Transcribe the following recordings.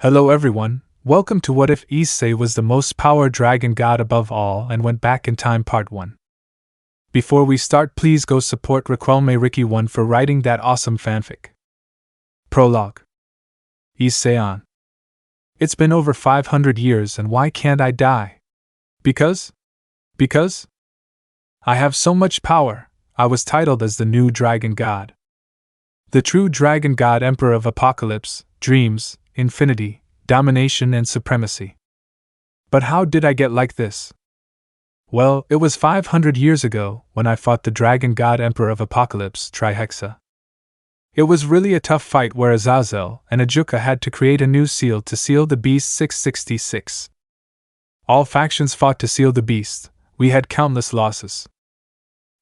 Hello everyone, welcome to What If Issei was the most power dragon god above all and went back in time part 1. Before we start, please go support Ricky1 for writing that awesome fanfic. Prologue. Issei on. It's been over 500 years and why can't I die? Because I have so much power. I was titled as the new dragon god. The true dragon god, emperor of apocalypse, dreams, infinity, domination and supremacy. But how did I get like this? Well, it was 500 years ago when I fought the dragon god emperor of apocalypse, Trihexa. It was really a tough fight where Azazel and Ajuka had to create a new seal to seal the beast 666. All factions fought to seal the beast. We had countless losses.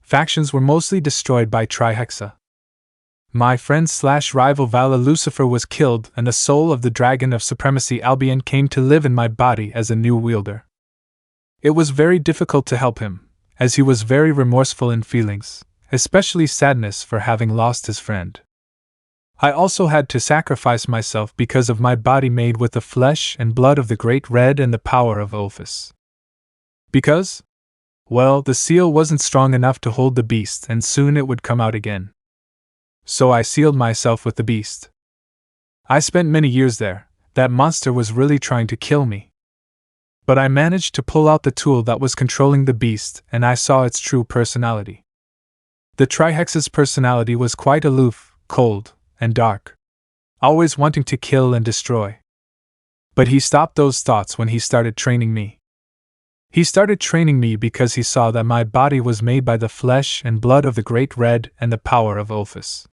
Factions were mostly destroyed by Trihexa. My friend/rival Vala Lucifer was killed, and the soul of the dragon of supremacy Albion came to live in my body as a new wielder. It was very difficult to help him, as he was very remorseful in feelings, especially sadness for having lost his friend. I also had to sacrifice myself because of my body made with the flesh and blood of the Great Red and the power of Ophis. Because? Well, the seal wasn't strong enough to hold the beast, and soon it would come out again. So I sealed myself with the beast. I spent many years there. That monster was really trying to kill me. But I managed to pull out the tool that was controlling the beast, and I saw its true personality. The Trihexa's personality was quite aloof, cold, and dark, always wanting to kill and destroy. But he stopped those thoughts when he started training me. He started training me because he saw that my body was made by the flesh and blood of the Great Red and the power of Ophis.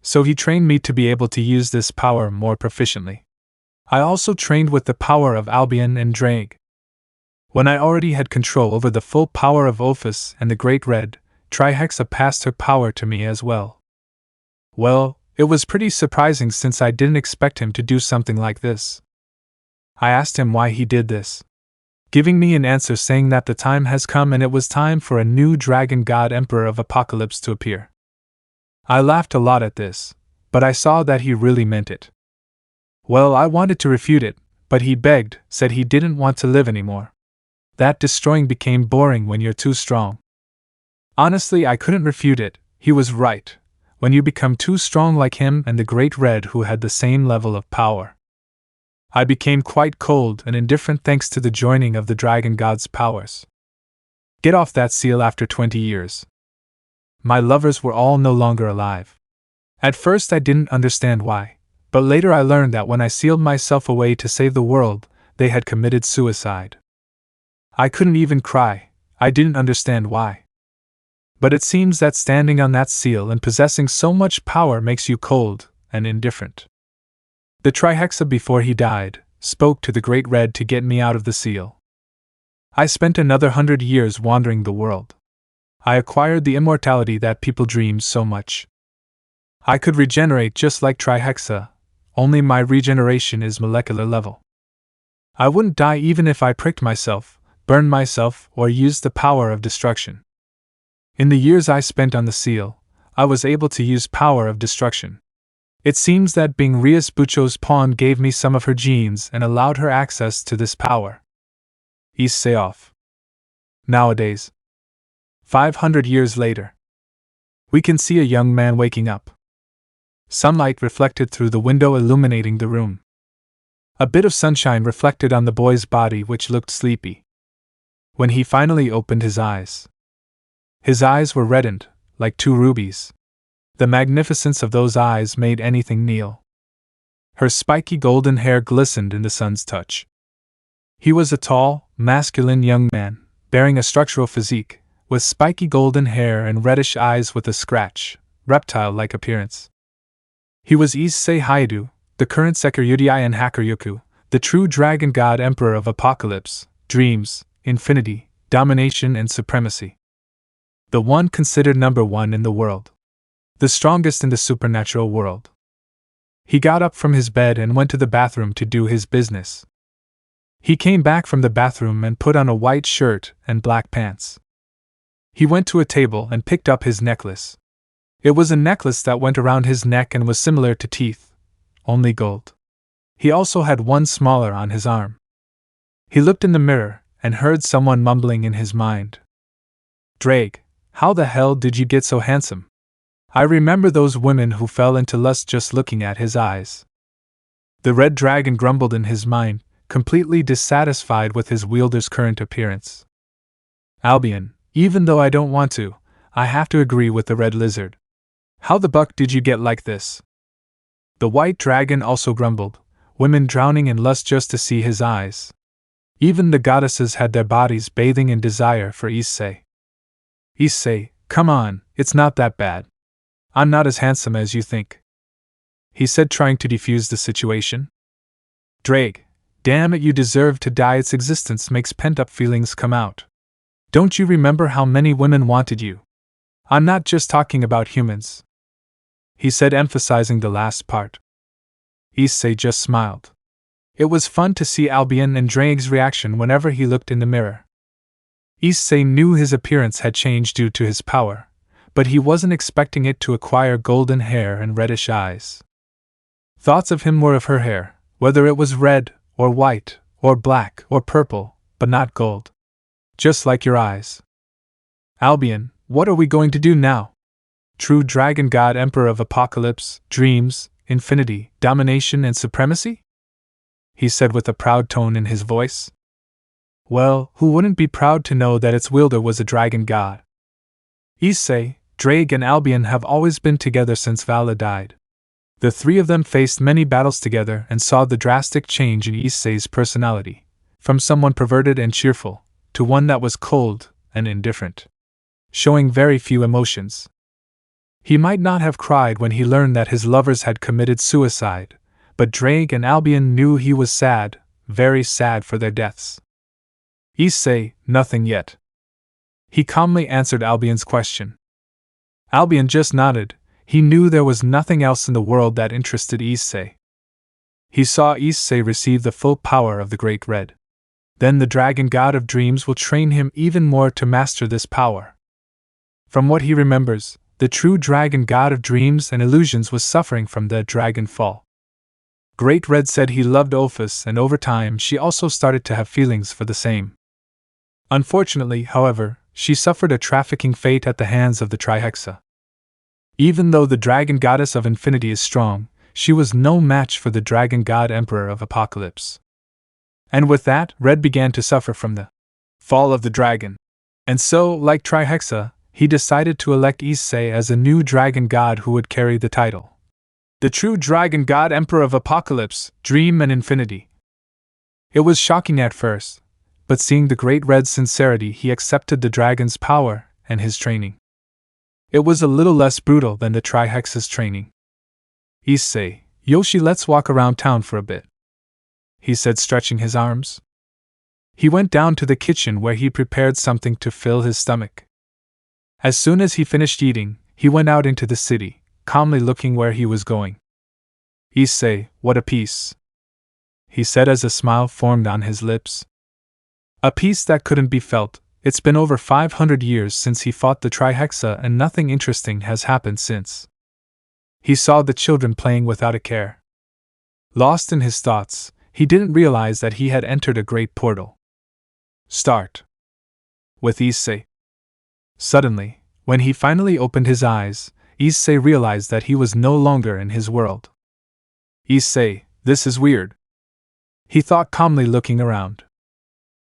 So he trained me to be able to use this power more proficiently. I also trained with the power of Albion and Drake. When I already had control over the full power of Ophis and the Great Red, Trihexa passed her power to me as well. Well, it was pretty surprising since I didn't expect him to do something like this. I asked him why he did this, giving me an answer saying that the time has come and it was time for a new dragon god emperor of apocalypse to appear. I laughed a lot at this, but I saw that he really meant it. Well, I wanted to refute it, but he begged, said he didn't want to live anymore. That destroying became boring when you're too strong. Honestly, I couldn't refute it. He was right. When you become too strong like him and the Great Red who had the same level of power. I became quite cold and indifferent thanks to the joining of the dragon god's powers. Get off that seal after 20 years. My lovers were all no longer alive. At first I didn't understand why, but later I learned that when I sealed myself away to save the world, they had committed suicide. I couldn't even cry. I didn't understand why. But it seems that standing on that seal and possessing so much power makes you cold and indifferent. The Trihexa, before he died, spoke to the Great Red to get me out of the seal. I spent another 100 years wandering the world. I acquired the immortality that people dream so much. I could regenerate just like Trihexa, only my regeneration is molecular level. I wouldn't die even if I pricked myself, burned myself, or used the power of destruction. In the years I spent on the seal, I was able to use power of destruction. It seems that being Rias Bucho's pawn gave me some of her genes and allowed her access to this power. Issei off. Nowadays, 500 years later, we can see a young man waking up. Sunlight reflected through the window illuminating the room. A bit of sunshine reflected on the boy's body which looked sleepy. When he finally opened his eyes were reddened, like two rubies. The magnificence of those eyes made anything kneel. Her spiky golden hair glistened in the sun's touch. He was a tall, masculine young man, bearing a structural physique, with spiky golden hair and reddish eyes with a reptile-like appearance. He was Issei Haidu, the current Sekiryudai and Hakuryuku, the true dragon god emperor of apocalypse, dreams, infinity, domination and supremacy. The one considered number one in the world. The strongest in the supernatural world. He got up from his bed and went to the bathroom to do his business. He came back from the bathroom and put on a white shirt and black pants. He went to a table and picked up his necklace. It was a necklace that went around his neck and was similar to teeth, only gold. He also had one smaller on his arm. He looked in the mirror and heard someone mumbling in his mind. Drake, how the hell did you get so handsome? I remember those women who fell into lust just looking at his eyes. The red dragon grumbled in his mind, completely dissatisfied with his wielder's current appearance. Albion, even though I don't want to, I have to agree with the red lizard. How the buck did you get like this? The white dragon also grumbled, women drowning in lust just to see his eyes. Even the goddesses had their bodies bathing in desire for Issei. Issei, come on, it's not that bad. I'm not as handsome as you think, he said, trying to defuse the situation. Drake, damn it, you deserve to die. Its existence makes pent-up feelings come out. Don't you remember how many women wanted you? I'm not just talking about humans, he said, emphasizing the last part. Issei just smiled. It was fun to see Albion and Drake's reaction whenever he looked in the mirror. Issei knew his appearance had changed due to his power, but he wasn't expecting it to acquire golden hair and reddish eyes. Thoughts of him were of her hair, whether it was red, or white, or black, or purple, but not gold. Just like your eyes. Albion, what are we going to do now? True dragon god, emperor of apocalypse, dreams, infinity, domination, and supremacy? He said with a proud tone in his voice. Well, who wouldn't be proud to know that its wielder was a dragon god? Issei, Drake, and Albion have always been together since Vala died. The three of them faced many battles together and saw the drastic change in Issei's personality, from someone perverted and cheerful, to one that was cold and indifferent, showing very few emotions. He might not have cried when he learned that his lovers had committed suicide, but Drake and Albion knew he was sad, very sad for their deaths. Issei, nothing yet. He calmly answered Albion's question. Albion just nodded. He knew there was nothing else in the world that interested Issei. He saw Issei receive the full power of the Great Red. Then the dragon god of dreams will train him even more to master this power. From what he remembers, the true dragon god of dreams and illusions was suffering from the dragon fall. Great Red said he loved Ophis, and over time she also started to have feelings for the same. Unfortunately, however, she suffered a trafficking fate at the hands of the Trihexa. Even though the dragon goddess of infinity is strong, she was no match for the dragon god emperor of apocalypse. And with that, Red began to suffer from the fall of the dragon. And so, like Trihexa, he decided to elect Issei as a new dragon god who would carry the title. The true dragon god emperor of apocalypse, dream and infinity. It was shocking at first, but seeing the Great Red's sincerity, he accepted the dragon's power and his training. It was a little less brutal than the Trihexa's training. Issei, Yoshi, let's walk around town for a bit, he said, stretching his arms. He went down to the kitchen where he prepared something to fill his stomach. As soon as he finished eating, he went out into the city, calmly looking where he was going. Issei, what a peace, he said as a smile formed on his lips. A peace that couldn't be felt. It's been over 500 years since he fought the Trihexa, and nothing interesting has happened since. He saw the children playing without a care. Lost in his thoughts, he didn't realize that he had entered a great portal. Start with Issei. Suddenly, when he finally opened his eyes, Issei realized that he was no longer in his world. Issei, this is weird, he thought calmly, looking around.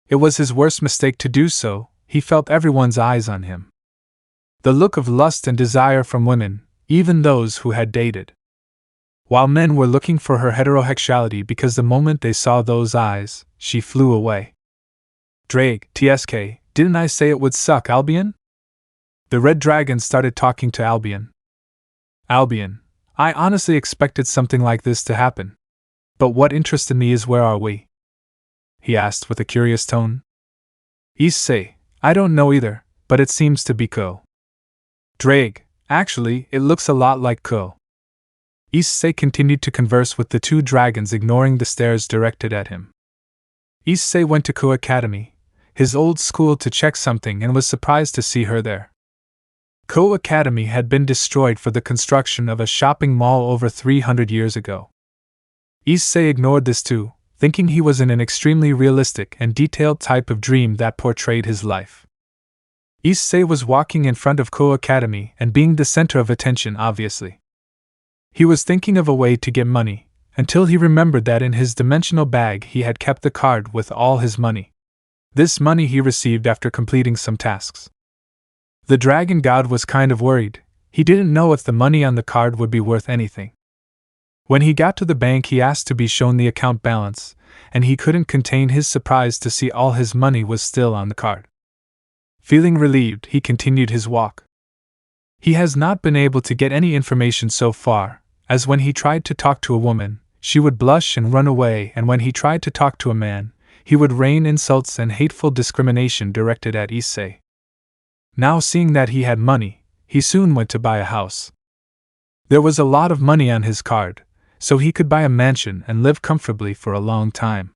It was his worst mistake to do so. He felt everyone's eyes on him. The look of lust and desire from women, even those who had dated. While men were looking for her heterosexuality, because the moment they saw those eyes, she flew away. Drake, TSK, didn't I say it would suck, Albion? The red dragon started talking to Albion. Albion, I honestly expected something like this to happen. But what interested me is, where are we? He asked with a curious tone. Issei, I don't know either, but it seems to be Kuoh. Drake, actually, it looks a lot like Kuoh. Issei continued to converse with the two dragons, ignoring the stares directed at him. Issei went to Kuoh Academy, his old school, to check something, and was surprised to see her there. Kuoh Academy had been destroyed for the construction of a shopping mall over 300 years ago. Issei ignored this too, thinking he was in an extremely realistic and detailed type of dream that portrayed his life. Issei was walking in front of Kuoh Academy and being the center of attention, obviously. He was thinking of a way to get money, until he remembered that in his dimensional bag he had kept the card with all his money. This money he received after completing some tasks. The dragon god was kind of worried. He didn't know if the money on the card would be worth anything. When he got to the bank, he asked to be shown the account balance, and he couldn't contain his surprise to see all his money was still on the card. Feeling relieved, he continued his walk. He has not been able to get any information so far, as when he tried to talk to a woman, she would blush and run away, and when he tried to talk to a man, he would rain insults and hateful discrimination directed at Issei. Now seeing that he had money, he soon went to buy a house. There was a lot of money on his card, so he could buy a mansion and live comfortably for a long time.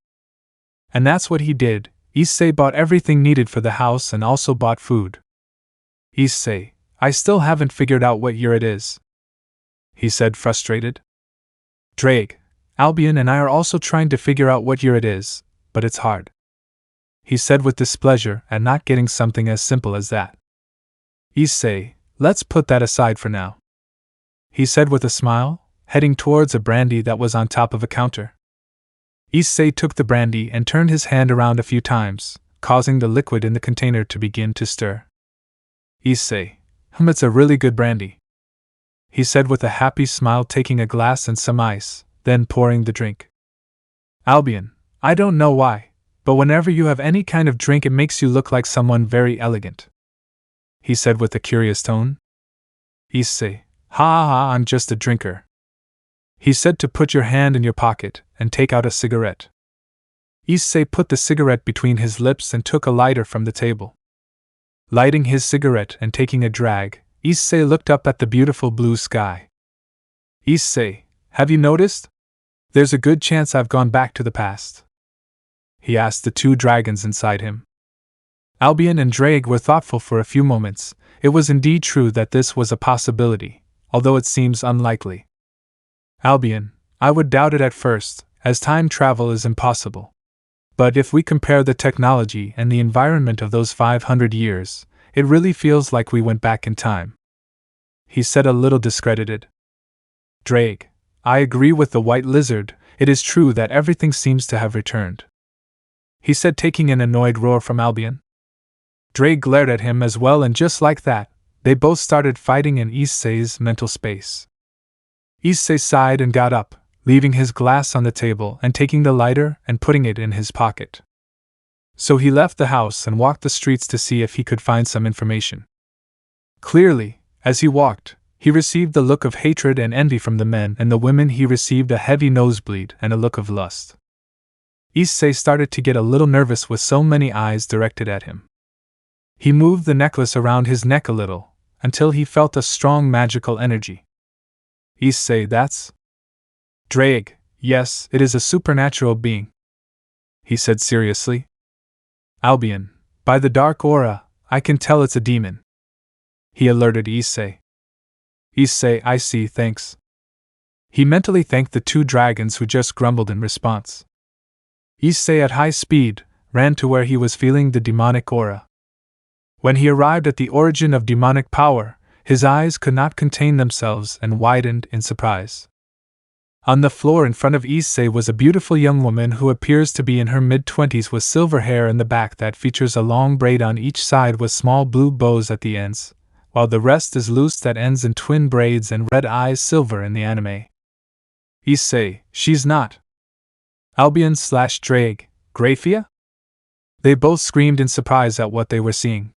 And that's what he did. Issei bought everything needed for the house and also bought food. Issei, I still haven't figured out what year it is, he said, frustrated. Drake, Albion and I are also trying to figure out what year it is, but it's hard, he said with displeasure at not getting something as simple as that. Issei, let's put that aside for now, he said with a smile, heading towards a brandy that was on top of a counter. Issei took the brandy and turned his hand around a few times, causing the liquid in the container to begin to stir. Issei, it's a really good brandy, he said with a happy smile, taking a glass and some ice, then pouring the drink. Albion, I don't know why, but whenever you have any kind of drink it makes you look like someone very elegant, he said with a curious tone. Issei, ha, I'm just a drinker, he said, to put your hand in your pocket and take out a cigarette. Issei put the cigarette between his lips and took a lighter from the table. Lighting his cigarette and taking a drag, Issei looked up at the beautiful blue sky. Issei, have you noticed? There's a good chance I've gone back to the past, he asked the two dragons inside him. Albion and Drake were thoughtful for a few moments. It was indeed true that this was a possibility, although it seems unlikely. Albion, I would doubt it at first, as time travel is impossible. But if we compare the technology and the environment of those 500 years, it really feels like we went back in time, he said, a little discredited. Drake, I agree with the white lizard, it is true that everything seems to have returned, he said, taking an annoyed roar from Albion. Drake glared at him as well, and just like that, they both started fighting in Issei's mental space. Issei sighed and got up, leaving his glass on the table and taking the lighter and putting it in his pocket. So he left the house and walked the streets to see if he could find some information. Clearly, as he walked, he received the look of hatred and envy from the men, and the women he received a heavy nosebleed and a look of lust. Issei started to get a little nervous with so many eyes directed at him. He moved the necklace around his neck a little, until he felt a strong magical energy. Issei, that's Drake. Yes, it is a supernatural being, he said seriously. Albion, by the dark aura, I can tell it's a demon, he alerted Issei. Issei, I see, thanks. He mentally thanked the two dragons who just grumbled in response. Issei, at high speed, ran to where he was feeling the demonic aura. When he arrived at the origin of demonic power, his eyes could not contain themselves and widened in surprise. On the floor in front of Issei was a beautiful young woman who appears to be in her mid-20s with silver hair in the back that features a long braid on each side with small blue bows at the ends, while the rest is loose at ends in twin braids and red eyes silver in the anime. Issei, she's not Albion/Drake, Graia? They both screamed in surprise at what they were seeing.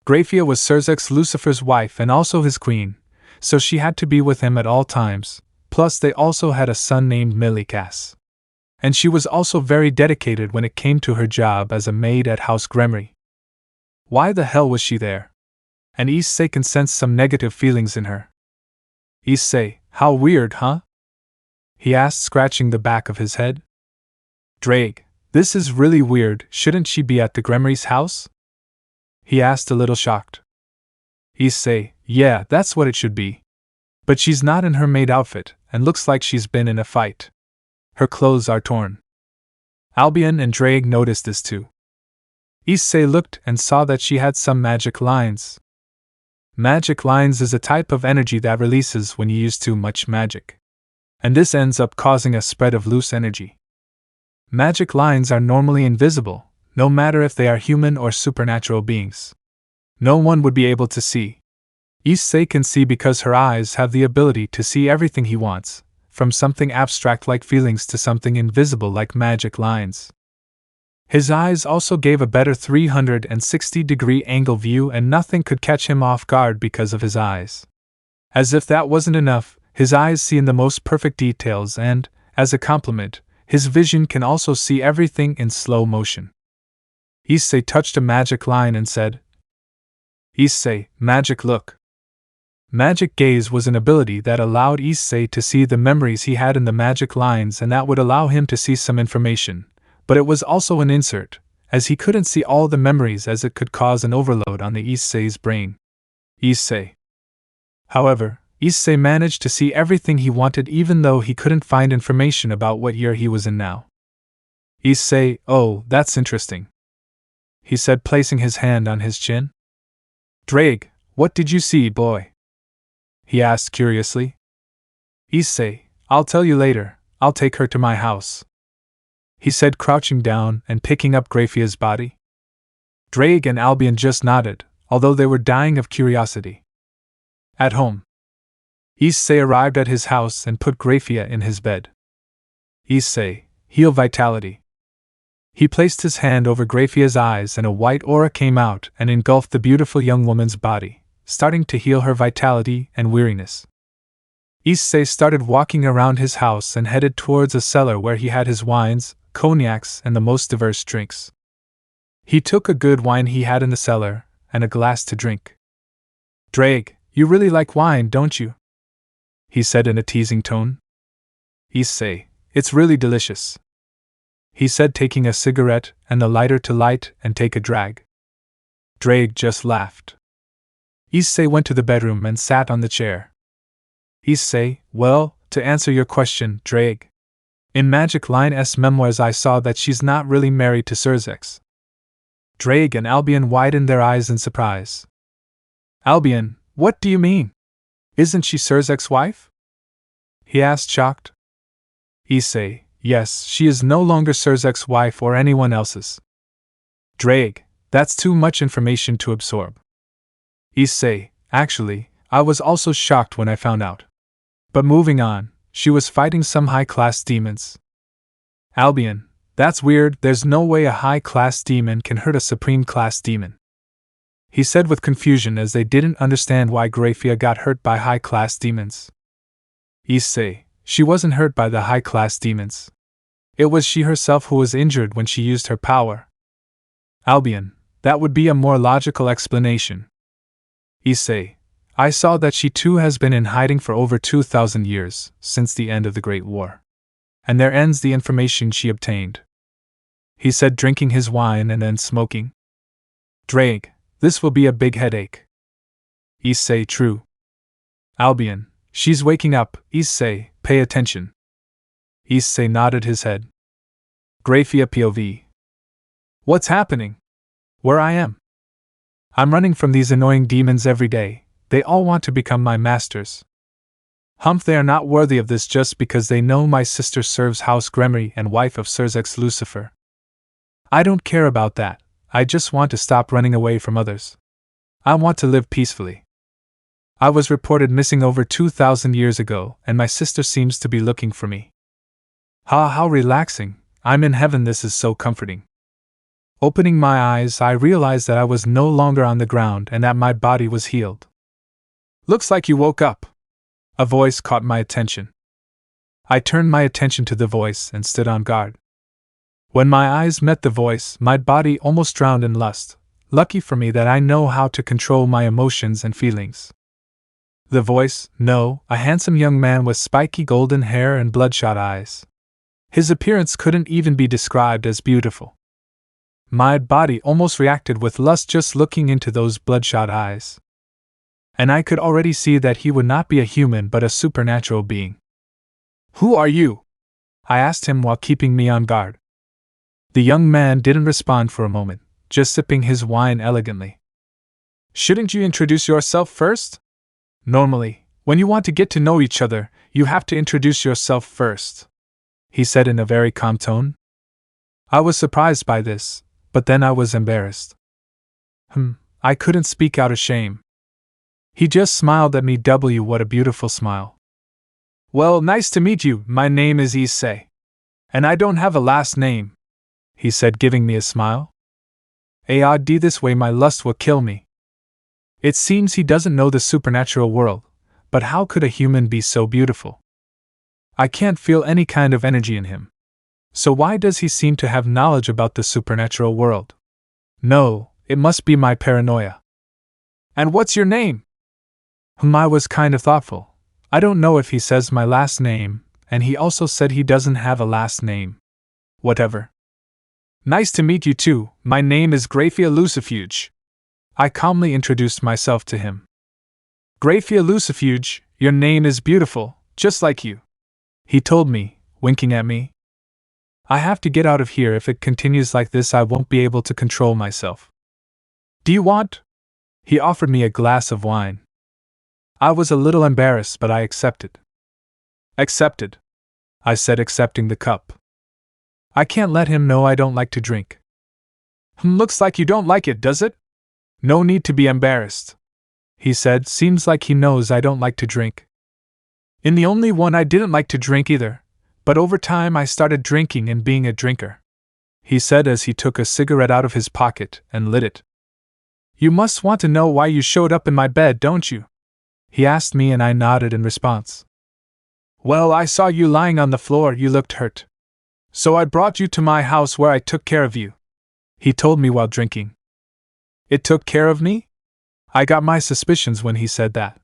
Graia was Surzek's Lucifer's wife and also his queen, so she had to be with him at all times, plus they also had a son named Milikas. And she was also very dedicated when it came to her job as a maid at House Gremory. Why the hell was she there? And Issei can sense some negative feelings in her. Issei, how weird, huh? He asked, scratching the back of his head. Drake, this is really weird, shouldn't she be at the Gremory's house? He asked, a little shocked. Issei, yeah, that's what it should be. But she's not in her maid outfit, and looks like she's been in a fight. Her clothes are torn. Albion and Drake noticed this too. Issei looked and saw that she had some magic lines. Magic lines is a type of energy that releases when you use too much magic. And this ends up causing a spread of loose energy. Magic lines are normally invisible, no matter if they are human or supernatural beings. No one would be able to see. Issei can see because her eyes have the ability to see everything he wants, from something abstract like feelings to something invisible like magic lines. His eyes also gave a better 360-degree angle view, and nothing could catch him off guard because of his eyes. As if that wasn't enough, his eyes see in the most perfect details and, as a complement, his vision can also see everything in slow motion. Issei touched a magic line and said, "Issei, magic look." Magic gaze was an ability that allowed Issei to see the memories he had in the magic lines, and that would allow him to see some information, but it was also an insert, as he couldn't see all the memories as it could cause an overload on the Issei's brain. However, Issei managed to see everything he wanted even though he couldn't find information about what year he was in now. Issei, "Oh, that's interesting," he said, placing his hand on his chin. "Drake, what did you see, boy?" he asked curiously. "Issei, I'll tell you later, I'll take her to my house," he said, crouching down and picking up Graia's body. Drake and Albion just nodded, although they were dying of curiosity. At home, Issei arrived at his house and put Graia in his bed. "Issei, heal vitality." He placed his hand over Graia's eyes and a white aura came out and engulfed the beautiful young woman's body, starting to heal her vitality and weariness. Issei started walking around his house and headed towards a cellar where he had his wines, cognacs, and the most diverse drinks. He took a good wine he had in the cellar, and a glass to drink. "Drake, you really like wine, don't you?" he said in a teasing tone. "Issei, it's really delicious," he said, taking a cigarette and the lighter to light and take a drag. Drake just laughed. Issei went to the bedroom and sat on the chair. "Issei, well, to answer your question, Drake. In Magic Line's memoirs I saw that she's not really married to Surzex." Drake and Albion widened their eyes in surprise. "Albion, what do you mean? Isn't she Surzex's wife?" he asked, shocked. Issei, yes, she is no longer Surzex's wife or anyone else's. Drake, that's too much information to absorb. Issei, actually, I was also shocked when I found out. But moving on, she was fighting some high-class demons. Albion, that's weird, there's no way a high-class demon can hurt a supreme-class demon, he said with confusion as they didn't understand why Graia got hurt by high-class demons. Issei, she wasn't hurt by the high-class demons. It was she herself who was injured when she used her power. Albion, that would be a more logical explanation. Issei, I saw that she too has been in hiding for over 2,000 years, since the end of the Great War. And there ends the information she obtained, he said, drinking his wine and then smoking. Drake, this will be a big headache. Issei, true. Albion, she's waking up, Issei, pay attention. Issei nodded his head. Graia POV. What's happening? Where I am? I'm running from these annoying demons every day. They all want to become my masters. Humph, they are not worthy of this just because they know my sister serves House Gremory and wife of Surzex Lucifer. I don't care about that, I just want to stop running away from others. I want to live peacefully. I was reported missing over 2,000 years ago, and my sister seems to be looking for me. How relaxing, I'm in heaven, this is so comforting. Opening my eyes, I realized that I was no longer on the ground and that my body was healed. Looks like you woke up. A voice caught my attention. I turned my attention to the voice and stood on guard. When my eyes met the voice, my body almost drowned in lust. Lucky for me that I know how to control my emotions and feelings. The voice, no, a handsome young man with spiky golden hair and bloodshot eyes. His appearance couldn't even be described as beautiful. My body almost reacted with lust just looking into those bloodshot eyes. And I could already see that he would not be a human but a supernatural being. Who are you? I asked him while keeping me on guard. The young man didn't respond for a moment, just sipping his wine elegantly. Shouldn't you introduce yourself first? Normally, when you want to get to know each other, you have to introduce yourself first, he said in a very calm tone. I was surprised by this, but then I was embarrassed. I couldn't speak out of shame. He just smiled at me. What a beautiful smile. Well, nice to meet you. My name is Issei. And I don't have a last name, he said, giving me a smile. This way my lust will kill me. It seems he doesn't know the supernatural world, but how could a human be so beautiful? I can't feel any kind of energy in him. So why does he seem to have knowledge about the supernatural world? No, it must be my paranoia. And what's your name? I was kind of thoughtful. I don't know if he says my last name, and he also said he doesn't have a last name. Whatever. Nice to meet you too. My name is Graia. I calmly introduced myself to him. Graia, your name is beautiful, just like you, he told me, winking at me. I have to get out of here. If it continues like this, I won't be able to control myself. Do you want? He offered me a glass of wine. I was a little embarrassed, but I accepted. Accepted, I said, accepting the cup. I can't let him know I don't like to drink. Looks like you don't like it, does it? No need to be embarrassed, he said. Seems like he knows I don't like to drink. In the only one I didn't like to drink either, but over time I started drinking and being a drinker, he said as he took a cigarette out of his pocket and lit it. You must want to know why you showed up in my bed, don't you? He asked me, and I nodded in response. Well, I saw you lying on the floor. You looked hurt. So I brought you to my house where I took care of you, he told me while drinking. It took care of me? I got my suspicions when he said that.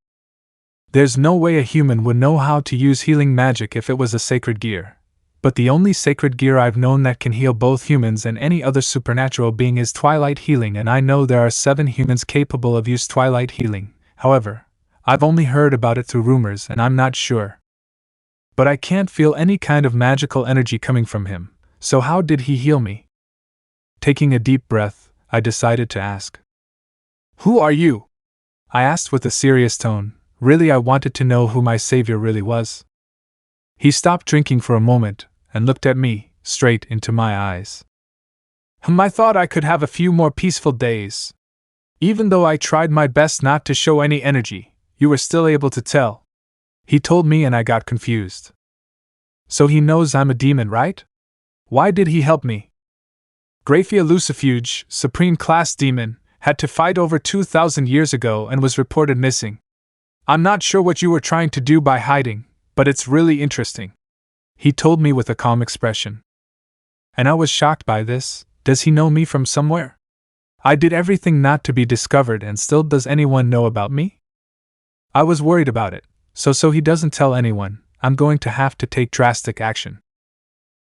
There's no way a human would know how to use healing magic if it was a sacred gear. But the only sacred gear I've known that can heal both humans and any other supernatural being is twilight healing, and I know there are 7 humans capable of use twilight healing. However, I've only heard about it through rumors and I'm not sure. But I can't feel any kind of magical energy coming from him, so how did he heal me? Taking a deep breath, I decided to ask. Who are you? I asked with a serious tone. Really, I wanted to know who my savior really was. He stopped drinking for a moment and looked at me, straight into my eyes. I thought I could have a few more peaceful days. Even though I tried my best not to show any energy, you were still able to tell, he told me, and I got confused. So he knows I'm a demon, right? Why did he help me? Graia, supreme class demon, had to fight over 2,000 years ago and was reported missing. I'm not sure what you were trying to do by hiding, but it's really interesting, he told me with a calm expression. And I was shocked by this. Does he know me from somewhere? I did everything not to be discovered, and still does anyone know about me? I was worried about it, so he doesn't tell anyone. I'm going to have to take drastic action.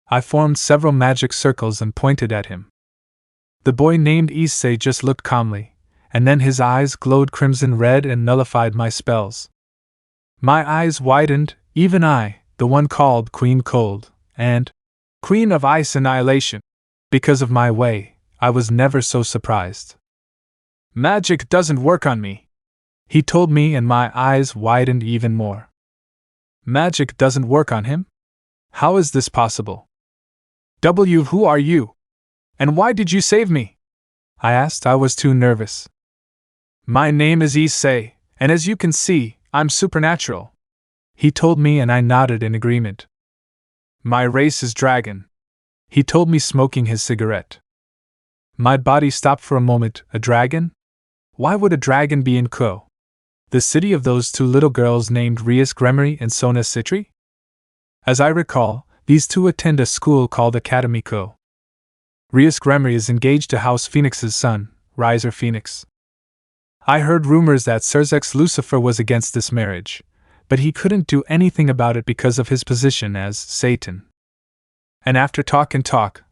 I formed several magic circles and pointed at him. The boy named Issei just looked calmly, and then his eyes glowed crimson red and nullified my spells. My eyes widened, even I, the one called Queen Cold, and Queen of Ice Annihilation. Because of my way, I was never so surprised. Magic doesn't work on me, he told me, and my eyes widened even more. Magic doesn't work on him? How is this possible? Who are you? And why did you save me? I asked. I was too nervous. My name is Issei, and as you can see, I'm supernatural, he told me, and I nodded in agreement. My race is dragon, he told me, smoking his cigarette. My body stopped for a moment. A dragon? Why would a dragon be in Kuoh, the city of those 2 little girls named Rias and Sona Citri? As I recall, these 2 attend a school called Academy Kuoh. Rias is engaged to House Phoenix's son, Riser Phoenix. I heard rumors that Sirzex Lucifer was against this marriage, but he couldn't do anything about it because of his position as Satan. And after talk,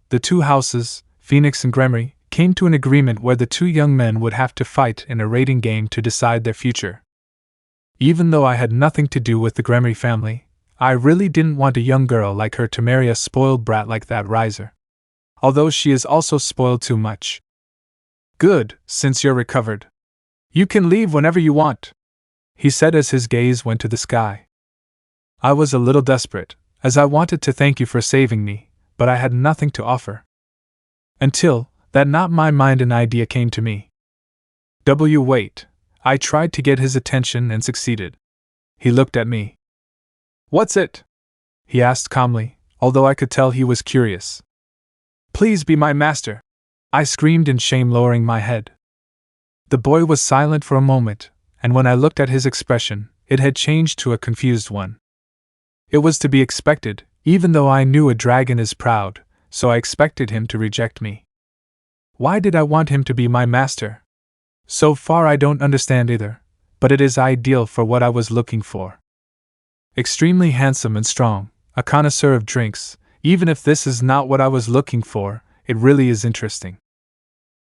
the 2 houses, Phoenix and Gremory, came to an agreement where the 2 young men would have to fight in a raiding game to decide their future. Even though I had nothing to do with the Gremory family, I really didn't want a young girl like her to marry a spoiled brat like that riser. Although she is also spoiled too much. Good, since you're recovered. You can leave whenever you want, he said as his gaze went to the sky. I was a little desperate, as I wanted to thank you for saving me, but I had nothing to offer. Until, that not my mind an idea came to me. Wait. I tried to get his attention and succeeded. He looked at me. What's it? He asked calmly, although I could tell he was curious. Please be my master, I screamed in shame, lowering my head. The boy was silent for a moment, and when I looked at his expression, it had changed to a confused one. It was to be expected, even though I knew a dragon is proud, so I expected him to reject me. Why did I want him to be my master? So far I don't understand either, but it is ideal for what I was looking for. Extremely handsome and strong, a connoisseur of drinks. Even if this is not what I was looking for, it really is interesting.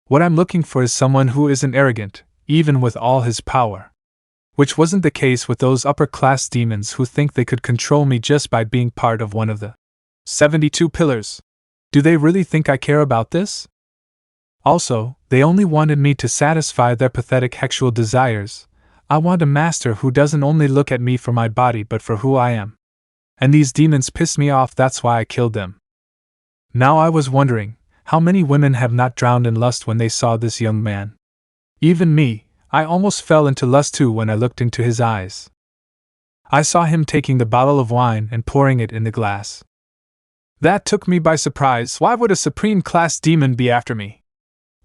What I'm looking for is someone who isn't arrogant, even with all his power. Which wasn't the case with those upper-class demons who think they could control me just by being part of one of the 72 pillars. Do they really think I care about this? Also, they only wanted me to satisfy their pathetic sexual desires. I want a master who doesn't only look at me for my body but for who I am. And these demons piss me off, that's why I killed them. Now I was wondering, how many women have not drowned in lust when they saw this young man? Even me, I almost fell into lust too when I looked into his eyes. I saw him taking the bottle of wine and pouring it in the glass. That took me by surprise. Why would a supreme class demon be after me?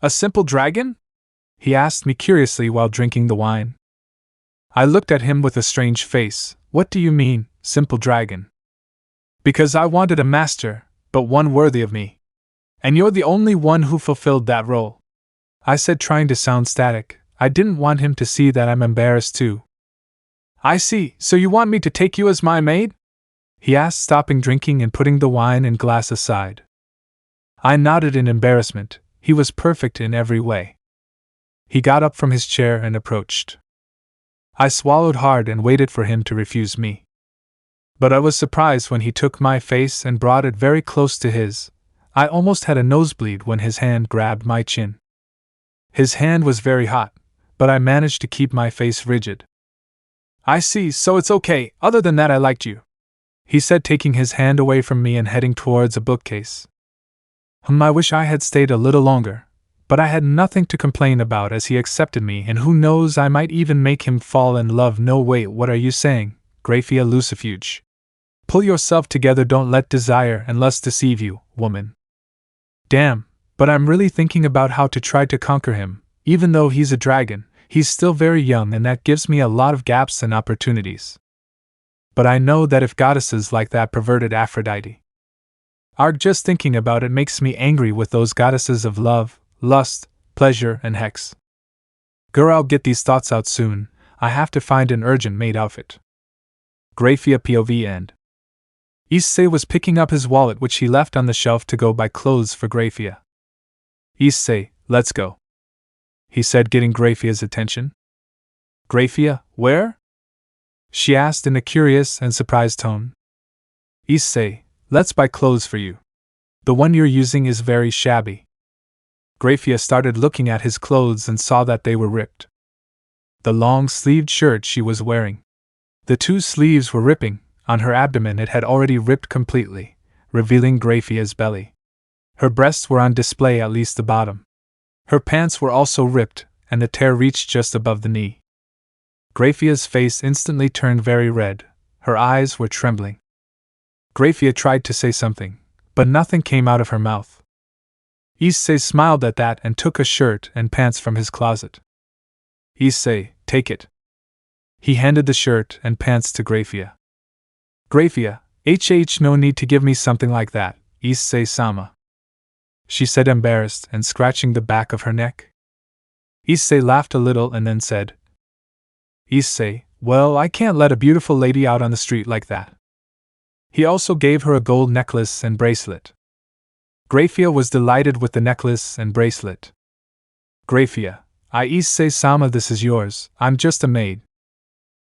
A simple dragon? He asked me curiously while drinking the wine. I looked at him with a strange face. What do you mean, simple dragon? Because I wanted a master, but one worthy of me. And you're the only one who fulfilled that role, I said, trying to sound static. I didn't want him to see that I'm embarrassed too. I see, so you want me to take you as my maid? He asked, stopping drinking and putting the wine and glass aside. I nodded in embarrassment. He was perfect in every way. He got up from his chair and approached. I swallowed hard and waited for him to refuse me. But I was surprised when he took my face and brought it very close to his. I almost had a nosebleed when his hand grabbed my chin. His hand was very hot, but I managed to keep my face rigid. I see, so it's okay. Other than that, I liked you, he said, taking his hand away from me and heading towards a bookcase. I wish I had stayed a little longer, but I had nothing to complain about as he accepted me, and who knows, I might even make him fall in love. No, wait, what are you saying, Graia Lucifuge? Pull yourself together, don't let desire and lust deceive you, woman. Damn, but I'm really thinking about how to try to conquer him. Even though he's a dragon, he's still very young, and that gives me a lot of gaps and opportunities. But I know that if goddesses like that perverted Aphrodite are just thinking about it makes me angry with those goddesses of love, lust, pleasure, and hex. Girl, I'll get these thoughts out soon. I have to find an urgent maid outfit. Graia POV end. Issei was picking up his wallet, which he left on the shelf, to go buy clothes for Graia. Issei, let's go, he said, getting Graia's attention. Graia, where? She asked in a curious and surprised tone. Issei, let's buy clothes for you. The one you're using is very shabby. Graia started looking at his clothes and saw that they were ripped. The long-sleeved shirt she was wearing. The two sleeves were ripping. On her abdomen it had already ripped completely, revealing Graia's belly. Her breasts were on display, at least the bottom. Her pants were also ripped, and the tear reached just above the knee. Graia's face instantly turned very red. Her eyes were trembling. Graia tried to say something, but nothing came out of her mouth. Issei smiled at that and took a shirt and pants from his closet. Issei, take it. He handed the shirt and pants to Graia. Graia, no need to give me something like that, Issei-sama, she said, embarrassed and scratching the back of her neck. Issei laughed a little and then said, Issei, well, I can't let a beautiful lady out on the street like that. He also gave her a gold necklace and bracelet. Graia was delighted with the necklace and bracelet. Graia, Issei-sama, this is yours, I'm just a maid.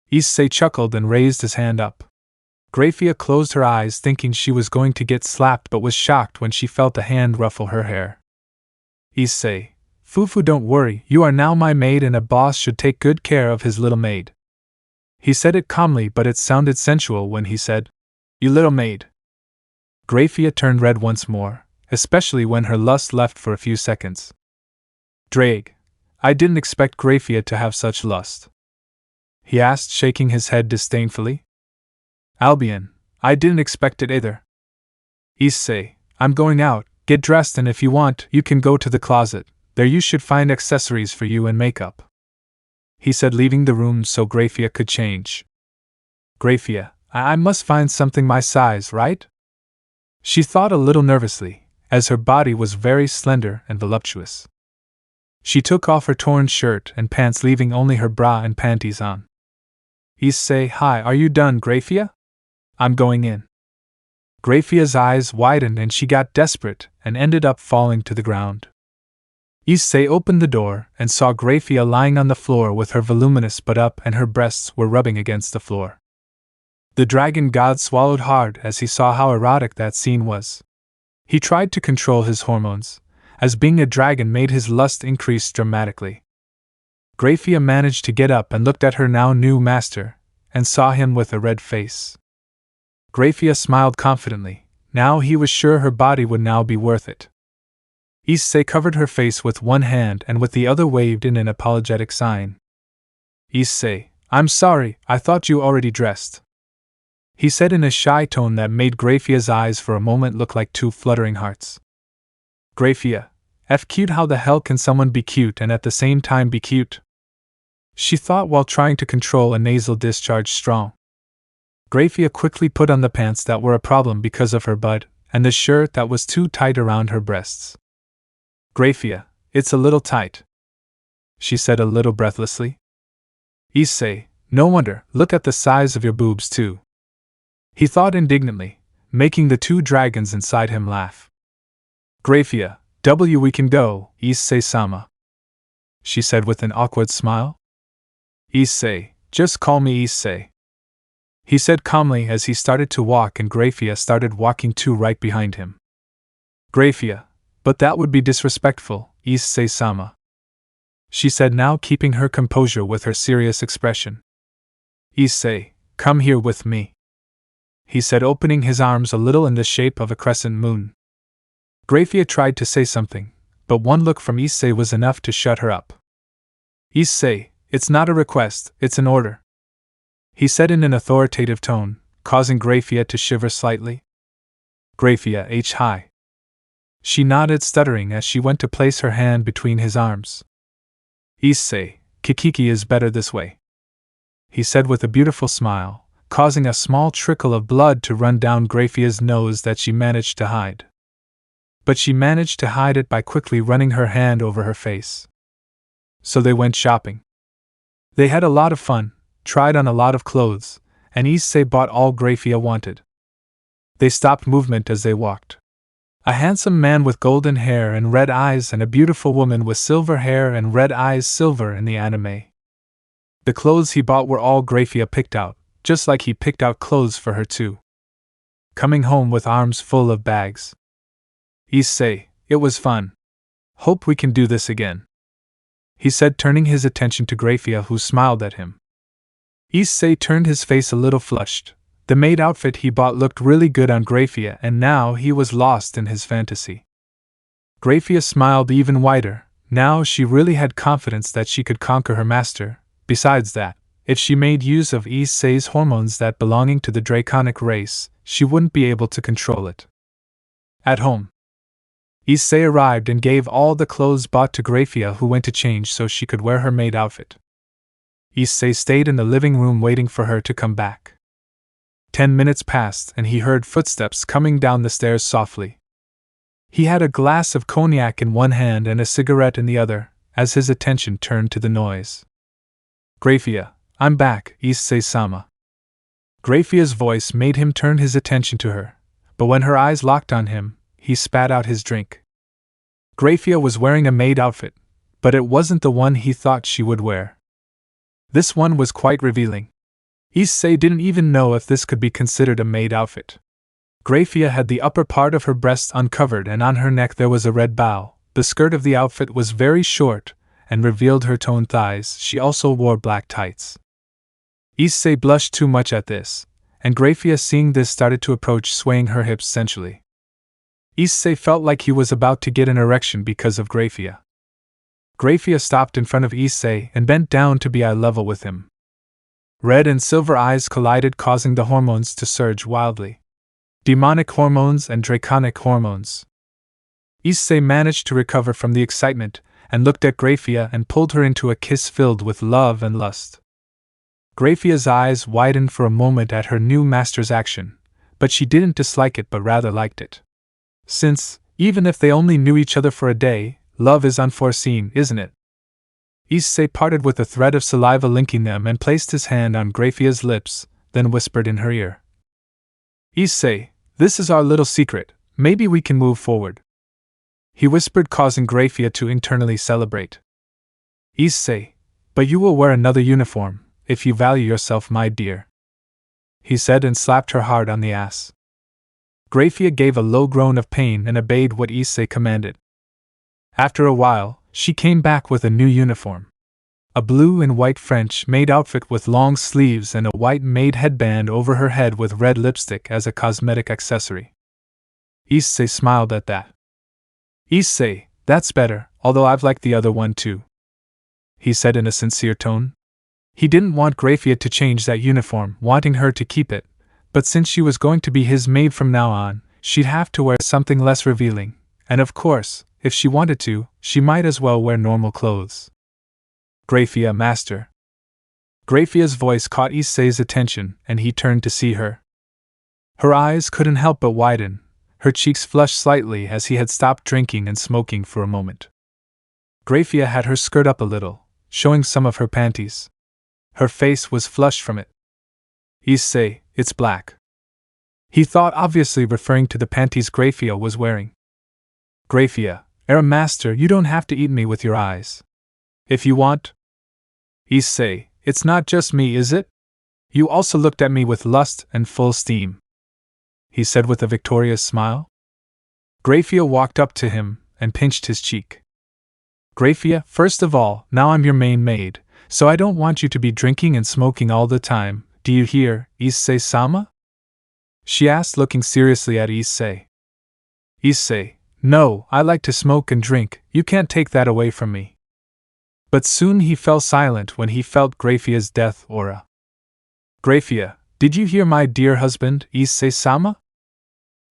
Issei chuckled and raised his hand up. Graia closed her eyes thinking she was going to get slapped but was shocked when she felt a hand ruffle her hair. Issei, Fufu, don't worry, you are now my maid and a boss should take good care of his little maid. He said it calmly but it sounded sensual when he said, you little maid. Graia turned red once more, especially when her lust left for a few seconds. Drag. I didn't expect Graia to have such lust. He asked, shaking his head disdainfully. Albion, I didn't expect it either. Issei, I'm going out, get dressed and if you want, you can go to the closet, there you should find accessories for you and makeup. He said, leaving the room so Graia could change. Graia, I must find something my size, right? She thought a little nervously, as her body was very slender and voluptuous. She took off her torn shirt and pants, leaving only her bra and panties on. Issei, hi, are you done, Graia? I'm going in. Graia's eyes widened and she got desperate and ended up falling to the ground. Issei opened the door and saw Graia lying on the floor with her voluminous butt up and her breasts were rubbing against the floor. The dragon god swallowed hard as he saw how erotic that scene was. He tried to control his hormones, as being a dragon made his lust increase dramatically. Graia managed to get up and looked at her now new master, and saw him with a red face. Graia smiled confidently, now he was sure her body would now be worth it. Issei covered her face with one hand and with the other waved in an apologetic sign. Issei, I'm sorry, I thought you already dressed. He said in a shy tone that made Graia's eyes for a moment look like two fluttering hearts. Graia, F cute, how the hell can someone be cute and at the same time be cute? She thought while trying to control a nasal discharge strong. Graia quickly put on the pants that were a problem because of her butt, and the shirt that was too tight around her breasts. Graia, it's a little tight, she said a little breathlessly. Issei, no wonder, look at the size of your boobs too. He thought indignantly, making the two dragons inside him laugh. Graia, we can go, Issei-sama, she said with an awkward smile. Issei, just call me Issei, he said calmly as he started to walk and Graia started walking too right behind him. Graia, but that would be disrespectful, Issei-sama, she said now keeping her composure with her serious expression. Issei, come here with me, he said opening his arms a little in the shape of a crescent moon. Graia tried to say something, but one look from Issei was enough to shut her up. Issei, it's not a request, it's an order, he said in an authoritative tone, causing Graia to shiver slightly. Graia h hi. She nodded stuttering as she went to place her hand between his arms. Issei, Kikiki is better this way, he said with a beautiful smile, causing a small trickle of blood to run down Graia's nose that she managed to hide. But she managed to hide it by quickly running her hand over her face. So they went shopping. They had a lot of fun, tried on a lot of clothes, and Issei bought all Graia wanted. They stopped movement as they walked. A handsome man with golden hair and red eyes and a beautiful woman with silver hair and red eyes, silver in the anime. The clothes he bought were all Graia picked out, just like he picked out clothes for her too. Coming home with arms full of bags. Issei, it was fun. Hope we can do this again, he said turning his attention to Graia who smiled at him. Issei turned his face a little flushed. The maid outfit he bought looked really good on Graia and now he was lost in his fantasy. Graia smiled even wider, now she really had confidence that she could conquer her master. Besides that, if she made use of Issei's hormones that belonging to the draconic race, she wouldn't be able to control it. At home, Issei arrived and gave all the clothes bought to Graia who went to change so she could wear her maid outfit. Issei stayed in the living room waiting for her to come back. 10 minutes passed and he heard footsteps coming down the stairs softly. He had a glass of cognac in one hand and a cigarette in the other, as his attention turned to the noise. Graia, I'm back, Issei-sama. Graia's voice made him turn his attention to her, but when her eyes locked on him, he spat out his drink. Graia was wearing a maid outfit, but it wasn't the one he thought she would wear. This one was quite revealing. Issei didn't even know if this could be considered a maid outfit. Graia had the upper part of her breasts uncovered and on her neck there was a red bow. The skirt of the outfit was very short and revealed her toned thighs. She also wore black tights. Issei blushed too much at this, and Graia, seeing this, started to approach, swaying her hips sensually. Issei felt like he was about to get an erection because of Graia. Graia stopped in front of Issei and bent down to be eye level with him. Red and silver eyes collided, causing the hormones to surge wildly. Demonic hormones and draconic hormones. Issei managed to recover from the excitement and looked at Graia and pulled her into a kiss filled with love and lust. Graia's eyes widened for a moment at her new master's action, but she didn't dislike it but rather liked it. Since, even if they only knew each other for a day, love is unforeseen, isn't it? Issei parted with a thread of saliva linking them and placed his hand on Graia's lips, then whispered in her ear. Issei, this is our little secret, maybe we can move forward. He whispered, causing Graia to internally celebrate. Issei, but you will wear another uniform, if you value yourself, my dear. He said and slapped her hard on the ass. Graia gave a low groan of pain and obeyed what Issei commanded. After a while, she came back with a new uniform. A blue and white French maid outfit with long sleeves and a white maid headband over her head with red lipstick as a cosmetic accessory. Issei smiled at that. Issei, that's better, although I've liked the other one too, he said in a sincere tone. He didn't want Graia to change that uniform, wanting her to keep it, but since she was going to be his maid from now on, she'd have to wear something less revealing, and of course, if she wanted to, she might as well wear normal clothes. Graia, master. Graia's voice caught Issei's attention, and he turned to see her. Her eyes couldn't help but widen, her cheeks flushed slightly as he had stopped drinking and smoking for a moment. Graia had her skirt up a little, showing some of her panties. Her face was flushed from it. Issei, it's black. He thought, obviously referring to the panties Graia was wearing. Graia, master, you don't have to eat me with your eyes. If you want. Issei, it's not just me, is it? You also looked at me with lust and full steam, he said with a victorious smile. Graia walked up to him and pinched his cheek. Graia, first of all, now I'm your main maid, so I don't want you to be drinking and smoking all the time, do you hear, Issei-sama? She asked, looking seriously at Issei. Issei, no, I like to smoke and drink, you can't take that away from me. But soon he fell silent when he felt Graia's death aura. Graia, did you hear my dear husband, Issei-sama?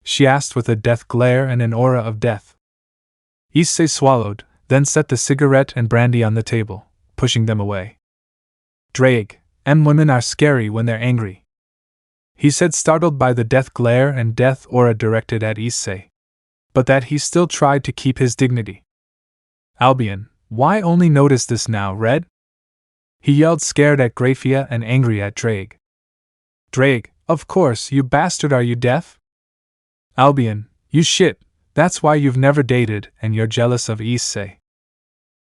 She asked with a death glare and an aura of death. Issei swallowed, then set the cigarette and brandy on the table, pushing them away. Drag, women are scary when they're angry, he said, startled by the death glare and death aura directed at Issei. But that he still tried to keep his dignity. Albion, why only notice this now, Red? He yelled, scared at Graia and angry at Drag. Drag, of course, you bastard, are you deaf? Albion, you shit, that's why you've never dated and you're jealous of Issei.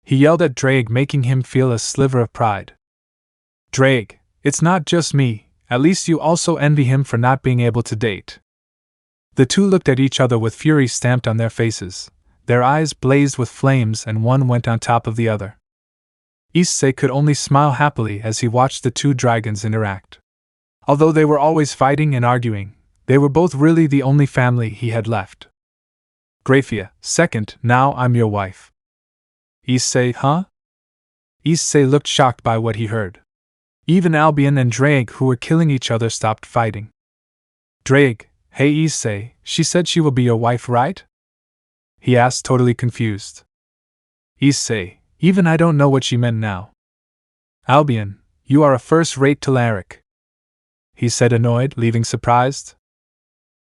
He yelled at Drag, making him feel a sliver of pride. Drag, it's not just me, at least you also envy him for not being able to date. The two looked at each other with fury stamped on their faces. Their eyes blazed with flames and one went on top of the other. Issei could only smile happily as he watched the two dragons interact. Although they were always fighting and arguing, they were both really the only family he had left. Graia, second, now I'm your wife. Issei, huh? Issei looked shocked by what he heard. Even Albion and Drag, who were killing each other, stopped fighting. Drag, hey Issei, she said she will be your wife, right? He asked, totally confused. Issei, even I don't know what she meant now. Albion, you are a first-rate Talaric, he said, annoyed, leaving surprised.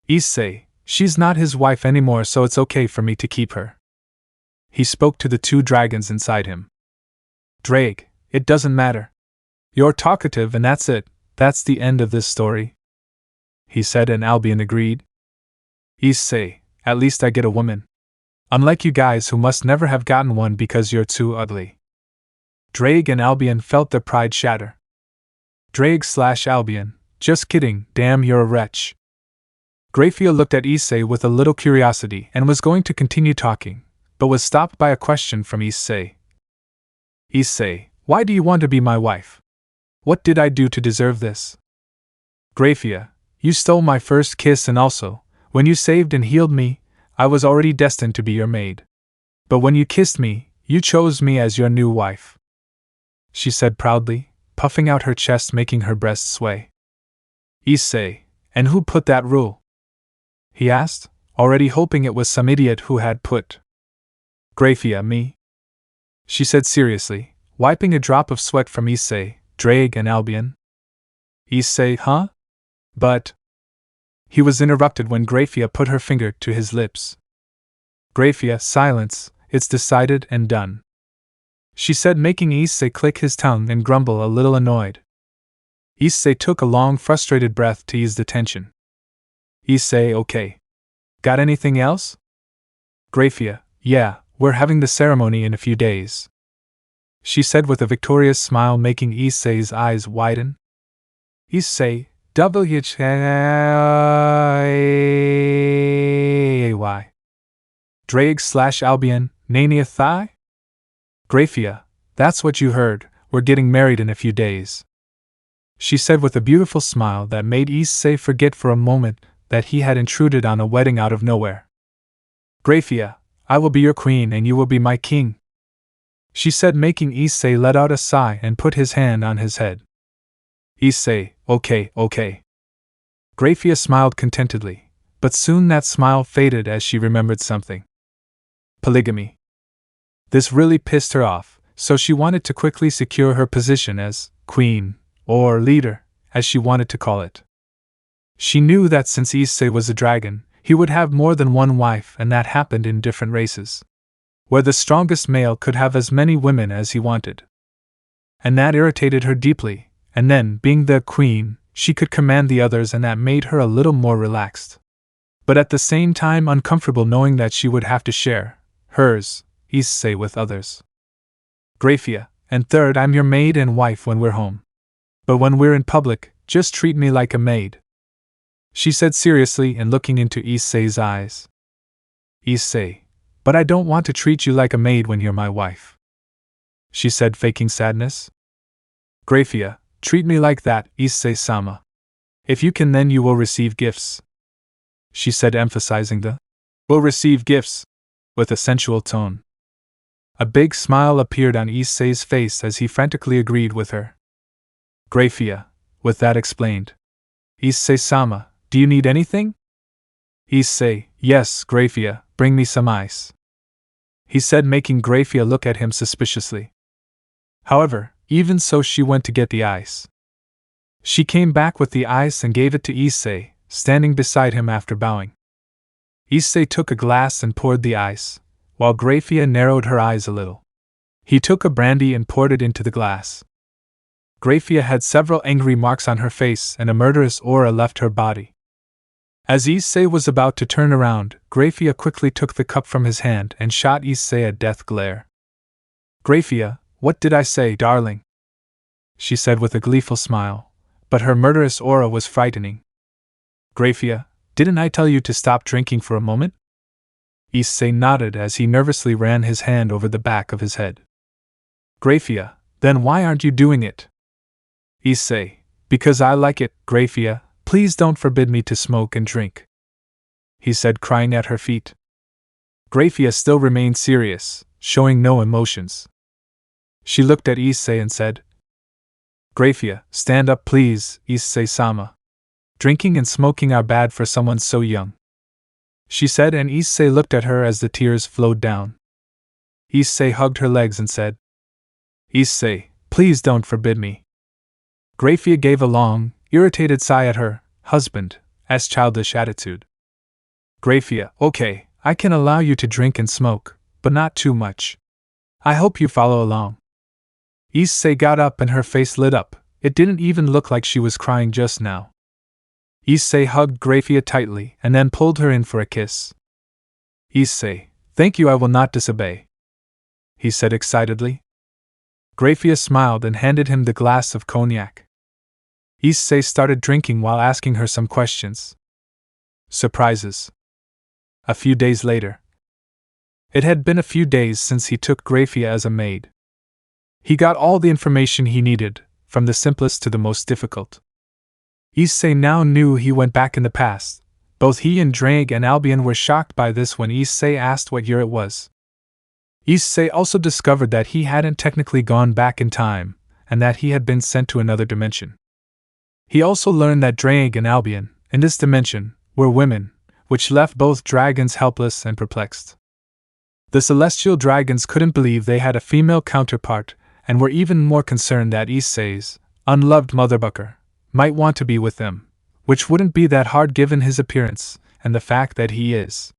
Issei, she's not his wife anymore, so it's okay for me to keep her. He spoke to the two dragons inside him. Drag, it doesn't matter. You're talkative and that's it, that's the end of this story, he said, and Albion agreed. Issei, at least I get a woman. Unlike you guys who must never have gotten one because you're too ugly. Drag and Albion felt their pride shatter. Drake/Albion. Just kidding, damn, you're a wretch. Graia looked at Issei with a little curiosity and was going to continue talking, but was stopped by a question from Issei. Issei, why do you want to be my wife? What did I do to deserve this? Graia, you stole my first kiss, and also, when you saved and healed me, I was already destined to be your maid. But when you kissed me, you chose me as your new wife. She said proudly, puffing out her chest, making her breasts sway. Issei, and who put that rule? He asked, already hoping it was some idiot who had put. Graia, me. She said seriously, wiping a drop of sweat from Issei, Drake and Albion. Issei, huh? But. He was interrupted when Graia put her finger to his lips. Graia, silence, it's decided and done. She said, making Issei click his tongue and grumble, a little annoyed. Issei took a long, frustrated breath to ease the tension. Issei, okay. Got anything else? Graia, yeah, we're having the ceremony in a few days. She said with a victorious smile, making Issei's eyes widen. Issei, W-H-A-Y. Drake/Albion, Nania Thigh? Graia, that's what you heard, we're getting married in a few days. She said with a beautiful smile that made Issei forget for a moment that he had intruded on a wedding out of nowhere. Graia, I will be your queen and you will be my king. She said, making Issei let out a sigh and put his hand on his head. Issei, okay, okay. Graia smiled contentedly, but soon that smile faded as she remembered something. Polygamy. This really pissed her off, so she wanted to quickly secure her position as queen, or leader, as she wanted to call it. She knew that since Issei was a dragon, he would have more than one wife, and that happened in different races, where the strongest male could have as many women as he wanted. And that irritated her deeply, and then, being the queen, she could command the others, and that made her a little more relaxed. But at the same time uncomfortable knowing that she would have to share hers, Issei, with others. Graia, and third, I'm your maid and wife when we're home. But when we're in public, just treat me like a maid. She said seriously and looking into Issei's eyes. Issei, but I don't want to treat you like a maid when you're my wife. She said, faking sadness. Graia, treat me like that, Issei-sama. If you can, then you will receive gifts. She said, emphasizing the will receive gifts with a sensual tone. A big smile appeared on Issei's face as he frantically agreed with her. Graia, with that explained. Issei-sama, do you need anything? Issei, yes, Graia, bring me some ice. He said, making Graia look at him suspiciously. However, even so, she went to get the ice. She came back with the ice and gave it to Issei, standing beside him after bowing. Issei took a glass and poured the ice, while Graia narrowed her eyes a little. He took a brandy and poured it into the glass. Graia had several angry marks on her face and a murderous aura left her body. As Issei was about to turn around, Graia quickly took the cup from his hand and shot Issei a death glare. Graia, what did I say, darling? She said with a gleeful smile, but her murderous aura was frightening. Graia, didn't I tell you to stop drinking for a moment? Issei nodded as he nervously ran his hand over the back of his head. Graia, then why aren't you doing it? Issei, because I like it, Graia, please don't forbid me to smoke and drink. He said, crying at her feet. Graia still remained serious, showing no emotions. She looked at Issei and said, Graia, stand up please, Issei-sama. Drinking and smoking are bad for someone so young. She said, and Issei looked at her as the tears flowed down. Issei hugged her legs and said, Issei, please don't forbid me. Graia gave a long, irritated sigh at her husband's childish attitude. Graia, okay, I can allow you to drink and smoke, but not too much. I hope you follow along. Issei got up and her face lit up. It didn't even look like she was crying just now. Issei hugged Graia tightly and then pulled her in for a kiss. Issei, thank you, I will not disobey, he said excitedly. Graia smiled and handed him the glass of cognac. Issei started drinking while asking her some questions. Surprises. A few days later. It had been a few days since he took Graia as a maid. He got all the information he needed, from the simplest to the most difficult. Issei now knew he went back in the past. Both he and Drag and Albion were shocked by this when Issei asked what year it was. Issei also discovered that he hadn't technically gone back in time, and that he had been sent to another dimension. He also learned that Drag and Albion, in this dimension, were women, which left both dragons helpless and perplexed. The celestial dragons couldn't believe they had a female counterpart, and were even more concerned that Issei's unloved motherbucker might want to be with them, which wouldn't be that hard given his appearance, and the fact that he is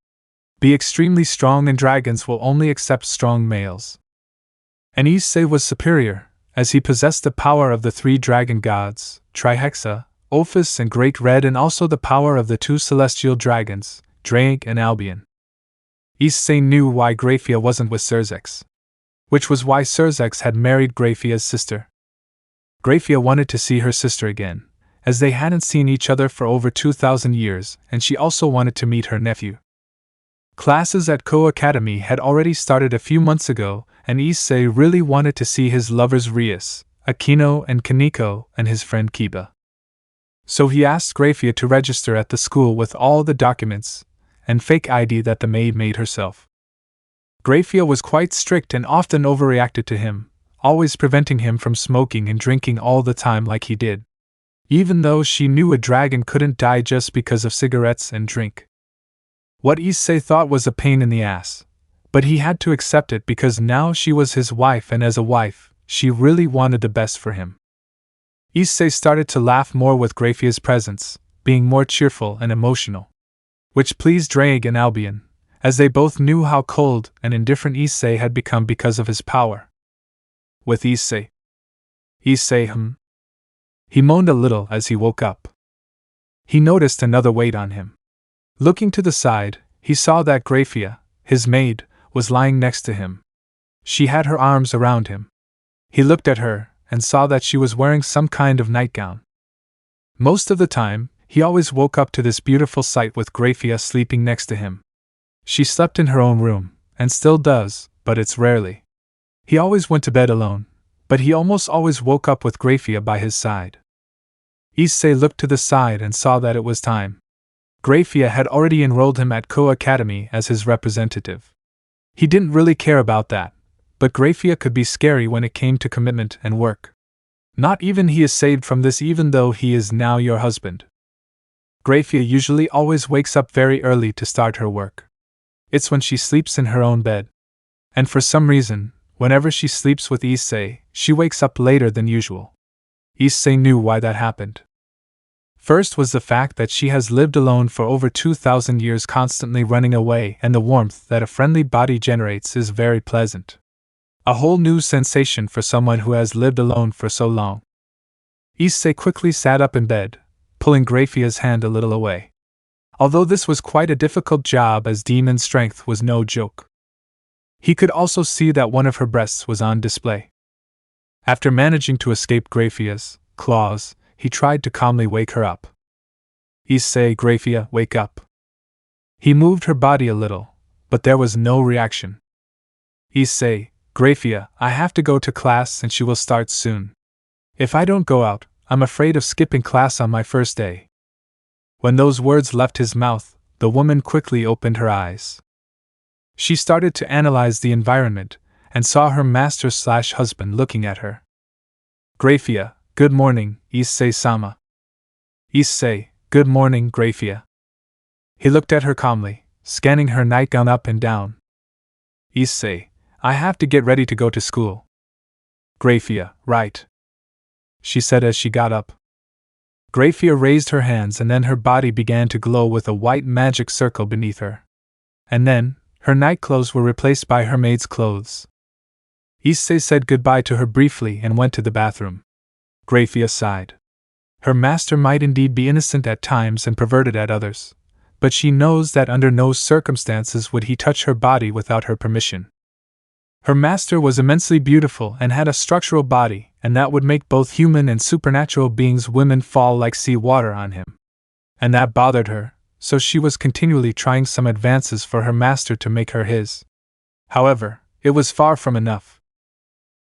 be extremely strong and dragons will only accept strong males. And Issei was superior, as he possessed the power of the 3 dragon gods, Trihexa, Ophis and Great Red, and also the power of the 2 celestial dragons, Drag and Albion. Issei knew why Graia wasn't with Surzex, which was why Surzex had married Graia's sister. Graia wanted to see her sister again, as they hadn't seen each other for over 2,000 years, and she also wanted to meet her nephew. Classes at Kuoh Academy had already started a few months ago, and Issei really wanted to see his lovers Rias, Akino and Kaneko, and his friend Kiba. So he asked Graia to register at the school with all the documents and fake ID that the maid made herself. Graia was quite strict and often overreacted to him, always preventing him from smoking and drinking all the time like he did, even though she knew a dragon couldn't die just because of cigarettes and drink. What Issei thought was a pain in the ass, but he had to accept it because now she was his wife, and as a wife, she really wanted the best for him. Issei started to laugh more with Graia's presence, being more cheerful and emotional, which pleased Drag and Albion, as they both knew how cold and indifferent Issei had become because of his power. With Issei. He moaned a little as he woke up. He noticed another weight on him. Looking to the side, he saw that Graia, his maid, was lying next to him. She had her arms around him. He looked at her and saw that she was wearing some kind of nightgown. Most of the time, he always woke up to this beautiful sight with Graia sleeping next to him. She slept in her own room, and still does, but it's rarely. He always went to bed alone, but he almost always woke up with Graia by his side. Issei looked to the side and saw that it was time. Graia had already enrolled him at Kuoh Academy as his representative. He didn't really care about that, but Graia could be scary when it came to commitment and work. Not even he is saved from this, even though he is now your husband. Graia usually always wakes up very early to start her work. It's when she sleeps in her own bed. And for some reason, whenever she sleeps with Issei, she wakes up later than usual. Issei knew why that happened. First was the fact that she has lived alone for over 2,000 years, constantly running away, and the warmth that a friendly body generates is very pleasant. A whole new sensation for someone who has lived alone for so long. Issei quickly sat up in bed, pulling Graia's hand a little away. Although this was quite a difficult job, as demon strength was no joke. He could also see that one of her breasts was on display. After managing to escape Graia's claws, he tried to calmly wake her up. Issei, Graia, wake up. He moved her body a little, but there was no reaction. Issei, Graia, I have to go to class and she will start soon. If I don't go out, I'm afraid of skipping class on my first day. When those words left his mouth, the woman quickly opened her eyes. She started to analyze the environment, and saw her master/husband looking at her. Graia, good morning, Issei-sama. Issei, good morning, Graia. He looked at her calmly, scanning her nightgown up and down. Issei, I have to get ready to go to school. Graia, right. She said as she got up. Graia raised her hands, and then her body began to glow with a white magic circle beneath her. And then, her nightclothes were replaced by her maid's clothes. Issei said goodbye to her briefly and went to the bathroom. Graia sighed. Her master might indeed be innocent at times and perverted at others, but she knows that under no circumstances would he touch her body without her permission. Her master was immensely beautiful and had a structural body, and that would make both human and supernatural beings women fall like sea water on him. And that bothered her, so she was continually trying some advances for her master to make her his. However, it was far from enough.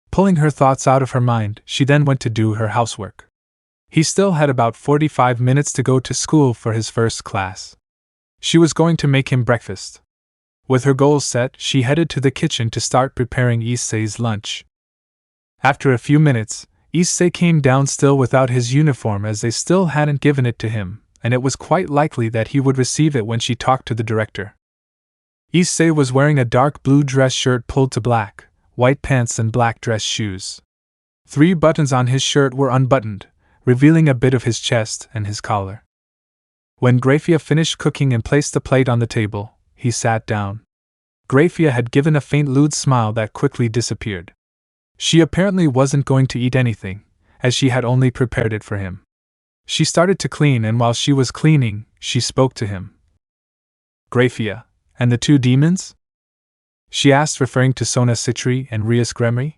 Pulling her thoughts out of her mind, she then went to do her housework. He still had about 45 minutes to go to school for his first class. She was going to make him breakfast. With her goals set, she headed to the kitchen to start preparing Issei's lunch. After a few minutes, Issei came down still without his uniform as they still hadn't given it to him, and it was quite likely that he would receive it when she talked to the director. Issei was wearing a dark blue dress shirt pulled to black, white pants and black dress shoes. 3 buttons on his shirt were unbuttoned, revealing a bit of his chest and his collar. When Graia finished cooking and placed the plate on the table, he sat down. Graia had given a faint lewd smile that quickly disappeared. She apparently wasn't going to eat anything, as she had only prepared it for him. She started to clean, and while she was cleaning, she spoke to him. "Graia, and the 2 demons?" she asked, referring to Sona Citri and Rias Gremry.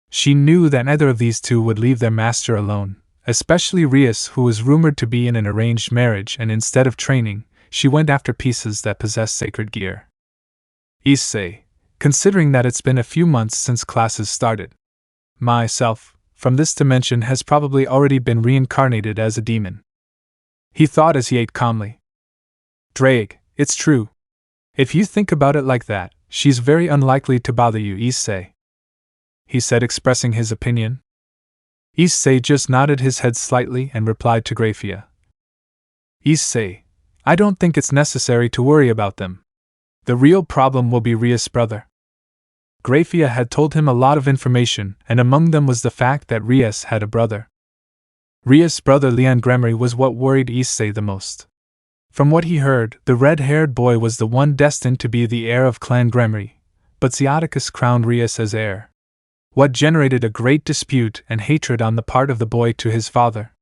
She knew that neither of these 2 would leave their master alone, especially Rias, who was rumored to be in an arranged marriage, and instead of training, she went after pieces that possessed sacred gear. "Issei, considering that it's been a few months since classes started. Myself, from this dimension, has probably already been reincarnated as a demon," he thought as he ate calmly. "Drake, it's true. If you think about it like that, she's very unlikely to bother you, Issei," he said, expressing his opinion. Issei just nodded his head slightly and replied to Graia. "Issei, I don't think it's necessary to worry about them. The real problem will be Rias' brother." Graia had told him a lot of information, and among them was the fact that Rias had a brother. Rias' brother Leon Gremry was what worried Issei the most. From what he heard, the red-haired boy was the one destined to be the heir of Clan Gremry, but Zeoticus crowned Rias as heir. What generated a great dispute and hatred on the part of the boy to his father.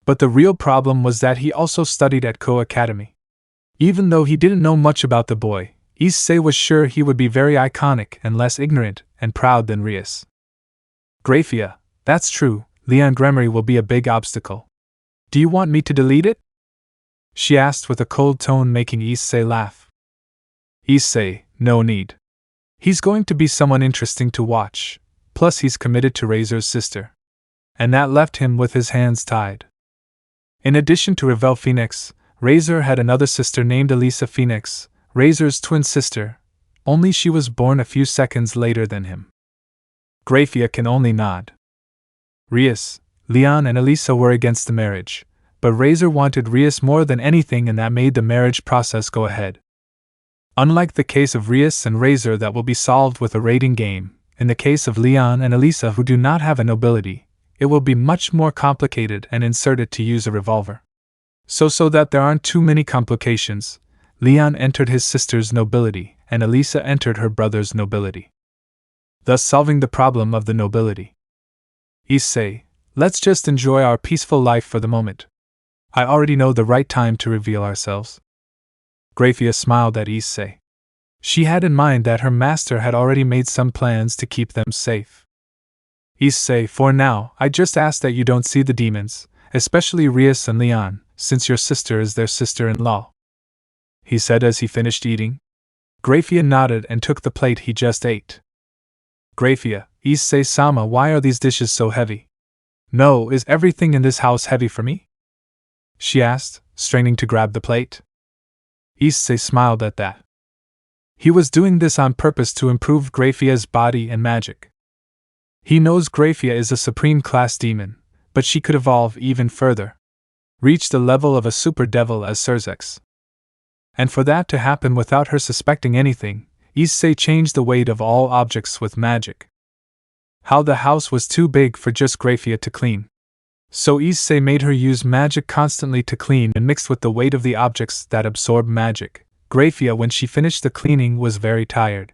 But the real problem was that he also studied at Kuoh Academy. Even though he didn't know much about the boy, Issei was sure he would be very iconic and less ignorant and proud than Rias. "Graia, that's true, Leon Gremry will be a big obstacle. Do you want me to delete it?" she asked with a cold tone, making Issei laugh. "Issei, no need. He's going to be someone interesting to watch, plus he's committed to Razor's sister." And that left him with his hands tied. In addition to Revel Phoenix, Razor had another sister named Elisa Phoenix, Razor's twin sister, only she was born a few seconds later than him. Graia can only nod. Rias, Leon and Elisa were against the marriage, but Razor wanted Rias more than anything, and that made the marriage process go ahead. Unlike the case of Rias and Razor that will be solved with a rating game, in the case of Leon and Elisa who do not have a nobility, it will be much more complicated and inserted to use a revolver. So that there aren't too many complications, Leon entered his sister's nobility and Elisa entered her brother's nobility, thus solving the problem of the nobility. "Issei, let's just enjoy our peaceful life for the moment. I already know the right time to reveal ourselves." Graia smiled at Issei. She had in mind that her master had already made some plans to keep them safe. "Issei, for now, I just ask that you don't see the demons, especially Rias and Leon, since your sister is their sister-in-law," he said as he finished eating. Graia nodded and took the plate he just ate. "Graia, Issei-sama, why are these dishes so heavy? No, is everything in this house heavy for me?" she asked, straining to grab the plate. Issei smiled at that. He was doing this on purpose to improve Graia's body and magic. He knows Graia is a supreme class demon, but she could evolve even further, reach the level of a super devil as Surzex. And for that to happen without her suspecting anything, Issei changed the weight of all objects with magic. How the house was too big for just Graia to clean. So Issei made her use magic constantly to clean, and mixed with the weight of the objects that absorb magic, Graia, when she finished the cleaning, was very tired.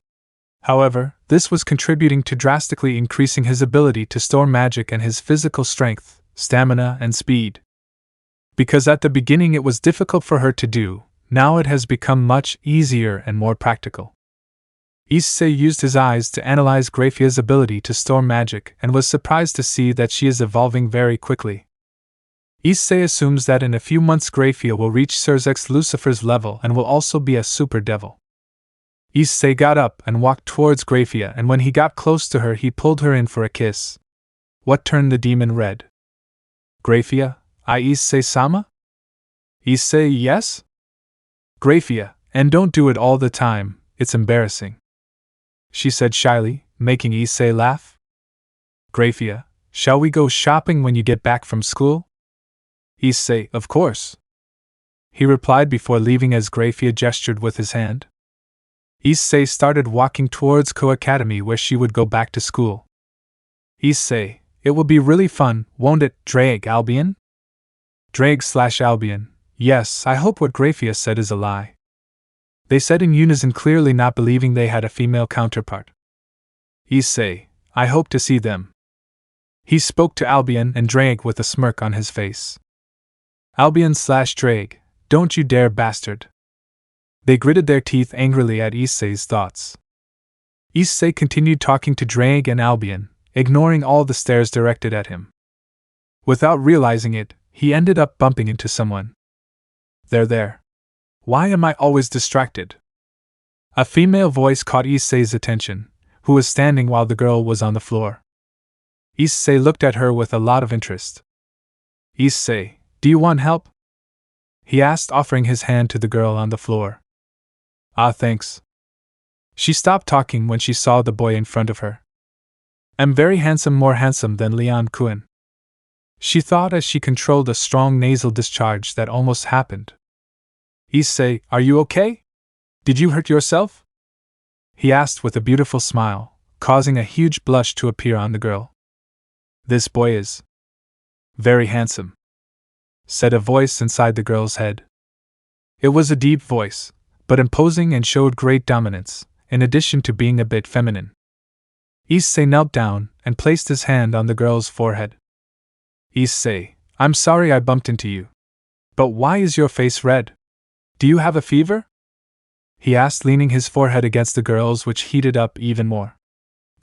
However, this was contributing to drastically increasing his ability to store magic and his physical strength, stamina, and speed. Because at the beginning it was difficult for her to do, now it has become much easier and more practical. Issei used his eyes to analyze Graia's ability to store magic and was surprised to see that she is evolving very quickly. Issei assumes that in a few months Graia will reach Surzek's Lucifer's level and will also be a super devil. Issei got up and walked towards Graia, and when he got close to her he pulled her in for a kiss. What turned the demon red? Graia, Issei-sama? Issei, yes? Graia, and don't do it all the time, it's embarrassing, she said shyly, making Issei laugh. Graia, shall we go shopping when you get back from school? Issei, of course, he replied before leaving as Graia gestured with his hand. Issei started walking towards Kuoh Academy where she would go back to school. Issei, it will be really fun, won't it, Albion? Albion, yes, I hope what Graia said is a lie, they said in unison, clearly not believing they had a female counterpart. Issei, I hope to see them. He spoke to Albion and Drake with a smirk on his face. Albion/Drake, don't you dare, bastard. They gritted their teeth angrily at Issei's thoughts. Issei continued talking to Drake and Albion, ignoring all the stares directed at him. Without realizing it, he ended up bumping into someone. They're there. Why am I always distracted? A female voice caught Issei's attention, who was standing while the girl was on the floor. Issei looked at her with a lot of interest. Issei, do you want help? He asked, offering his hand to the girl on the floor. Ah, thanks. She stopped talking when she saw the boy in front of her. I'm very handsome, more handsome than Leon Kuan, she thought as she controlled a strong nasal discharge that almost happened. Issei, are you okay? Did you hurt yourself? He asked with a beautiful smile, causing a huge blush to appear on the girl. This boy is very handsome, said a voice inside the girl's head. It was a deep voice, but imposing and showed great dominance, in addition to being a bit feminine. Issei knelt down and placed his hand on the girl's forehead. Issei, I'm sorry I bumped into you. But why is your face red? Do you have a fever? He asked, leaning his forehead against the girl's, which heated up even more.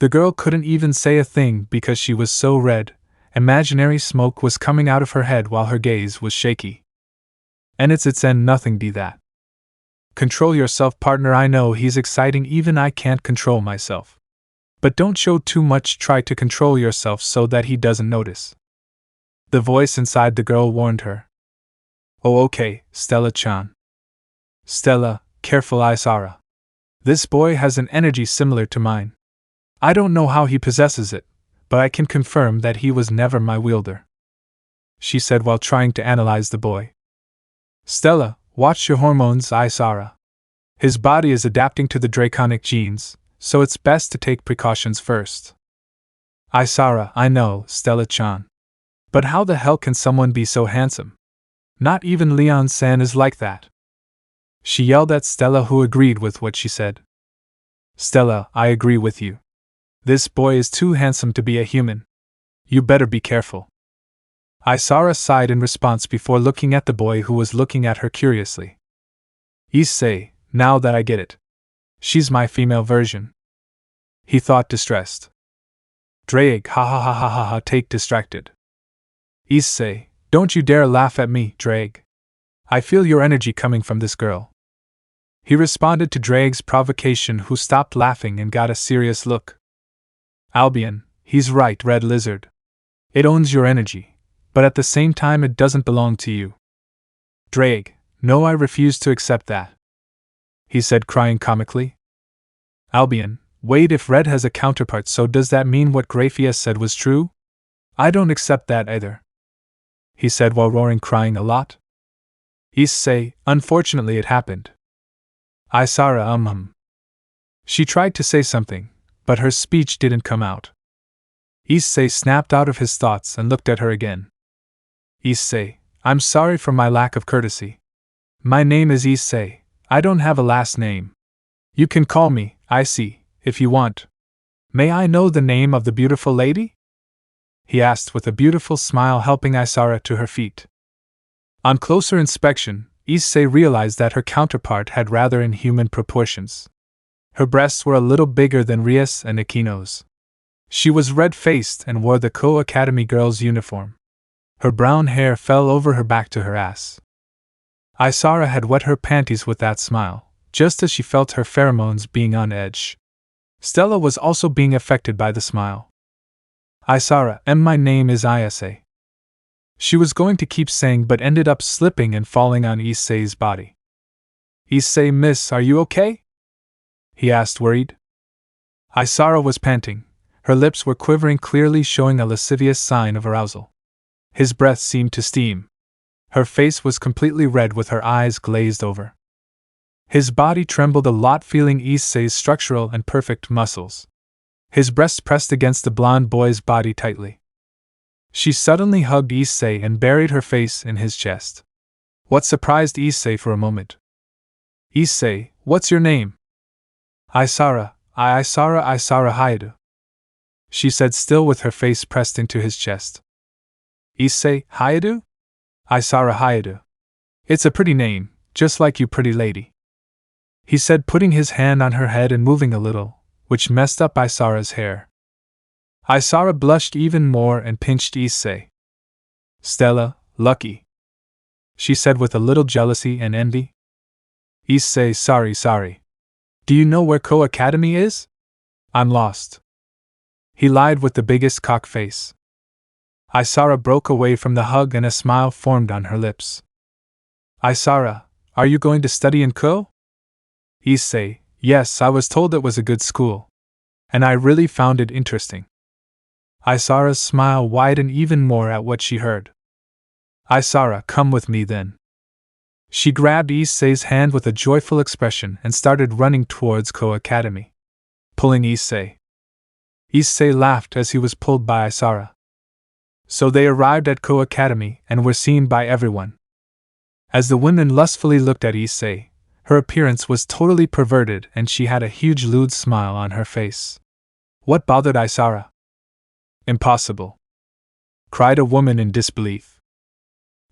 The girl couldn't even say a thing because she was so red. Imaginary smoke was coming out of her head while her gaze was shaky. And it's and nothing be that. Control yourself, partner, I know he's exciting, even I can't control myself. But don't show too much, try to control yourself so that he doesn't notice. The voice inside the girl warned her. Oh, okay, Stella-chan. Stella, careful, Isara. This boy has an energy similar to mine. I don't know how he possesses it, but I can confirm that he was never my wielder, she said while trying to analyze the boy. Stella, watch your hormones, Isara. His body is adapting to the draconic genes, so it's best to take precautions first. Isara, I know, Stella-chan. But how the hell can someone be so handsome? Not even Leon-san is like that, she yelled at Stella, who agreed with what she said. Stella, I agree with you. This boy is too handsome to be a human. You better be careful. Isara sighed in response before looking at the boy, who was looking at her curiously. Issei, now that I get it. She's my female version, he thought, distressed. Drake, ha ha ha ha ha ha, take distracted. Issei, don't you dare laugh at me, Drake. I feel your energy coming from this girl. He responded to Drake's provocation, who stopped laughing and got a serious look. Albion, he's right, Red Lizard. It owns your energy, but at the same time it doesn't belong to you. Drake, no, I refuse to accept that, he said, crying comically. Albion, wait, if Red has a counterpart, so does that mean what Graia said was true? I don't accept that either, he said while roaring, crying a lot. Issei, unfortunately it happened. Isara, She tried to say something, but her speech didn't come out. Issei snapped out of his thoughts and looked at her again. Issei, I'm sorry for my lack of courtesy. My name is Issei, I don't have a last name. You can call me Issei, if you want. May I know the name of the beautiful lady? He asked with a beautiful smile, helping Isara to her feet. On closer inspection, Issei realized that her counterpart had rather inhuman proportions. Her breasts were a little bigger than Rias and Akino's. She was red-faced and wore the Kuoh Academy girl's uniform. Her brown hair fell over her back to her ass. Isara had wet her panties with that smile, just as she felt her pheromones being on edge. Stella was also being affected by the smile. Isara, my name is Issei. She was going to keep saying but ended up slipping and falling on Issei's body. Issei, miss, are you okay? He asked, worried. Isara was panting. Her lips were quivering, clearly showing a lascivious sign of arousal. His breath seemed to steam. Her face was completely red with her eyes glazed over. His body trembled a lot, feeling Issei's structural and perfect muscles. His breast pressed against the blonde boy's body tightly. She suddenly hugged Issei and buried her face in his chest. What surprised Issei for a moment. Issei, what's your name? Isara, Isara Hayadu. She said, still with her face pressed into his chest. Issei Hayadu? Isara Hayadu. It's a pretty name, just like you, pretty lady. He said, putting his hand on her head and moving a little, which messed up Isara's hair. Isara blushed even more and pinched Issei. Stella, lucky, she said with a little jealousy and envy. Issei, sorry. Do you know where Kuoh Academy is? I'm lost. He lied with the biggest cock face. Isara broke away from the hug and a smile formed on her lips. Isara, are you going to study in Kuoh? Issei, yes, I was told it was a good school. And I really found it interesting. Isara's smile widened even more at what she heard. Isara, come with me then. She grabbed Issei's hand with a joyful expression and started running towards Kuoh Academy, pulling Issei. Issei laughed as he was pulled by Isara. So they arrived at Kuoh Academy and were seen by everyone. As the women lustfully looked at Issei, her appearance was totally perverted and she had a huge lewd smile on her face. What bothered Isara? Impossible, cried a woman in disbelief.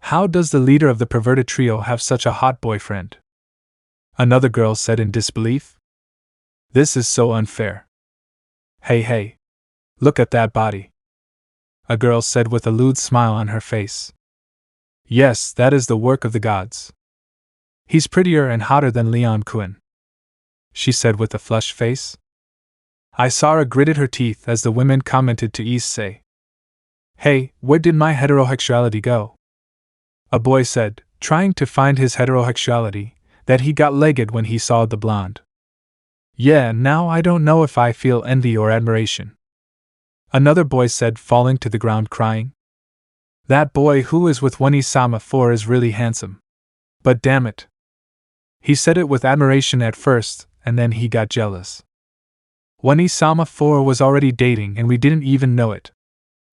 How does the leader of the perverted trio have such a hot boyfriend? Another girl said in disbelief. This is so unfair. Hey, look at that body, a girl said with a lewd smile on her face. Yes, that is the work of the gods. He's prettier and hotter than Leon Kuan, she said with a flushed face. Isara gritted her teeth as the women commented to Issei. Hey, where did my heterosexuality go? A boy said, trying to find his heterosexuality, that he got legged when he saw the blonde. Yeah, now I don't know if I feel envy or admiration. Another boy said, falling to the ground crying. That boy who is with One-sama 4 is really handsome. But damn it. He said it with admiration at first, and then he got jealous. One-sama 4 was already dating and we didn't even know it.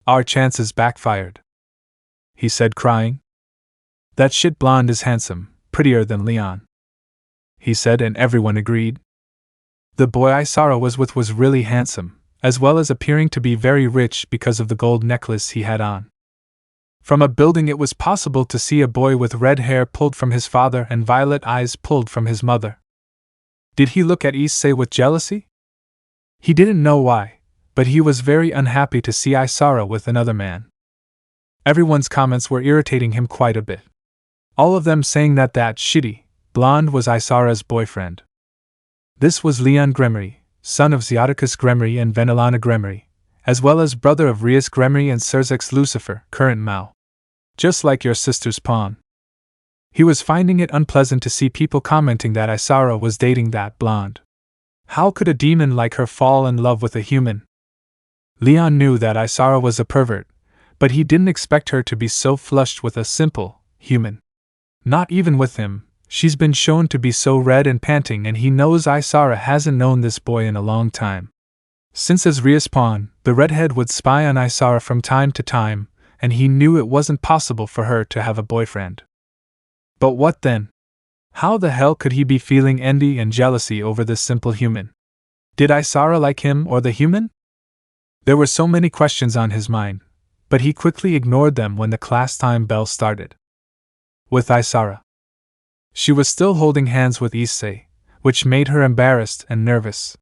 Our chances backfired. He said, crying. That shit blonde is handsome, prettier than Leon, he said, and everyone agreed. The boy Isara was with was really handsome, as well as appearing to be very rich because of the gold necklace he had on. From a building it was possible to see a boy with red hair pulled from his father and violet eyes pulled from his mother. Did he look at Issei with jealousy? He didn't know why, but he was very unhappy to see Isara with another man. Everyone's comments were irritating him quite a bit. All of them saying that shitty blonde was Isara's boyfriend. This was Leon Gremery, son of Xiaticus Gremery and Venelana Gremery, as well as brother of Rias Gremery and Serzex Lucifer, current Mao. Just like your sister's pawn. He was finding it unpleasant to see people commenting that Isara was dating that blonde. How could a demon like her fall in love with a human? Leon knew that Isara was a pervert, but he didn't expect her to be so flushed with a simple human. Not even with him, she's been shown to be so red and panting, and he knows Isara hasn't known this boy in a long time. Since as Rias pawn, the redhead would spy on Isara from time to time, and he knew it wasn't possible for her to have a boyfriend. But what then? How the hell could he be feeling envy and jealousy over this simple human? Did Isara like him or the human? There were so many questions on his mind, but he quickly ignored them when the class time bell started. With Isara, she was still holding hands with Issei, which made her embarrassed and nervous.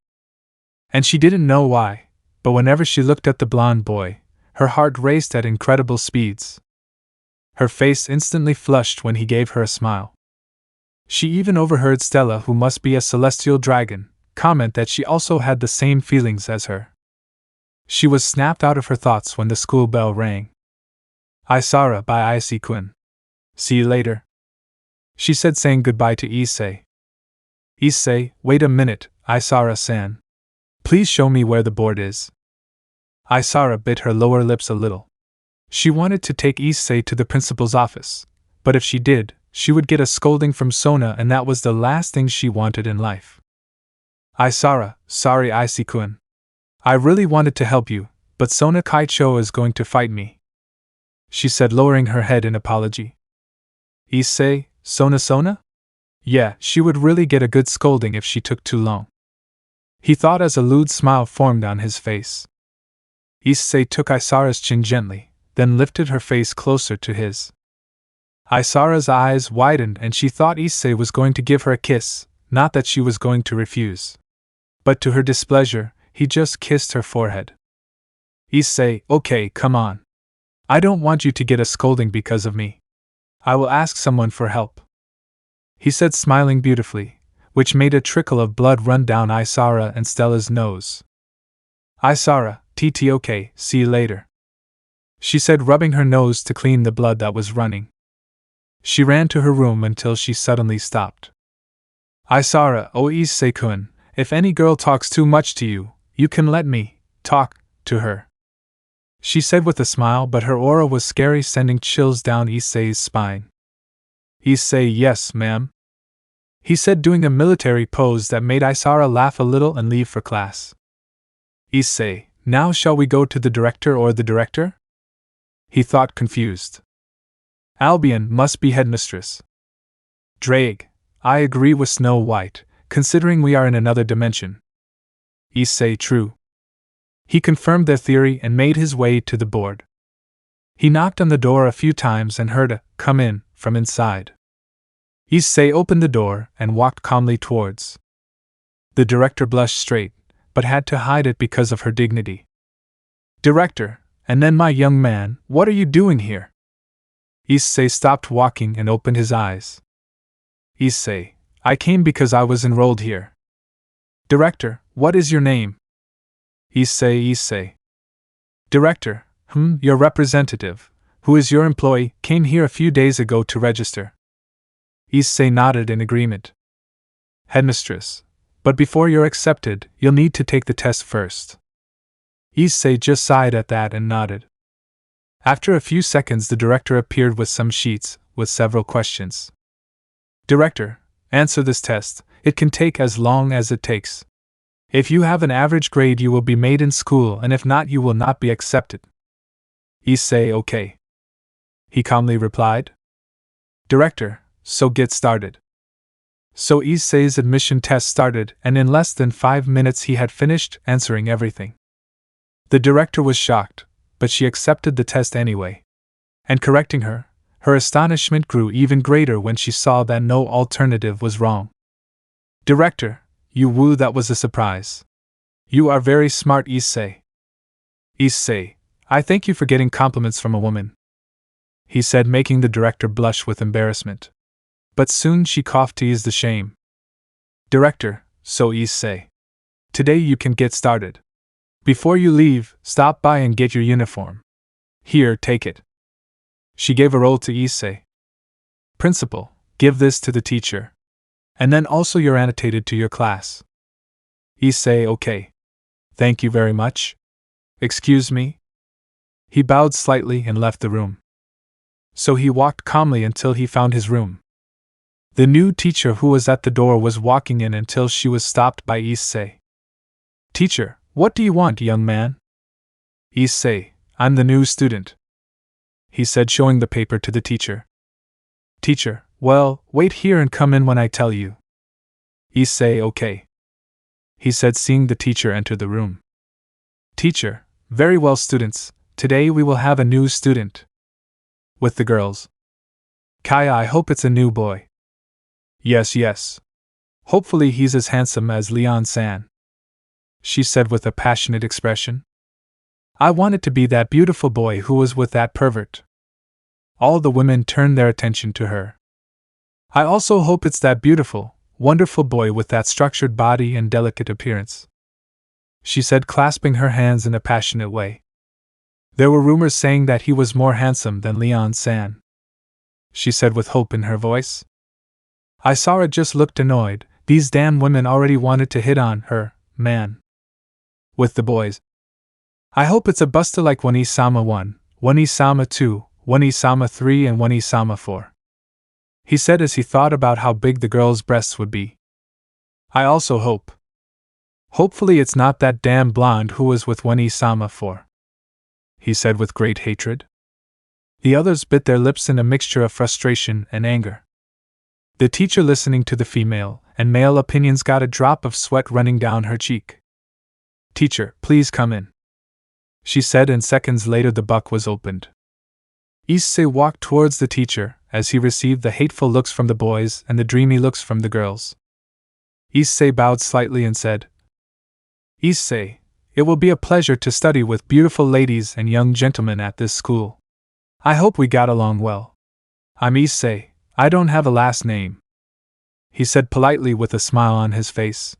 And she didn't know why, but whenever she looked at the blonde boy, her heart raced at incredible speeds. Her face instantly flushed when he gave her a smile. She even overheard Stella, who must be a celestial dragon, comment that she also had the same feelings as her. She was snapped out of her thoughts when the school bell rang. Isara by Issei-kun. See you later, she said, saying goodbye to Issei. Issei, wait a minute, Isara-san. Please show me where the board is. Isara bit her lower lips a little. She wanted to take Issei to the principal's office, but if she did, she would get a scolding from Sona, and that was the last thing she wanted in life. Isara, sorry Issei-kun. I really wanted to help you, but Sona Kaicho is going to fight me, she said, lowering her head in apology. Issei, Sona? Yeah, she would really get a good scolding if she took too long, he thought as a lewd smile formed on his face. Issei took Isara's chin gently, then lifted her face closer to his. Isara's eyes widened and she thought Issei was going to give her a kiss, not that she was going to refuse. But to her displeasure, he just kissed her forehead. Issei, okay, come on. I don't want you to get a scolding because of me. I will ask someone for help, he said, smiling beautifully, which made a trickle of blood run down Isara and Stella's nose. Isara, TTOK, see you later, she said, rubbing her nose to clean the blood that was running. She ran to her room until she suddenly stopped. Isara, oh Issei-kun, if any girl talks too much to you, you can let me talk to her, she said with a smile, but her aura was scary, sending chills down Issei's spine. Issei, yes, ma'am, he said, doing a military pose that made Isara laugh a little and leave for class. Issei, now shall we go to the director or the director? He thought, confused. Albion must be headmistress. Drake, I agree with Snow White, considering we are in another dimension. Issei, true. He confirmed their theory and made his way to the board. He knocked on the door a few times and heard a "come in" from inside. Issei opened the door and walked calmly towards. The director blushed straight, but had to hide it because of her dignity. Director, and then my young man, what are you doing here? Issei stopped walking and opened his eyes. Issei, I came because I was enrolled here. Director, what is your name? Issei. Director, your representative, who is your employee, came here a few days ago to register. Issei nodded in agreement. Headmistress, but before you're accepted, you'll need to take the test first. Issei just sighed at that and nodded. After a few seconds, the director appeared with some sheets, with several questions. Director, answer this test. It can take as long as it takes. If you have an average grade, you will be made in school, and if not, you will not be accepted. Issei, okay, he calmly replied. Director, so get started. So Issei's admission test started, and in less than 5 minutes he had finished answering everything. The director was shocked, but she accepted the test anyway. And correcting her, her astonishment grew even greater when she saw that no alternative was wrong. Director, you woo, that was a surprise. You are very smart, Issei. Issei, I thank you for getting compliments from a woman, he said, making the director blush with embarrassment. But soon she coughed to ease the shame. Director, so Issei, today you can get started. Before you leave, stop by and get your uniform. Here, take it. She gave a roll to Issei. Principal, give this to the teacher. And then also your annotated to your class. Issei, okay. Thank you very much. Excuse me? He bowed slightly and left the room. So he walked calmly until he found his room. The new teacher who was at the door was walking in until she was stopped by Issei. Teacher, what do you want, young man? Issei, I'm the new student, he said, showing the paper to the teacher. Teacher, well, wait here and come in when I tell you. Issei, okay, he said, seeing the teacher enter the room. Teacher, very well, students, today we will have a new student. With the girls. Kaya, I hope it's a new boy. Yes. Hopefully he's as handsome as Leon-san, she said with a passionate expression. I wanted to be that beautiful boy who was with that pervert. All the women turned their attention to her. I also hope it's that beautiful, wonderful boy with that structured body and delicate appearance, she said, clasping her hands in a passionate way. There were rumors saying that he was more handsome than Leon-san, she said with hope in her voice. Isara just looked annoyed. These damn women already wanted to hit on her, man. With the boys. I hope it's a buster like 1-sama 1, 1-sama 2, 1-sama 3 and 1-sama 4. He said as he thought about how big the girl's breasts would be. I also hope. Hopefully it's not that damn blonde who was with 1-sama 4. He said with great hatred. The others bit their lips in a mixture of frustration and anger. The teacher, listening to the female and male opinions, got a drop of sweat running down her cheek. Teacher, please come in, she said, and seconds later the book was opened. Issei walked towards the teacher as he received the hateful looks from the boys and the dreamy looks from the girls. Issei bowed slightly and said, Issei, it will be a pleasure to study with beautiful ladies and young gentlemen at this school. I hope we got along well. I'm Issei. I don't have a last name, he said politely with a smile on his face.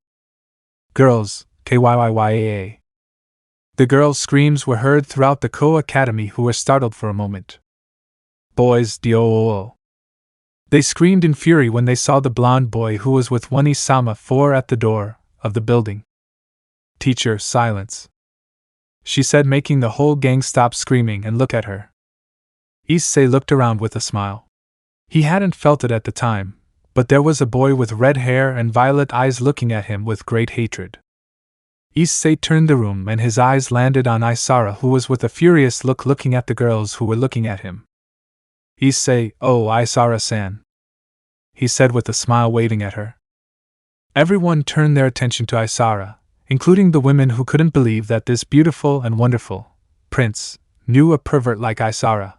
Girls, KYYYAA. The girls' screams were heard throughout the Kuoh Academy, who were startled for a moment. Boys, DOOO. They screamed in fury when they saw the blonde boy who was with 1-sama 4 at the door of the building. Teacher, silence, she said, making the whole gang stop screaming and look at her. Issei looked around with a smile. He hadn't felt it at the time, but there was a boy with red hair and violet eyes looking at him with great hatred. Issei turned the room and his eyes landed on Isara, who was with a furious look looking at the girls who were looking at him. Issei, oh Isara-san, he said with a smile, waving at her. Everyone turned their attention to Isara, including the women who couldn't believe that this beautiful and wonderful prince knew a pervert like Isara.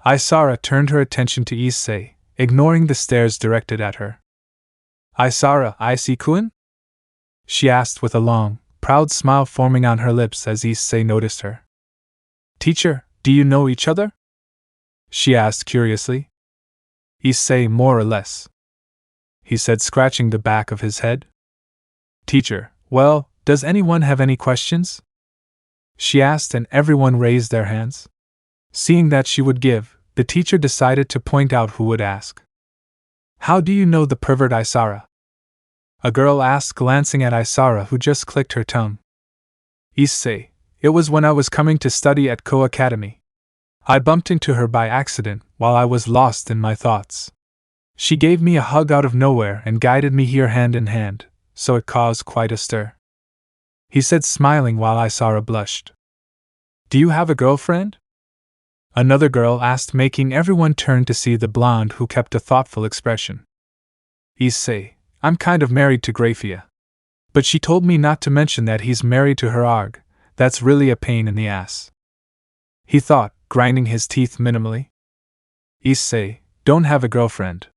Isara turned her attention to Issei, ignoring the stares directed at her. Isara, Issei-kun? She asked with a long, proud smile forming on her lips as Issei noticed her. Teacher, do you know each other? She asked curiously. Issei, more or less, he said, scratching the back of his head. Teacher, well, does anyone have any questions? She asked, and everyone raised their hands. Seeing that she would give, the teacher decided to point out who would ask. How do you know the pervert Isara? A girl asked, glancing at Isara, who just clicked her tongue. Issei, it was when I was coming to study at Kuoh Academy. I bumped into her by accident while I was lost in my thoughts. She gave me a hug out of nowhere and guided me here hand in hand, so it caused quite a stir, he said, smiling while Isara blushed. Do you have a girlfriend? Another girl asked, making everyone turn to see the blonde who kept a thoughtful expression. Issei, I'm kind of married to Graia. But she told me not to mention that he's married to her arg. That's really a pain in the ass, he thought, grinding his teeth minimally. Issei, don't have a girlfriend.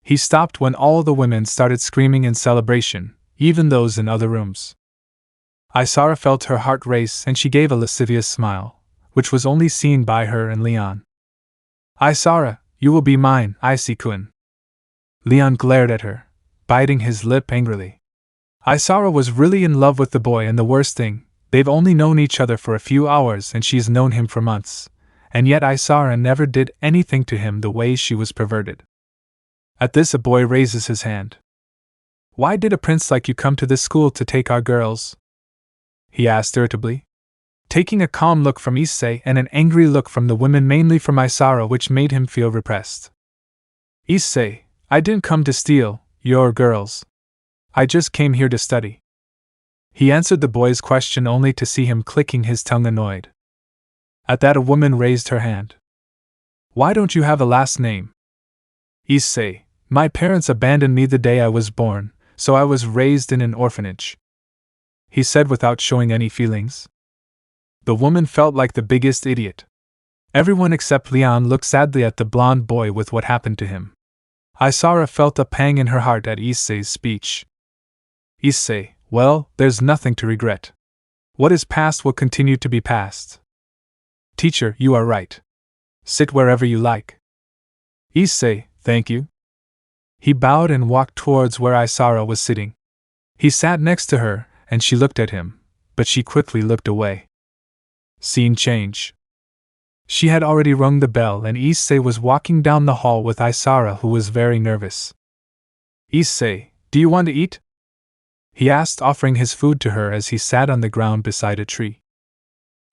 He stopped when all the women started screaming in celebration, even those in other rooms. Isara felt her heart race and she gave a lascivious smile, which was only seen by her and Leon. Isara, you will be mine, Issei-kun. Leon glared at her, biting his lip angrily. Isara was really in love with the boy, and the worst thing, they've only known each other for a few hours and she's known him for months, and yet Isara never did anything to him the way she was perverted. At this, a boy raises his hand. Why did a prince like you come to this school to take our girls? He asked irritably, taking a calm look from Issei and an angry look from the women, mainly from Isara, which made him feel repressed. Issei, I didn't come to steal your girls. I just came here to study. He answered the boy's question only to see him clicking his tongue, annoyed. At that, a woman raised her hand. Why don't you have a last name? Issei, my parents abandoned me the day I was born, so I was raised in an orphanage, he said without showing any feelings. The woman felt like the biggest idiot. Everyone except Leon looked sadly at the blonde boy with what happened to him. Isara felt a pang in her heart at Issei's speech. Issei, well, there's nothing to regret. What is past will continue to be past. Teacher, you are right. Sit wherever you like. Issei, thank you. He bowed and walked towards where Isara was sitting. He sat next to her, and she looked at him, but she quickly looked away. Scene change. She had already rung the bell, and Issei was walking down the hall with Isara, who was very nervous. Issei, do you want to eat? He asked, offering his food to her as he sat on the ground beside a tree.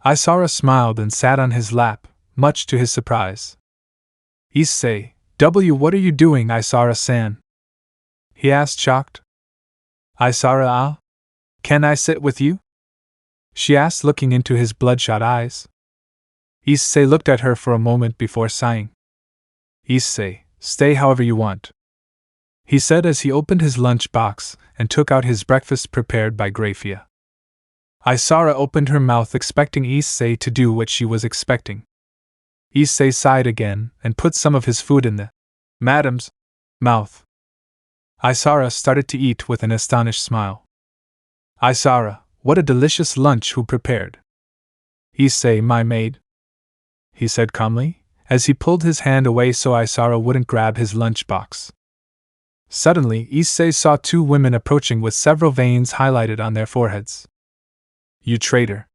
Isara smiled and sat on his lap, much to his surprise. Issei, what are you doing, Isara-san? He asked, shocked. Isara, can I sit with you? She asked, looking into his bloodshot eyes. Issei looked at her for a moment before sighing. Issei, stay however you want, he said as he opened his lunch box and took out his breakfast prepared by Graia. Isara opened her mouth expecting Issei to do what she was expecting. Issei sighed again and put some of his food in the madam's mouth. Isara started to eat with an astonished smile. Isara, what a delicious lunch who prepared? Issei, my maid, he said calmly, as he pulled his hand away so Isara wouldn't grab his lunchbox. Suddenly, Issei saw two women approaching with several veins highlighted on their foreheads. You traitor!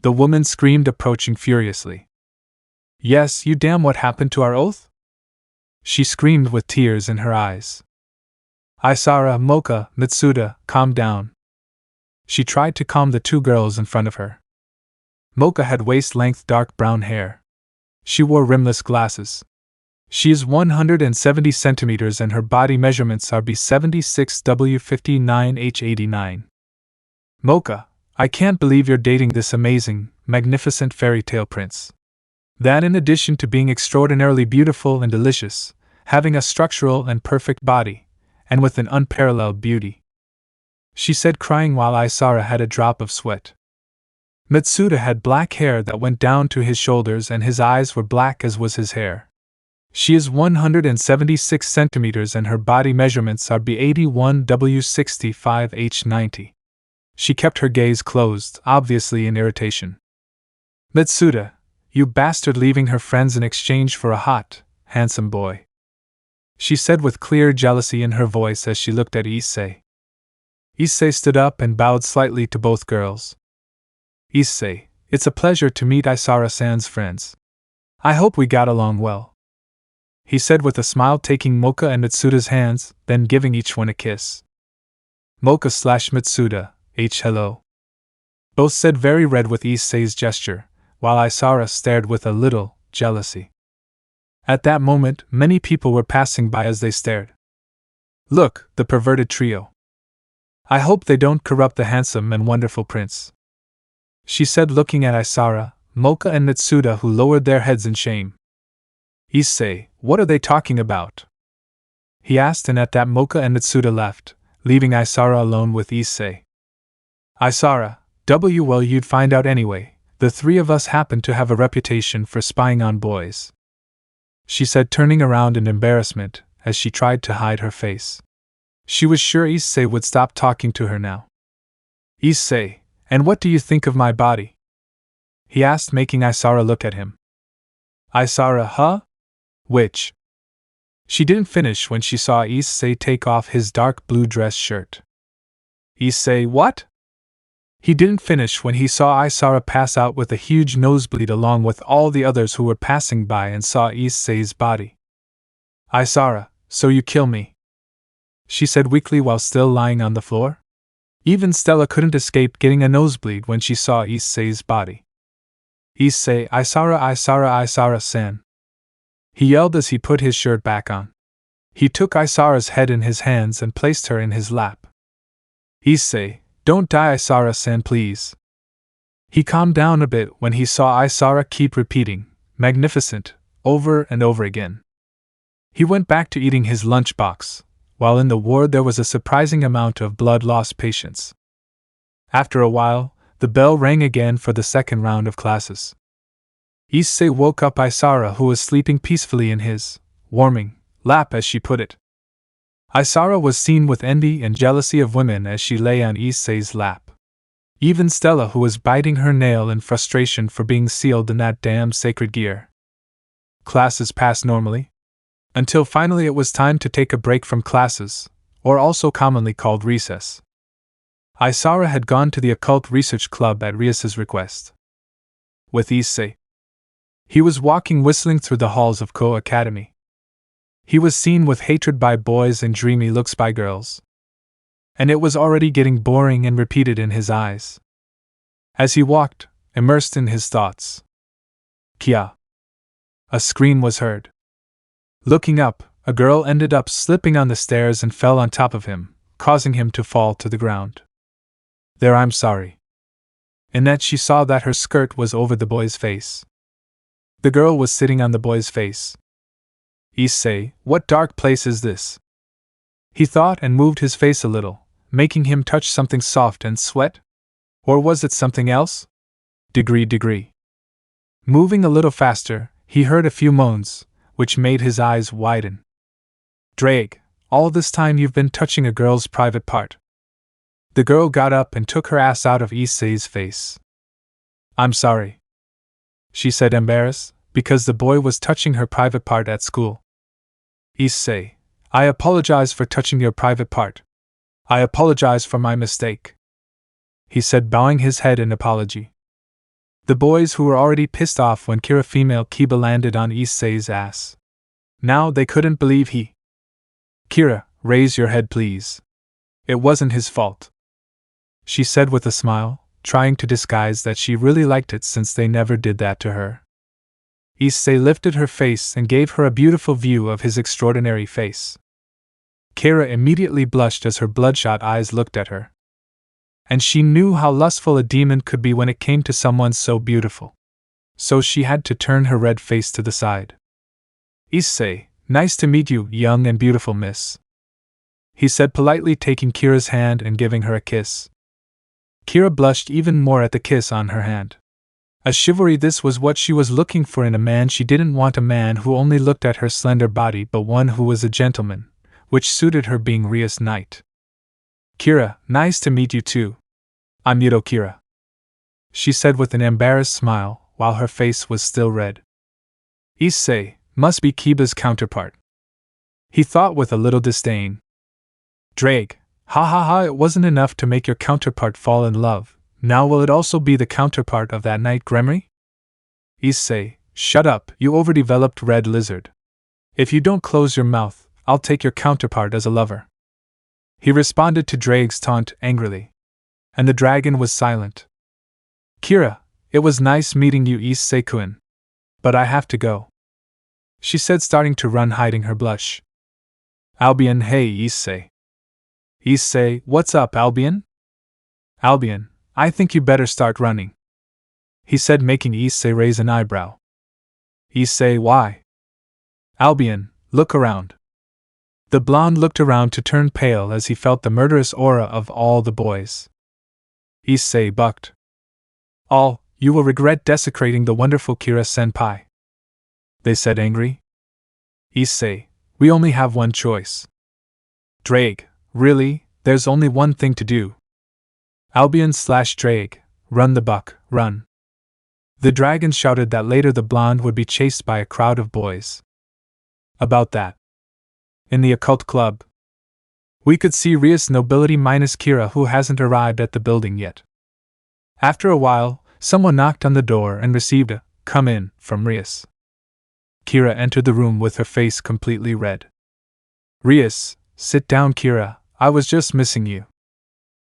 The woman screamed, approaching furiously. Yes, you damn, what happened to our oath? She screamed with tears in her eyes. Isara, Mocha, Mitsuda, calm down. She tried to calm the two girls in front of her. Mocha had waist-length dark brown hair. She wore rimless glasses. She is 170 centimeters and her body measurements are B76W59H89. Mocha, I can't believe you're dating this amazing, magnificent fairy tale prince. That, in addition to being extraordinarily beautiful and delicious, having a structural and perfect body, and with an unparalleled beauty, she said, crying while Isara had a drop of sweat. Mitsuda had black hair that went down to his shoulders and his eyes were black as was his hair. She is 176 centimeters and her body measurements are B81W65H90. She kept her gaze closed, obviously in irritation. Mitsuda, you bastard, leaving her friends in exchange for a hot, handsome boy, she said with clear jealousy in her voice as she looked at Issei. Issei stood up and bowed slightly to both girls. Issei, it's a pleasure to meet Isara-san's friends. I hope we got along well, he said with a smile, taking Mocha and Mitsuda's hands, then giving each one a kiss. Mocha/Mitsuda, hello. Both said, very red with Issei's gesture, while Isara stared with a little jealousy. At that moment, many people were passing by as they stared. Look, the perverted trio. I hope they don't corrupt the handsome and wonderful prince, she said, looking at Isara, Mocha and Mitsuda, who lowered their heads in shame. Issei, what are they talking about? He asked, and at that Mocha and Mitsuda left, leaving Isara alone with Issei. Isara, well, you'd find out anyway. The three of us happen to have a reputation for spying on boys, she said, turning around in embarrassment as she tried to hide her face. She was sure Issei would stop talking to her now. Issei, and what do you think of my body? He asked, making Isara look at him. Isara, huh? Which? She didn't finish when she saw Issei take off his dark blue dress shirt. Issei, what? He didn't finish when he saw Isara pass out with a huge nosebleed along with all the others who were passing by and saw Issei's body. Isara, so you kill me, she said weakly while still lying on the floor. Even Stella couldn't escape getting a nosebleed when she saw Issei's body. Issei, Isara-san, he yelled as he put his shirt back on. He took Isara's head in his hands and placed her in his lap. Issei, don't die, Isara-san, please. He calmed down a bit when he saw Isara keep repeating, magnificent, over and over again. He went back to eating his lunchbox, while in the ward there was a surprising amount of blood-loss patients. After a while, the bell rang again for the second round of classes. Issei woke up Isara, who was sleeping peacefully in his warming lap, as she put it. Isara was seen with envy and jealousy of women as she lay on Issei's lap. Even Stella, who was biting her nail in frustration for being sealed in that damn sacred gear. Classes passed normally, until finally it was time to take a break from classes, or also commonly called recess. Isara had gone to the occult research club at Rias's request. With Issei, he was walking whistling through the halls of Kuoh Academy. He was seen with hatred by boys and dreamy looks by girls. And it was already getting boring and repeated in his eyes. As he walked, immersed in his thoughts. Kia! A scream was heard. Looking up, a girl ended up slipping on the stairs and fell on top of him, causing him to fall to the ground. There, I'm sorry. In that she saw that her skirt was over the boy's face. The girl was sitting on the boy's face. Issei, what dark place is this? He thought and moved his face a little, making him touch something soft and sweat? Or was it something else? Degree. Moving a little faster, he heard a few moans, which made his eyes widen. Drake, all this time you've been touching a girl's private part. The girl got up and took her ass out of Issei's face. I'm sorry, she said, embarrassed, because the boy was touching her private part at school. Issei, I apologize for touching your private part. I apologize for my mistake, he said, bowing his head in apology. The boys, who were already pissed off when Kira female Kiba landed on Issei's ass, now they couldn't believe he. Kira, raise your head please. It wasn't his fault, she said with a smile, trying to disguise that she really liked it since they never did that to her. Issei lifted her face and gave her a beautiful view of his extraordinary face. Kira immediately blushed as her bloodshot eyes looked at her. And she knew how lustful a demon could be when it came to someone so beautiful. So she had to turn her red face to the side. Issei, nice to meet you, young and beautiful miss, he said politely, taking Kira's hand and giving her a kiss. Kira blushed even more at the kiss on her hand. A chivalry, this was what she was looking for in a man. She didn't want a man who only looked at her slender body, but one who was a gentleman, which suited her, being Rias Knight. Kira, nice to meet you too. I'm Yudo Kira, she said with an embarrassed smile, while her face was still red. Issei, must be Kiba's counterpart, he thought with a little disdain. Drake, ha ha ha, it wasn't enough to make your counterpart fall in love. Now will it also be the counterpart of that Knight Gremory? Issei, shut up, you overdeveloped red lizard. If you don't close your mouth, I'll take your counterpart as a lover, he responded to Drake's taunt angrily. And the dragon was silent. Kira, it was nice meeting you, Issei-kun. But I have to go, she said, starting to run, hiding her blush. Albion, hey Issei. Issei, what's up, Albion? Albion, I think you better start running, he said, making Issei raise an eyebrow. Issei, why? Albion, look around. The blonde looked around to turn pale as he felt the murderous aura of all the boys. Issei bucked. All, you will regret desecrating the wonderful Kira-senpai, they said, angry. Issei, we only have one choice. Drake, really, there's only one thing to do. Albion/Drake, run the buck, run. The dragon shouted that later the blonde would be chased by a crowd of boys. About that, in the occult club, we could see Rias nobility minus Kira, who hasn't arrived at the building yet. After a while, someone knocked on the door and received a "come in" from Rias. Kira entered the room with her face completely red. Rias, sit down, Kira, I was just missing you.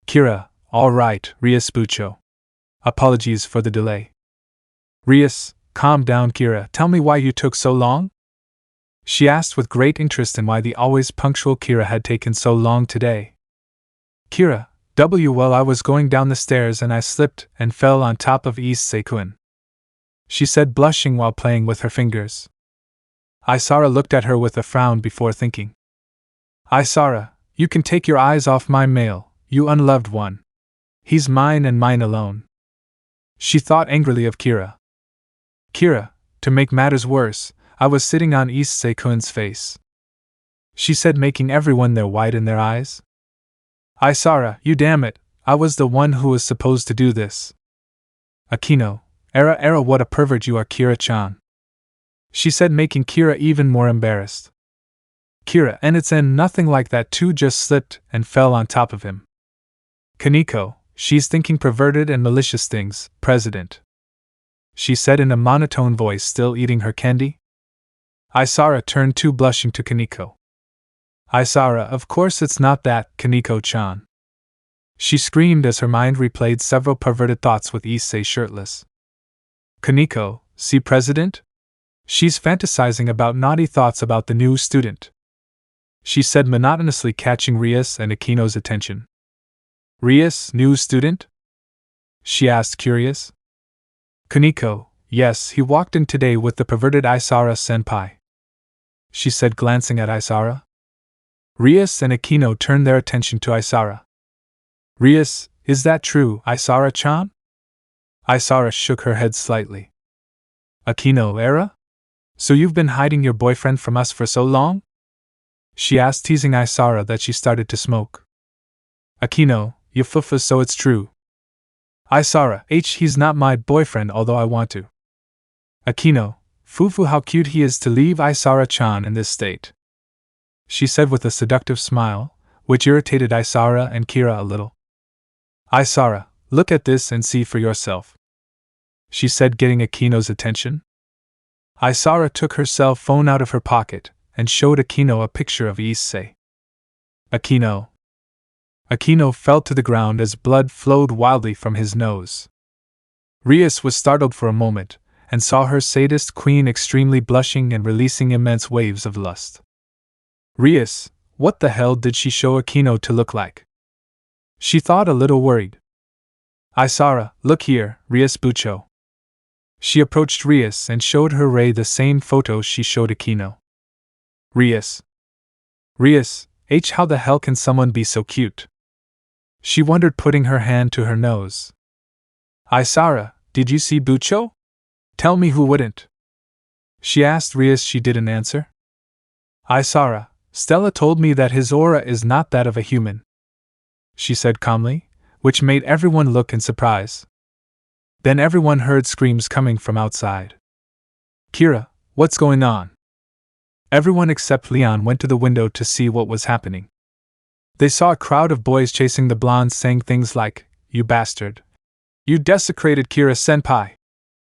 Kira, all right, Rias Bucho. Apologies for the delay. Rias, calm down, Kira, tell me why you took so long? She asked with great interest in why the always punctual Kira had taken so long today. Kira, well, I was going down the stairs and I slipped and fell on top of Issei-kun, she said, blushing while playing with her fingers. Isara looked at her with a frown before thinking. Isara, you can take your eyes off my male, you unloved one. He's mine and mine alone. She thought angrily of Kira. Kira, to make matters worse, I was sitting on Issei-kun's face. she said, making everyone there white in their eyes. Isara, you damn it, I was the one who was supposed to do this. Akino, Era, what a pervert you are, Kira-chan. She said, making Kira even more embarrassed. Kira, and it's nothing like that too, just slipped and fell on top of him. Kaneko, she's thinking perverted and malicious things, President. She said in a monotone voice, still eating her candy. Isara turned too, blushing, to Kaneko. Isara, of course it's not that, Kaneko-chan. She screamed as her mind replayed several perverted thoughts with Issei shirtless. Kaneko, see, President? She's fantasizing about naughty thoughts about the new student. She said monotonously, catching Rias and Akino's attention. Rias, new student? She asked, curious. Kaneko, yes, he walked in today with the perverted Isara-senpai. She said, glancing at Isara. Rias and Akino turned their attention to Isara. Rias, is that true, Isara-chan? Isara shook her head slightly. Akino, Era? So you've been hiding your boyfriend from us for so long? She asked, teasing Isara that she started to smoke. Akino, you fufa, so it's true. Isara, he's not my boyfriend, although I want to. Akino, fufu, how cute he is to leave Isara-chan in this state. She said with a seductive smile, which irritated Isara and Kira a little. Isara, look at this and see for yourself. She said, getting Akino's attention. Isara took her cell phone out of her pocket and showed Akino a picture of Issei. Akino. Akino fell to the ground as blood flowed wildly from his nose. Rias was startled for a moment and saw her sadist queen extremely blushing and releasing immense waves of lust. Rias, what the hell did she show Akino to look like? She thought, a little worried. Isara, look here, Rias Bucho. She approached Rias and showed her Ray the same photo she showed Akino. Rias, how the hell can someone be so cute? She wondered, putting her hand to her nose. Isara, did you see Bucho? Tell me who wouldn't. She asked Rias. She didn't answer. Isara, Stella told me that his aura is not that of a human. She said calmly, which made everyone look in surprise. Then everyone heard screams coming from outside. Kira, what's going on? Everyone except Leon went to the window to see what was happening. They saw a crowd of boys chasing the blonde, saying things like, "You bastard. You desecrated Kira-senpai.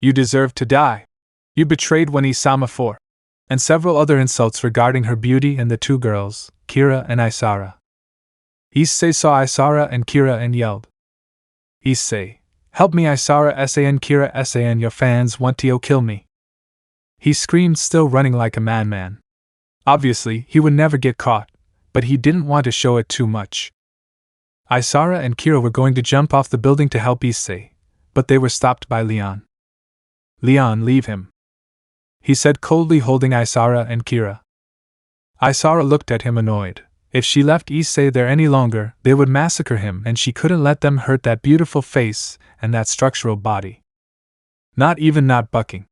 You deserve to die. You betrayed when Isama 4. And several other insults regarding her beauty and the two girls, Kira and Isara. Issei saw Isara and Kira and yelled, Issei, help me, Isara, Issei and Kira, Issei and your fans want to kill me. He screamed, still running like a madman. Obviously, he would never get caught, but he didn't want to show it too much. Isara and Kira were going to jump off the building to help Issei, but they were stopped by Leon. Leon, leave him, he said coldly, holding Isara and Kira. Isara looked at him annoyed. If she left Issei there any longer, they would massacre him, and she couldn't let them hurt that beautiful face and that structural body. Not bucking.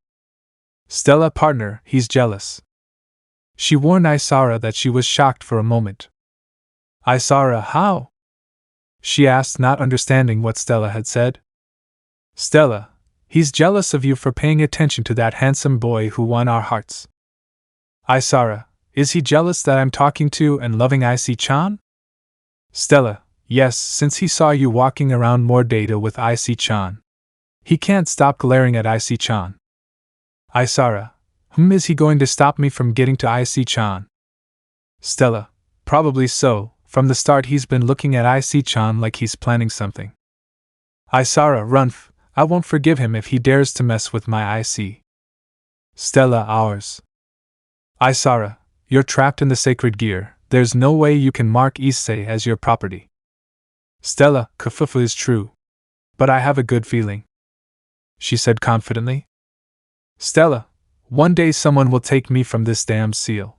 Stella, partner, he's jealous. She warned Isara that she was shocked for a moment. Isara, how? She asked, not understanding what Stella had said. Stella, he's jealous of you for paying attention to that handsome boy who won our hearts. Isara, is he jealous that I'm talking to and loving Issei-chan? Stella, yes, since he saw you walking around more data with Issei-chan. He can't stop glaring at Issei-chan. Isara, is he going to stop me from getting to Issei-chan? Stella, probably so. From the start he's been looking at Issei-chan like he's planning something. Isara, Runf, I won't forgive him if he dares to mess with my Issei. Stella, ours. Isara, you're trapped in the sacred gear. There's no way you can mark Issei as your property. Stella, Kafufu is true. But I have a good feeling, she said confidently. Stella, one day someone will take me from this damn seal.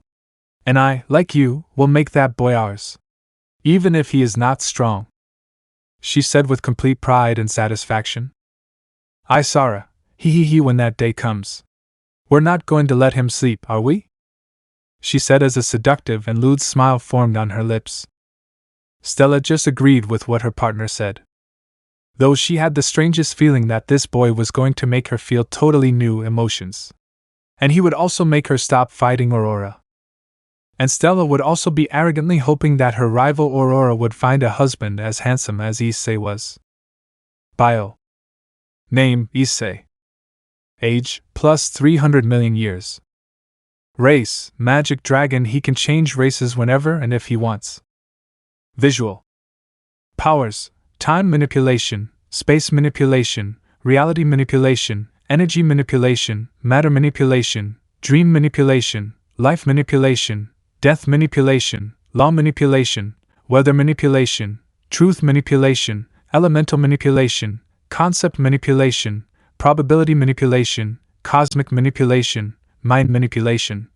And I, like you, will make that boy ours. Even if he is not strong, she said with complete pride and satisfaction. Isara, he when that day comes. We're not going to let him sleep, are we? she said as a seductive and lewd smile formed on her lips. Stella just agreed with what her partner said, though she had the strangest feeling that this boy was going to make her feel totally new emotions. And he would also make her stop fighting Aurora. And Stella would also be arrogantly hoping that her rival Aurora would find a husband as handsome as Issei was. Bio. Name, Issei. Age, plus 300 million years. Race, magic dragon. He can change races whenever and if he wants. Visual. Powers, time manipulation, space manipulation, reality manipulation, energy manipulation, matter manipulation, dream manipulation, life manipulation, death manipulation, law manipulation, weather manipulation, truth manipulation, elemental manipulation, concept manipulation, probability manipulation, cosmic manipulation, mind manipulation.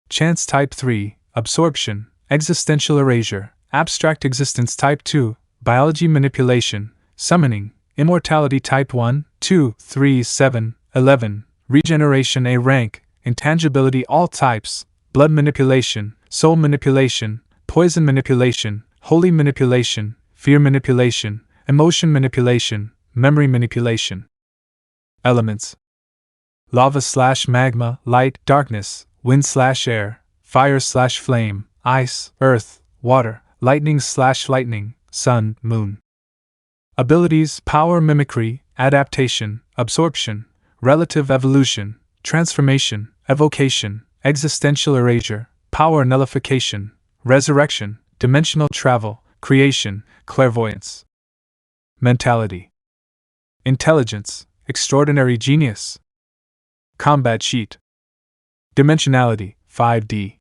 Chance type 3, absorption, existential erasure, abstract existence type 2, biology manipulation, summoning, immortality type 1, 2, 3, 7, 11, regeneration A rank, intangibility all types, blood manipulation, soul manipulation, poison manipulation, holy manipulation, fear manipulation, emotion manipulation, memory manipulation. Elements: lava/magma, light, darkness, wind/air, fire/flame, ice, earth, water, lightning/lightning, sun, moon. Abilities: power, mimicry, adaptation, absorption, relative evolution, transformation, evocation, existential erasure, power nullification, resurrection, dimensional travel, creation, clairvoyance. Mentality: intelligence, extraordinary genius. Combat sheet. Dimensionality, 5D.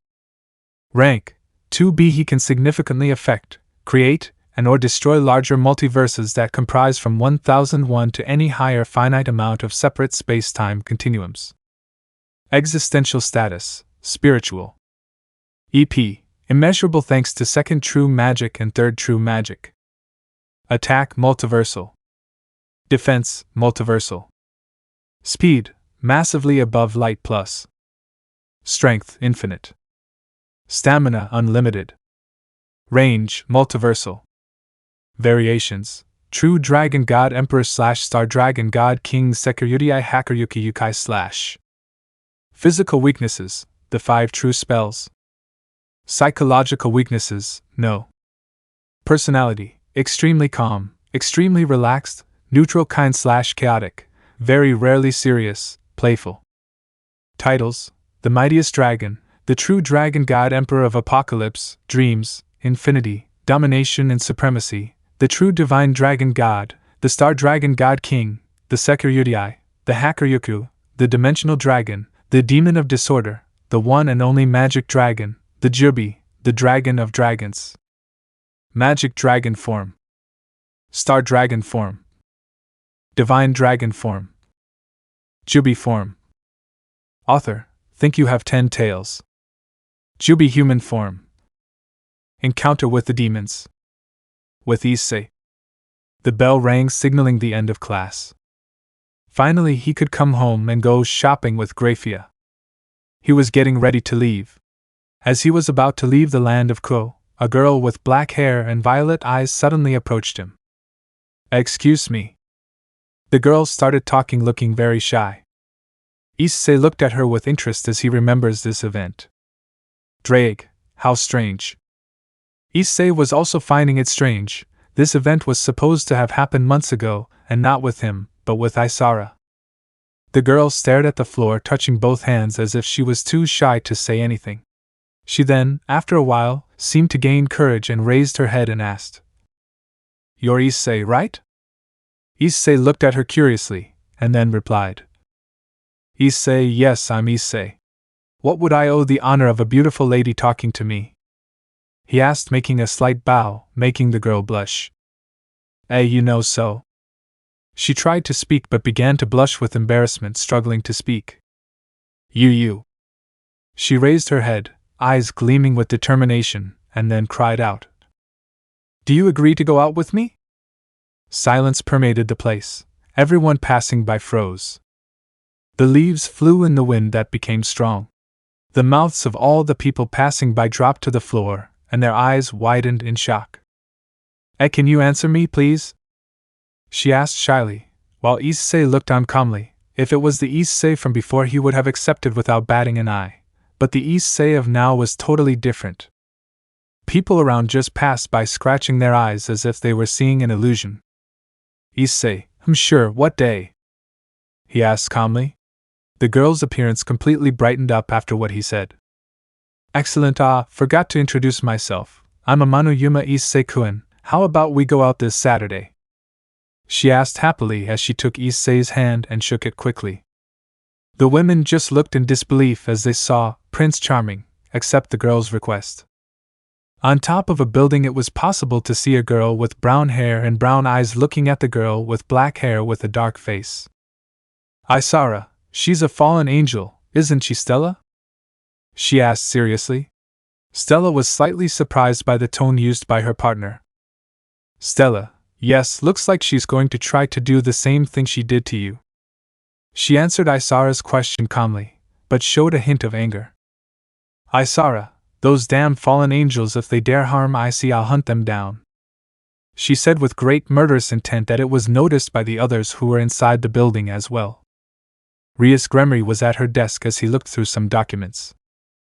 Rank, 2B. He can significantly affect, create, and/or destroy larger multiverses that comprise from 1001 to any higher finite amount of separate space-time continuums. Existential status, spiritual. EP, immeasurable thanks to second true magic and third true magic. Attack, multiversal. Defense, multiversal. Speed, massively above light plus. Strength, infinite. Stamina, unlimited. Range, multiversal. Variations: True Dragon God Emperor / Star Dragon God King Sekiryutai Hakuryuki Yukai / Physical weaknesses: the 5 true spells. Psychological weaknesses: no. Personality: extremely calm, extremely relaxed, neutral kind / chaotic, very rarely serious, playful. Titles: The Mightiest Dragon, the True Dragon God Emperor of Apocalypse, Dreams, Infinity, Domination and Supremacy, the True Divine Dragon God, the Star Dragon God King, the Sekiryutai, the Hakuryuku, the Dimensional Dragon, the Demon of Disorder, the One and Only Magic Dragon, the Jubi, the Dragon of Dragons. Magic Dragon Form. Star Dragon Form. Divine Dragon Form. Jubi Form. Author: Think You Have 10 Tails. Jubi Human Form. Encounter with the Demons. With Issei. The bell rang, signaling the end of class. Finally he could come home and go shopping with Graia. He was getting ready to leave. As he was about to leave the land of Kuoh, a girl with black hair and violet eyes suddenly approached him. "Excuse me." The girl started talking, looking very shy. Issei looked at her with interest as he remembers this event. Drake, how strange. Issei was also finding it strange. This event was supposed to have happened months ago, and not with him, but with Isara. The girl stared at the floor, touching both hands as if she was too shy to say anything. She then, after a while, seemed to gain courage and raised her head and asked, "You're Issei, right?" Issei looked at her curiously, and then replied, "Issei, yes, I'm Issei. What would I owe the honor of a beautiful lady talking to me?" he asked, making a slight bow, making the girl blush. You know so." She tried to speak but began to blush with embarrassment, struggling to speak. You. She raised her head, eyes gleaming with determination, and then cried out, "Do you agree to go out with me?" Silence permeated the place. Everyone passing by froze. The leaves flew in the wind that became strong. The mouths of all the people passing by dropped to the floor, and their eyes widened in shock. Can you answer me, please? She asked shyly, while Issei looked on calmly. If it was the Issei from before, he would have accepted without batting an eye, but the Issei of now was totally different. People around just passed by scratching their eyes as if they were seeing an illusion. Issei, I'm sure, what day? He asked calmly. The girl's appearance completely brightened up after what he said. Excellent. Forgot to introduce myself. I'm Amano Yuma Issei Kuen. How about we go out this Saturday? She asked happily as she took Issei's hand and shook it quickly. The women just looked in disbelief as they saw Prince Charming accept the girl's request. On top of a building, it was possible to see a girl with brown hair and brown eyes looking at the girl with black hair with a dark face. Isara, she's a fallen angel, isn't she, Stella? She asked seriously. Stella was slightly surprised by the tone used by her partner. Stella, yes, looks like she's going to try to do the same thing she did to you. She answered Isara's question calmly, but showed a hint of anger. Isara, those damn fallen angels, if they dare harm Issei, I'll hunt them down. She said with great murderous intent that it was noticed by the others who were inside the building as well. Rias Gremory was at her desk as he looked through some documents.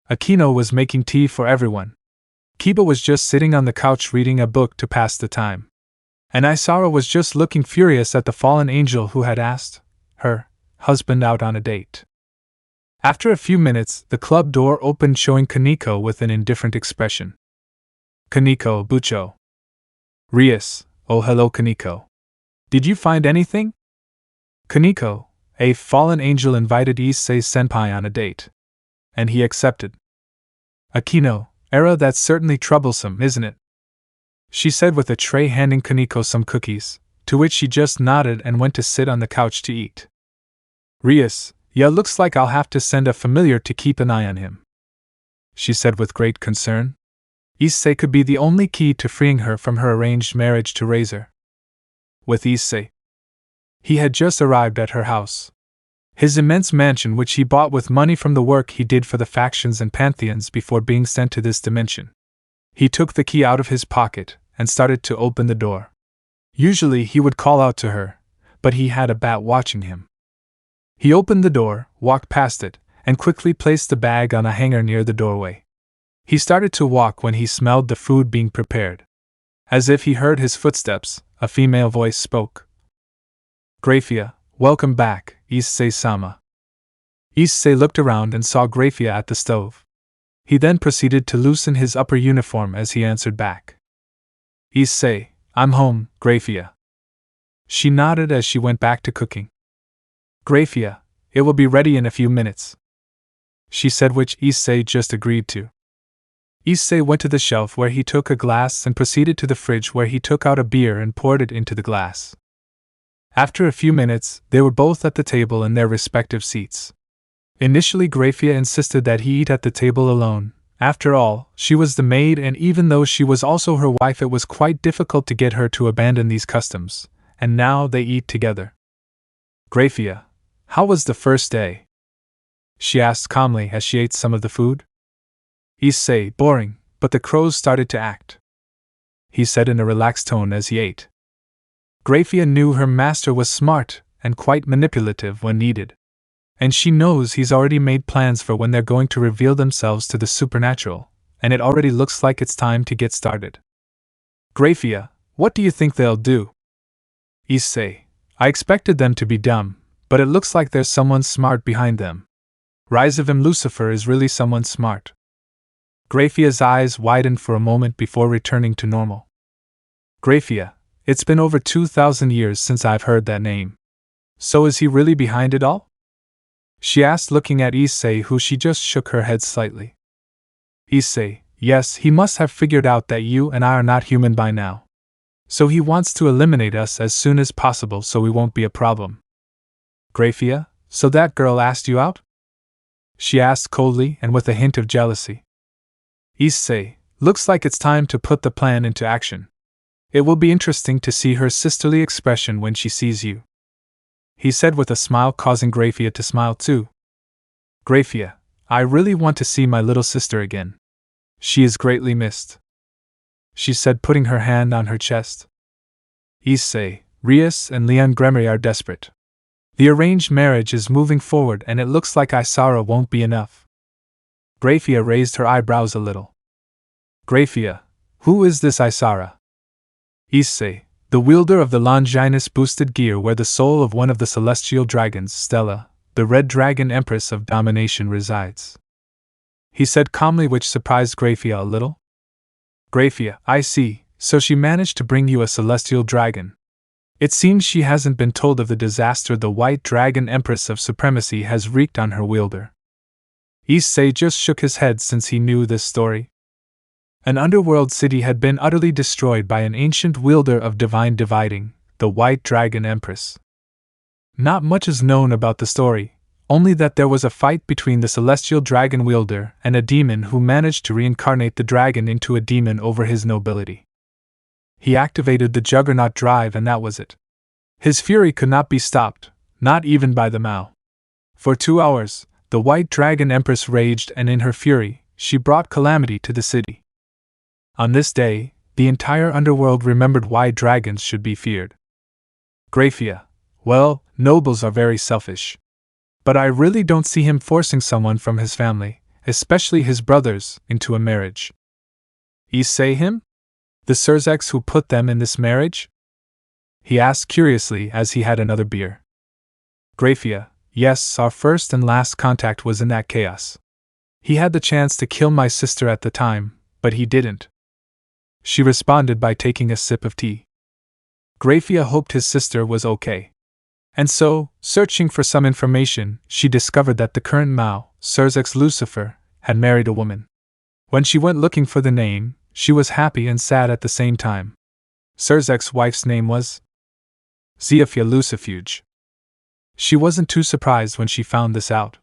Akino was making tea for everyone. Kiba was just sitting on the couch reading a book to pass the time. And Isara was just looking furious at the fallen angel who had asked her husband out on a date. After a few minutes, the club door opened, showing Kaneko with an indifferent expression. Kaneko, Bucho. Rias, oh hello Kaneko. Did you find anything? Kaneko, a fallen angel invited Issei Senpai on a date. And he accepted. Akino, that's certainly troublesome, isn't it? She said with a tray, handing Kaneko some cookies, to which she just nodded and went to sit on the couch to eat. Rias, yeah, looks like I'll have to send a familiar to keep an eye on him, she said with great concern. Issei could be the only key to freeing her from her arranged marriage to Razor. With Issei, he had just arrived at her house. His immense mansion, which he bought with money from the work he did for the factions and pantheons before being sent to this dimension. He took the key out of his pocket and started to open the door. Usually he would call out to her, but he had a bat watching him. He opened the door, walked past it, and quickly placed the bag on a hanger near the doorway. He started to walk when he smelled the food being prepared. As if he heard his footsteps, a female voice spoke. Graia, welcome back, Issei-sama. Issei looked around and saw Graia at the stove. He then proceeded to loosen his upper uniform as he answered back. Issei, I'm home, Graia. She nodded as she went back to cooking. Graia, it will be ready in a few minutes, she said, which Issei just agreed to. Issei went to the shelf where he took a glass and proceeded to the fridge where he took out a beer and poured it into the glass. After a few minutes, they were both at the table in their respective seats. Initially, Graia insisted that he eat at the table alone. After all, she was the maid, and even though she was also her wife, it was quite difficult to get her to abandon these customs, and now they eat together. Graia, how was the first day? She asked calmly as she ate some of the food. Issei, boring, but the crows started to act, he said in a relaxed tone as he ate. Graia knew her master was smart and quite manipulative when needed. And she knows he's already made plans for when they're going to reveal themselves to the supernatural, and it already looks like it's time to get started. Graia, what do you think they'll do? Issei, I expected them to be dumb, but it looks like there's someone smart behind them. Rise of him, Lucifer is really someone smart. Graia's eyes widened for a moment before returning to normal. Graia, it's been over 2,000 years since I've heard that name. So is he really behind it all? She asked, looking at Issei, who she just shook her head slightly. Issei, yes, he must have figured out that you and I are not human by now. So he wants to eliminate us as soon as possible so we won't be a problem. Graia, so that girl asked you out? She asked coldly and with a hint of jealousy. Issei, looks like it's time to put the plan into action. It will be interesting to see her sisterly expression when she sees you, he said with a smile, causing Graia to smile too. Graia, I really want to see my little sister again. She is greatly missed," she said, putting her hand on her chest. Issei, Rias, and Leon Gremery are desperate. The arranged marriage is moving forward and it looks like Isara won't be enough. Graia raised her eyebrows a little. Graia, who is this Isara? Issei, the wielder of the Longinus boosted gear where the soul of one of the celestial dragons, Stella, the red dragon empress of domination, resides, he said calmly, which surprised Graia a little. Graia, I see, so she managed to bring you a celestial dragon. It seems she hasn't been told of the disaster the white dragon empress of supremacy has wreaked on her wielder. Issei just shook his head since he knew this story. An underworld city had been utterly destroyed by an ancient wielder of divine dividing, the white dragon empress. Not much is known about the story, only that there was a fight between the celestial dragon wielder and a demon who managed to reincarnate the dragon into a demon over his nobility. He activated the Juggernaut drive and that was it. His fury could not be stopped, not even by the Mao. For 2 hours, the white dragon empress raged, and in her fury, she brought calamity to the city. On this day, the entire underworld remembered why dragons should be feared. Graia, well, nobles are very selfish. But I really don't see him forcing someone from his family, especially his brothers, into a marriage. Issei him? The Surzex who put them in this marriage? He asked curiously as he had another beer. Graia, yes, our first and last contact was in that chaos. He had the chance to kill my sister at the time, but he didn't. She responded by taking a sip of tea. Graia hoped his sister was okay. And so, searching for some information, she discovered that the current Mao, Surzex Lucifer, had married a woman. When she went looking for the name, she was happy and sad at the same time. Surzex's wife's name was Zeophia Lucifuge. She wasn't too surprised when she found this out.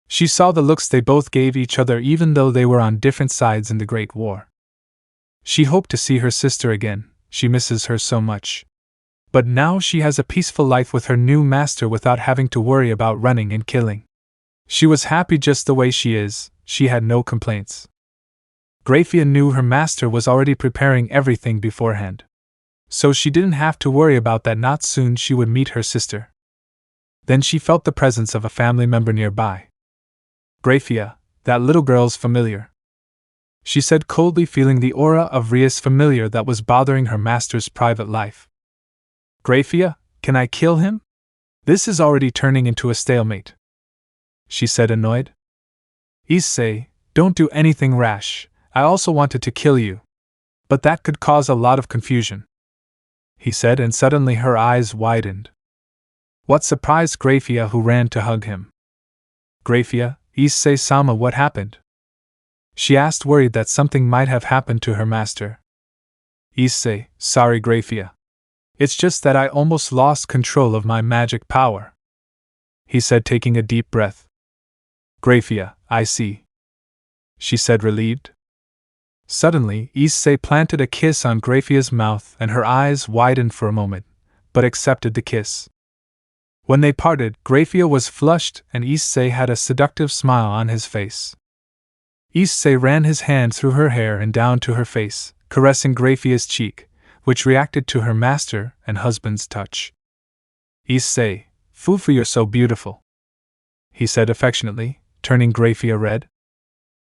She saw the looks they both gave each other even though they were on different sides in the Great War. She hoped to see her sister again, she misses her so much. But now she has a peaceful life with her new master without having to worry about running and killing. She was happy just the way she is, she had no complaints. Graia knew her master was already preparing everything beforehand. So she didn't have to worry about that. Not soon she would meet her sister. Then she felt the presence of a family member nearby. Graia, that little girl's familiar, she said coldly, feeling the aura of Rias familiar that was bothering her master's private life. Graia, can I kill him? This is already turning into a stalemate, she said, annoyed. Issei, don't do anything rash. I also wanted to kill you. But that could cause a lot of confusion, he said, and suddenly her eyes widened. What surprised Graia, who ran to hug him. Graia, Issei-sama, what happened? She asked, worried that something might have happened to her master. Issei, sorry Graia. It's just that I almost lost control of my magic power, he said, taking a deep breath. Graia, I see, she said, relieved. Suddenly, Issei planted a kiss on Graia's mouth and her eyes widened for a moment, but accepted the kiss. When they parted, Graia was flushed and Issei had a seductive smile on his face. Issei ran his hand through her hair and down to her face, caressing Graia's cheek, which reacted to her master and husband's touch. Issei, Fufu, you're so beautiful, he said affectionately, turning Graia red.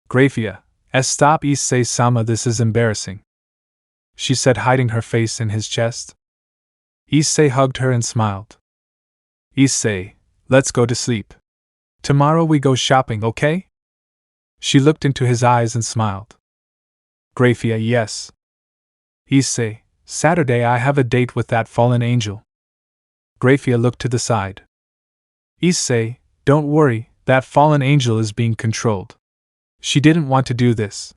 Graia, stop Issei-sama, this is embarrassing, she said, hiding her face in his chest. Issei hugged her and smiled. Issei, let's go to sleep. Tomorrow we go shopping, okay? She looked into his eyes and smiled. Graia, yes. Issei, Saturday I have a date with that fallen angel. Graia looked to the side. Issei, don't worry, that fallen angel is being controlled. She didn't want to do this,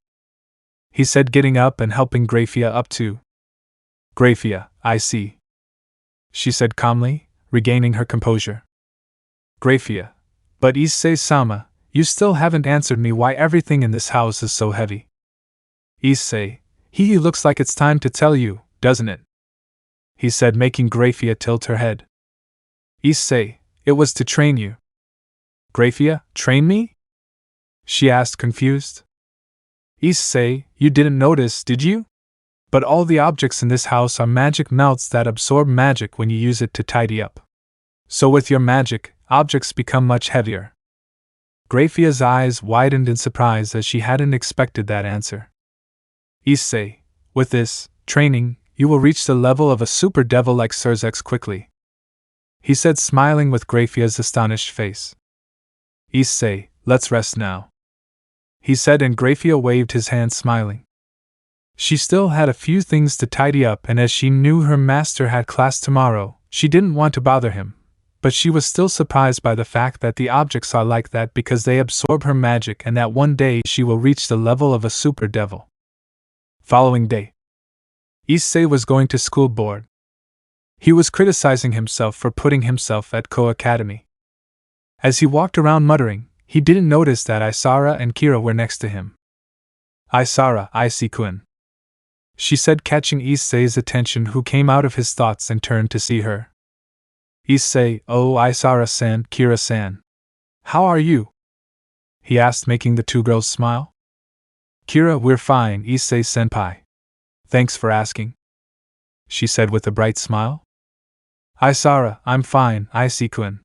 he said, getting up and helping Graia up too. Graia, I see, she said calmly, regaining her composure. Graia, but Issei-sama, you still haven't answered me why everything in this house is so heavy. Issei, he looks like it's time to tell you, doesn't it? He said, making Graia tilt her head. Issei, it was to train you. Graia, train me? She asked, confused. Issei, you didn't notice, did you? But all the objects in this house are magic melts that absorb magic when you use it to tidy up. So with your magic, objects become much heavier. Graia's eyes widened in surprise as she hadn't expected that answer. Issei, with this training, you will reach the level of a super devil like Surzex quickly, he said, smiling with Graia's astonished face. Issei, let's rest now, he said, and Graia waved his hand, smiling. She still had a few things to tidy up, and as she knew her master had class tomorrow, she didn't want to bother him, but she was still surprised by the fact that the objects are like that because they absorb her magic and that one day she will reach the level of a super devil. Following day, Issei was going to school board. He was criticizing himself for putting himself at Kuoh Academy. As he walked around muttering, he didn't notice that Isara and Kira were next to him. Isara, Issei-kun, she said, catching Issei's attention, who came out of his thoughts and turned to see her. Issei, oh Isara-san, Kira-san. How are you? He asked, making the two girls smile. Kira, we're fine, Issei-senpai. Thanks for asking, she said with a bright smile. Isara, I'm fine, Issei-kun,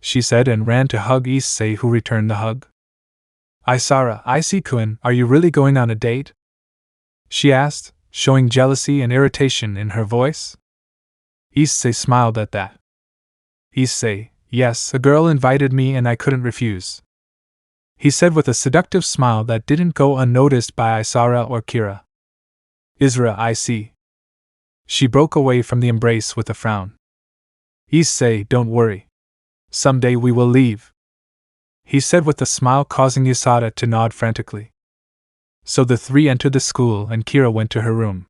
she said, and ran to hug Issei, who returned the hug. Isara, Issei-kun, are you really going on a date? She asked, showing jealousy and irritation in her voice. Issei smiled at that. Issei, yes, a girl invited me and I couldn't refuse, he said with a seductive smile that didn't go unnoticed by Isara or Kira. Isara, I see. She broke away from the embrace with a frown. Issei, don't worry. Someday we will leave, he said with a smile, causing Isara to nod frantically. So the three entered the school and Kira went to her room.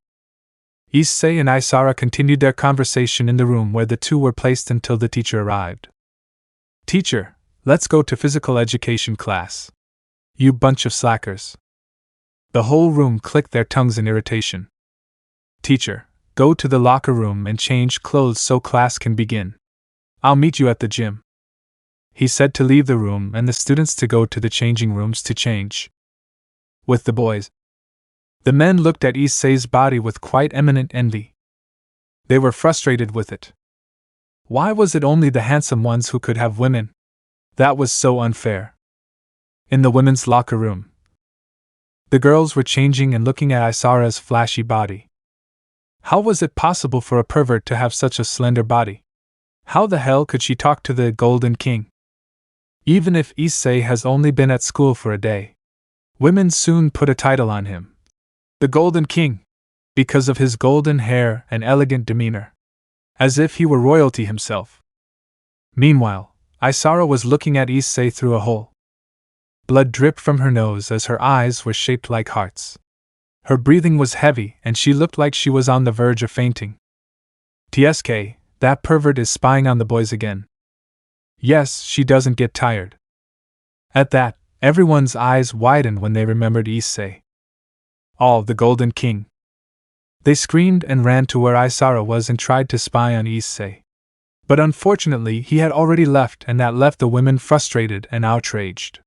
Issei and Isara continued their conversation in the room where the two were placed until the teacher arrived. Teacher, let's go to physical education class. You bunch of slackers. The whole room clicked their tongues in irritation. Teacher, go to the locker room and change clothes so class can begin. I'll meet you at the gym, he said, to leave the room and the students to go to the changing rooms to change. With the boys, the men looked at Issei's body with quite eminent envy. They were frustrated with it. Why was it only the handsome ones who could have women? That was so unfair. In the women's locker room, the girls were changing and looking at Isara's flashy body. How was it possible for a pervert to have such a slender body? How the hell could she talk to the Golden King? Even if Issei has only been at school for a day, women soon put a title on him. The Golden King, because of his golden hair and elegant demeanor, as if he were royalty himself. Meanwhile, Isara was looking at Issei through a hole. Blood dripped from her nose as her eyes were shaped like hearts. Her breathing was heavy and she looked like she was on the verge of fainting. TSK, that pervert is spying on the boys again. Yes, she doesn't get tired. At that, everyone's eyes widened when they remembered Issei. All the Golden King. They screamed and ran to where Isara was and tried to spy on Issei. But unfortunately he had already left, and that left the women frustrated and outraged.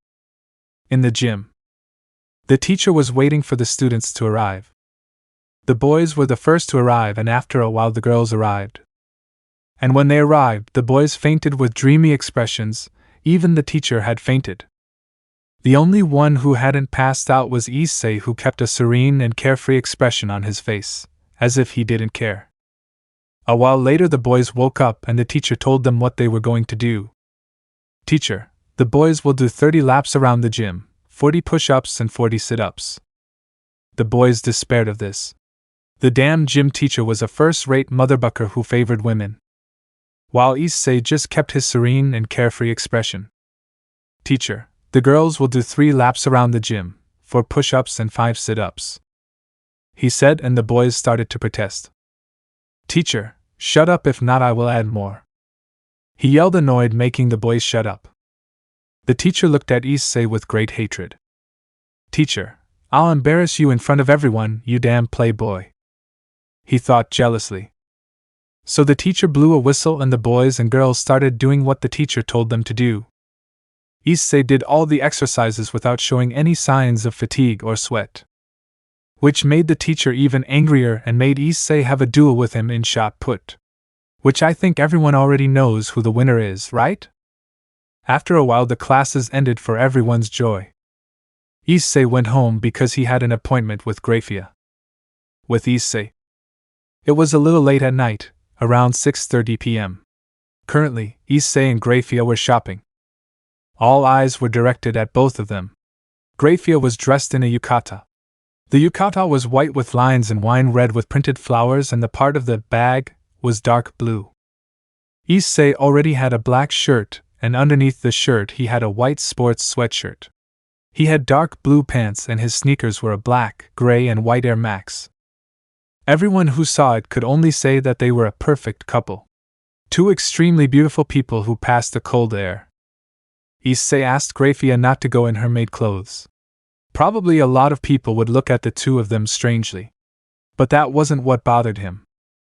In the gym, the teacher was waiting for the students to arrive. The boys were the first to arrive, and after a while the girls arrived. And when they arrived, the boys fainted with dreamy expressions. Even the teacher had fainted. The only one who hadn't passed out was Issei, who kept a serene and carefree expression on his face, as if he didn't care. A while later the boys woke up and the teacher told them what they were going to do. Teacher, the boys will do 30 laps around the gym, 40 push-ups and 40 sit-ups. The boys despaired of this. The damn gym teacher was a first-rate motherbucker who favored women, while Issei just kept his serene and carefree expression. Teacher, the girls will do 3 laps around the gym, 4 push-ups and 5 sit-ups, he said, and the boys started to protest. Teacher, shut up, if not I will add more, he yelled, annoyed, making the boys shut up. The teacher looked at Issei with great hatred. Teacher, I'll embarrass you in front of everyone, you damn playboy, he thought jealously. So the teacher blew a whistle and the boys and girls started doing what the teacher told them to do. Issei did all the exercises without showing any signs of fatigue or sweat, which made the teacher even angrier and made Issei have a duel with him in shot put. Which I think everyone already knows who the winner is, right? After a while the classes ended for everyone's joy. Issei went home because he had an appointment with Graia. With Issei. It was a little late at night, around 6:30 p.m. Currently, Issei and Graia were shopping. All eyes were directed at both of them. Graia was dressed in a yukata. The yukata was white with lines and wine red with printed flowers, and the part of the bag was dark blue. Issei already had a black shirt, and underneath the shirt he had a white sports sweatshirt. He had dark blue pants and his sneakers were a black, gray and white Air Max. Everyone who saw it could only say that they were a perfect couple. Two extremely beautiful people who passed the cold air. Issei asked Graia not to go in her maid clothes. Probably a lot of people would look at the two of them strangely. But that wasn't what bothered him.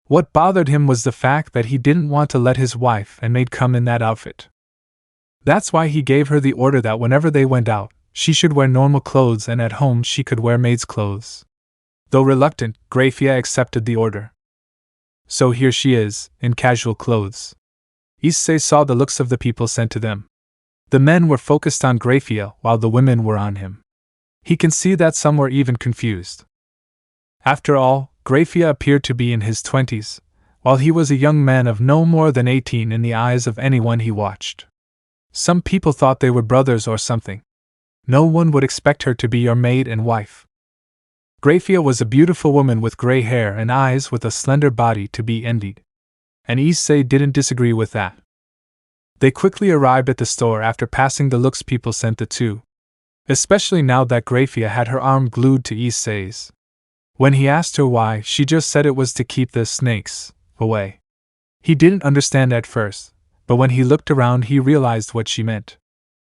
What bothered him was the fact that he didn't want to let his wife and maid come in that outfit. That's why he gave her the order that whenever they went out, she should wear normal clothes and at home she could wear maid's clothes. Though reluctant, Graia accepted the order. So here she is, in casual clothes. Issei saw the looks of the people sent to them. The men were focused on Graia while the women were on him. He can see that some were even confused. After all, Graia appeared to be in his 20s, while he was a young man of no more than 18 in the eyes of anyone he watched. Some people thought they were brothers or something. No one would expect her to be your maid and wife. Graia was a beautiful woman with gray hair and eyes with a slender body to be envied. And Issei didn't disagree with that. They quickly arrived at the store after passing the looks people sent the two. Especially now that Graia had her arm glued to Issei's. When he asked her why, she just said it was to keep the snakes away. He didn't understand at first, but when he looked around he realized what she meant.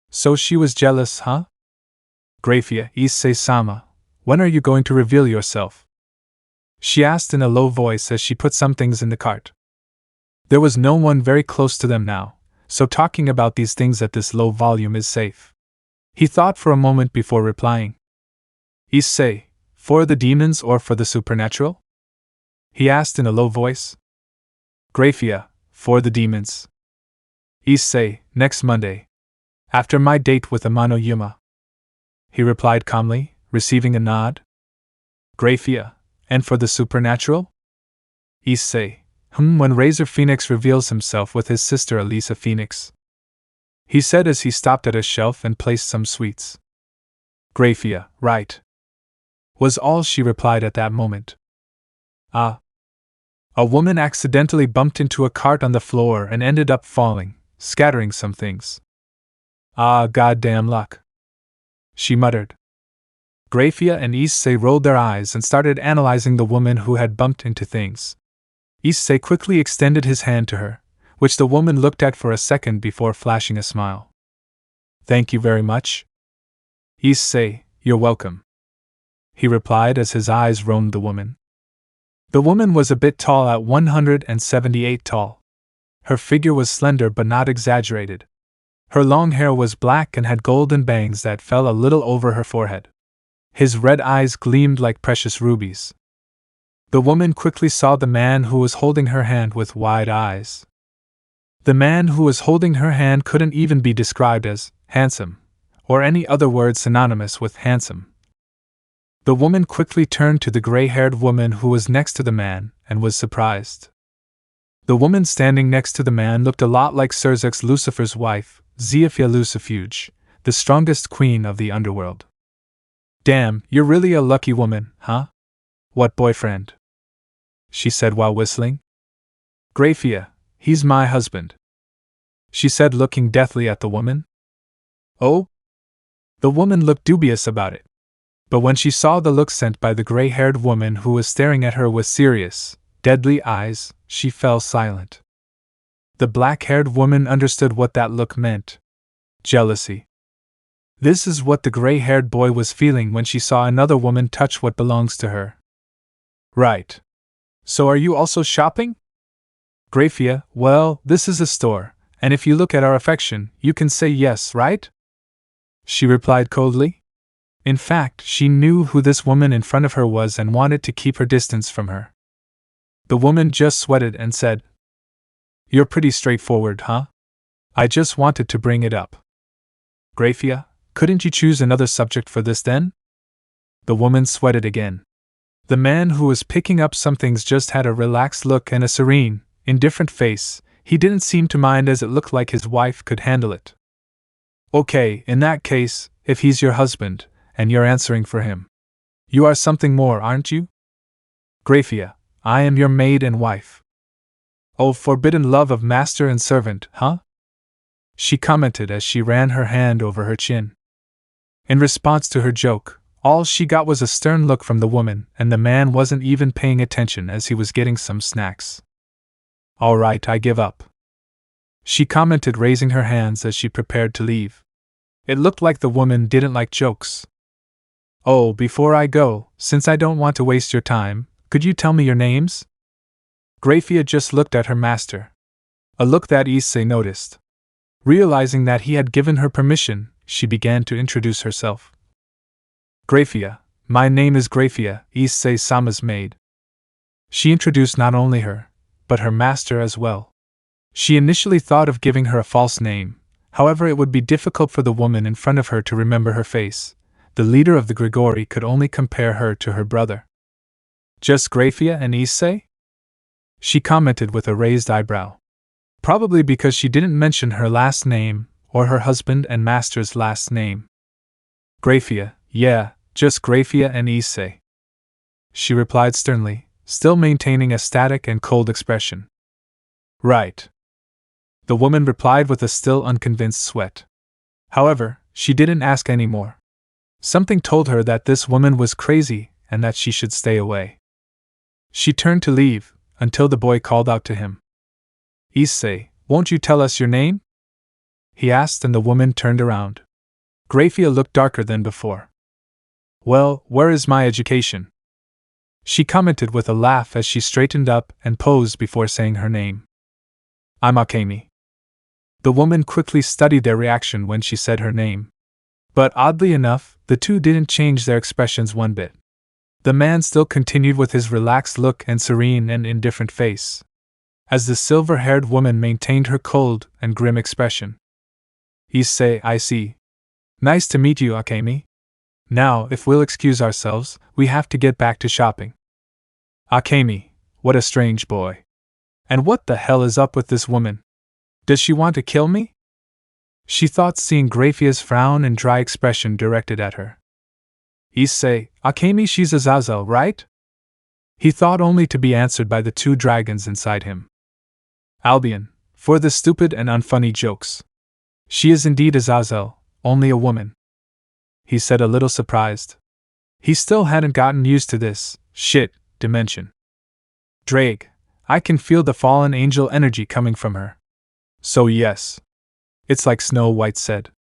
So she was jealous, huh? Graia, Issei-sama, when are you going to reveal yourself? She asked in a low voice as she put some things in the cart. There was no one very close to them now, so talking about these things at this low volume is safe. He thought for a moment before replying. Issei, for the demons or for the supernatural? He asked in a low voice. Graia, for the demons. Issei, next Monday. After my date with Amano Yuma. He replied calmly, receiving a nod. Graia, and for the supernatural? Issei, when Razor Phoenix reveals himself with his sister Elisa Phoenix. He said as he stopped at a shelf and placed some sweets. Graia, right. Was all she replied at that moment. Ah. A woman accidentally bumped into a cart on the floor and ended up falling, scattering some things. Ah, goddamn luck. She muttered. Graia and Issei rolled their eyes and started analyzing the woman who had bumped into things. Issei quickly extended his hand to her, which the woman looked at for a second before flashing a smile. Thank you very much. Issei, you're welcome. He replied as his eyes roamed the woman. The woman was a bit tall at 178 tall. Her figure was slender but not exaggerated. Her long hair was black and had golden bangs that fell a little over her forehead. His red eyes gleamed like precious rubies. The woman quickly saw the man who was holding her hand with wide eyes. The man who was holding her hand couldn't even be described as handsome, or any other word synonymous with handsome. The woman quickly turned to the gray-haired woman who was next to the man, and was surprised. The woman standing next to the man looked a lot like Surzek's Lucifer's wife, Zephia Lucifuge, the strongest queen of the underworld. Damn, you're really a lucky woman, huh? What boyfriend? She said while whistling. Graia, he's my husband. She said looking deathly at the woman. Oh? The woman looked dubious about it. But when she saw the look sent by the gray-haired woman who was staring at her with serious, deadly eyes, she fell silent. The black-haired woman understood what that look meant. Jealousy. This is what the gray-haired boy was feeling when she saw another woman touch what belongs to her. Right. So are you also shopping? Graia, well, this is a store, and if you look at our affection, you can say yes, right? she replied coldly. In fact, she knew who this woman in front of her was and wanted to keep her distance from her. The woman just sweated and said, "You're pretty straightforward, huh? I just wanted to bring it up." "Graia, couldn't you choose another subject for this then?" The woman sweated again. The man who was picking up some things just had a relaxed look and a serene, indifferent face. He didn't seem to mind as it looked like his wife could handle it. "Okay, in that case, if he's your husband, and you're answering for him, you are something more, aren't you?" "Graia, I am your maid and wife." "Oh, forbidden love of master and servant, huh?" she commented as she ran her hand over her chin. In response to her joke, all she got was a stern look from the woman, and the man wasn't even paying attention as he was getting some snacks. "All right, I give up," she commented, raising her hands as she prepared to leave. It looked like the woman didn't like jokes. "Oh, before I go, since I don't want to waste your time, could you tell me your names?" Graia just looked at her master. A look that Issei noticed. Realizing that he had given her permission, she began to introduce herself. "Graia, my name is Graia, Issei-sama's maid." She introduced not only her, but her master as well. She initially thought of giving her a false name, however it would be difficult for the woman in front of her to remember her face. The leader of the Grigori could only compare her to her brother. "Just Graia and Issei?" she commented with a raised eyebrow. Probably because she didn't mention her last name, or her husband and master's last name. "Graia, yeah, just Graia and Issei," she replied sternly, still maintaining a static and cold expression. "Right," the woman replied with a still unconvinced sweat. However, she didn't ask any more. Something told her that this woman was crazy and that she should stay away. She turned to leave, until the boy called out to him. "Issei, won't you tell us your name?" he asked, and the woman turned around. Graia looked darker than before. "Well, where is my education?" she commented with a laugh as she straightened up and posed before saying her name. "I'm Akemi." The woman quickly studied their reaction when she said her name. But oddly enough, the two didn't change their expressions one bit. The man still continued with his relaxed look and serene and indifferent face, as the silver-haired woman maintained her cold and grim expression. "Issei, I see. Nice to meet you, Akemi. Now, if we'll excuse ourselves, we have to get back to shopping." "Akemi, what a strange boy. And what the hell is up with this woman? Does she want to kill me?" she thought, seeing Graia's frown and dry expression directed at her. "Issei, Akemi, she's Azazel, right?" he thought, only to be answered by the two dragons inside him. "Albion, for the stupid and unfunny jokes. She is indeed Azazel, only a woman," he said, a little surprised. He still hadn't gotten used to this shit dimension. "Drake, I can feel the fallen angel energy coming from her. So yes. It's like Snow White said.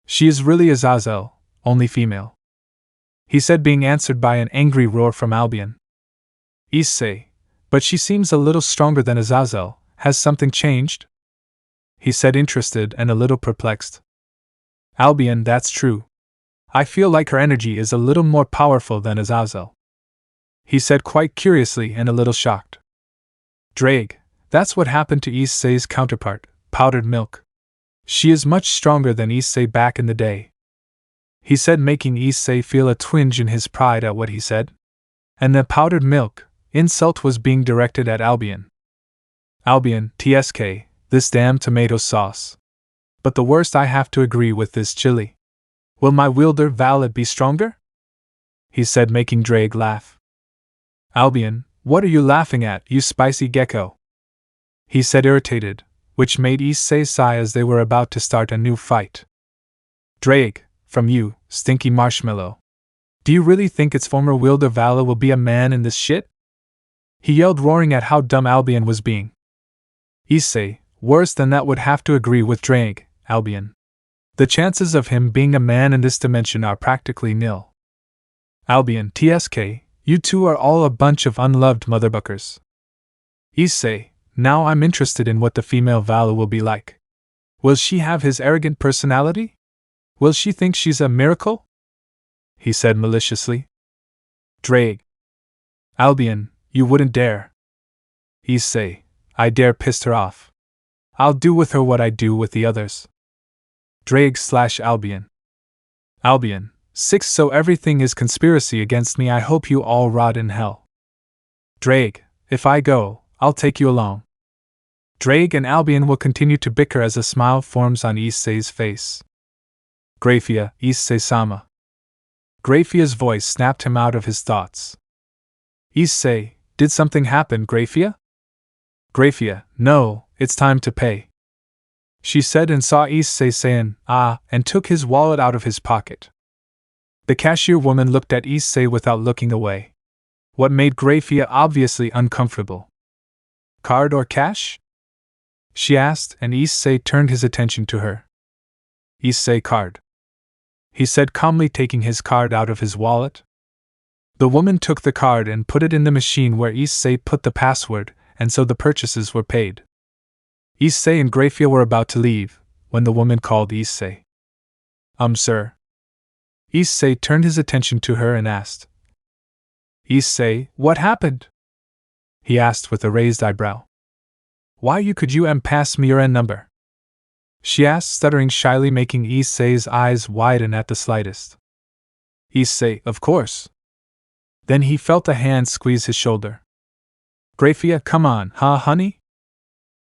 She is really Azazel, only female," he said, being answered by an angry roar from Albion. "Issei, but she seems a little stronger than Azazel. Has something changed?" he said, interested and a little perplexed. "Albion, that's true. I feel like her energy is a little more powerful than Azazel," he said, quite curiously and a little shocked. "Drake, that's what happened to Issei's counterpart, Powdered Milk. She is much stronger than Issei back in the day," he said, making Issei feel a twinge in his pride at what he said. And the powdered milk insult was being directed at Albion. "Albion, TSK, this damn tomato sauce. But the worst, I have to agree with this chili. Will my wielder valet be stronger?" he said, making Drake laugh. "Albion, what are you laughing at, you spicy gecko?" he said, irritated, which made Issei sigh as they were about to start a new fight. "Drake, from you, stinky marshmallow. Do you really think its former wielder valet will be a man in this shit?" he yelled, roaring at how dumb Albion was being. "Issei, worse than that, would have to agree with Drake, Albion. The chances of him being a man in this dimension are practically nil. Albion, TSK, you two are all a bunch of unloved motherbuckers. Issei, now I'm interested in what the female valet will be like. Will she have his arrogant personality? Will she think she's a miracle? He said maliciously. Drake. Albion, you wouldn't dare. Issei, I dare pissed her off. I'll do with her what I do with the others. Drake/Albion. Albion, 6 So everything is conspiracy against me. I hope you all rot in hell. Drake, if I go, I'll take you along. Drake and Albion will continue to bicker as a smile forms on Issei's face. Graia, Issei-sama. Graia's voice snapped him out of his thoughts. Issei, did something happen, Graia? Graia, no, it's time to pay. She said and saw Issei saying, ah, and took his wallet out of his pocket. The cashier woman looked at Issei without looking away. What made Graia obviously uncomfortable. Card or cash? She asked, and Issei turned his attention to her. Issei, card. He said calmly, taking his card out of his wallet. The woman took the card and put it in the machine where Issei put the password, and so the purchases were paid. Issei and Graia were about to leave, when the woman called Issei. Sir. Issei turned his attention to her and asked. Issei, what happened? He asked with a raised eyebrow. Why could you pass me your number? She asked, stuttering shyly, making Issei's eyes widen at the slightest. Issei, of course. Then he felt a hand squeeze his shoulder. Graia, come on, huh, honey?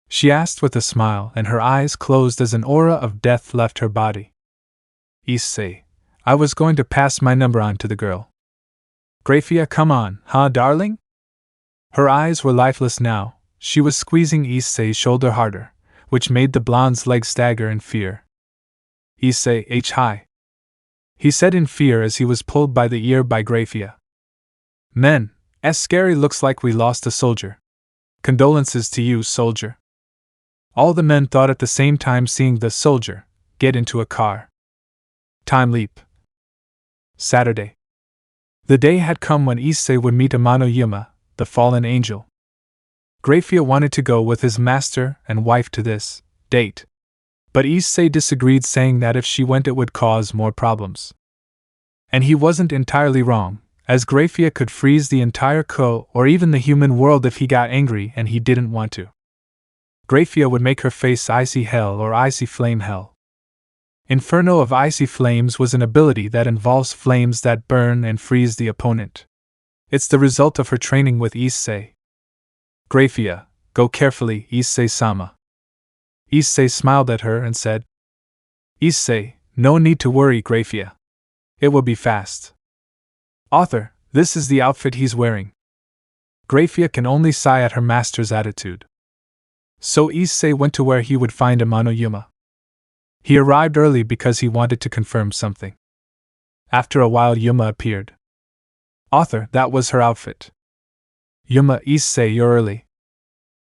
She asked with a smile, and her eyes closed as an aura of death left her body. Issei, I was going to pass my number on to the girl. Graia, come on, huh, darling? Her eyes were lifeless now. She was squeezing Issei's shoulder harder, which made the blonde's legs stagger in fear. Issei, hi. He said in fear as he was pulled by the ear by Graia. Men, scary, looks like we lost a soldier. Condolences to you, soldier. All the men thought at the same time, seeing the soldier get into a car. Time leap. Saturday. The day had come when Issei would meet Amano Yuma, the fallen angel. Graia wanted to go with his master and wife to this date. But Issei disagreed, saying that if she went it would cause more problems. And he wasn't entirely wrong, as Graia could freeze the entire Kuoh or even the human world if he got angry and he didn't want to. Graia would make her face icy hell or icy flame hell. Inferno of Icy Flames was an ability that involves flames that burn and freeze the opponent. It's the result of her training with Issei. Graia, go carefully, Issei-sama. Issei smiled at her and said, Issei, no need to worry, Graia. It will be fast. Author, this is the outfit he's wearing. Graia can only sigh at her master's attitude. So Issei went to where he would find Amano Yuma. He arrived early because he wanted to confirm something. After a while, Yuma appeared. Author, that was her outfit. Yuma, Issei, you're early.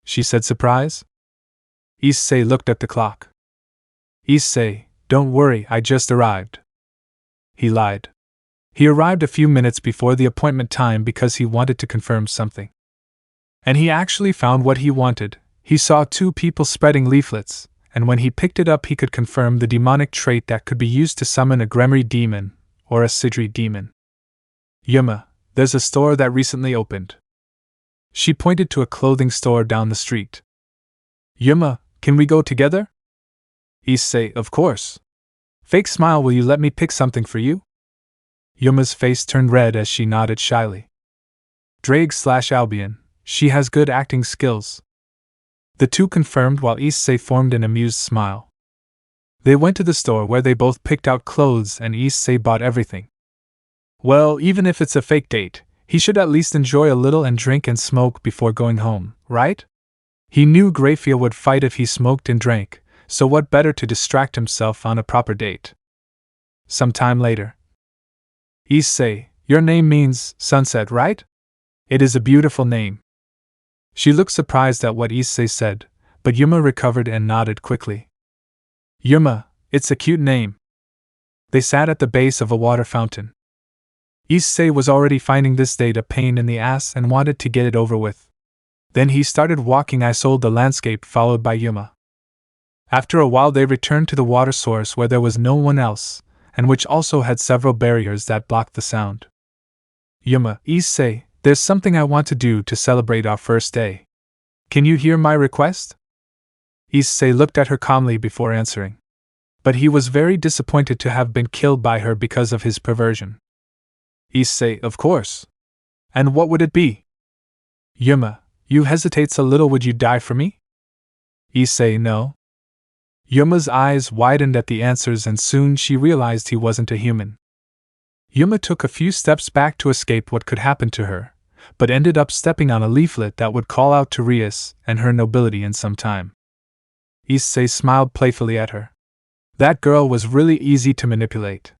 She said, surprise. Issei looked at the clock. Issei, don't worry, I just arrived. He lied. He arrived a few minutes before the appointment time because he wanted to confirm something. And he actually found what he wanted. He saw 2 people spreading leaflets, and when he picked it up he could confirm the demonic trait that could be used to summon a Gremry demon, or a Sidri demon. Yuma, there's a store that recently opened. She pointed to a clothing store down the street. Yuma, can we go together? Issei, of course. Fake smile, will you let me pick something for you? Yuma's face turned red as she nodded shyly. Drake/Albion, she has good acting skills. The two confirmed while Issei formed an amused smile. They went to the store where they both picked out clothes and Issei bought everything. Well, even if it's a fake date, he should at least enjoy a little and drink and smoke before going home, right? He knew Graia would fight if he smoked and drank, so what better to distract himself on a proper date? Some time later. Issei, your name means sunset, right? It is a beautiful name. She looked surprised at what Issei said, but Yuma recovered and nodded quickly. Yuma, it's a cute name. They sat at the base of a water fountain. Issei was already finding this date a pain in the ass and wanted to get it over with. Then he started walking. I sold the landscape, followed by Yuma. After a while they returned to the water source where there was no one else, and which also had several barriers that blocked the sound. Yuma, Issei, there's something I want to do to celebrate our first day. Can you hear my request? Issei looked at her calmly before answering. But he was very disappointed to have been killed by her because of his perversion. Issei, of course. And what would it be? Yuma, you hesitates a little. Would you die for me? Issei, no. Yuma's eyes widened at the answers and soon she realized he wasn't a human. Yuma took a few steps back to escape what could happen to her, but ended up stepping on a leaflet that would call out to Rias and her nobility in some time. Issei smiled playfully at her. That girl was really easy to manipulate.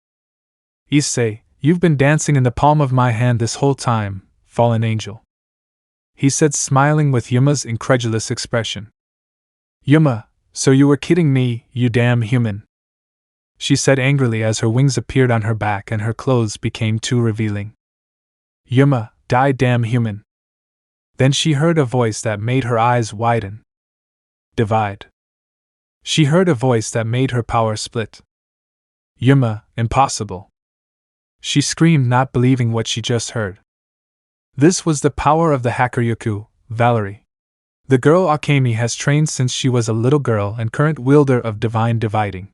Issei, you've been dancing in the palm of my hand this whole time, fallen angel. He said, smiling with Yuma's incredulous expression. Yuma, so you were kidding me, you damn human. She said angrily as her wings appeared on her back and her clothes became too revealing. Yuma, die damn human. Then she heard a voice that made her eyes widen. Divide. She heard a voice that made her power split. Yuma, impossible. She screamed, not believing what she just heard. This was the power of the Hakuryuku, Valerie. The girl Akemi has trained since she was a little girl and current wielder of divine dividing.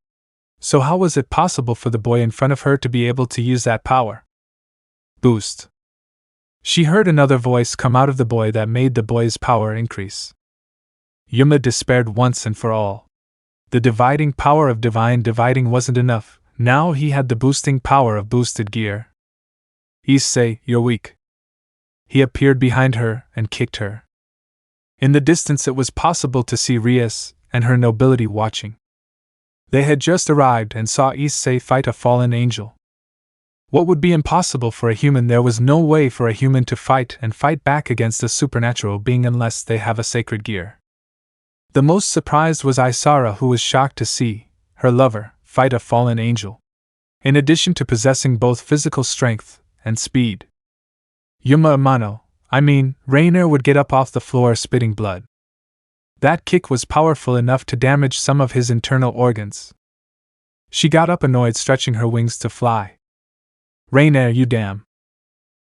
So how was it possible for the boy in front of her to be able to use that power? Boost. She heard another voice come out of the boy that made the boy's power increase. Yuma despaired once and for all. The dividing power of divine dividing wasn't enough, now he had the boosting power of boosted gear. Issei, you're weak. He appeared behind her and kicked her. In the distance it was possible to see Rias and her nobility watching. They had just arrived and saw Issei fight a fallen angel. What would be impossible for a human? There was no way for a human to fight back against a supernatural being unless they have a sacred gear. The most surprised was Isara, who was shocked to see her lover fight a fallen angel, in addition to possessing both physical strength and speed. Yuma Amano, Rainer would get up off the floor spitting blood. That kick was powerful enough to damage some of his internal organs. She got up annoyed, stretching her wings to fly. Rainer, you damn!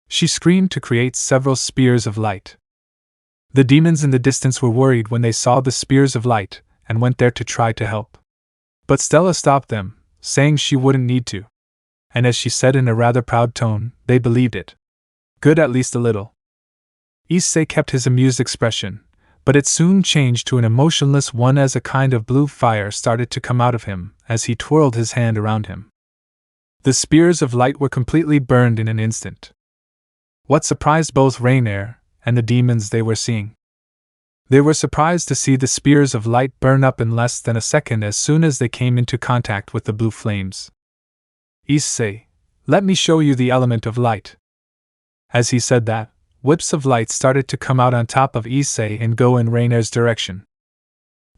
She screamed to create several spears of light. The demons in the distance were worried when they saw the spears of light and went there to try to help. But Stella stopped them, saying she wouldn't need to. And as she said in a rather proud tone, they believed it. Good, at least a little. Issei kept his amused expression, but it soon changed to an emotionless one as a kind of blue fire started to come out of him as he twirled his hand around him. The spears of light were completely burned in an instant. What surprised both Rainer and the demons they were seeing. They were surprised to see the spears of light burn up in less than a second as soon as they came into contact with the blue flames. Issei, let me show you the element of light. As he said that, whips of light started to come out on top of Issei and go in Rainer's direction.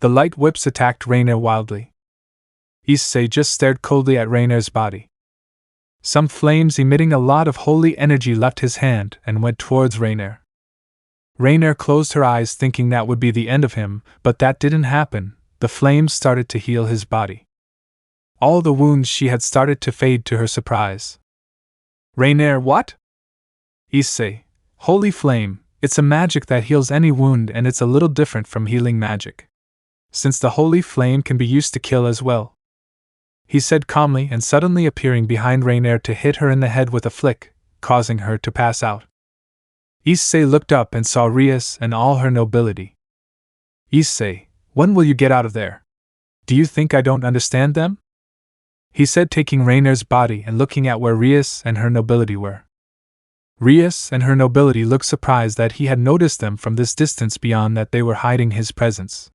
The light whips attacked Rainer wildly. Issei just stared coldly at Rainer's body. Some flames emitting a lot of holy energy left his hand and went towards Rainer. Rainer closed her eyes thinking that would be the end of him, but that didn't happen. The flames started to heal his body. All the wounds she had started to fade to her surprise. Rainer, what? Issei, holy flame, it's a magic that heals any wound and it's a little different from healing magic. Since the holy flame can be used to kill as well. He said calmly and suddenly appearing behind Rainer to hit her in the head with a flick, causing her to pass out. Issei looked up and saw Rias and all her nobility. Issei, when will you get out of there? Do you think I don't understand them? He said, taking Rainer's body and looking at where Rias and her nobility were. Rias and her nobility looked surprised that he had noticed them from this distance, beyond that they were hiding his presence.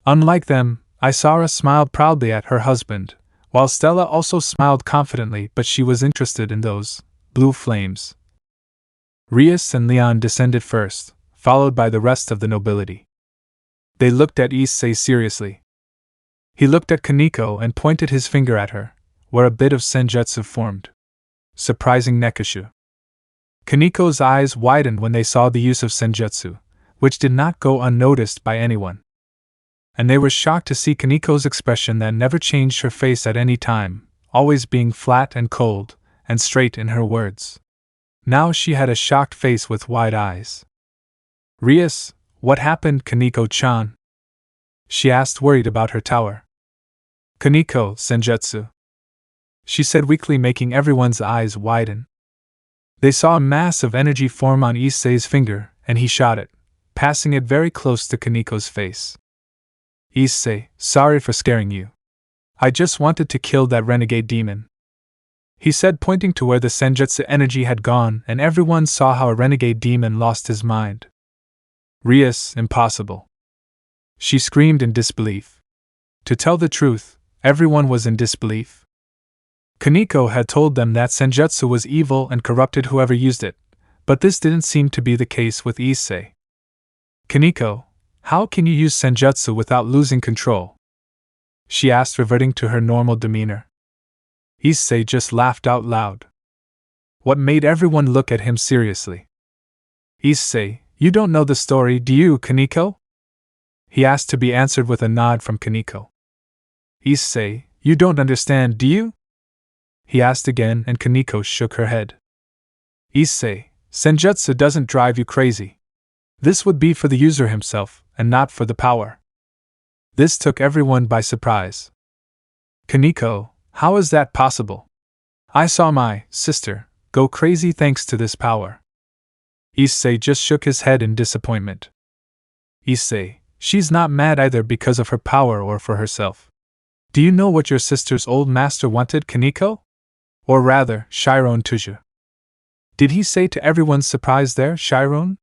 Unlike them, Isara smiled proudly at her husband, while Stella also smiled confidently, but she was interested in those blue flames. Rias and Leon descended first, followed by the rest of the nobility. They looked at Issei seriously. He looked at Kaneko and pointed his finger at her, where a bit of senjutsu formed. Surprising nekishu. Kaneko's eyes widened when they saw the use of senjutsu, which did not go unnoticed by anyone. And they were shocked to see Kaneko's expression that never changed her face at any time, always being flat and cold, and straight in her words. Now she had a shocked face with wide eyes. Rias, what happened, Kaneko-chan? She asked, worried about her tower. Kaneko, Senjutsu, she said weakly, making everyone's eyes widen. They saw a mass of energy form on Issei's finger, and he shot it, passing it very close to Kaneko's face. Issei, sorry for scaring you. I just wanted to kill that renegade demon, he said, pointing to where the Senjutsu energy had gone, and everyone saw how a renegade demon lost his mind. Rias, impossible. She screamed in disbelief. To tell the truth, everyone was in disbelief. Kaneko had told them that Senjutsu was evil and corrupted whoever used it, but this didn't seem to be the case with Issei. Kaneko, how can you use Senjutsu without losing control? She asked, reverting to her normal demeanor. Issei just laughed out loud. What made everyone look at him seriously? Issei, you don't know the story, do you, Kaneko? He asked, to be answered with a nod from Kaneko. Issei, you don't understand, do you? He asked again, and Kaneko shook her head. Issei, Senjutsu doesn't drive you crazy. This would be for the user himself, and not for the power. This took everyone by surprise. Kaneko, how is that possible? I saw my sister go crazy thanks to this power. Issei just shook his head in disappointment. Issei, she's not mad either because of her power or for herself. Do you know what your sister's old master wanted, Kaneko? Or rather, Chiron Tuju. Did he say to everyone's surprise there, Chiron?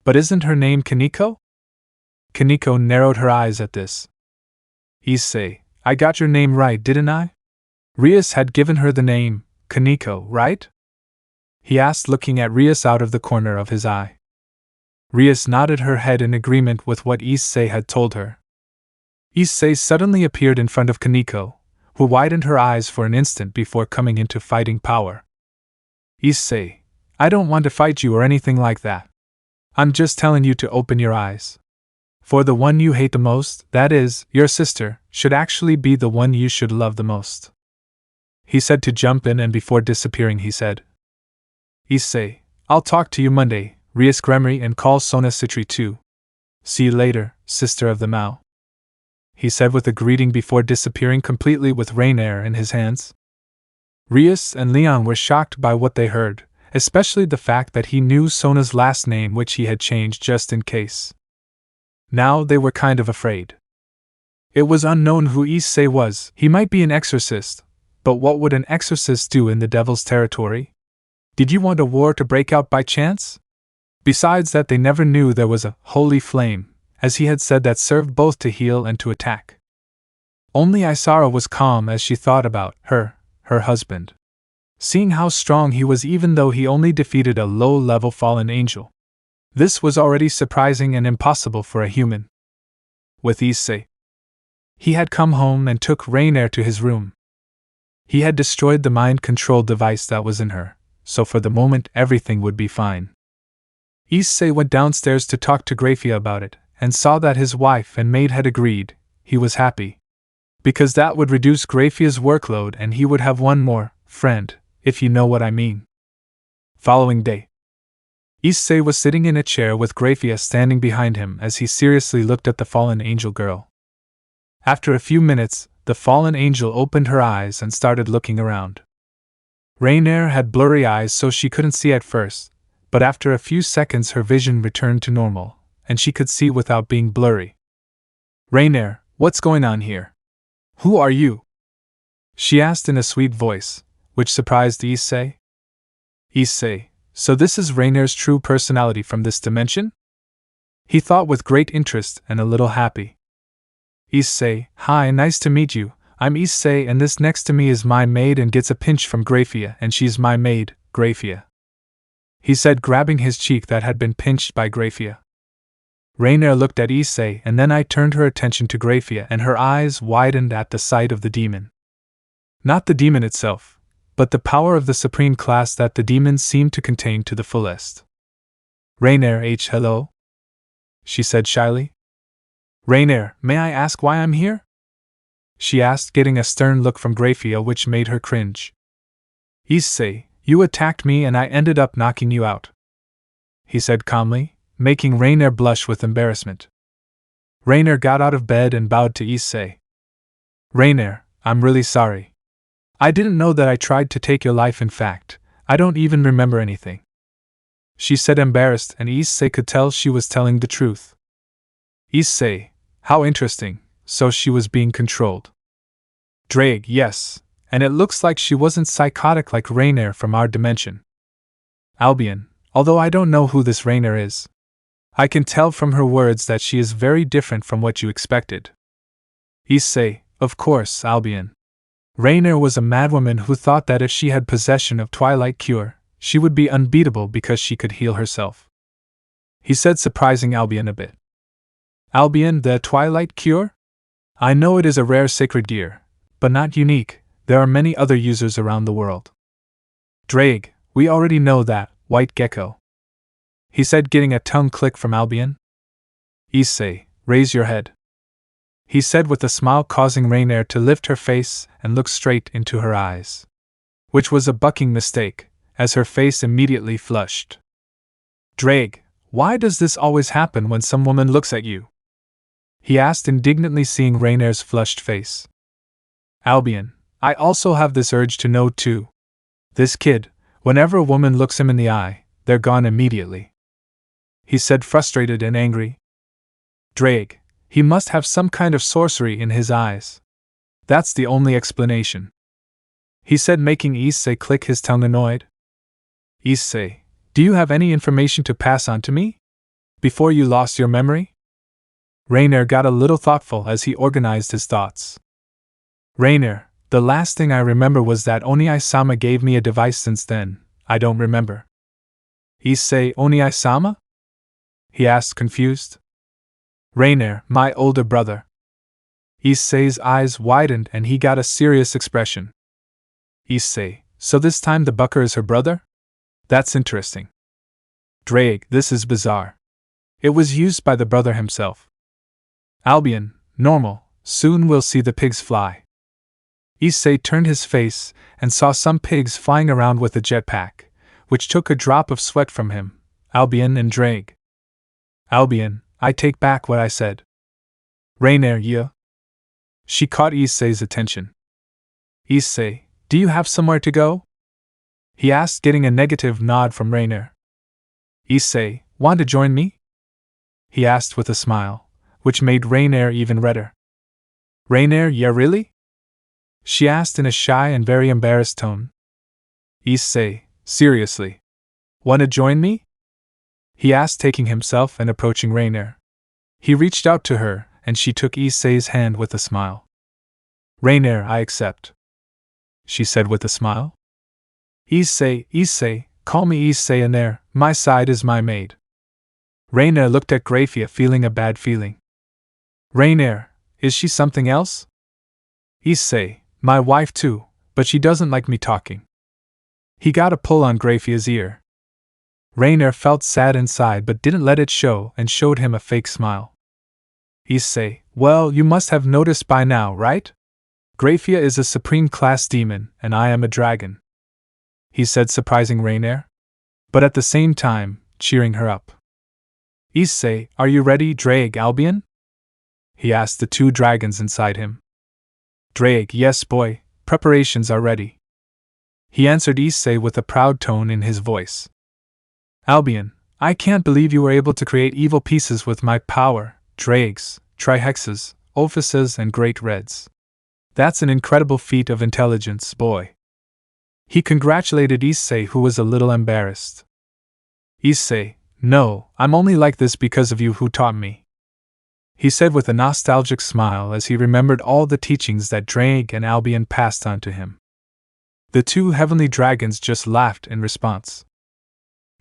But isn't her name Kaneko? Kaneko narrowed her eyes at this. Issei, I got your name right, didn't I? Rias had given her the name, Kaneko, right? He asked, looking at Rias out of the corner of his eye. Rias nodded her head in agreement with what Issei had told her. Issei suddenly appeared in front of Kaneko, who widened her eyes for an instant before coming into fighting power. Issei, I don't want to fight you or anything like that. I'm just telling you to open your eyes. For the one you hate the most, that is, your sister, should actually be the one you should love the most. He said to jump in, and before disappearing he said, Issei, I'll talk to you Monday, Rias Gremry, and call Sona Citri too. See you later, sister of the Mao. He said with a greeting before disappearing completely with rain air in his hands. Rias and Leon were shocked by what they heard, especially the fact that he knew Sona's last name, which he had changed just in case. Now they were kind of afraid. It was unknown who Issei was. He might be an exorcist, but what would an exorcist do in the devil's territory? Did you want a war to break out by chance? Besides that, they never knew there was a holy flame, as he had said, that served both to heal and to attack. Only Isara was calm as she thought about her husband. Seeing how strong he was, even though he only defeated a low-level fallen angel. This was already surprising and impossible for a human. With Issei, he had come home and took Rainair to his room. He had destroyed the mind-control device that was in her, so for the moment everything would be fine. Issei went downstairs to talk to Graia about it, and saw that his wife and maid had agreed. He was happy, because that would reduce Graia's workload and he would have one more friend, if you know what I mean. Following day, Issei was sitting in a chair with Graia standing behind him as he seriously looked at the fallen angel girl. After a few minutes, the fallen angel opened her eyes and started looking around. Rainair had blurry eyes, so she couldn't see at first, but after a few seconds her vision returned to normal, and she could see without being blurry. Rainair, what's going on here? Who are you? She asked in a sweet voice, which surprised Issei. Issei, so this is Rainair's true personality from this dimension? He thought with great interest and a little happy. Issei, hi, nice to meet you. I'm Issei, and this next to me is my maid, and gets a pinch from Graia, and she's my maid, Graia. He said, grabbing his cheek that had been pinched by Graia. Rainair looked at Issei, and then I turned her attention to Graia, and her eyes widened at the sight of the demon. Not the demon itself, but the power of the supreme class that the demon seemed to contain to the fullest. Rainair, hello? She said shyly. Rainair, may I ask why I'm here? she asked, getting a stern look from Graia which made her cringe. Issei, you attacked me and I ended up knocking you out, he said calmly, making Rainier blush with embarrassment. Rainier got out of bed and bowed to Issei. Rainier, I'm really sorry. I didn't know that I tried to take your life. In fact, I don't even remember anything, she said, embarrassed, and Issei could tell she was telling the truth. Issei, how interesting, so she was being controlled. Drake, yes, and it looks like she wasn't psychotic like Rainier from our dimension. Albion, although I don't know who this Rainier is, I can tell from her words that she is very different from what you expected. Issei, of course, Albion. Rainier was a madwoman who thought that if she had possession of Twilight Cure, she would be unbeatable because she could heal herself, he said, surprising Albion a bit. Albion, the Twilight Cure? I know it is a rare sacred gear, but not unique. There are many other users around the world. Drake, we already know that, White Gecko, he said, getting a tongue click from Albion. Issei, raise your head, he said with a smile, causing Rainier to lift her face and look straight into her eyes, which was a bucking mistake, as her face immediately flushed. Drake, why does this always happen when some woman looks at you? He asked indignantly, seeing Rainier's flushed face. Albion, I also have this urge to know too. This kid, whenever a woman looks him in the eye, they're gone immediately, he said, frustrated and angry. Drake, he must have some kind of sorcery in his eyes. That's the only explanation, he said, making Issei click his tongue, annoyed. Issei, do you have any information to pass on to me? Before you lost your memory? Rainier got a little thoughtful as he organized his thoughts. Rainier, the last thing I remember was that Oni-sama gave me a device. Since then, I don't remember. Issei, Oni-sama? He asked, confused. Rainier, my older brother. Issei's eyes widened and he got a serious expression. Issei, so this time the bucker is her brother? That's interesting. Drake, this is bizarre. It was used by the brother himself. Albion, normal, soon we'll see the pigs fly. Issei turned his face and saw some pigs flying around with a jetpack, which took a drop of sweat from him, Albion and Drake. Albion, I take back what I said. Rainier, you? She caught Issei's attention. Issei, do you have somewhere to go? He asked, getting a negative nod from Rainier. Issei, want to join me? He asked with a smile, which made Rainier even redder. Rainier, yeah, really? She asked in a shy and very embarrassed tone. Issei, seriously, want to join me? He asked, taking himself and approaching Rainier. He reached out to her, and she took Issei's hand with a smile. Rainier, I accept, she said with a smile. Issei, call me Issei in there, my side is my maid. Rainier looked at Graia, feeling a bad feeling. Rainier, is she something else? Issei, my wife too, but she doesn't like me talking. He got a pull on Graia's ear. Rainier felt sad inside but didn't let it show and showed him a fake smile. Issei, well, you must have noticed by now, right? Graia is a supreme class demon and I am a dragon, he said, surprising Rainier, but at the same time, cheering her up. Issei, are you ready, Drake Albion? He asked the two dragons inside him. Drake, yes boy, preparations are ready, he answered Issei with a proud tone in his voice. Albion, I can't believe you were able to create evil pieces with my power, Drakes, Trihexes, Ophices and Great Reds. That's an incredible feat of intelligence, boy. He congratulated Issei, who was a little embarrassed. Issei, no, I'm only like this because of you who taught me, he said with a nostalgic smile as he remembered all the teachings that Drake and Albion passed on to him. The two heavenly dragons just laughed in response.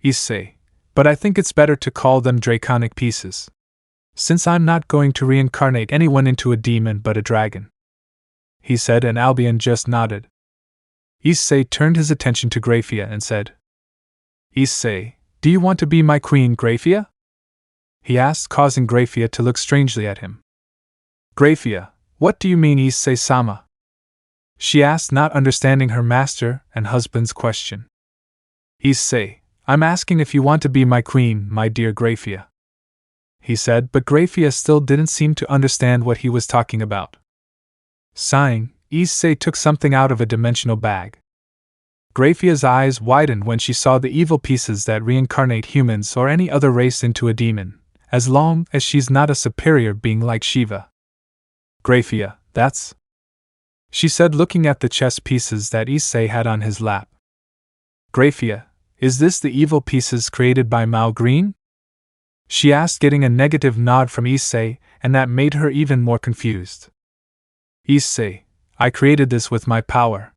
Issei, but I think it's better to call them draconic pieces, since I'm not going to reincarnate anyone into a demon but a dragon, he said, and Albion just nodded. Issei turned his attention to Graia and said, Issei, do you want to be my queen, Graia? He asked, causing Graia to look strangely at him. Graia, What do you mean, Issei-sama? She asked, not understanding her master and husband's question. Issei, I'm asking if you want to be my queen, my dear Graia, he said, but Graia still didn't seem to understand what he was talking about. Sighing, Issei took something out of a dimensional bag. Graia's eyes widened when she saw the evil pieces that reincarnate humans or any other race into a demon, as long as she's not a superior being like Shiva. Graia, that's... she said, looking at the chess pieces that Issei had on his lap. Graia, is this the evil pieces created by Mao Green? She asked, getting a negative nod from Issei, and that made her even more confused. Issei, I created this with my power.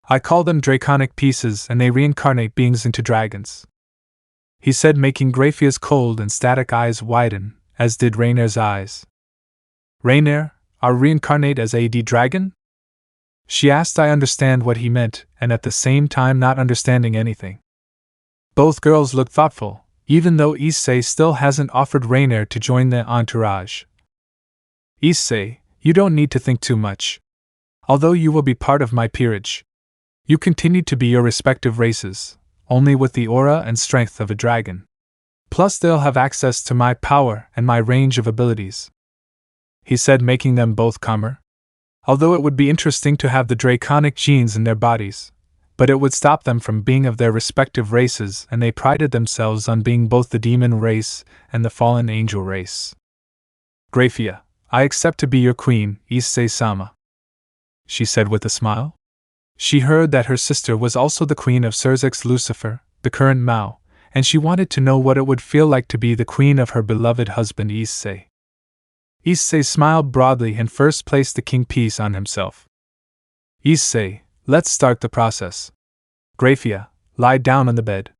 I call them draconic pieces and they reincarnate beings into dragons, he said, making Graia's cold and static eyes widen, as did Rainer's eyes. Rainer, are reincarnate as a dragon? She asked. I understand what he meant, and at the same time not understanding anything. Both girls looked thoughtful, even though Issei still hasn't offered Rainer to join the entourage. Issei, you don't need to think too much. Although you will be part of my peerage, you continue to be your respective races, only with the aura and strength of a dragon. Plus they'll have access to my power and my range of abilities, he said, making them both calmer. Although it would be interesting to have the draconic genes in their bodies, but it would stop them from being of their respective races, and they prided themselves on being both the demon race and the fallen angel race. Graia, I accept to be your queen, Issei-sama, she said with a smile. She heard that her sister was also the queen of Surzek's Lucifer, the current Mao, and she wanted to know what it would feel like to be the queen of her beloved husband Issei. Issei smiled broadly and first placed the king piece on himself. Issei, let's start the process. Graia, lie down on the bed,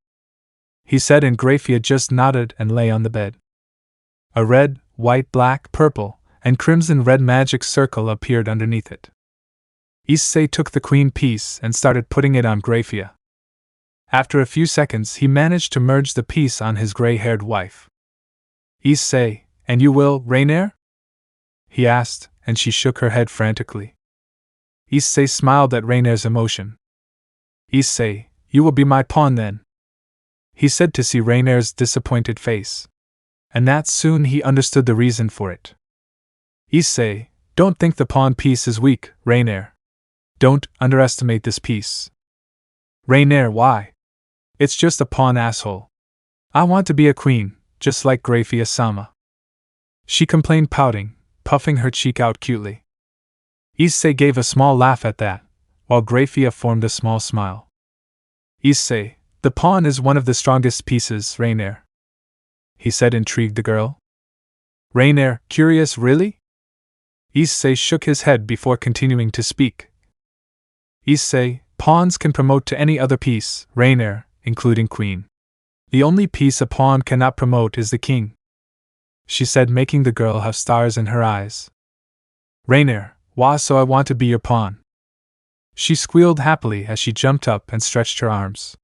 he said, and Graia just nodded and lay on the bed. A red, white, black, purple, and crimson red magic circle appeared underneath it. Issei took the queen piece and started putting it on Graia. After a few seconds he managed to merge the piece on his gray-haired wife. Issei, and you will, Rainer? He asked, and she shook her head frantically. Issei smiled at Rainer's emotion. Issei, you will be my pawn then, he said, to see Rainer's disappointed face. And that soon he understood the reason for it. Issei, don't think the pawn piece is weak, Rainer. Don't underestimate this piece. Rainer, why? It's just a pawn, asshole. I want to be a queen, just like Graia-sama, she complained, pouting, puffing her cheek out cutely. Issei gave a small laugh at that, while Graia formed a small smile. Issei, the pawn is one of the strongest pieces, Rainer, he said, intrigued the girl. Rainer, curious, really? Issei shook his head before continuing to speak. Issei, pawns can promote to any other piece, Rainer, including queen. The only piece a pawn cannot promote is the king, she said, making the girl have stars in her eyes. Rainer, why so I want to be your pawn, she squealed happily as she jumped up and stretched her arms.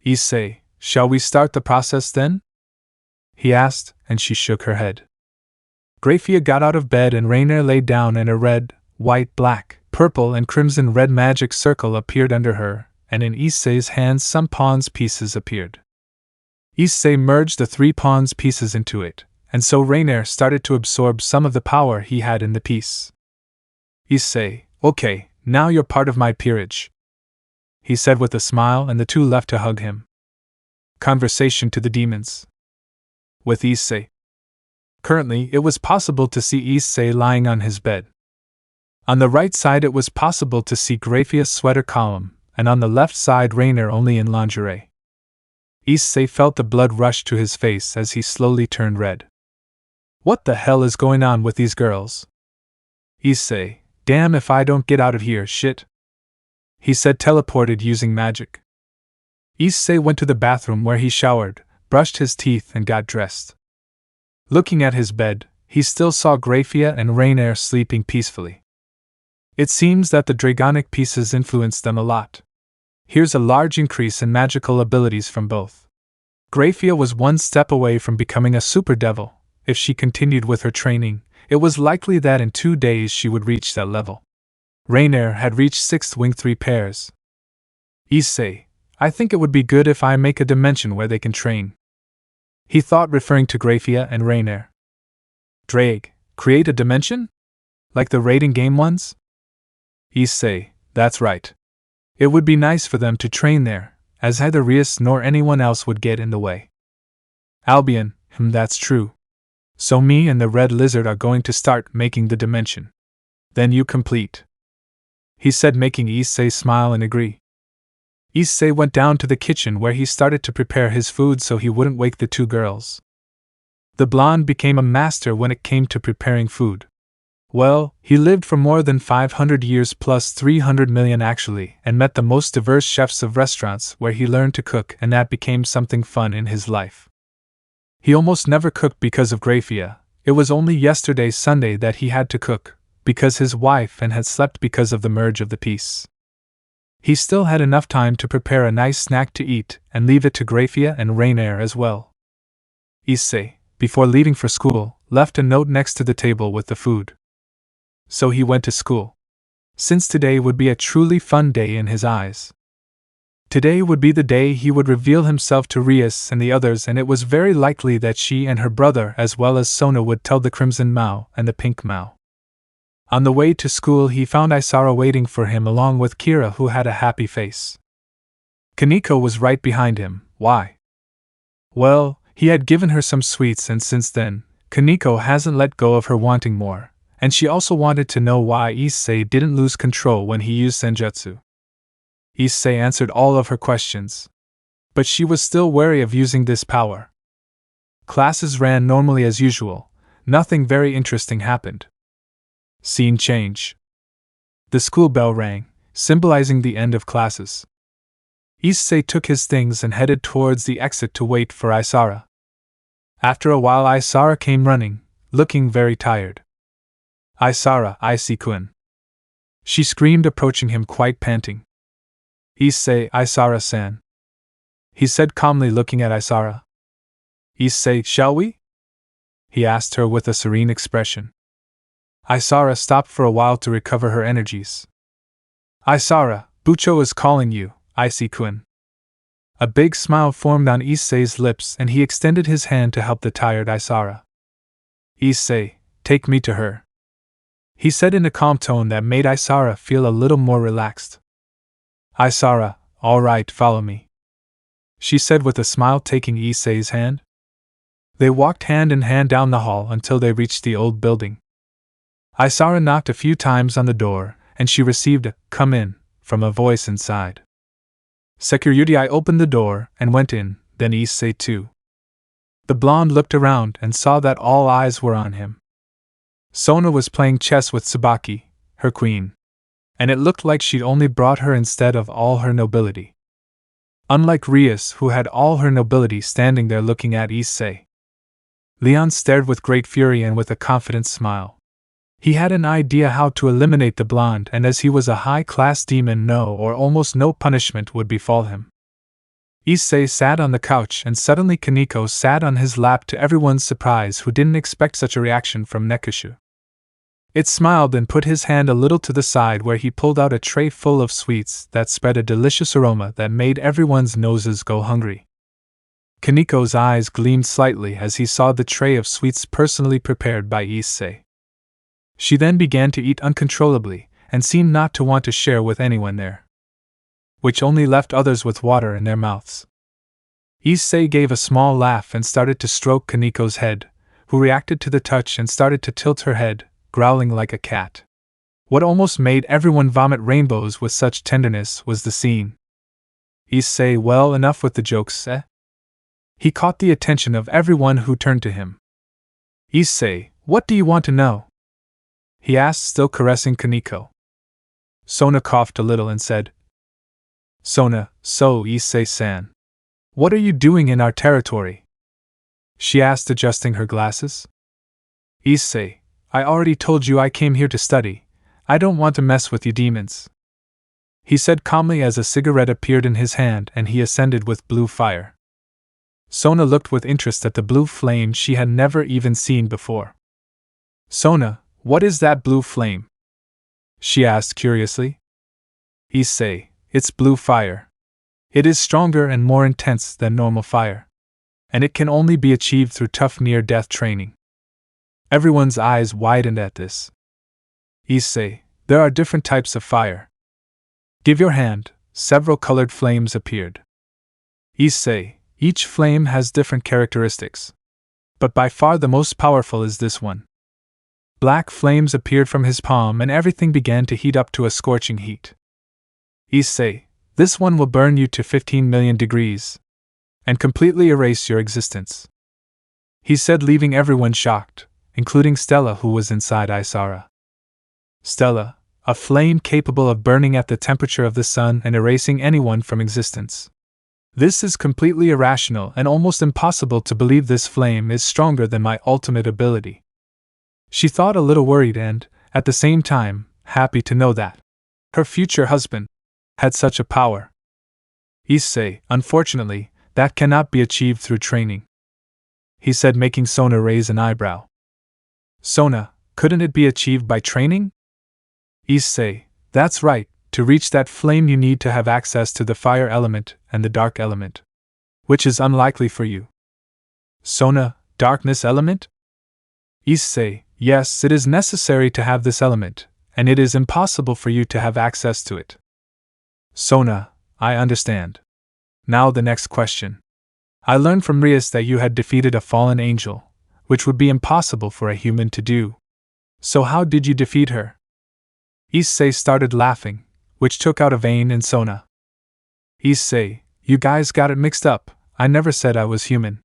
Issei, shall we start the process then? He asked, and she shook her head. Graia got out of bed and Rainer lay down, and a red, white, black, purple, and crimson red magic circle appeared under her, and in Issei's hands some pawns pieces appeared. Issei merged the 3 pawns pieces into it, and so Rainer started to absorb some of the power he had in the piece. Issei, okay, now you're part of my peerage, he said with a smile, and the two left to hug him. Conversation to the demons. With Issei. Currently, it was possible to see Issei lying on his bed. On the right side it was possible to see Graia's sweater column, and on the left side Rainer only in lingerie. Issei felt the blood rush to his face as he slowly turned red. What the hell is going on with these girls? Issei, damn if I don't get out of here, shit, he said, teleported using magic. Issei went to the bathroom where he showered, brushed his teeth, and got dressed. Looking at his bed, he still saw Graia and Rainer sleeping peacefully. It seems that the dragonic pieces influenced them a lot. Here's a large increase in magical abilities from both. Graia was one step away from becoming a super devil. If she continued with her training, It was likely that in 2 days she would reach that level. Rainier had reached 6th wing 3 pairs. Issei, I think it would be good if I make a dimension where they can train. He thought, referring to Graia and Rainier. Drake, create a dimension? Like the raiding game ones? Issei, that's right. It would be nice for them to train there, as neither Rias nor anyone else would get in the way. Albion, that's true. So me and the red lizard are going to start making the dimension. Then you complete. He said, making Issei smile and agree. Issei went down to the kitchen where he started to prepare his food so he wouldn't wake the 2 girls. The blonde became a master when it came to preparing food. Well, he lived for more than 500 years plus 300 million actually, and met the most diverse chefs of restaurants where he learned to cook, and that became something fun in his life. He almost never cooked because of Graia. It was only yesterday Sunday that he had to cook, because his wife and had slept because of the merge of the piece. He still had enough time to prepare a nice snack to eat and leave it to Graia and Rainier as well. Issei, before leaving for school, left a note next to the table with the food. So he went to school. Since today would be a truly fun day in his eyes. Today would be the day he would reveal himself to Rias and the others, and it was very likely that she and her brother as well as Sona would tell the Crimson Mao and the Pink Mao. On the way to school he found Isara waiting for him along with Kira, who had a happy face. Kaneko was right behind him. Why? Well, he had given her some sweets, and since then, Kaneko hasn't let go of her wanting more. And she also wanted to know why Issei didn't lose control when he used Senjutsu. Issei answered all of her questions. But she was still wary of using this power. Classes ran normally as usual. Nothing very interesting happened. Scene change. The school bell rang, symbolizing the end of classes. Issei took his things and headed towards the exit to wait for Isara. After a while Isara came running, looking very tired. Isara, Issei-kun. She screamed, approaching him quite panting. Issei, Isara-san. He said calmly, looking at Isara. Issei, shall we? He asked her with a serene expression. Isara stopped for a while to recover her energies. Isara, Bucho is calling you, Issei-kun. A big smile formed on Issei's lips and he extended his hand to help the tired Isara. Issei, take me to her. He said in a calm tone that made Isara feel a little more relaxed. Isara, all right, follow me. She said with a smile, taking Issei's hand. They walked hand in hand down the hall until they reached the old building. Isara knocked a few times on the door, and she received a "come in" from a voice inside. Security opened the door and went in, then Issei too. The blonde looked around and saw that all eyes were on him. Sona was playing chess with Tsubaki, her queen. And it looked like she'd only brought her instead of all her nobility. Unlike Rias, who had all her nobility standing there looking at Issei. Leon stared with great fury and with a confident smile. He had an idea how to eliminate the blonde, and as he was a high-class demon, no or almost no punishment would befall him. Issei sat on the couch and suddenly Kaneko sat on his lap, to everyone's surprise, who didn't expect such a reaction from Nekushu. It smiled and put his hand a little to the side, where he pulled out a tray full of sweets that spread a delicious aroma that made everyone's noses go hungry. Kaneko's eyes gleamed slightly as he saw the tray of sweets personally prepared by Issei. She then began to eat uncontrollably, and seemed not to want to share with anyone there, which only left others with water in their mouths. Issei gave a small laugh and started to stroke Kaneko's head, who reacted to the touch and started to tilt her head, growling like a cat. What almost made everyone vomit rainbows with such tenderness was the scene. Issei, well, enough with the jokes, eh? He caught the attention of everyone who turned to him. Issei, what do you want to know? He asked, still caressing Kaneko. Sona coughed a little and said, Sona, so Issei-san. What are you doing in our territory? She asked, adjusting her glasses. Issei, I already told you I came here to study. I don't want to mess with you demons. He said calmly as a cigarette appeared in his hand and he ascended with blue fire. Sona looked with interest at the blue flame she had never even seen before. Sona, what is that blue flame? She asked curiously. Issei, it's blue fire. It is stronger and more intense than normal fire. And it can only be achieved through tough near-death training. Everyone's eyes widened at this. Issei, there are different types of fire. Give your hand. Several colored flames appeared. Issei, each flame has different characteristics. But by far the most powerful is this one. Black flames appeared from his palm and everything began to heat up to a scorching heat. Issei, this one will burn you to 15 million degrees. And completely erase your existence. He said, leaving everyone shocked, including Stella, who was inside Isara. Stella, a flame capable of burning at the temperature of the sun and erasing anyone from existence. This is completely irrational and almost impossible to believe this flame is stronger than my ultimate ability. She thought a little worried and, at the same time, happy to know that her future husband had such a power. Issei, unfortunately, that cannot be achieved through training, he said, making Sona raise an eyebrow. Sona, couldn't it be achieved by training? Issei, that's right, to reach that flame you need to have access to the fire element and the dark element, which is unlikely for you. Sona, darkness element? Issei, yes, it is necessary to have this element, and it is impossible for you to have access to it. Sona, I understand. Now the next question. I learned from Rias that you had defeated a fallen angel, which would be impossible for a human to do. So how did you defeat her? Issei started laughing, which took out a vein in Sona. Issei, you guys got it mixed up, I never said I was human.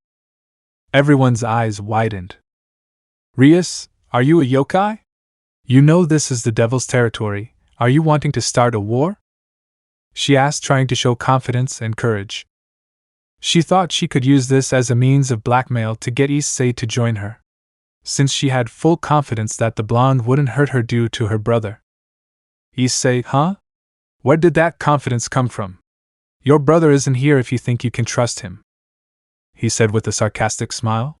Everyone's eyes widened. Rias, are you a yokai? You know this is the devil's territory, are you wanting to start a war? She asked, trying to show confidence and courage. She thought she could use this as a means of blackmail to get Issei to join her, since she had full confidence that the blonde wouldn't hurt her due to her brother. Issei, huh? Where did that confidence come from? Your brother isn't here if you think you can trust him, he said with a sarcastic smile.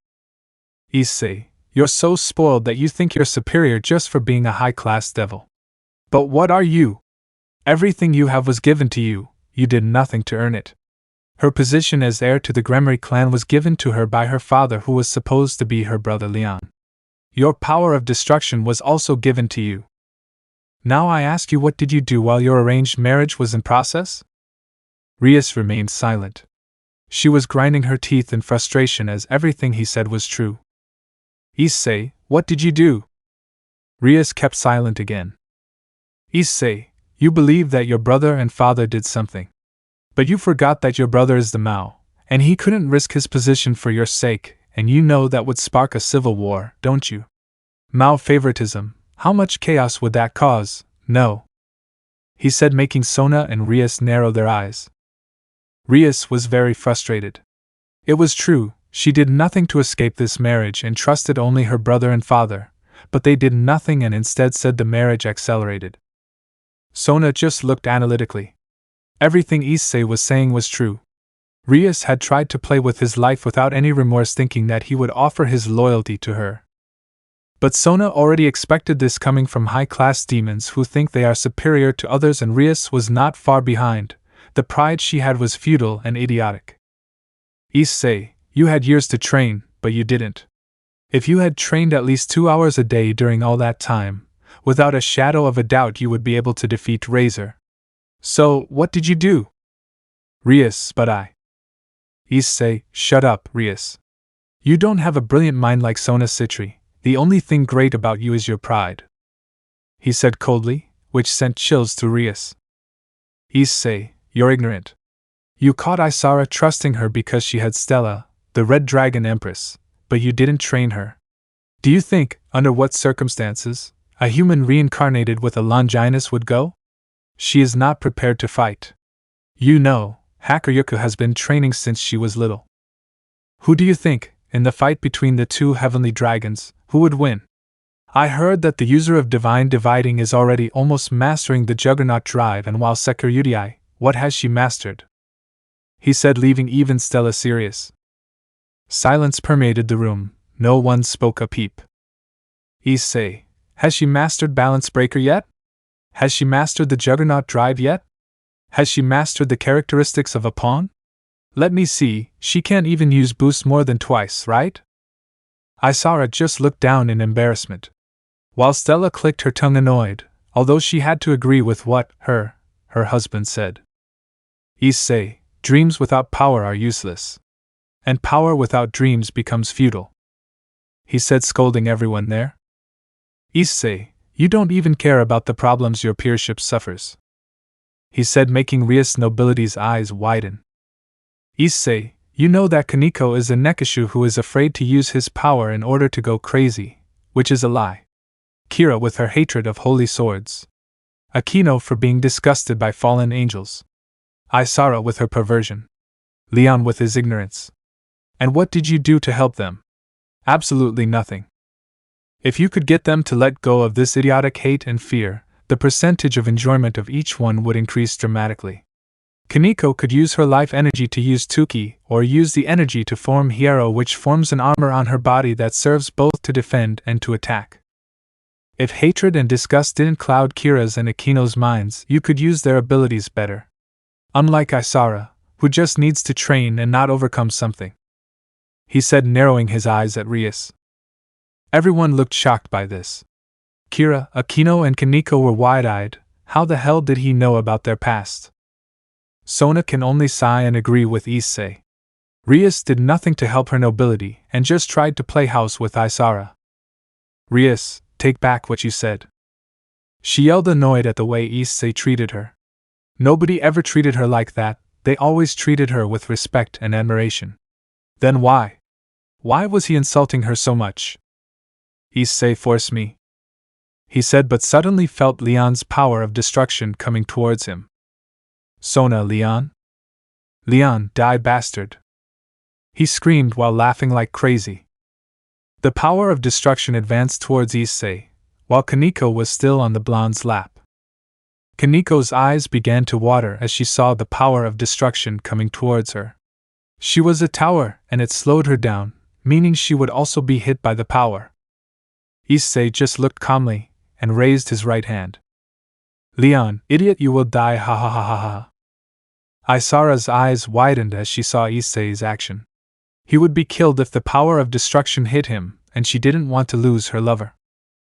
Issei, you're so spoiled that you think you're superior just for being a high-class devil. But what are you? Everything you have was given to you, you did nothing to earn it. Her position as heir to the Gremory clan was given to her by her father, who was supposed to be her brother Leon. Your power of destruction was also given to you. Now I ask you, what did you do while your arranged marriage was in process? Rias remained silent. She was grinding her teeth in frustration as everything he said was true. Issei, what did you do? Rias kept silent again. Issei, you believe that your brother and father did something. But you forgot that your brother is the Mao, and he couldn't risk his position for your sake, and you know that would spark a civil war, don't you? Mao favoritism, how much chaos would that cause? No, he said, making Sona and Rias narrow their eyes. Rias was very frustrated. It was true, she did nothing to escape this marriage and trusted only her brother and father, but they did nothing and instead said the marriage accelerated. Sona just looked analytically. Everything Issei was saying was true. Rias had tried to play with his life without any remorse, thinking that he would offer his loyalty to her. But Sona already expected this coming from high-class demons who think they are superior to others, and Rias was not far behind. The pride she had was futile and idiotic. Issei, you had years to train, but you didn't. If you had trained at least 2 hours a day during all that time, without a shadow of a doubt you would be able to defeat Razor. So, what did you do? Rias, but I. Issei, shut up, Rias. You don't have a brilliant mind like Sona Citri. The only thing great about you is your pride, he said coldly, which sent chills through Rias. Issei, you're ignorant. You caught Isara trusting her because she had Stella, the Red Dragon Empress, but you didn't train her. Do you think, under what circumstances, a human reincarnated with a Longinus would go? She is not prepared to fight. You know, Hakuryuku has been training since she was little. Who do you think, in the fight between the two heavenly dragons, who would win? I heard that the user of Divine Dividing is already almost mastering the Juggernaut Drive, and while Sekurudai, what has she mastered? He said, leaving even Stella serious. Silence permeated the room, no one spoke a peep. Issei, has she mastered Balance Breaker yet? Has she mastered the Juggernaut Drive yet? Has she mastered the characteristics of a pawn? Let me see, she can't even use boost more than twice, right? Isara just looked down in embarrassment, while Stella clicked her tongue annoyed, although she had to agree with what her husband said. Issei, dreams without power are useless. And power without dreams becomes futile, he said, scolding everyone there. Issei, you don't even care about the problems your peership suffers, he said, making Rias nobility's eyes widen. Issei, you know that Kaneko is a Nekishu who is afraid to use his power in order to go crazy, which is a lie. Kira with her hatred of holy swords. Akino for being disgusted by fallen angels. Isara with her perversion. Leon with his ignorance. And what did you do to help them? Absolutely nothing. If you could get them to let go of this idiotic hate and fear, the percentage of enjoyment of each one would increase dramatically. Kaneko could use her life energy to use Tuki, or use the energy to form Hiero, which forms an armor on her body that serves both to defend and to attack. If hatred and disgust didn't cloud Kira's and Akino's minds, you could use their abilities better. Unlike Isara, who just needs to train and not overcome something, he said, narrowing his eyes at Rias. Everyone looked shocked by this. Kira, Akino, and Kaneko were wide-eyed. How the hell did he know about their past? Sona can only sigh and agree with Issei. Rias did nothing to help her nobility and just tried to play house with Isara. Rias, take back what you said. She yelled, annoyed at the way Issei treated her. Nobody ever treated her like that, they always treated her with respect and admiration. Then why? Why was he insulting her so much? Issei forced me, he said, but suddenly felt Leon's power of destruction coming towards him. Sona, Leon? Leon, die bastard! He screamed while laughing like crazy. The power of destruction advanced towards Issei, while Kaneko was still on the blonde's lap. Kaneko's eyes began to water as she saw the power of destruction coming towards her. She was a tower, and it slowed her down, meaning she would also be hit by the power. Issei just looked calmly, and raised his right hand. Leon, idiot, you will die, ha ha ha ha ha. Isara's eyes widened as she saw Issei's action. He would be killed if the power of destruction hit him, and she didn't want to lose her lover.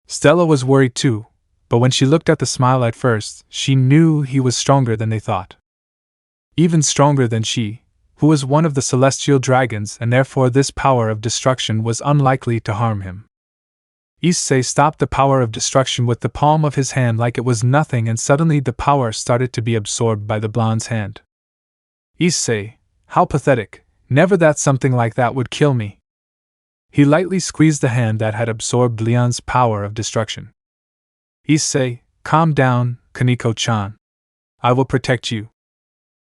Stella was worried too, but when she looked at the smile at first, she knew he was stronger than they thought. Even stronger than she, who was one of the celestial dragons, and therefore this power of destruction was unlikely to harm him. Issei stopped the power of destruction with the palm of his hand like it was nothing, and suddenly the power started to be absorbed by the blonde's hand. Issei, how pathetic, never that something like that would kill me. He lightly squeezed the hand that had absorbed Leon's power of destruction. Issei, calm down, Kaneko-chan. I will protect you,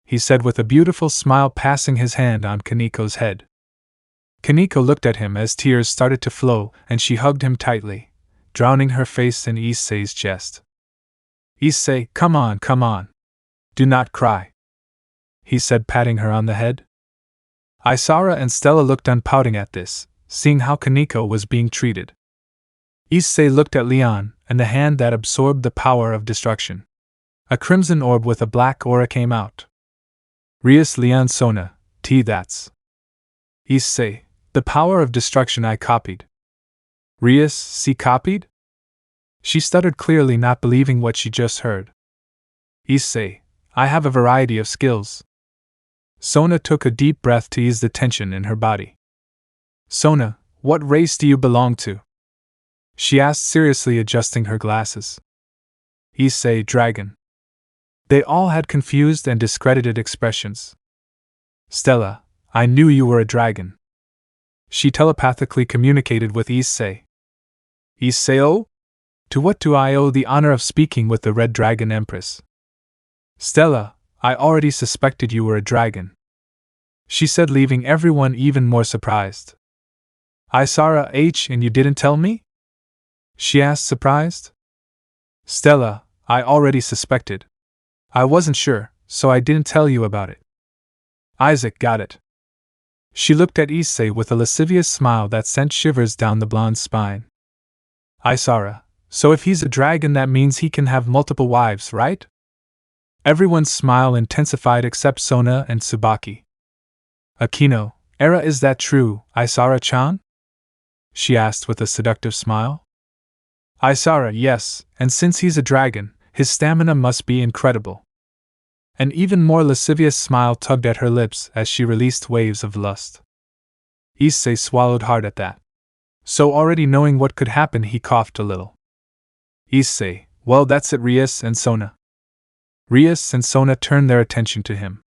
he said with a beautiful smile, passing his hand on Kaneko's head. Kaneko looked at him as tears started to flow, and she hugged him tightly, drowning her face in Issei's chest. Issei, come on, come on. Do not cry, he said, patting her on the head. Isara and Stella looked on, pouting at this, seeing how Kaneko was being treated. Issei looked at Leon, and the hand that absorbed the power of destruction. A crimson orb with a black aura came out. Rias, Leon, Sona, that's Issei, the power of destruction I copied. Rias, see, copied? She stuttered, clearly not believing what she just heard. Issei, I have a variety of skills. Sona took a deep breath to ease the tension in her body. Sona, what race do you belong to? She asked seriously, adjusting her glasses. Issei, dragon. They all had confused and discredited expressions. Stella, I knew you were a dragon. She telepathically communicated with Issei. Issei-o? To what do I owe the honor of speaking with the Red Dragon Empress? Stella, I already suspected you were a dragon, she said, leaving everyone even more surprised. Isara H, and you didn't tell me? She asked, surprised. Stella, I already suspected. I wasn't sure, so I didn't tell you about it. Isaac, got it. She looked at Issei with a lascivious smile that sent shivers down the blonde's spine. Isara, so if he's a dragon that means he can have multiple wives, right? Everyone's smile intensified except Sona and Tsubaki. Akino, Era, is that true, Isara-chan? She asked with a seductive smile. Isara, yes, and since he's a dragon, his stamina must be incredible. An even more lascivious smile tugged at her lips as she released waves of lust. Issei swallowed hard at that. So already knowing what could happen, he coughed a little. Issei, well, that's it. Rias and Sona. Rias and Sona turned their attention to him.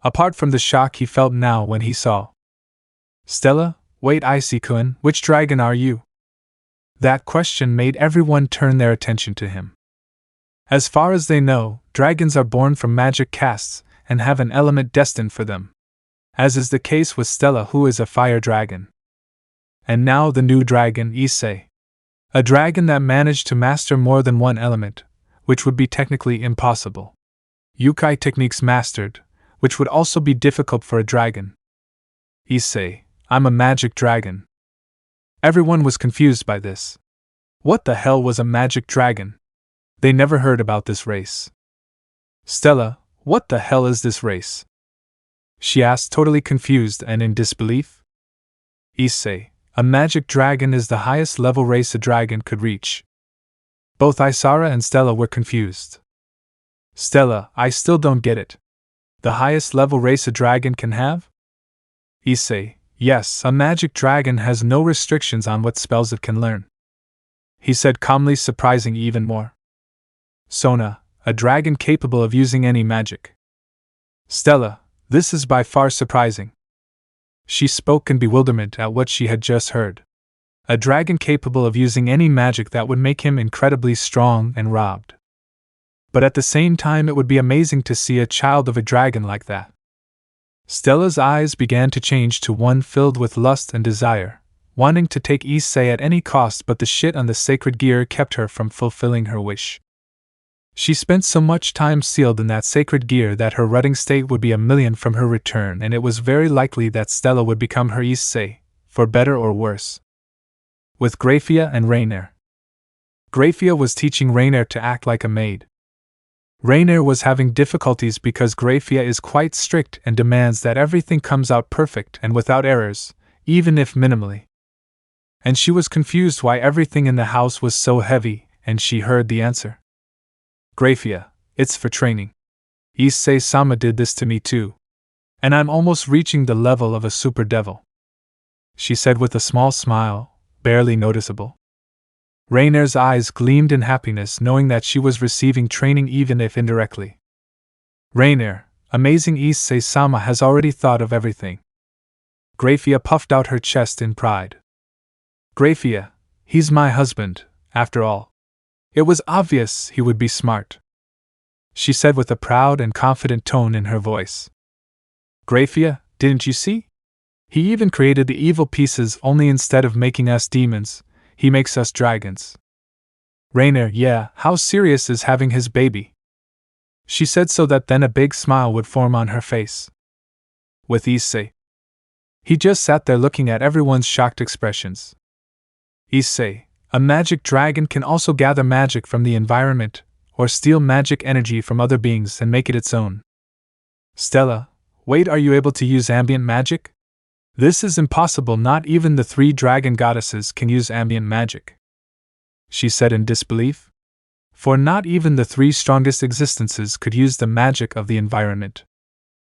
Apart from the shock he felt now when he saw Stella, wait, Issei-kun, which dragon are you? That question made everyone turn their attention to him. As far as they know, dragons are born from magic castes and have an element destined for them, as is the case with Stella, who is a fire dragon. And now the new dragon, Issei. A dragon that managed to master more than one element, which would be technically impossible. Yukai techniques mastered, which would also be difficult for a dragon. Issei, I'm a magic dragon. Everyone was confused by this. What the hell was a magic dragon? They never heard about this race. Stella, what the hell is this race? She asked, totally confused and in disbelief. Issei, a magic dragon is the highest level race a dragon could reach. Both Isara and Stella were confused. Stella, I still don't get it. The highest level race a dragon can have? Issei, yes, a magic dragon has no restrictions on what spells it can learn. He said calmly, surprising even more. Sona, a dragon capable of using any magic. Stella, this is by far surprising. She spoke in bewilderment at what she had just heard. A dragon capable of using any magic that would make him incredibly strong and robbed. But at the same time, it would be amazing to see a child of a dragon like that. Stella's eyes began to change to one filled with lust and desire, wanting to take Issei at any cost, but the shit on the sacred gear kept her from fulfilling her wish. She spent so much time sealed in that sacred gear that her rutting state would be a million from her return, and it was very likely that Stella would become her Issei, for better or worse. With Graia and Rainier. Graia was teaching Rainier to act like a maid. Rainier was having difficulties because Graia is quite strict and demands that everything comes out perfect and without errors, even if minimally. And she was confused why everything in the house was so heavy, and she heard the answer. Graia, it's for training. Issei-sama did this to me too. And I'm almost reaching the level of a super devil. She said with a small smile, barely noticeable. Rainier's eyes gleamed in happiness knowing that she was receiving training even if indirectly. Rainier, amazing, Issei-sama has already thought of everything. Graia puffed out her chest in pride. Graia, he's my husband, after all. It was obvious he would be smart. She said with a proud and confident tone in her voice. Graia, didn't you see? He even created the evil pieces, only instead of making us demons, he makes us dragons. Rainier, yeah, how serious is having his baby? She said so that then a big smile would form on her face. With Issei. He just sat there looking at everyone's shocked expressions. Issei, a magic dragon can also gather magic from the environment, or steal magic energy from other beings and make it its own. Stella, wait, are you able to use ambient magic? This is impossible, not even the 3 dragon goddesses can use ambient magic. She said in disbelief. For not even the 3 strongest existences could use the magic of the environment.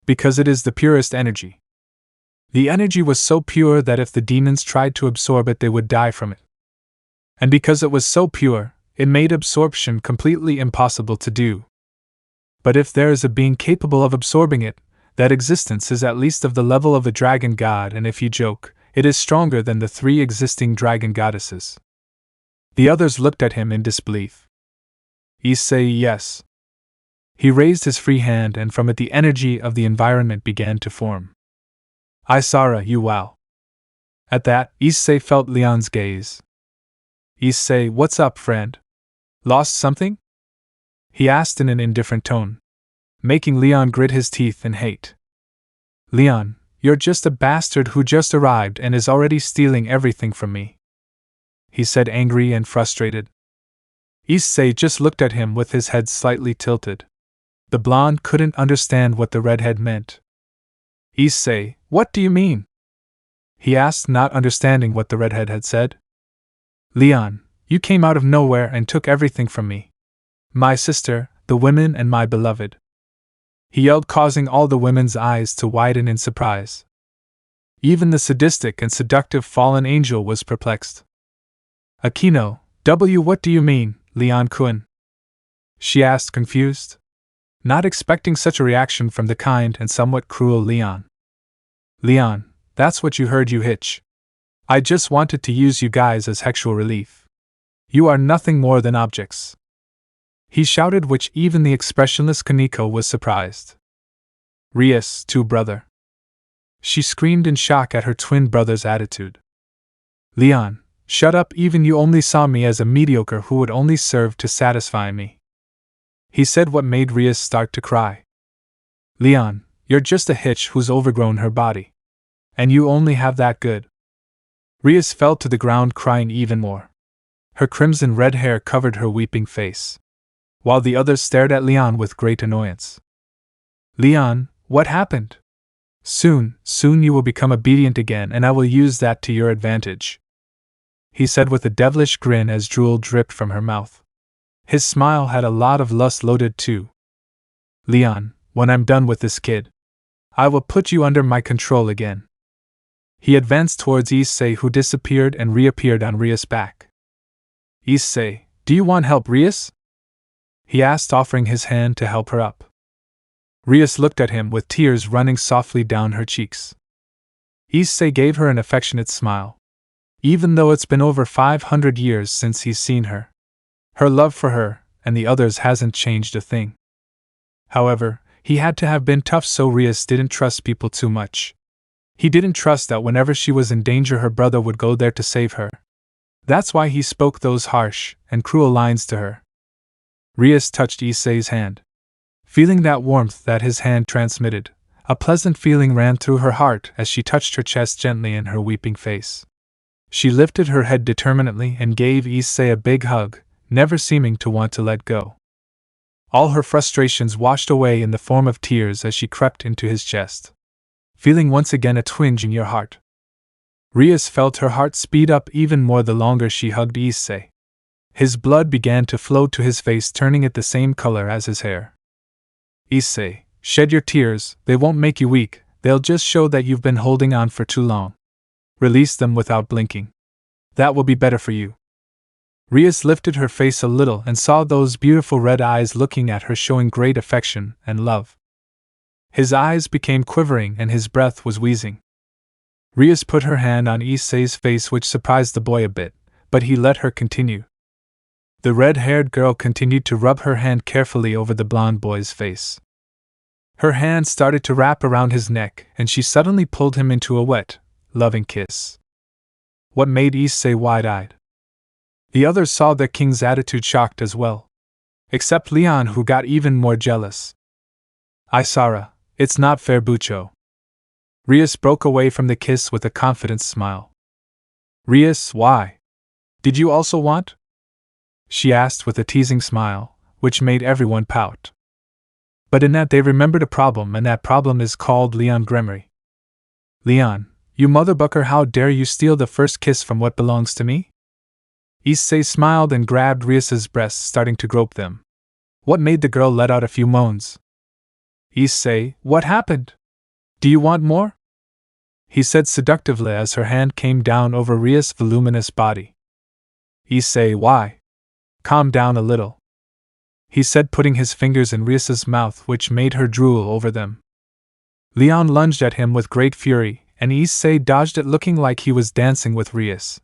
Because it is the purest energy. The energy was so pure that if the demons tried to absorb it, they would die from it. And because it was so pure, it made absorption completely impossible to do. But if there is a being capable of absorbing it, that existence is at least of the level of a dragon god, and if you joke, it is stronger than the 3 existing dragon goddesses. The others looked at him in disbelief. Issei, yes. He raised his free hand, and from it the energy of the environment began to form. Isara, you wow. At that, Issei felt Leon's gaze. Issei, what's up, friend? Lost something? He asked in an indifferent tone, making Leon grit his teeth in hate. Leon, you're just a bastard who just arrived and is already stealing everything from me. he said, angry and frustrated. Issei just looked at him with his head slightly tilted. The blonde couldn't understand what the redhead meant. Issei, what do you mean? He asked, not understanding what the redhead had said. Leon, you came out of nowhere and took everything from me. My sister, the women, and my beloved. He yelled, causing all the women's eyes to widen in surprise. Even the sadistic and seductive fallen angel was perplexed. Akino, what do you mean, Leon-kun? She asked, confused, not expecting such a reaction from the kind and somewhat cruel Leon. Leon, that's what you heard, you hitch. I just wanted to use you guys as sexual relief. You are nothing more than objects. He shouted, which even the expressionless Kaneko was surprised. Rias, too, brother. She screamed in shock at her twin brother's attitude. Leon, shut up, even you only saw me as a mediocre who would only serve to satisfy me. He said, what made Rias start to cry. Leon, you're just a hitch who's overgrown her body. And you only have that good. Rias fell to the ground, crying even more. Her crimson red hair covered her weeping face, while the others stared at Leon with great annoyance. Leon, what happened? Soon you will become obedient again, and I will use that to your advantage, he said with a devilish grin as drool dripped from her mouth. His smile had a lot of lust loaded too. Leon, when I'm done with this kid, I will put you under my control again. He advanced towards Issei, who disappeared and reappeared on Rias' back. Issei, do you want help, Rias? He asked, offering his hand to help her up. Rias looked at him with tears running softly down her cheeks. Issei gave her an affectionate smile. Even though it's been over 500 years since he's seen her, her love for her and the others hasn't changed a thing. However, he had to have been tough, so Rias didn't trust people too much. He didn't trust that whenever she was in danger her brother would go there to save her. That's why he spoke those harsh and cruel lines to her. Rias touched Issei's hand. Feeling that warmth that his hand transmitted, a pleasant feeling ran through her heart as she touched her chest gently and her weeping face. She lifted her head determinedly and gave Issei a big hug, never seeming to want to let go. All her frustrations washed away in the form of tears as she crept into his chest, feeling once again a twinge in your heart. Rias felt her heart speed up even more the longer she hugged Issei. His blood began to flow to his face, turning it the same color as his hair. Issei, shed your tears, they won't make you weak, they'll just show that you've been holding on for too long. Release them without blinking. That will be better for you. Rias lifted her face a little and saw those beautiful red eyes looking at her, showing great affection and love. His eyes became quivering and his breath was wheezing. Rias put her hand on Issei's face, which surprised the boy a bit, but he let her continue. The red-haired girl continued to rub her hand carefully over the blonde boy's face. Her hand started to wrap around his neck, and she suddenly pulled him into a wet, loving kiss. What made Issei wide-eyed? The others saw their king's attitude shocked as well, except Leon, who got even more jealous. Isara, it's not fair, Bucho. Rias broke away from the kiss with a confident smile. Rias, why? Did you also want? She asked with a teasing smile, which made everyone pout. But in that they remembered a problem, and that problem is called Leon Gremory. Leon, you motherbucker, how dare you steal the first kiss from what belongs to me? Issei smiled and grabbed Rias's breasts, starting to grope them. What made the girl let out a few moans? Issei, what happened? Do you want more? He said seductively as her hand came down over Rias' voluminous body. Issei, why? Calm down a little, he said, putting his fingers in Rias's mouth, which made her drool over them. Leon lunged at him with great fury, and Issei dodged it, looking like he was dancing with Rias.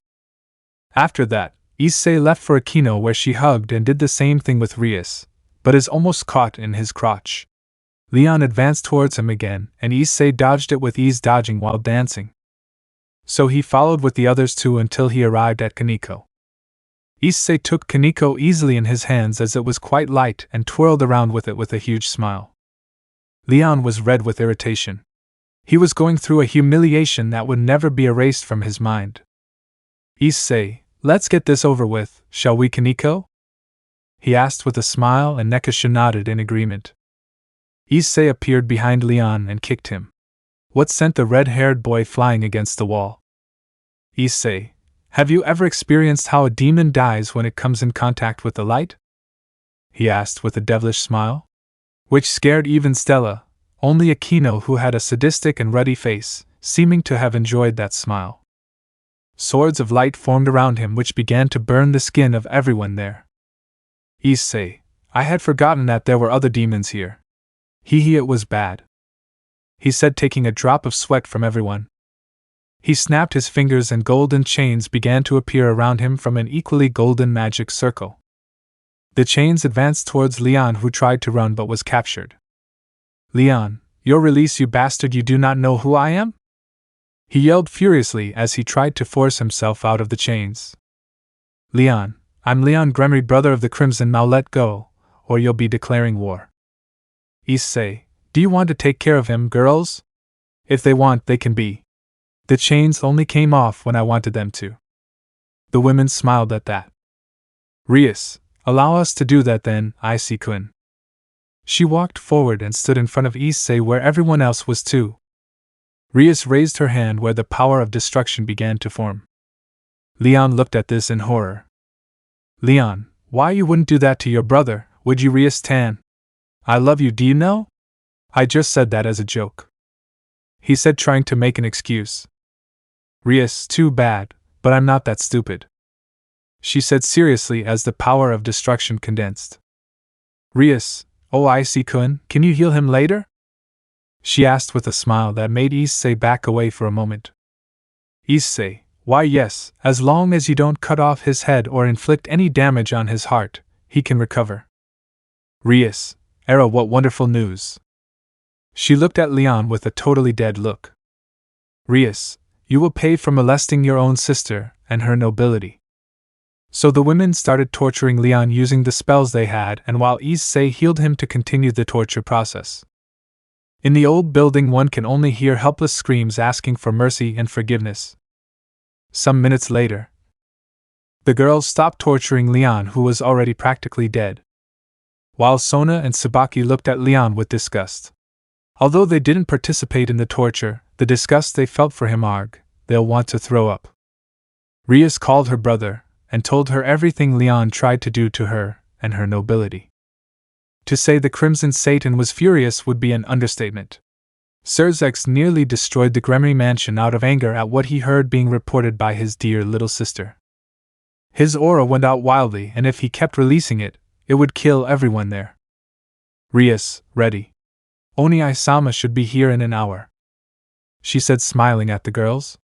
After that, Issei left for Akino, where she hugged and did the same thing with Rias, but is almost caught in his crotch. Leon advanced towards him again, and Issei dodged it with ease, dodging while dancing. So he followed with the others too until he arrived at Kaneko. Issei took Kaneko easily in his hands as it was quite light and twirled around with it with a huge smile. Leon was red with irritation. He was going through a humiliation that would never be erased from his mind. Issei, Let's get this over with, shall we, Kaneko? He asked with a smile, and Nekasha nodded in agreement. Issei appeared behind Leon and kicked him. What sent the red-haired boy flying against the wall? Issei, have you ever experienced how a demon dies when it comes in contact with the light? He asked with a devilish smile. Which scared even Stella, only Akino, who had a sadistic and ruddy face, seeming to have enjoyed that smile. Swords of light formed around him which began to burn the skin of everyone there. Issei, I had forgotten that there were other demons here. It was bad. He said, taking a drop of sweat from everyone. He snapped his fingers and golden chains began to appear around him from an equally golden magic circle. The chains advanced towards Leon, who tried to run but was captured. Leon, your release, you bastard, you do not know who I am? He yelled furiously as he tried to force himself out of the chains. Leon, I'm Leon Gremery, brother of the Crimson. Now let go, or you'll be declaring war. Issei, do you want to take care of him, girls? If they want, they can be. The chains only came off when I wanted them to. The women smiled at that. Rias, allow us to do that then, Issei-kun. She walked forward and stood in front of Issei where everyone else was too. Rias raised her hand where the power of destruction began to form. Leon looked at this in horror. Leon, why you wouldn't do that to your brother, would you, Rias-tan? I love you, do you know? I just said that as a joke. He said, trying to make an excuse. Rias, too bad, but I'm not that stupid. She said seriously as the power of destruction condensed. Rias, oh Issei-kun, can you heal him later? She asked with a smile that made Issei back away for a moment. Issei, why yes, as long as you don't cut off his head or inflict any damage on his heart, he can recover. Rias, Era, what wonderful news. She looked at Leon with a totally dead look. Rias, you will pay for molesting your own sister and her nobility. So the women started torturing Leon using the spells they had, and while Issei healed him to continue the torture process. In the old building, one can only hear helpless screams asking for mercy and forgiveness. Some minutes later, the girls stopped torturing Leon, who was already practically dead. While Sona and Tsubaki looked at Leon with disgust. Although they didn't participate in the torture, the disgust they felt for him, they'll want to throw up. Rias called her brother and told her everything Leon tried to do to her and her nobility. To say the Crimson Satan was furious would be an understatement. Serzex nearly destroyed the Gremery mansion out of anger at what he heard being reported by his dear little sister. His aura went out wildly, and if he kept releasing it, it would kill everyone there. Rias, ready. Oni-sama should be here in an hour, she said, smiling at the girls.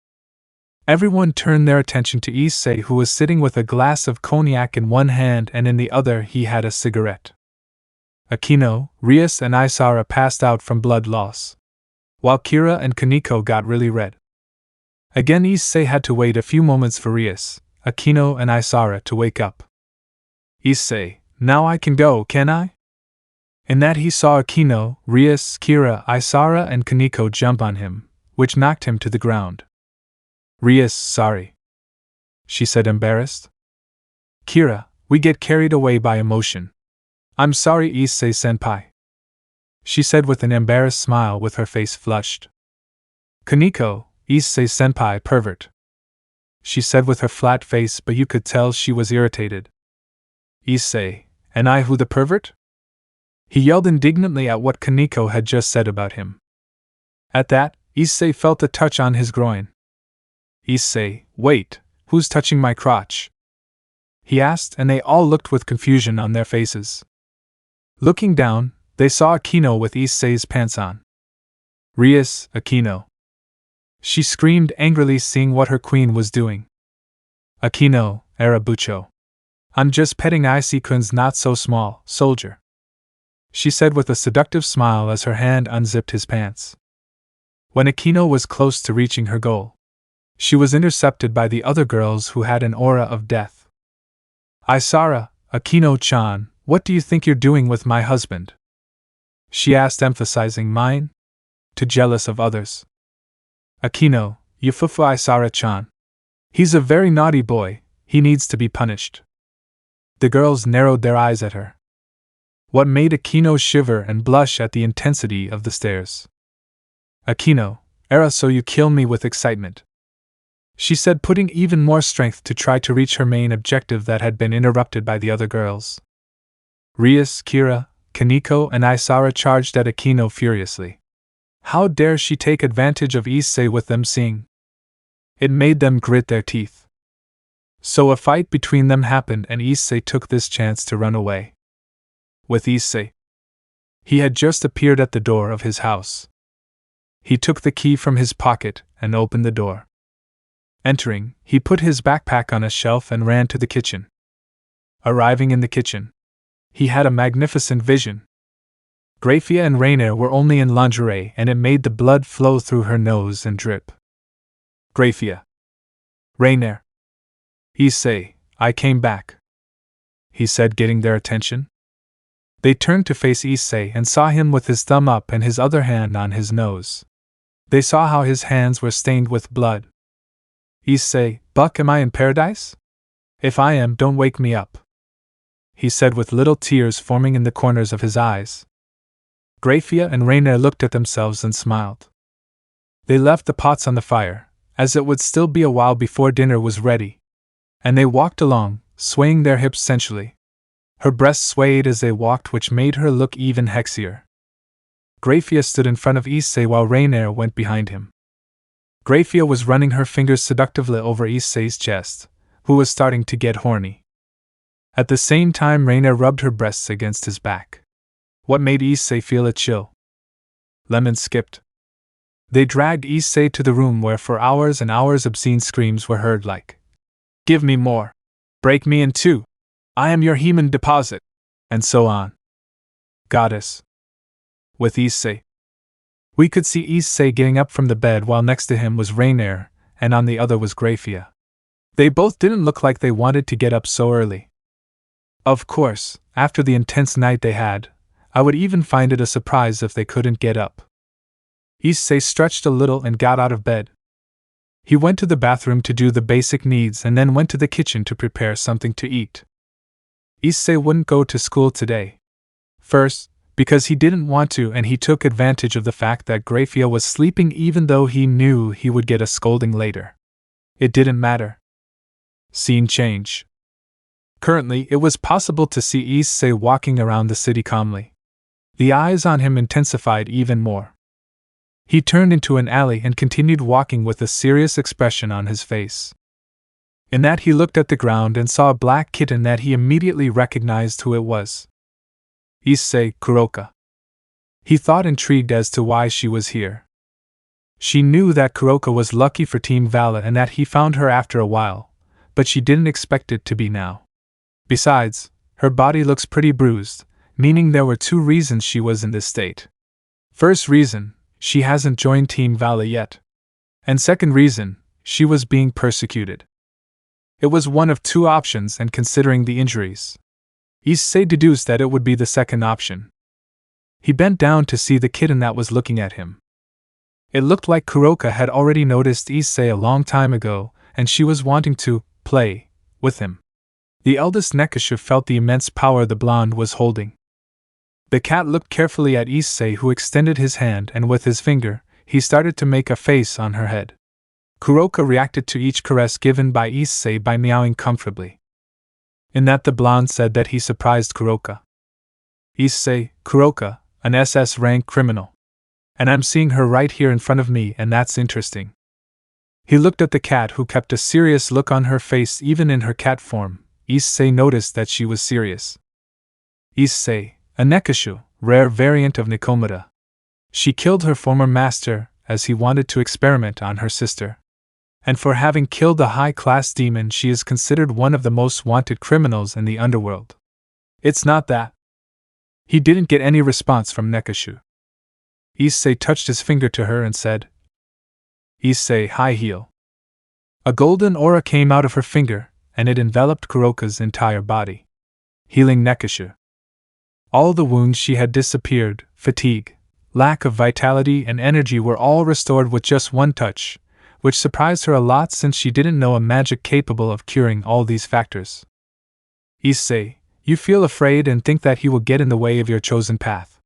Everyone turned their attention to Issei, who was sitting with a glass of cognac in one hand and in the other he had a cigarette. Akino, Rias and Isara passed out from blood loss, while Kira and Kaneko got really red. Again Issei had to wait a few moments for Rias, Akino and Isara to wake up. Issei, now I can go, can I? In that he saw Akino, Rias, Kira, Isara and Kaneko jump on him, which knocked him to the ground. Rias, sorry, she said, embarrassed. Kira, we get carried away by emotion. I'm sorry, Issei-senpai, she said with an embarrassed smile with her face flushed. Kaneko, Issei-senpai, pervert, she said with her flat face, but you could tell she was irritated. Issei, and I who the pervert? He yelled indignantly at what Kaneko had just said about him. At that, Issei felt a touch on his groin. Issei, wait, who's touching my crotch? He asked, and they all looked with confusion on their faces. Looking down, they saw Akino with Issei's pants on. Rias, Akino, she screamed angrily, seeing what her queen was doing. Akino, Arabucho, I'm just petting Issei-kun's not so small soldier, she said with a seductive smile as her hand unzipped his pants. When Akino was close to reaching her goal, she was intercepted by the other girls who had an aura of death. Isara, Akino-chan, what do you think you're doing with my husband? She asked, emphasizing mine, too jealous of others. Akino, Yufufu Isara-chan. He's a very naughty boy, He needs to be punished. The girls narrowed their eyes at her. What made Akino shiver and blush at the intensity of the stares. Akino, era so you kill me with excitement, she said, putting even more strength to try to reach her main objective that had been interrupted by the other girls. Rias, Kira, Kaneko, and Isara charged at Akino furiously. How dare she take advantage of Issei with them seeing? It made them grit their teeth. So a fight between them happened and Issei took this chance to run away. With Issei, he had just appeared at the door of his house. He took the key from his pocket and opened the door. Entering, he put his backpack on a shelf and ran to the kitchen. Arriving in the kitchen, he had a magnificent vision. Graia and Rainier were only in lingerie and it made the blood flow through her nose and drip. Graia. Rainier. Issei, I came back, he said, getting their attention. They turned to face Issei and saw him with his thumb up and his other hand on his nose. They saw how his hands were stained with blood. Issei, Buck, am I in paradise? If I am, don't wake me up, he said with little tears forming in the corners of his eyes. Graia and Rainier looked at themselves and smiled. They left the pots on the fire, as it would still be a while before dinner was ready, and they walked along, swaying their hips sensually. Her breasts swayed as they walked, which made her look even sexier. Graia stood in front of Issei while Rainier went behind him. Graia was running her fingers seductively over Issei's chest, who was starting to get horny. At the same time, Rainier rubbed her breasts against his back. What made Issei feel a chill? Lemon skipped. They dragged Issei to the room where for hours and hours obscene screams were heard like, "Give me more! Break me in two! I am your human deposit!" and so on. Goddess. With Issei. We could see Issei getting up from the bed while next to him was Rainier, and on the other was Graia. They both didn't look like they wanted to get up so early. Of course, after the intense night they had, I would even find it a surprise if they couldn't get up. Issei stretched a little and got out of bed. He went to the bathroom to do the basic needs and then went to the kitchen to prepare something to eat. Issei wouldn't go to school today. First, because he didn't want to, and he took advantage of the fact that Graia was sleeping even though he knew he would get a scolding later. It didn't matter. Scene change. Currently, it was possible to see Issei walking around the city calmly. The eyes on him intensified even more. He turned into an alley and continued walking with a serious expression on his face. In that he looked at the ground and saw a black kitten that he immediately recognized who it was. Issei, Kuroka. He thought, intrigued as to why she was here. She knew that Kuroka was lucky for Team Vala and that he found her after a while, but she didn't expect it to be now. Besides, her body looks pretty bruised, meaning there were two reasons she was in this state. First reason, she hasn't joined Team Vala yet. And second reason, she was being persecuted. It was one of two options, and considering the injuries, Issei deduced that it would be the second option. He bent down to see the kitten that was looking at him. It looked like Kuroka had already noticed Issei a long time ago, and she was wanting to play with him. The eldest Nekashu felt the immense power the blonde was holding. The cat looked carefully at Issei, who extended his hand, and with his finger, he started to make a face on her head. Kuroka reacted to each caress given by Issei by meowing comfortably. In that the blonde said that he surprised Kuroka. Issei, Kuroka, an SS rank criminal. And I'm seeing her right here in front of me, and that's interesting. He looked at the cat, who kept a serious look on her face even in her cat form. Issei noticed that she was serious. Issei, a Nekashu, rare variant of Nikomata. She killed her former master, as he wanted to experiment on her sister. And for having killed a high-class demon, she is considered one of the most wanted criminals in the underworld. It's not that. He didn't get any response from Nekashu. Issei touched his finger to her and said, Issei, high heel. A golden aura came out of her finger, and it enveloped Kuroka's entire body, healing Nekashu. All the wounds she had disappeared, fatigue, lack of vitality and energy were all restored with just one touch, which surprised her a lot since she didn't know a magic capable of curing all these factors. Issei, you feel afraid and think that he will get in the way of your chosen path.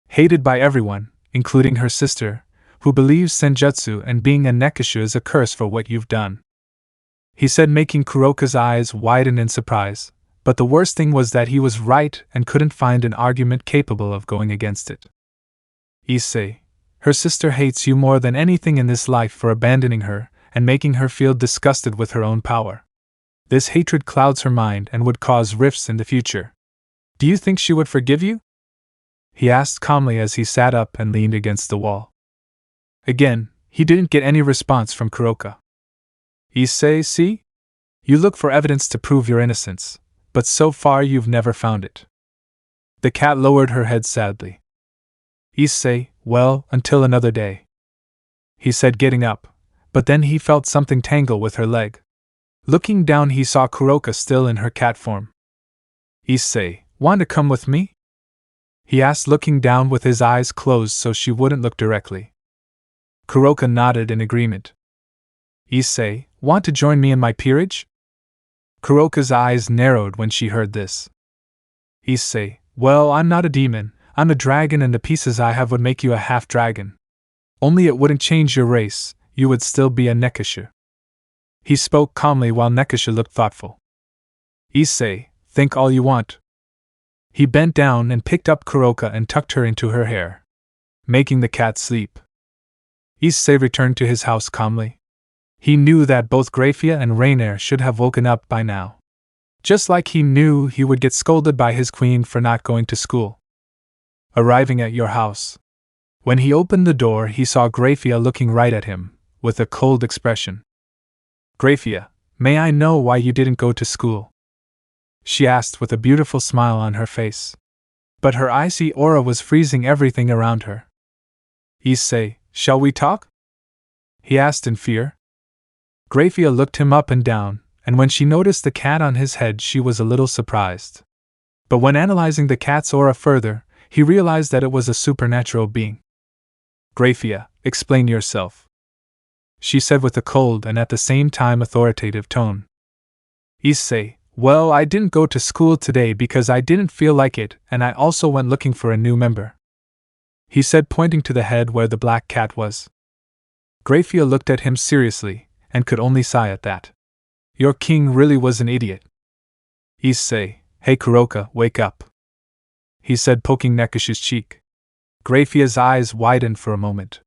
Hated by everyone, including her sister, who believes senjutsu and being a nekishu is a curse for what you've done. He said, making Kuroka's eyes widen in surprise, but the worst thing was that he was right and couldn't find an argument capable of going against it. Issei, her sister hates you more than anything in this life for abandoning her and making her feel disgusted with her own power. This hatred clouds her mind and would cause rifts in the future. Do you think she would forgive you? He asked calmly as he sat up and leaned against the wall. Again, he didn't get any response from Kuroka. Issei, see? You look for evidence to prove your innocence, but so far you've never found it. The cat lowered her head sadly. Issei, well, until another day. He said, getting up, but then he felt something tangle with her leg. Looking down, he saw Kuroka still in her cat form. Issei, want to come with me? He asked, looking down with his eyes closed so she wouldn't look directly. Kuroka nodded in agreement. Issei, want to join me in my peerage? Kuroka's eyes narrowed when she heard this. Issei, well, I'm not a demon, I'm a dragon, and the pieces I have would make you a half-dragon. Only it wouldn't change your race, you would still be a nekishu. He spoke calmly while Nekisha looked thoughtful. Issei, think all you want. He bent down and picked up Kuroka and tucked her into her hair, making the cat sleep. Issei returned to his house calmly. He knew that both Graia and Rainier should have woken up by now. Just like he knew he would get scolded by his queen for not going to school. Arriving at your house. When he opened the door, he saw Graia looking right at him, with a cold expression. Graia, may I know why you didn't go to school? She asked with a beautiful smile on her face. But her icy aura was freezing everything around her. Issei, shall we talk? He asked in fear. Graia looked him up and down, and when she noticed the cat on his head, she was a little surprised. But when analyzing the cat's aura further, he realized that it was a supernatural being. Graia, explain yourself, she said with a cold and at the same time authoritative tone. Issei, well, I didn't go to school today because I didn't feel like it, and I also went looking for a new member. He said, pointing to the head where the black cat was. Graia looked at him seriously, and could only sigh at that. Your king really was an idiot. Issei, hey Kuroka, wake up, he said, poking Nekishu's cheek. Graia's eyes widened for a moment.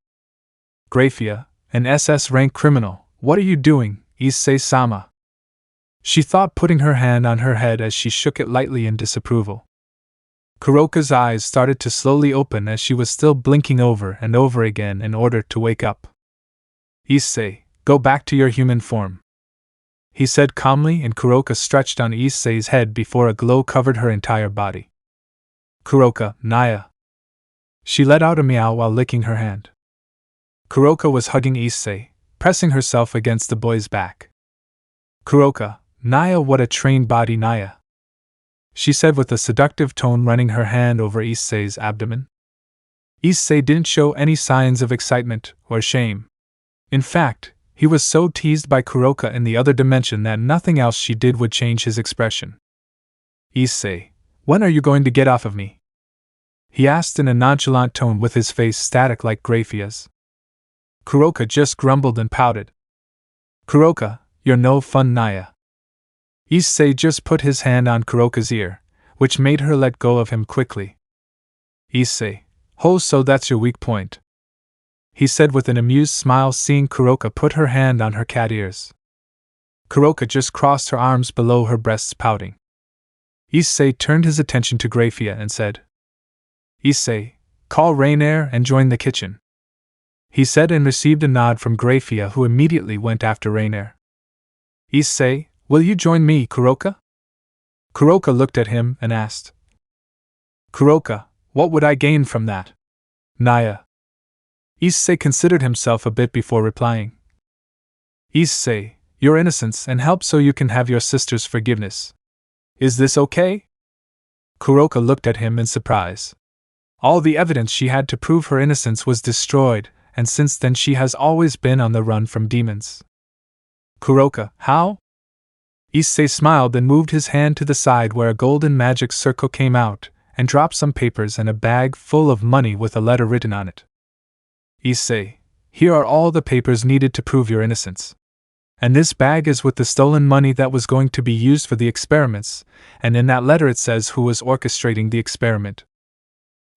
Graia, an SS rank criminal, what are you doing, Issei-sama? She thought, putting her hand on her head as she shook it lightly in disapproval. Kuroka's eyes started to slowly open as she was still blinking over and over again in order to wake up. Issei, go back to your human form, he said calmly, and Kuroka stretched on Issei's head before a glow covered her entire body. Kuroka, Naya. She let out a meow while licking her hand. Kuroka was hugging Issei, pressing herself against the boy's back. Kuroka, Naya, what a trained body, Naya, she said with a seductive tone, running her hand over Issei's abdomen. Issei didn't show any signs of excitement or shame. In fact, he was so teased by Kuroka in the other dimension that nothing else she did would change his expression. Issei, when are you going to get off of me? He asked in a nonchalant tone with his face static like Graia's. Kuroka just grumbled and pouted. Kuroka, you're no fun, Naya. Issei just put his hand on Kuroka's ear, which made her let go of him quickly. Issei, oh, so that's your weak point, he said with an amused smile, seeing Kuroka put her hand on her cat ears. Kuroka just crossed her arms below her breasts, pouting. Issei turned his attention to Graia and said, Issei, call Rainier and join the kitchen, he said, and received a nod from Graia, who immediately went after Rainier. Issei, will you join me, Kuroka? Kuroka looked at him and asked. Kuroka, what would I gain from that? Naya. Issei considered himself a bit before replying. Issei, your innocence and help so you can have your sister's forgiveness. Is this okay? Kuroka looked at him in surprise. All the evidence she had to prove her innocence was destroyed, and since then she has always been on the run from demons. Kuroka, how? Issei smiled and moved his hand to the side where a golden magic circle came out, and dropped some papers and a bag full of money with a letter written on it. Issei, here are all the papers needed to prove your innocence. And this bag is with the stolen money that was going to be used for the experiments, and in that letter it says who was orchestrating the experiment.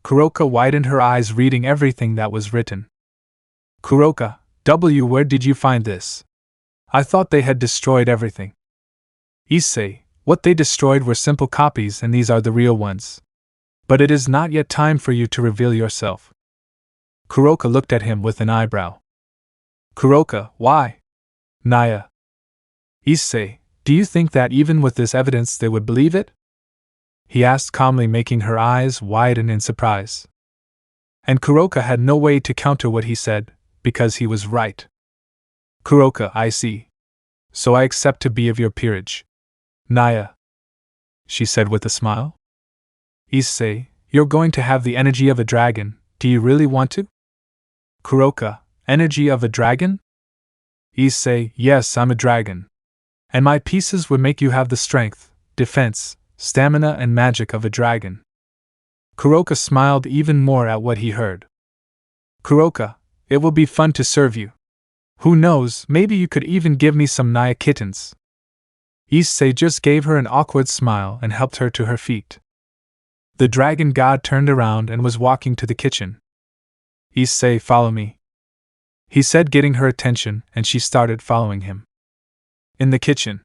Kuroka widened her eyes reading everything that was written. Kuroka, where did you find this? I thought they had destroyed everything. Issei, what they destroyed were simple copies and these are the real ones. But it is not yet time for you to reveal yourself. Kuroka looked at him with an eyebrow. Kuroka, why? Naya. Issei, do you think that even with this evidence they would believe it? He asked calmly, making her eyes widen in surprise. And Kuroka had no way to counter what he said, because he was right. Kuroka, I see. So I accept to be of your peerage. Naya, she said with a smile. Issei, you're going to have the energy of a dragon, do you really want to? Kuroka, energy of a dragon? Issei, yes, I'm a dragon. And my pieces would make you have the strength, defense, stamina and magic of a dragon. Kuroka smiled even more at what he heard. Kuroka, it will be fun to serve you. Who knows, maybe you could even give me some Naya kittens. Issei just gave her an awkward smile and helped her to her feet. The dragon god turned around and was walking to the kitchen. Issei, follow me, he said, getting her attention, and she started following him. In the kitchen,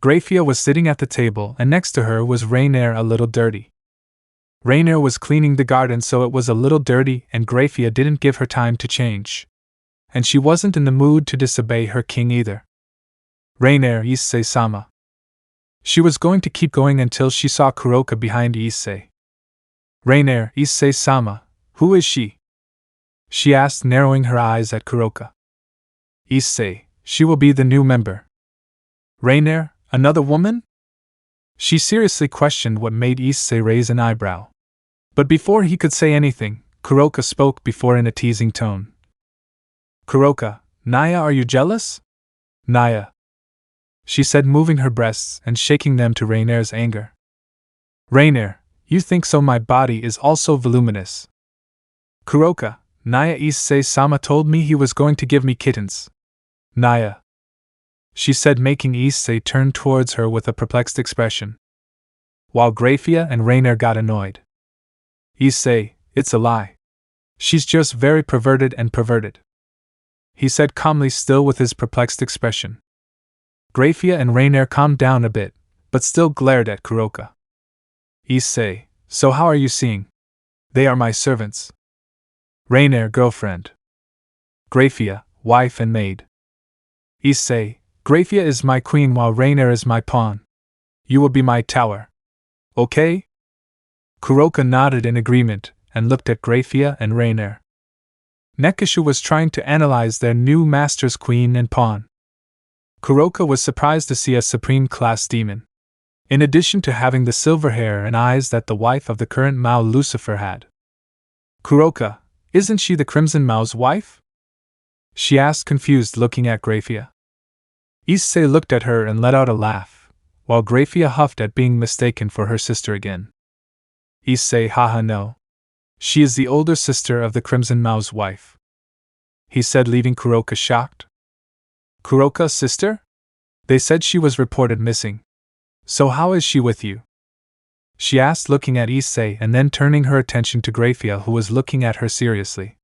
Graia was sitting at the table, and next to her was Rainier, a little dirty. Rainier was cleaning the garden, so it was a little dirty, and Graia didn't give her time to change. And she wasn't in the mood to disobey her king either. Rainier, Issei-sama. She was going to keep going until she saw Kuroka behind Issei. Rainier, Issei-sama, who is she? She asked, narrowing her eyes at Kuroka. Issei, she will be the new member. Rainier, another woman? She seriously questioned what made Issei raise an eyebrow. But before he could say anything, Kuroka spoke before in a teasing tone. Kuroka, Naya, are you jealous? Naya, she said, moving her breasts and shaking them to Rainier's anger. Rainier, you think so? My body is also voluminous. Kuroka, Naya, Issei-sama told me he was going to give me kittens. Naya, she said, making Issei turn towards her with a perplexed expression. While Graia and Rainier got annoyed. Issei, it's a lie. She's just very perverted and perverted, he said calmly, still with his perplexed expression. Graia and Rainier calmed down a bit, but still glared at Kuroka. Issei, so how are you seeing? They are my servants. Rainier, girlfriend. Graia, wife and maid. Issei, Graia is my queen while Rainier is my pawn. You will be my tower. Okay? Kuroka nodded in agreement and looked at Graia and Rainier. Nekishu was trying to analyze their new master's queen and pawn. Kuroka was surprised to see a supreme-class demon, in addition to having the silver hair and eyes that the wife of the current Mao Lucifer had. Kuroka, isn't she the Crimson Mao's wife? She asked, confused, looking at Graia. Issei looked at her and let out a laugh, while Graia huffed at being mistaken for her sister again. Issei, haha, no. She is the older sister of the Crimson Mao's wife, he said, leaving Kuroka shocked. Kuroka's sister? They said she was reported missing. So how is she with you? She asked, looking at Issei and then turning her attention to Graia, who was looking at her seriously.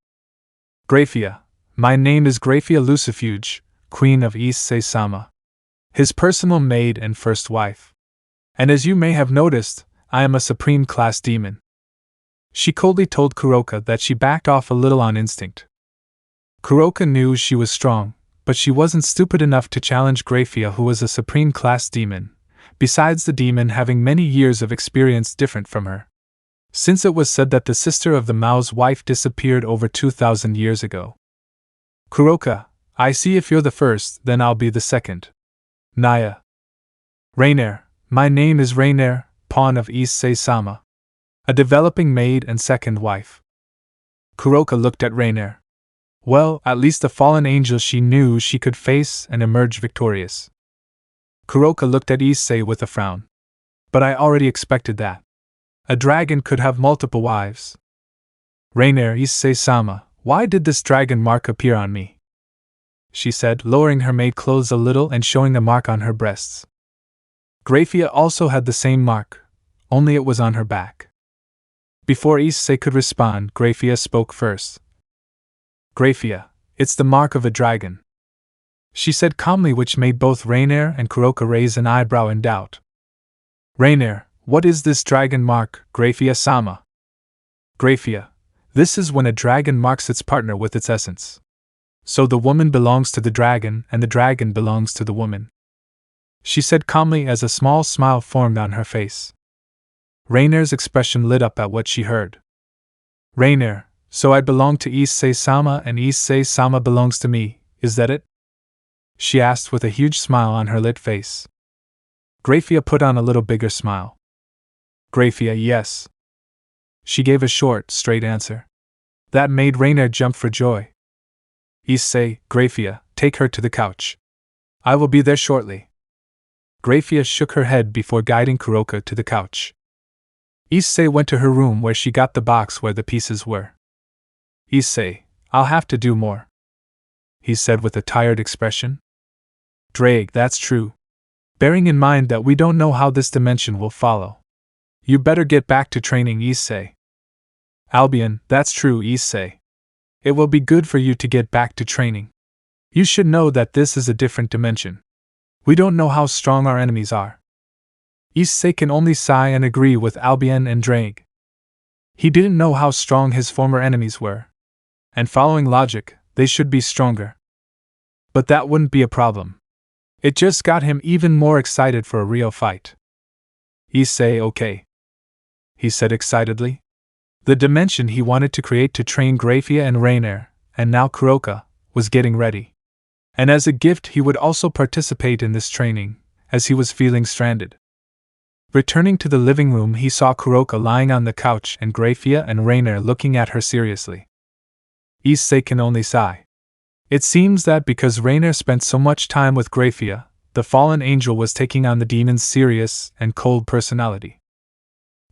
Graia, my name is Graia Lucifuge, queen of Issei-sama, his personal maid and first wife. And as you may have noticed, I am a supreme-class demon. She coldly told Kuroka that she backed off a little on instinct. Kuroka knew she was strong, but she wasn't stupid enough to challenge Graia, who was a supreme-class demon, besides the demon having many years of experience different from her. Since it was said that the sister of the Mao's wife disappeared over 2,000 years ago. Kuroka, I see if you're the first, then I'll be the second. Naya. Rainier, my name is Rainier, pawn of Issei-sama, a developing maid and second wife. Kuroka looked at Rainier. Well, at least the fallen angel she knew she could face and emerge victorious. Kuroka looked at Issei with a frown. But I already expected that. A dragon could have multiple wives. Rainer, Issei-sama, why did this dragon mark appear on me? She said, lowering her maid clothes a little and showing a mark on her breasts. Graia also had the same mark, only it was on her back. Before Issei could respond, Graia spoke first. Graia, it's the mark of a dragon, she said calmly, which made both Rainer and Kuroka raise an eyebrow in doubt. Rainer, what is this dragon mark, Graia-sama? Graia, this is when a dragon marks its partner with its essence. So the woman belongs to the dragon and the dragon belongs to the woman, she said calmly as a small smile formed on her face. Rainer's expression lit up at what she heard. Rainer, so I belong to Issei-sama and Issei-sama belongs to me, is that it? She asked with a huge smile on her lit face. Graia put on a little bigger smile. Graia, yes. She gave a short, straight answer. That made Rainer jump for joy. Issei, Graia, take her to the couch. I will be there shortly. Graia shook her head before guiding Kuroka to the couch. Issei went to her room where she got the box where the pieces were. Issei, I'll have to do more, he said with a tired expression. Drake, that's true. Bearing in mind that we don't know how this dimension will follow. You better get back to training, Issei. Albion, that's true, Issei. It will be good for you to get back to training. You should know that this is a different dimension. We don't know how strong our enemies are. Issei can only sigh and agree with Albion and Drake. He didn't know how strong his former enemies were. And following logic, they should be stronger. But that wouldn't be a problem. It just got him even more excited for a real fight. Issei, okay, he said excitedly. The dimension he wanted to create to train Graia and Rainer, and now Kuroka, was getting ready. And as a gift he would also participate in this training, as he was feeling stranded. Returning to the living room, he saw Kuroka lying on the couch and Graia and Rainer looking at her seriously. Issei can only sigh. It seems that because Rainer spent so much time with Graia, the fallen angel was taking on the demon's serious and cold personality.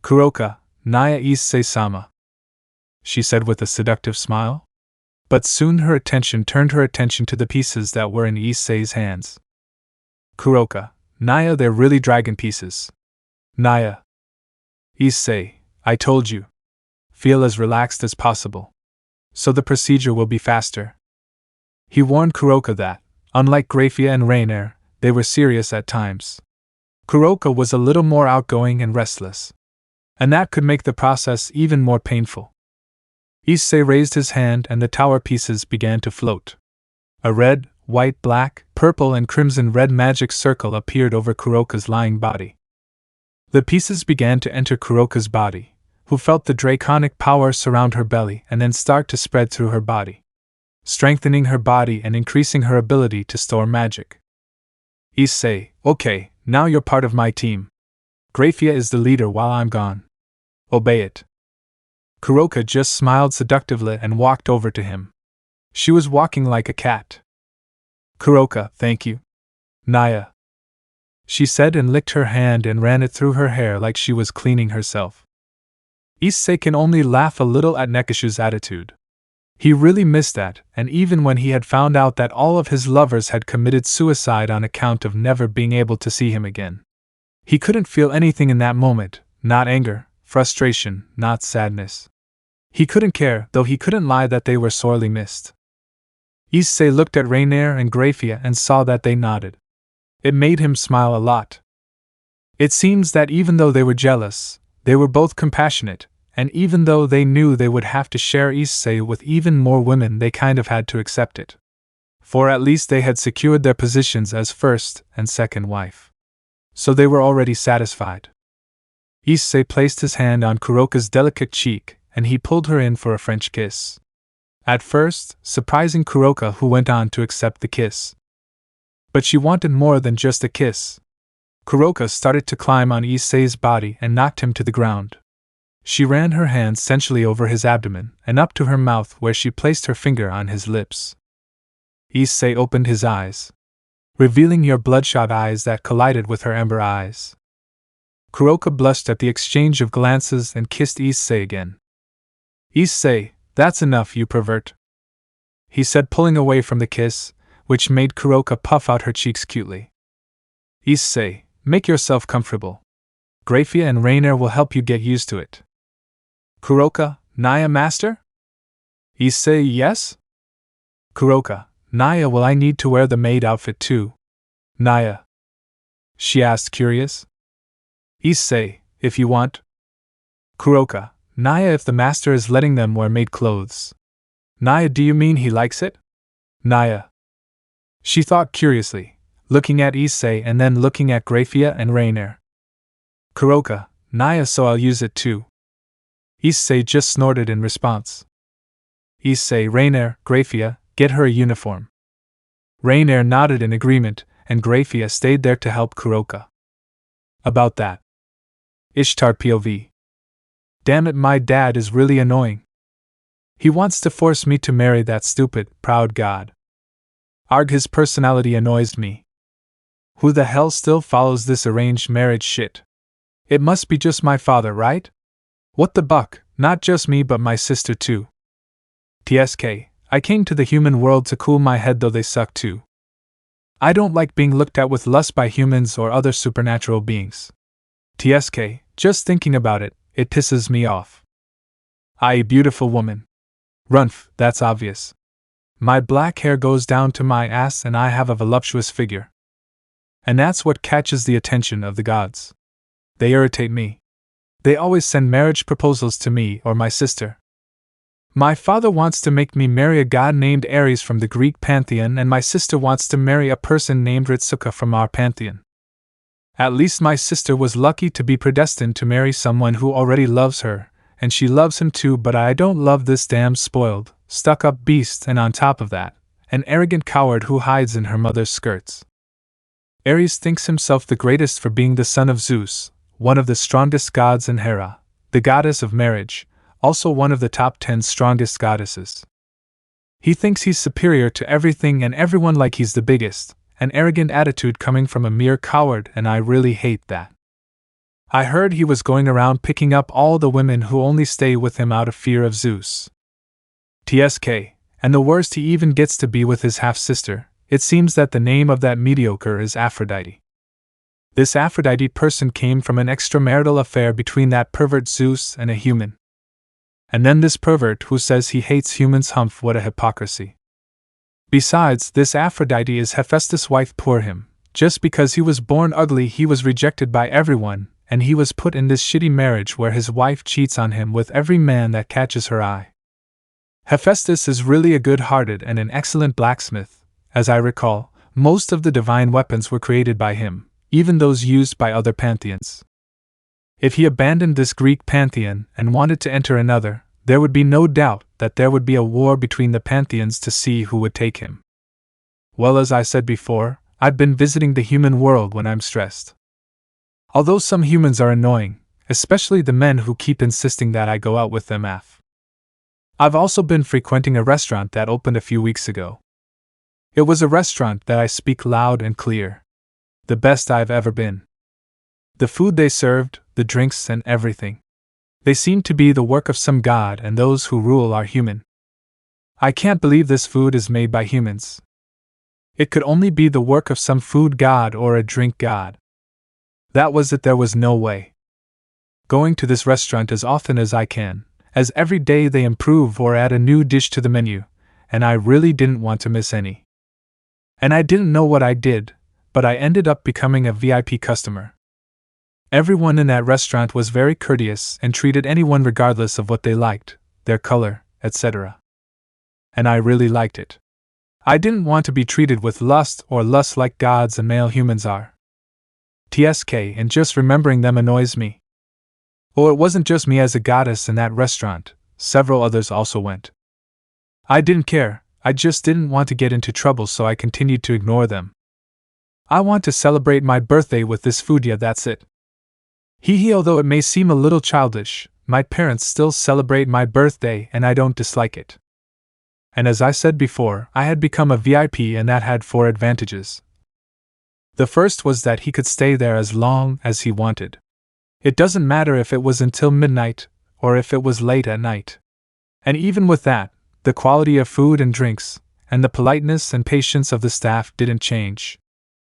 Kuroka, Naya Issei-sama, she said with a seductive smile. But soon her attention turned to the pieces that were in Issei's hands. Kuroka, Naya, they're really dragon pieces. Naya. Issei, I told you. Feel as relaxed as possible. So the procedure will be faster. He warned Kuroka that, unlike Graia and Rainer, they were serious at times. Kuroka was a little more outgoing and restless. And that could make the process even more painful. Issei raised his hand and the tower pieces began to float. A red, white, black, purple and crimson red magic circle appeared over Kuroka's lying body. The pieces began to enter Kuroka's body, who felt the draconic power surround her belly and then start to spread through her body, strengthening her body and increasing her ability to store magic. Issei, okay, now you're part of my team. Graia is the leader while I'm gone. Obey it. Kuroka just smiled seductively and walked over to him. She was walking like a cat. Kuroka, thank you. Naya, she said and licked her hand and ran it through her hair like she was cleaning herself. Issei can only laugh a little at Nekishu's attitude. He really missed that, and even when he had found out that all of his lovers had committed suicide on account of never being able to see him again. He couldn't feel anything in that moment, not anger, frustration, not sadness. He couldn't care, though he couldn't lie that they were sorely missed. Issei looked at Rainer and Graia and saw that they nodded. It made him smile a lot. It seems that even though they were jealous, they were both compassionate, and even though they knew they would have to share Issei with even more women, they kind of had to accept it. For at least they had secured their positions as first and second wife. So they were already satisfied. Issei placed his hand on Kuroka's delicate cheek, and he pulled her in for a French kiss. At first, surprising Kuroka, who went on to accept the kiss. But she wanted more than just a kiss. Kuroka started to climb on Issei's body and knocked him to the ground. She ran her hand sensually over his abdomen and up to her mouth, where she placed her finger on his lips. Issei opened his eyes, revealing your bloodshot eyes that collided with her amber eyes. Kuroka blushed at the exchange of glances and kissed Issei again. Issei, that's enough, you pervert, he said, pulling away from the kiss, which made Kuroka puff out her cheeks cutely. Issei, make yourself comfortable. Graia and Rainier will help you get used to it. Kuroka, Naya master? Issei, yes? Kuroka, Naya, will I need to wear the maid outfit too? Naya, she asked, curious. Issei, if you want. Kuroka, Naya, if the master is letting them wear maid clothes. Naya, do you mean he likes it? Naya. She thought curiously, looking at Issei and then looking at Graia and Rainier. Kuroka, Naya, so I'll use it too. Issei just snorted in response. Issei, Rainier, Graia, get her a uniform. Rainier nodded in agreement, and Graia stayed there to help Kuroka. About that. Ishtar POV. Damn it, my dad is really annoying. He wants to force me to marry that stupid, proud god. Arg, his personality annoys me. Who the hell still follows this arranged marriage shit? It must be just my father, right? What the buck, not just me but my sister too. TSK, I came to the human world to cool my head, though they suck too. I don't like being looked at with lust by humans or other supernatural beings. TSK, just thinking about it, it pisses me off. I, beautiful woman. Runf, that's obvious. My black hair goes down to my ass and I have a voluptuous figure. And that's what catches the attention of the gods. They irritate me. They always send marriage proposals to me or my sister. My father wants to make me marry a god named Ares from the Greek pantheon, and my sister wants to marry a person named Ritsuka from our pantheon. At least my sister was lucky to be predestined to marry someone who already loves her, and she loves him too, but I don't love this damn spoiled, stuck-up beast, and on top of that, an arrogant coward who hides in her mother's skirts. Ares thinks himself the greatest for being the son of Zeus, one of the strongest gods, and Hera, the goddess of marriage, also one of the top 10 strongest goddesses. He thinks he's superior to everything and everyone, like he's the biggest, an arrogant attitude coming from a mere coward, and I really hate that. I heard he was going around picking up all the women who only stay with him out of fear of Zeus. TSK, and the worst, he even gets to be with his half-sister. It seems that the name of that mediocre is Aphrodite. This Aphrodite person came from an extramarital affair between that pervert Zeus and a human. And then this pervert who says he hates humans, humph, what a hypocrisy. Besides, this Aphrodite is Hephaestus' wife, poor him. Just because he was born ugly, he was rejected by everyone, and he was put in this shitty marriage where his wife cheats on him with every man that catches her eye. Hephaestus is really a good-hearted and an excellent blacksmith. As I recall, most of the divine weapons were created by him, even those used by other pantheons. If he abandoned this Greek pantheon and wanted to enter another, there would be no doubt that there would be a war between the pantheons to see who would take him. Well, as I said before, I've been visiting the human world when I'm stressed. Although some humans are annoying, especially the men who keep insisting that I go out with them. I've also been frequenting a restaurant that opened a few weeks ago. It was a restaurant that I speak loud and clear. The best I've ever been. The food they served, the drinks, and everything. They seem to be the work of some god, and those who rule are human. I can't believe this food is made by humans. It could only be the work of some food god or a drink god. That was it, there was no way. Going to this restaurant as often as I can, as every day they improve or add a new dish to the menu, and I really didn't want to miss any. And I didn't know what I did, but I ended up becoming a VIP customer. Everyone in that restaurant was very courteous and treated anyone regardless of what they liked, their color, etc. And I really liked it. I didn't want to be treated with lust or lust like gods and male humans are. TSK, and just remembering them annoys me. Oh, it wasn't just me as a goddess in that restaurant, several others also went. I didn't care, I just didn't want to get into trouble, so I continued to ignore them. I want to celebrate my birthday with this food, yeah, that's it. Although it may seem a little childish, my parents still celebrate my birthday and I don't dislike it. And as I said before, I had become a VIP and that had 4 advantages. The first was that he could stay there as long as he wanted. It doesn't matter if it was until midnight or if it was late at night. And even with that, the quality of food and drinks, and the politeness and patience of the staff didn't change.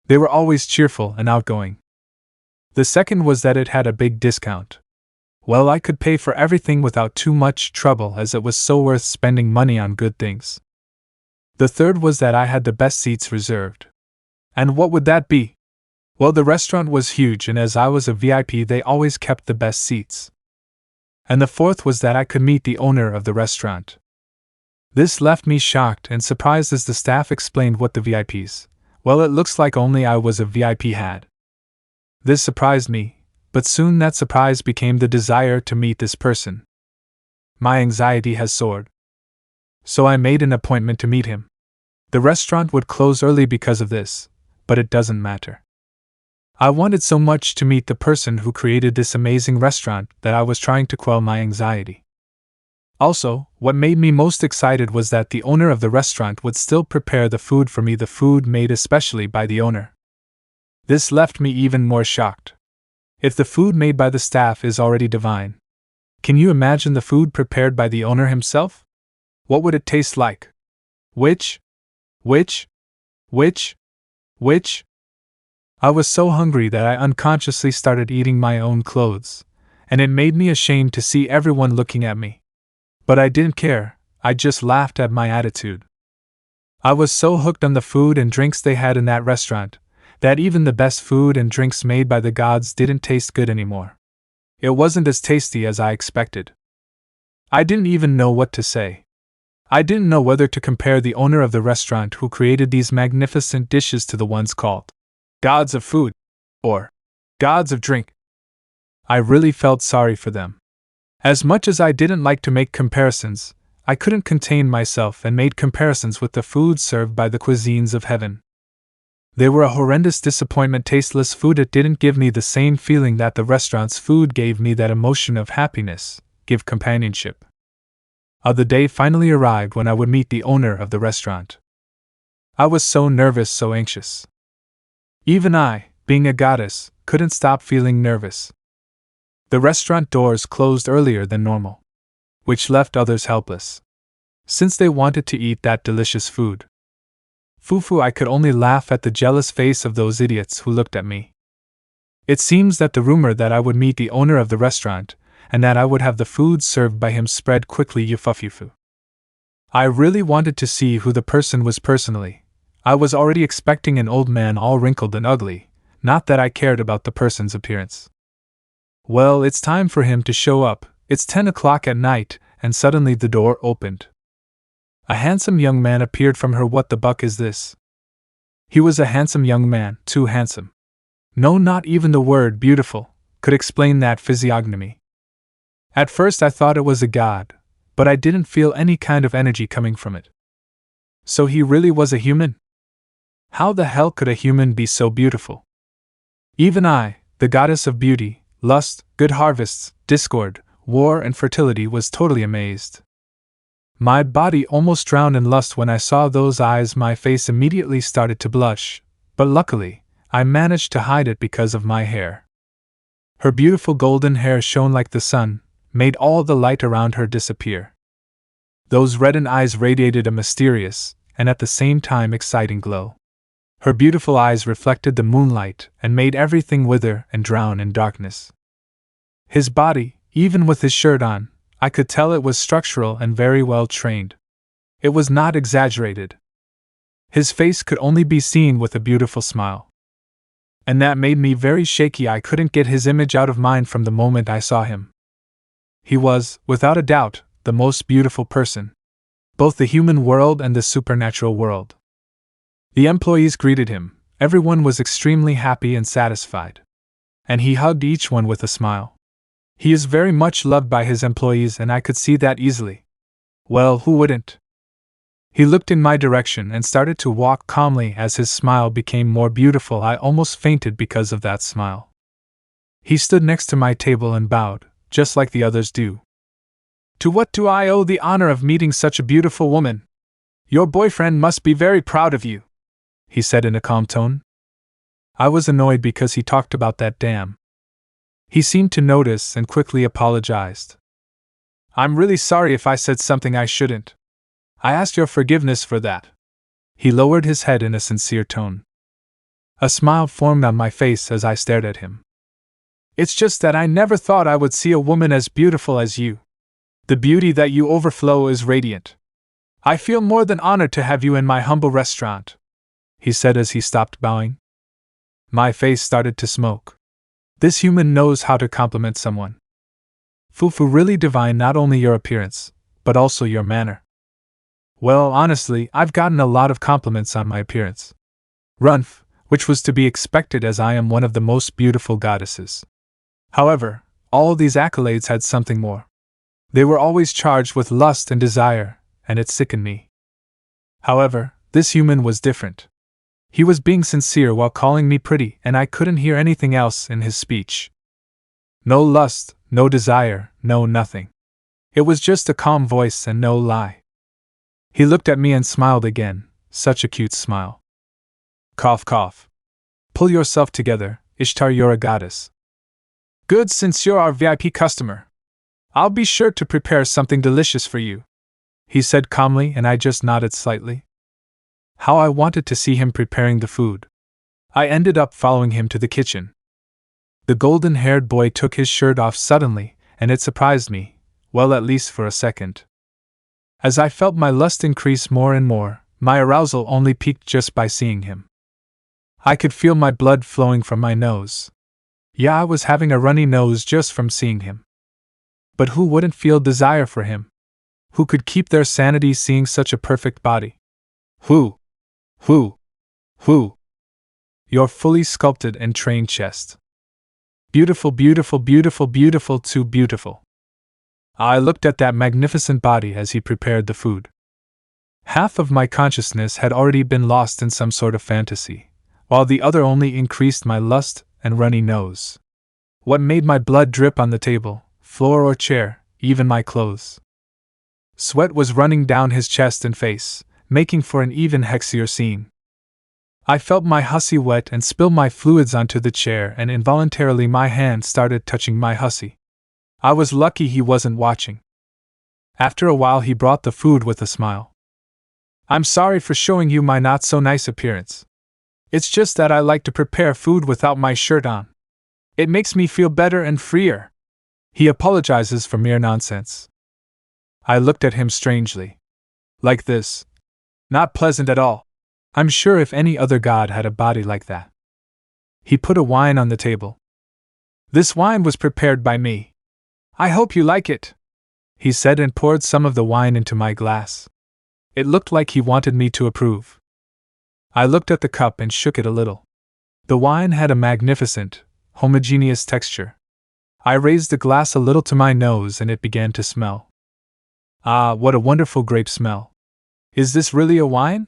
They were always cheerful and outgoing. The second was that it had a big discount. Well, I could pay for everything without too much trouble as it was so worth spending money on good things. The third was that I had the best seats reserved. And what would that be? Well, the restaurant was huge and as I was a VIP they always kept the best seats. And the fourth was that I could meet the owner of the restaurant. This left me shocked and surprised as the staff explained what the VIPs, well, it looks like only I was a VIP had. This surprised me, but soon that surprise became the desire to meet this person. My anxiety has soared. So I made an appointment to meet him. The restaurant would close early because of this, but it doesn't matter. I wanted so much to meet the person who created this amazing restaurant that I was trying to quell my anxiety. Also, what made me most excited was that the owner of the restaurant would still prepare the food for me, the food made especially by the owner. This left me even more shocked. If the food made by the staff is already divine, can you imagine the food prepared by the owner himself? What would it taste like? Which? I was so hungry that I unconsciously started eating my own clothes, and it made me ashamed to see everyone looking at me. But I didn't care, I just laughed at my attitude. I was so hooked on the food and drinks they had in that restaurant, that even the best food and drinks made by the gods didn't taste good anymore. It wasn't as tasty as I expected. I didn't even know what to say. I didn't know whether to compare the owner of the restaurant who created these magnificent dishes to the ones called gods of food, or gods of drink. I really felt sorry for them. As much as I didn't like to make comparisons, I couldn't contain myself and made comparisons with the food served by the cuisines of heaven. They were a horrendous disappointment, tasteless food. It didn't give me the same feeling that the restaurant's food gave me, that emotion of happiness, give companionship. The day finally arrived when I would meet the owner of the restaurant. I was so nervous, so anxious. Even I, being a goddess, couldn't stop feeling nervous. The restaurant doors closed earlier than normal, which left others helpless, since they wanted to eat that delicious food. Fufu, I could only laugh at the jealous face of those idiots who looked at me. It seems that the rumor that I would meet the owner of the restaurant, and that I would have the food served by him, spread quickly. Yufufufu. I really wanted to see who the person was personally. I was already expecting an old man all wrinkled and ugly, not that I cared about the person's appearance. Well, it's time for him to show up. It's 10 o'clock at night, and suddenly the door opened. A handsome young man appeared from her. What the buck is this? He was a handsome young man, too handsome. No, not even the word beautiful could explain that physiognomy. At first I thought it was a god, but I didn't feel any kind of energy coming from it. So he really was a human? How the hell could a human be so beautiful? Even I, the goddess of beauty, lust, good harvests, discord, war, and fertility, was totally amazed. My body almost drowned in lust when I saw those eyes. My face immediately started to blush, but luckily, I managed to hide it because of my hair. Her beautiful golden hair shone like the sun, made all the light around her disappear. Those reddened eyes radiated a mysterious, and at the same time exciting glow. Her beautiful eyes reflected the moonlight and made everything wither and drown in darkness. His body, even with his shirt on, I could tell it was structural and very well trained. It was not exaggerated. His face could only be seen with a beautiful smile. And that made me very shaky. I couldn't get his image out of mind from the moment I saw him. He was, without a doubt, the most beautiful person, both the human world and the supernatural world. The employees greeted him, everyone was extremely happy and satisfied. And he hugged each one with a smile. He is very much loved by his employees, and I could see that easily. Well, who wouldn't? He looked in my direction and started to walk calmly. As his smile became more beautiful, I almost fainted because of that smile. He stood next to my table and bowed, just like the others do. To what do I owe the honor of meeting such a beautiful woman? Your boyfriend must be very proud of you, he said in a calm tone. I was annoyed because he talked about that dam. He seemed to notice and quickly apologized. I'm really sorry if I said something I shouldn't. I ask your forgiveness for that. He lowered his head in a sincere tone. A smile formed on my face as I stared at him. It's just that I never thought I would see a woman as beautiful as you. The beauty that you overflow is radiant. I feel more than honored to have you in my humble restaurant, he said as he stopped bowing. My face started to smoke. This human knows how to compliment someone. Fufu really divine not only your appearance, but also your manner. Well, honestly, I've gotten a lot of compliments on my appearance. Runf, which was to be expected as I am one of the most beautiful goddesses. However, all these accolades had something more. They were always charged with lust and desire, and it sickened me. However, this human was different. He was being sincere while calling me pretty, and I couldn't hear anything else in his speech. No lust, no desire, no nothing. It was just a calm voice and no lie. He looked at me and smiled again, such a cute smile. Cough cough. Pull yourself together, Ishtar, you're a goddess. Good, since you're our VIP customer. I'll be sure to prepare something delicious for you, he said calmly, and I just nodded slightly. How I wanted to see him preparing the food. I ended up following him to the kitchen. The golden-haired boy took his shirt off suddenly, and it surprised me, well, at least for a second. As I felt my lust increase more and more, my arousal only peaked just by seeing him. I could feel my blood flowing from my nose. Yeah, I was having a runny nose just from seeing him. But who wouldn't feel desire for him? Who could keep their sanity seeing such a perfect body? Who? Your fully sculpted and trained chest. Beautiful, beautiful, beautiful, beautiful, too beautiful. I looked at that magnificent body as he prepared the food. Half of my consciousness had already been lost in some sort of fantasy, while the other only increased my lust and runny nose. What made my blood drip on the table, floor or chair, even my clothes? Sweat was running down his chest and face, making for an even hexier scene. I felt my hussy wet and spilled my fluids onto the chair, and involuntarily my hand started touching my hussy. I was lucky he wasn't watching. After a while he brought the food with a smile. I'm sorry for showing you my not so nice appearance. It's just that I like to prepare food without my shirt on. It makes me feel better and freer. He apologizes for mere nonsense. I looked at him strangely. Like this. Not pleasant at all. I'm sure if any other god had a body like that. He put a wine on the table. This wine was prepared by me. I hope you like it, he said, and poured some of the wine into my glass. It looked like he wanted me to approve. I looked at the cup and shook it a little. The wine had a magnificent, homogeneous texture. I raised the glass a little to my nose and it began to smell. Ah, what a wonderful grape smell. Is this really a wine?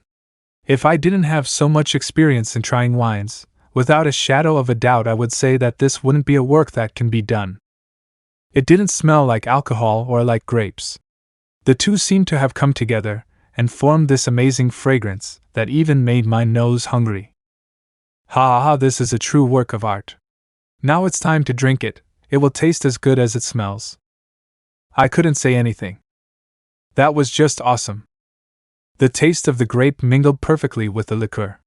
If I didn't have so much experience in trying wines, without a shadow of a doubt I would say that this wouldn't be a work that can be done. It didn't smell like alcohol or like grapes. The two seemed to have come together and formed this amazing fragrance that even made my nose hungry. Ha ha, this is a true work of art. Now it's time to drink it. It will taste as good as it smells. I couldn't say anything. That was just awesome. The taste of the grape mingled perfectly with the liqueur.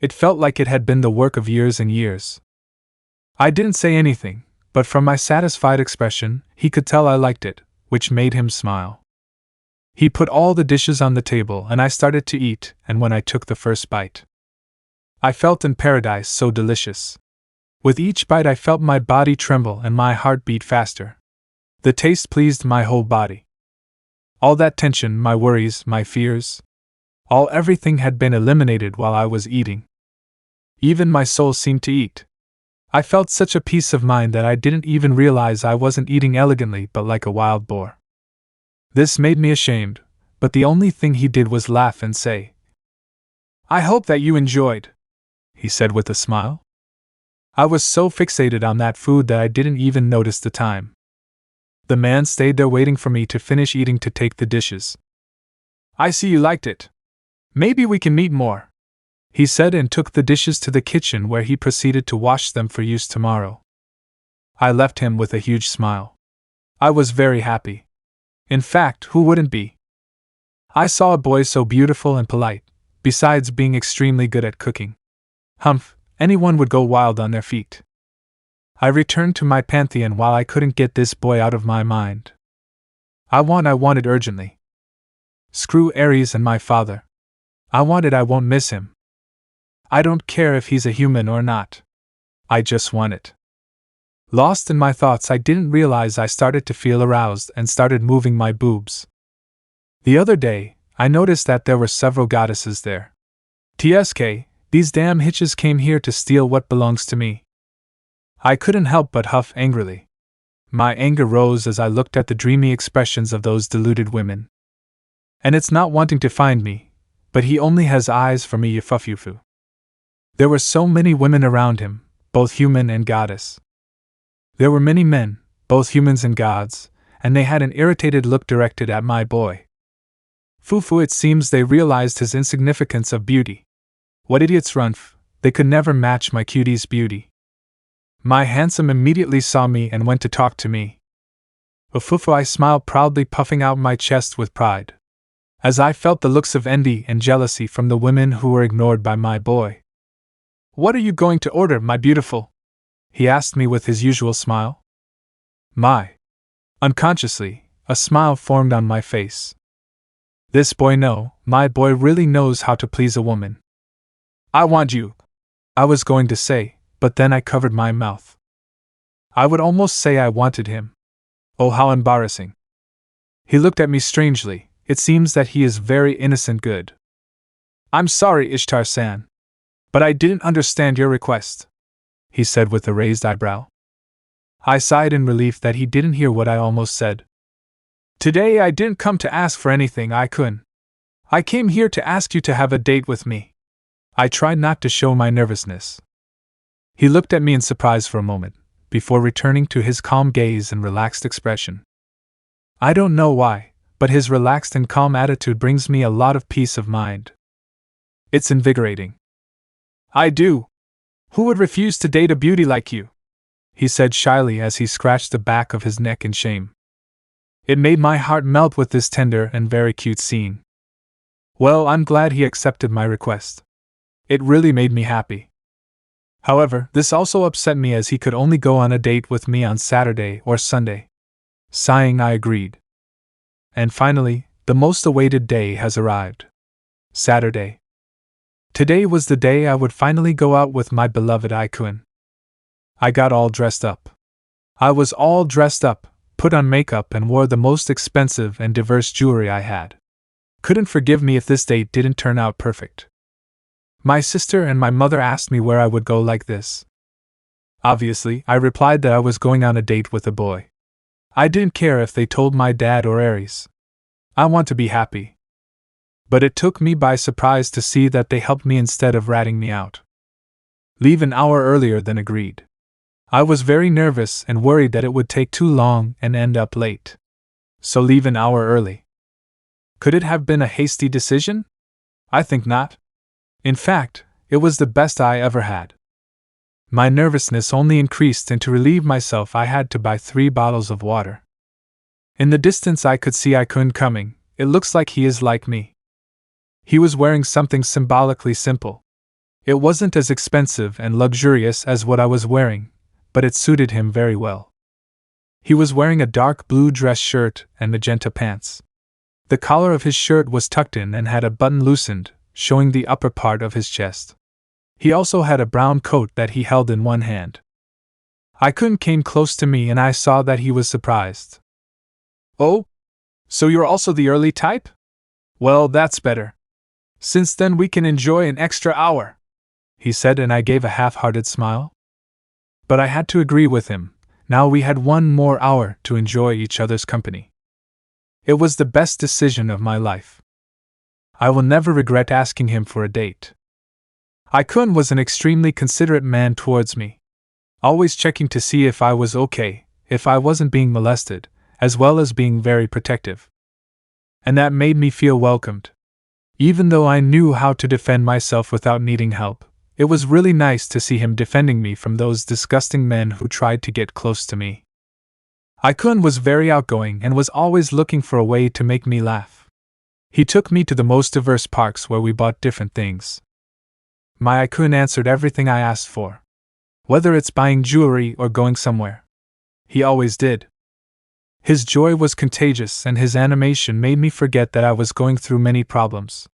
It felt like it had been the work of years and years. I didn't say anything, but from my satisfied expression, he could tell I liked it, which made him smile. He put all the dishes on the table and I started to eat, and when I took the first bite, I felt in paradise, so delicious. With each bite I felt my body tremble and my heart beat faster. The taste pleased my whole body. All that tension, my worries, my fears, everything had been eliminated while I was eating. Even my soul seemed to eat. I felt such a peace of mind that I didn't even realize I wasn't eating elegantly but like a wild boar. This made me ashamed, but the only thing he did was laugh and say, "I hope that you enjoyed," he said with a smile. I was so fixated on that food that I didn't even notice the time. The man stayed there waiting for me to finish eating to take the dishes. I see you liked it. Maybe we can meet more, he said, and took the dishes to the kitchen where he proceeded to wash them for use tomorrow. I left him with a huge smile. I was very happy. In fact, who wouldn't be? I saw a boy so beautiful and polite, besides being extremely good at cooking. Humph, anyone would go wild on their feet. I returned to my pantheon while I couldn't get this boy out of my mind. I wanted urgently. Screw Ares and my father. I won't miss him. I don't care if he's a human or not. I just want it. Lost in my thoughts, I didn't realize I started to feel aroused and started moving my boobs. The other day, I noticed that there were several goddesses there. TSK, these damn hitches came here to steal what belongs to me. I couldn't help but huff angrily. My anger rose as I looked at the dreamy expressions of those deluded women. And it's not wanting to find me, but he only has eyes for me, yufufufu. There were so many women around him, both human and goddess. There were many men, both humans and gods, and they had an irritated look directed at my boy. Fufu, it seems they realized his insignificance of beauty. What idiots, Runf, they could never match my cutie's beauty. My handsome immediately saw me and went to talk to me. Fufu, I smiled proudly, puffing out my chest with pride, as I felt the looks of envy and jealousy from the women who were ignored by my boy. What are you going to order, my beautiful? He asked me with his usual smile. Unconsciously, a smile formed on my face. My boy really knows how to please a woman. I want you, I was going to say, but then I covered my mouth. I would almost say I wanted him. Oh, how embarrassing. He looked at me strangely. It seems that he is very innocent good. I'm sorry, Ishtar-san, but I didn't understand your request, he said with a raised eyebrow. I sighed in relief that he didn't hear what I almost said. Today I didn't come to ask for anything, I-kun. I came here to ask you to have a date with me. I tried not to show my nervousness. He looked at me in surprise for a moment, before returning to his calm gaze and relaxed expression. I don't know why, but his relaxed and calm attitude brings me a lot of peace of mind. It's invigorating. I do. Who would refuse to date a beauty like you? He said shyly as he scratched the back of his neck in shame. It made my heart melt with this tender and very cute scene. Well, I'm glad he accepted my request. It really made me happy. However, this also upset me as he could only go on a date with me on Saturday or Sunday. Sighing, I agreed. And finally, the most awaited day has arrived. Saturday. Today was the day I would finally go out with my beloved I-kun. I got all dressed up. I was all dressed up, put on makeup, and wore the most expensive and diverse jewelry I had. Couldn't forgive me if this date didn't turn out perfect. My sister and my mother asked me where I would go like this. Obviously, I replied that I was going on a date with a boy. I didn't care if they told my dad or Ares. I want to be happy. But it took me by surprise to see that they helped me instead of ratting me out. Leave an hour earlier than agreed. I was very nervous and worried that it would take too long and end up late. So leave an hour early. Could it have been a hasty decision? I think not. In fact, it was the best I ever had. My nervousness only increased, and to relieve myself I had to buy 3 bottles of water. In the distance I could see I-kun coming. It looks like he is like me. He was wearing something symbolically simple. It wasn't as expensive and luxurious as what I was wearing, but it suited him very well. He was wearing a dark blue dress shirt and magenta pants. The collar of his shirt was tucked in and had a button loosened, showing the upper part of his chest. He also had a brown coat that he held in one hand. I-kun came close to me and I saw that he was surprised. Oh? So you're also the early type? Well, that's better. Since then we can enjoy an extra hour, he said, and I gave a half-hearted smile. But I had to agree with him. Now we had 1 more hour to enjoy each other's company. It was the best decision of my life. I will never regret asking him for a date. I-kun was an extremely considerate man towards me, always checking to see if I was okay, if I wasn't being molested, as well as being very protective. And that made me feel welcomed. Even though I knew how to defend myself without needing help, it was really nice to see him defending me from those disgusting men who tried to get close to me. Aikun was very outgoing and was always looking for a way to make me laugh. He took me to the most diverse parks where we bought different things. My Aikun answered everything I asked for. Whether it's buying jewelry or going somewhere. He always did. His joy was contagious and his animation made me forget that I was going through many problems.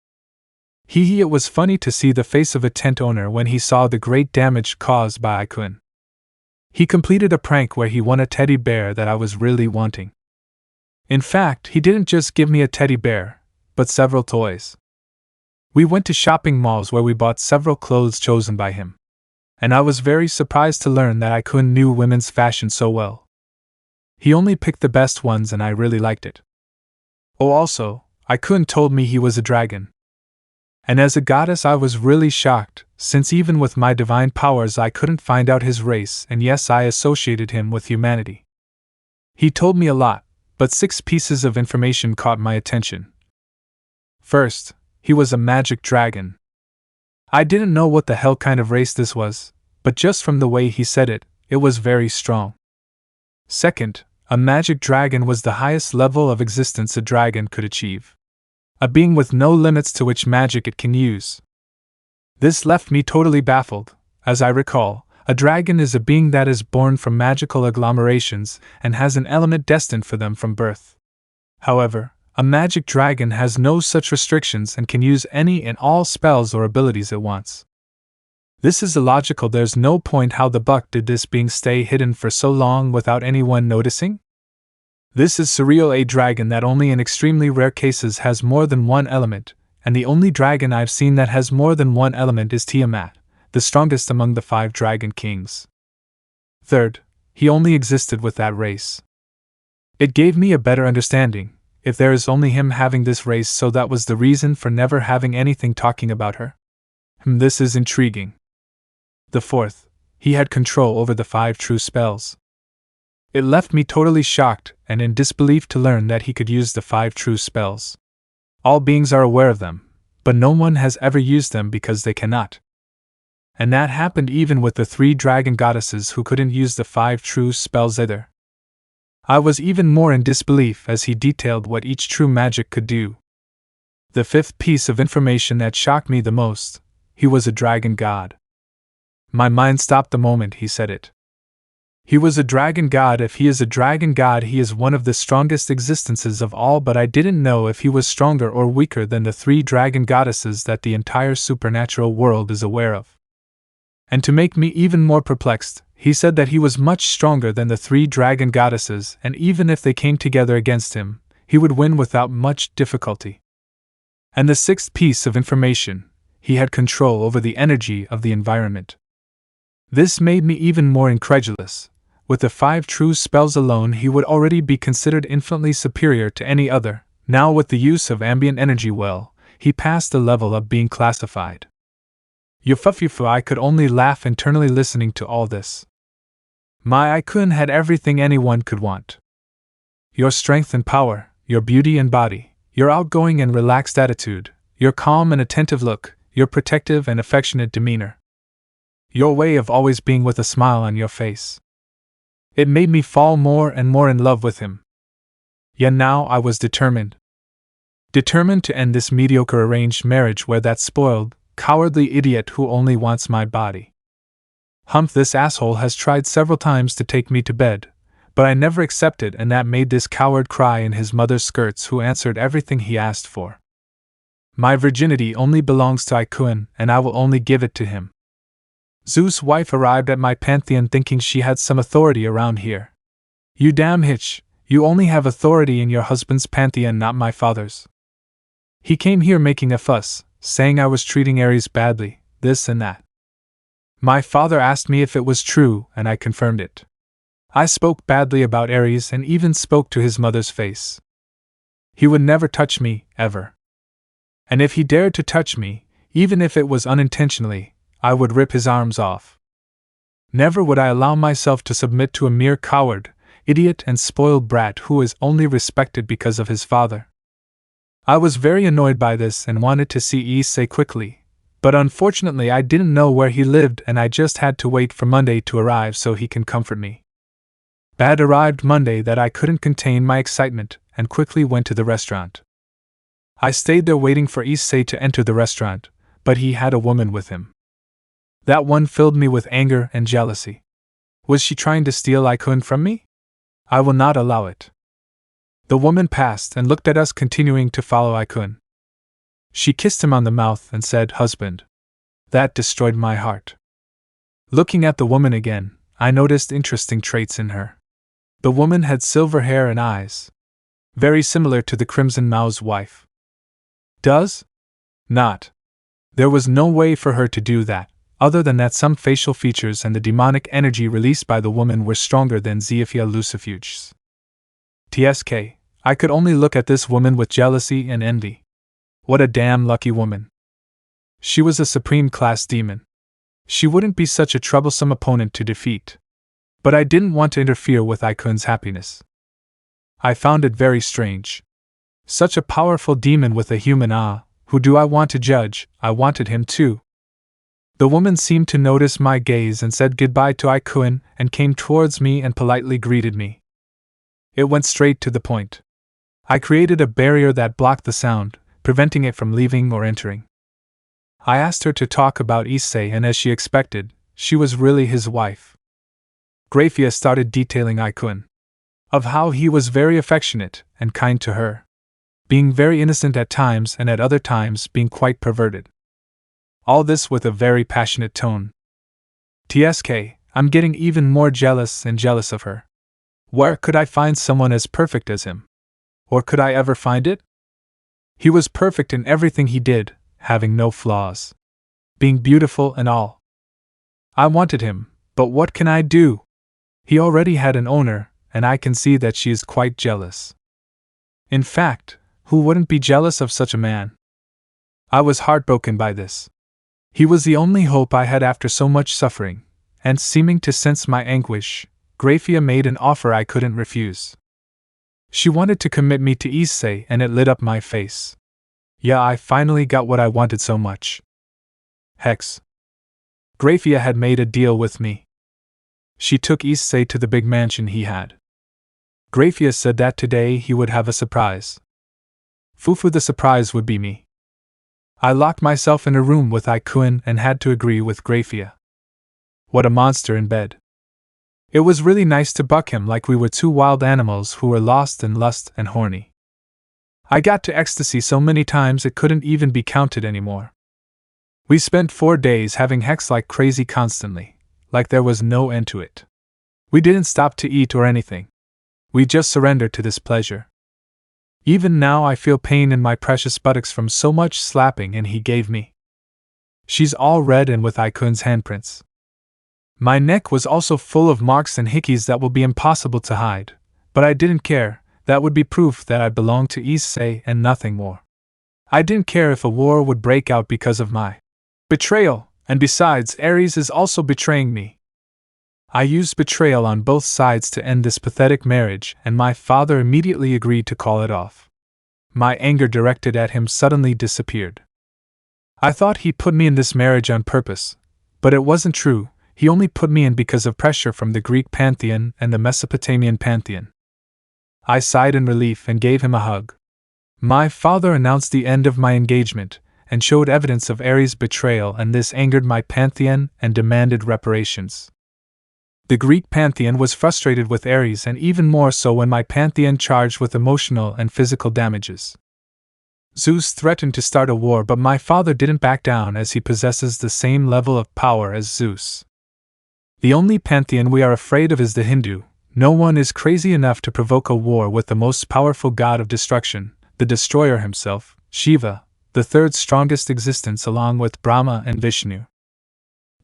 It was funny to see the face of a tent owner when he saw the great damage caused by Aikun. He completed a prank where he won a teddy bear that I was really wanting. In fact, he didn't just give me a teddy bear, but several toys. We went to shopping malls where we bought several clothes chosen by him. And I was very surprised to learn that Aikun knew women's fashion so well. He only picked the best ones and I really liked it. Oh, also, Aikun told me he was a dragon. And as a goddess I was really shocked, since even with my divine powers I couldn't find out his race, and yes, I associated him with humanity. He told me a lot, but 6 pieces of information caught my attention. First, he was a magic dragon. I didn't know what the hell kind of race this was, but just from the way he said it, it was very strong. Second, a magic dragon was the highest level of existence a dragon could achieve. A being with no limits to which magic it can use. This left me totally baffled. As I recall, a dragon is a being that is born from magical agglomerations and has an element destined for them from birth. However, a magic dragon has no such restrictions and can use any and all spells or abilities it wants. This is illogical. There's no point how the buck did this being stay hidden for so long without anyone noticing? This is surreal, a dragon that only in extremely rare cases has more than one element, and the only dragon I've seen that has more than one element is Tiamat, the strongest among the 5 dragon kings. Third, he only existed with that race. It gave me a better understanding. If there is only him having this race, so that was the reason for never having anything talking about her. This is intriguing. The fourth, he had control over the 5 true spells. It left me totally shocked and in disbelief to learn that he could use the 5 true spells. All beings are aware of them, but no one has ever used them because they cannot. And that happened even with the 3 dragon goddesses who couldn't use the 5 true spells either. I was even more in disbelief as he detailed what each true magic could do. The 5th piece of information that shocked me the most, he was a dragon god. My mind stopped the moment he said it. He was a dragon god. If he is a dragon god, he is one of the strongest existences of all, but I didn't know if he was stronger or weaker than the 3 dragon goddesses that the entire supernatural world is aware of. And to make me even more perplexed, he said that he was much stronger than the 3 dragon goddesses, and even if they came together against him, he would win without much difficulty. And the 6th piece of information, he had control over the energy of the environment. This made me even more incredulous. With the 5 true spells alone, he would already be considered infinitely superior to any other. Now with the use of ambient energy, well, he passed the level of being classified. Yufufufu, I could only laugh internally listening to all this. My Aikun had everything anyone could want. Your strength and power, your beauty and body, your outgoing and relaxed attitude, your calm and attentive look, your protective and affectionate demeanor. Your way of always being with a smile on your face. It made me fall more and more in love with him. Yet now I was determined. Determined to end this mediocre arranged marriage where that spoiled, cowardly idiot who only wants my body. This asshole has tried several times to take me to bed, but I never accepted, and that made this coward cry in his mother's skirts who answered everything he asked for. My virginity only belongs to Aikun, and I will only give it to him. Zeus' wife arrived at my pantheon thinking she had some authority around here. You damn hitch, you only have authority in your husband's pantheon, not my father's. He came here making a fuss, saying I was treating Ares badly, this and that. My father asked me if it was true, and I confirmed it. I spoke badly about Ares and even spoke to his mother's face. He would never touch me, ever. And if he dared to touch me, even if it was unintentionally, I would rip his arms off. Never would I allow myself to submit to a mere coward, idiot and spoiled brat who is only respected because of his father. I was very annoyed by this and wanted to see Issei quickly, but unfortunately I didn't know where he lived and I just had to wait for Monday to arrive so he can comfort me. Bad arrived Monday that I couldn't contain my excitement and quickly went to the restaurant. I stayed there waiting for Issei to enter the restaurant, but he had a woman with him. That one filled me with anger and jealousy. Was she trying to steal Aikun from me? I will not allow it. The woman passed and looked at us, continuing to follow Aikun. She kissed him on the mouth and said, "Husband." That destroyed my heart. Looking at the woman again, I noticed interesting traits in her. The woman had silver hair and eyes, very similar to the Crimson Mao's wife. Does? Not. There was no way for her to do that, other than that some facial features and the demonic energy released by the woman were stronger than Issei Lucifuge's. TSK, I could only look at this woman with jealousy and envy. What a damn lucky woman. She was a supreme class demon. She wouldn't be such a troublesome opponent to defeat. But I didn't want to interfere with Aikun's happiness. I found it very strange. Such a powerful demon with a human who do I want to judge? I wanted him too. The woman seemed to notice my gaze and said goodbye to Aikun and came towards me and politely greeted me. It went straight to the point. I created a barrier that blocked the sound, preventing it from leaving or entering. I asked her to talk about Issei, and as she expected, she was really his wife. Graia started detailing Aikun, of how he was very affectionate and kind to her, being very innocent at times and at other times being quite perverted. All this with a very passionate tone. TSK, I'm getting even more jealous and jealous of her. Where could I find someone as perfect as him? Or could I ever find it? He was perfect in everything he did, having no flaws. Being beautiful and all. I wanted him, but what can I do? He already had an owner, and I can see that she is quite jealous. In fact, who wouldn't be jealous of such a man? I was heartbroken by this. He was the only hope I had after so much suffering, and seeming to sense my anguish, Graia made an offer I couldn't refuse. She wanted to commit me to Issei, and it lit up my face. Yeah, I finally got what I wanted so much. Hex. Graia had made a deal with me. She took Issei to the big mansion he had. Graia said that today he would have a surprise. Fufu, the surprise would be me. I locked myself in a room with Aikun and had to agree with Graia. What a monster in bed. It was really nice to buck him like we were two wild animals who were lost in lust and horny. I got to ecstasy so many times it couldn't even be counted anymore. We spent 4 days having hex like crazy constantly, like there was no end to it. We didn't stop to eat or anything. We just surrendered to this pleasure. Even now I feel pain in my precious buttocks from so much slapping and he gave me. She's all red and with Aikun's handprints. My neck was also full of marks and hickeys that will be impossible to hide, but I didn't care. That would be proof that I belonged to Issei and nothing more. I didn't care if a war would break out because of my betrayal, and besides, Ares is also betraying me. I used betrayal on both sides to end this pathetic marriage, and my father immediately agreed to call it off. My anger directed at him suddenly disappeared. I thought he put me in this marriage on purpose, but it wasn't true. He only put me in because of pressure from the Greek pantheon and the Mesopotamian pantheon. I sighed in relief and gave him a hug. My father announced the end of my engagement, and showed evidence of Ares' betrayal, and this angered my pantheon and demanded reparations. The Greek pantheon was frustrated with Ares, and even more so when my pantheon charged with emotional and physical damages. Zeus threatened to start a war, but my father didn't back down as he possesses the same level of power as Zeus. The only pantheon we are afraid of is the Hindu. No one is crazy enough to provoke a war with the most powerful god of destruction, the destroyer himself, Shiva, the third strongest existence along with Brahma and Vishnu.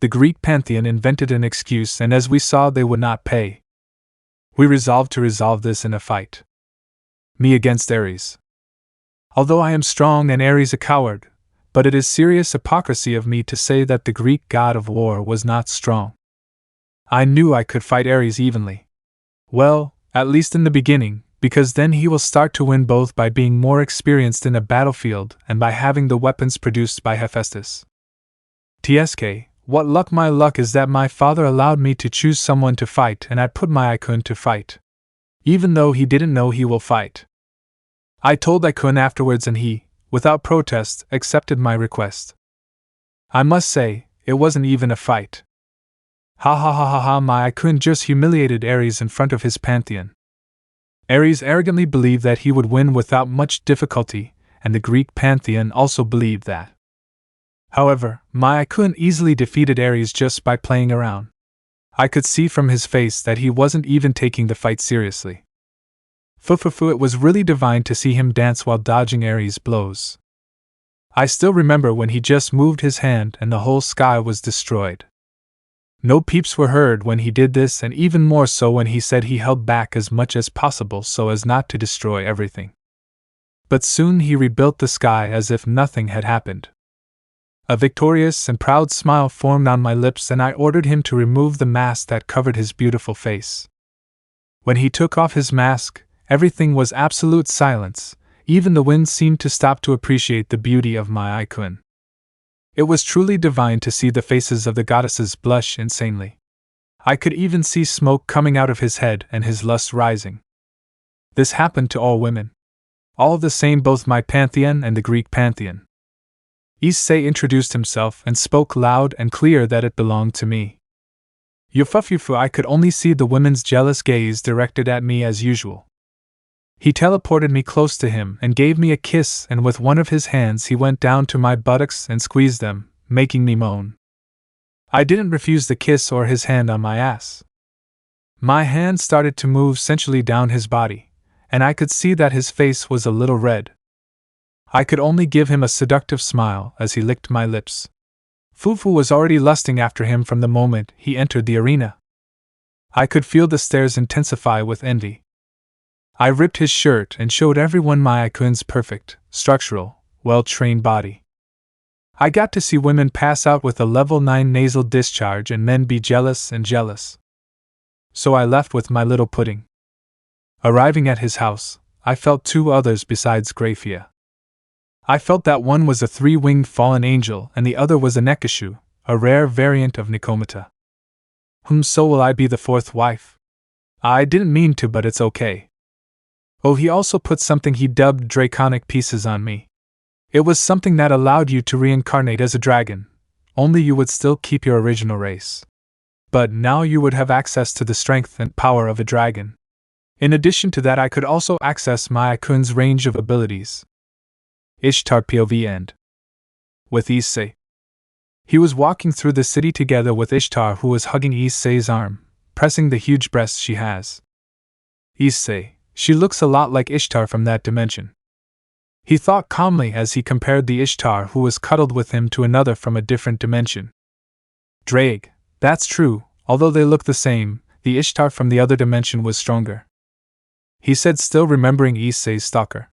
The Greek pantheon invented an excuse, and as we saw, they would not pay. We resolved to resolve this in a fight. Me against Ares. Although I am strong and Ares a coward, but it is serious hypocrisy of me to say that the Greek god of war was not strong. I knew I could fight Ares evenly. Well, At least in the beginning, because then he will start to win both by being more experienced in a battlefield and by having the weapons produced by Hephaestus. TSK, what luck! My luck is that my father allowed me to choose someone to fight and I put my Icun to fight. Even though he didn't know he will fight. I told Icun afterwards and he, without protest, accepted my request. I must say, it wasn't even a fight. Ha ha ha ha ha, my Icun just humiliated Ares in front of his pantheon. Ares arrogantly believed that he would win without much difficulty, and the Greek pantheon also believed that. However, my Icun easily defeated Ares just by playing around. I could see from his face that he wasn't even taking the fight seriously. Fufufu, it was really divine to see him dance while dodging Ares' blows. I still remember when he just moved his hand and the whole sky was destroyed. No peeps were heard when he did this, and even more so when he said he held back as much as possible so as not to destroy everything. But soon he rebuilt the sky as if nothing had happened. A victorious and proud smile formed on my lips and I ordered him to remove the mask that covered his beautiful face. When he took off his mask, everything was absolute silence, even the wind seemed to stop to appreciate the beauty of my Icun. It was truly divine to see the faces of the goddesses blush insanely. I could even see smoke coming out of his head and his lust rising. This happened to all women. All the same, both my pantheon and the Greek pantheon. Issei introduced himself and spoke loud and clear that it belonged to me. Yufufufu, I could only see the women's jealous gaze directed at me as usual. He teleported me close to him and gave me a kiss, and with one of his hands he went down to my buttocks and squeezed them, making me moan. I didn't refuse the kiss or his hand on my ass. My hand started to move sensually down his body, and I could see that his face was a little red. I could only give him a seductive smile as he licked my lips. Fufu was already lusting after him from the moment he entered the arena. I could feel the stares intensify with envy. I ripped his shirt and showed everyone my Icun's perfect, structural, well-trained body. I got to see women pass out with a level 9 nasal discharge and men be jealous and jealous. So I left with my little pudding. Arriving at his house, I felt two others besides Graia. I felt that one was a 3-winged fallen angel and the other was a Nekishu, a rare variant of Nikomata. So will I be the fourth wife? I didn't mean to, but it's okay. Oh, he also put something he dubbed draconic pieces on me. It was something that allowed you to reincarnate as a dragon, only you would still keep your original race. But now you would have access to the strength and power of a dragon. In addition to that, I could also access my Icun's range of abilities. Ishtar POV end. With Issei. He was walking through the city together with Ishtar, who was hugging Issei's arm, pressing the huge breasts she has. Issei, she looks a lot like Ishtar from that dimension. He thought calmly as he compared the Ishtar who was cuddled with him to another from a different dimension. Drake, that's true, although they look the same, the Ishtar from the other dimension was stronger. He said, still remembering Issei's stalker.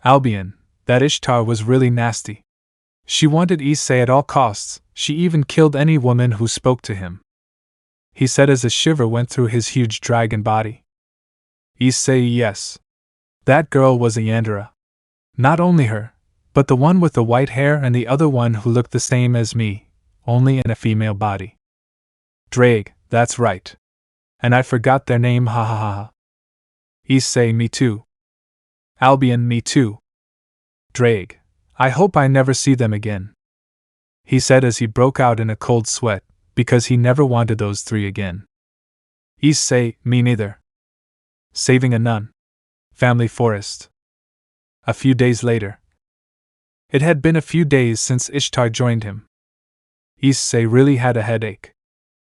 Albion, that Ishtar was really nasty. She wanted Issei at all costs, she even killed any woman who spoke to him. He said as a shiver went through his huge dragon body. Issei, yes. That girl was a Yandere. Not only her, but the one with the white hair and the other one who looked the same as me, only in a female body. Drake, that's right. And I forgot their name, ha ha ha ha. Issei, me too. Albion, me too. Drake, I hope I never see them again. He said as he broke out in a cold sweat, because he never wanted those three again. Issei, me neither. Saving a nun. Family forest. A few days later. It had been a few days since Ishtar joined him. Issei really had a headache.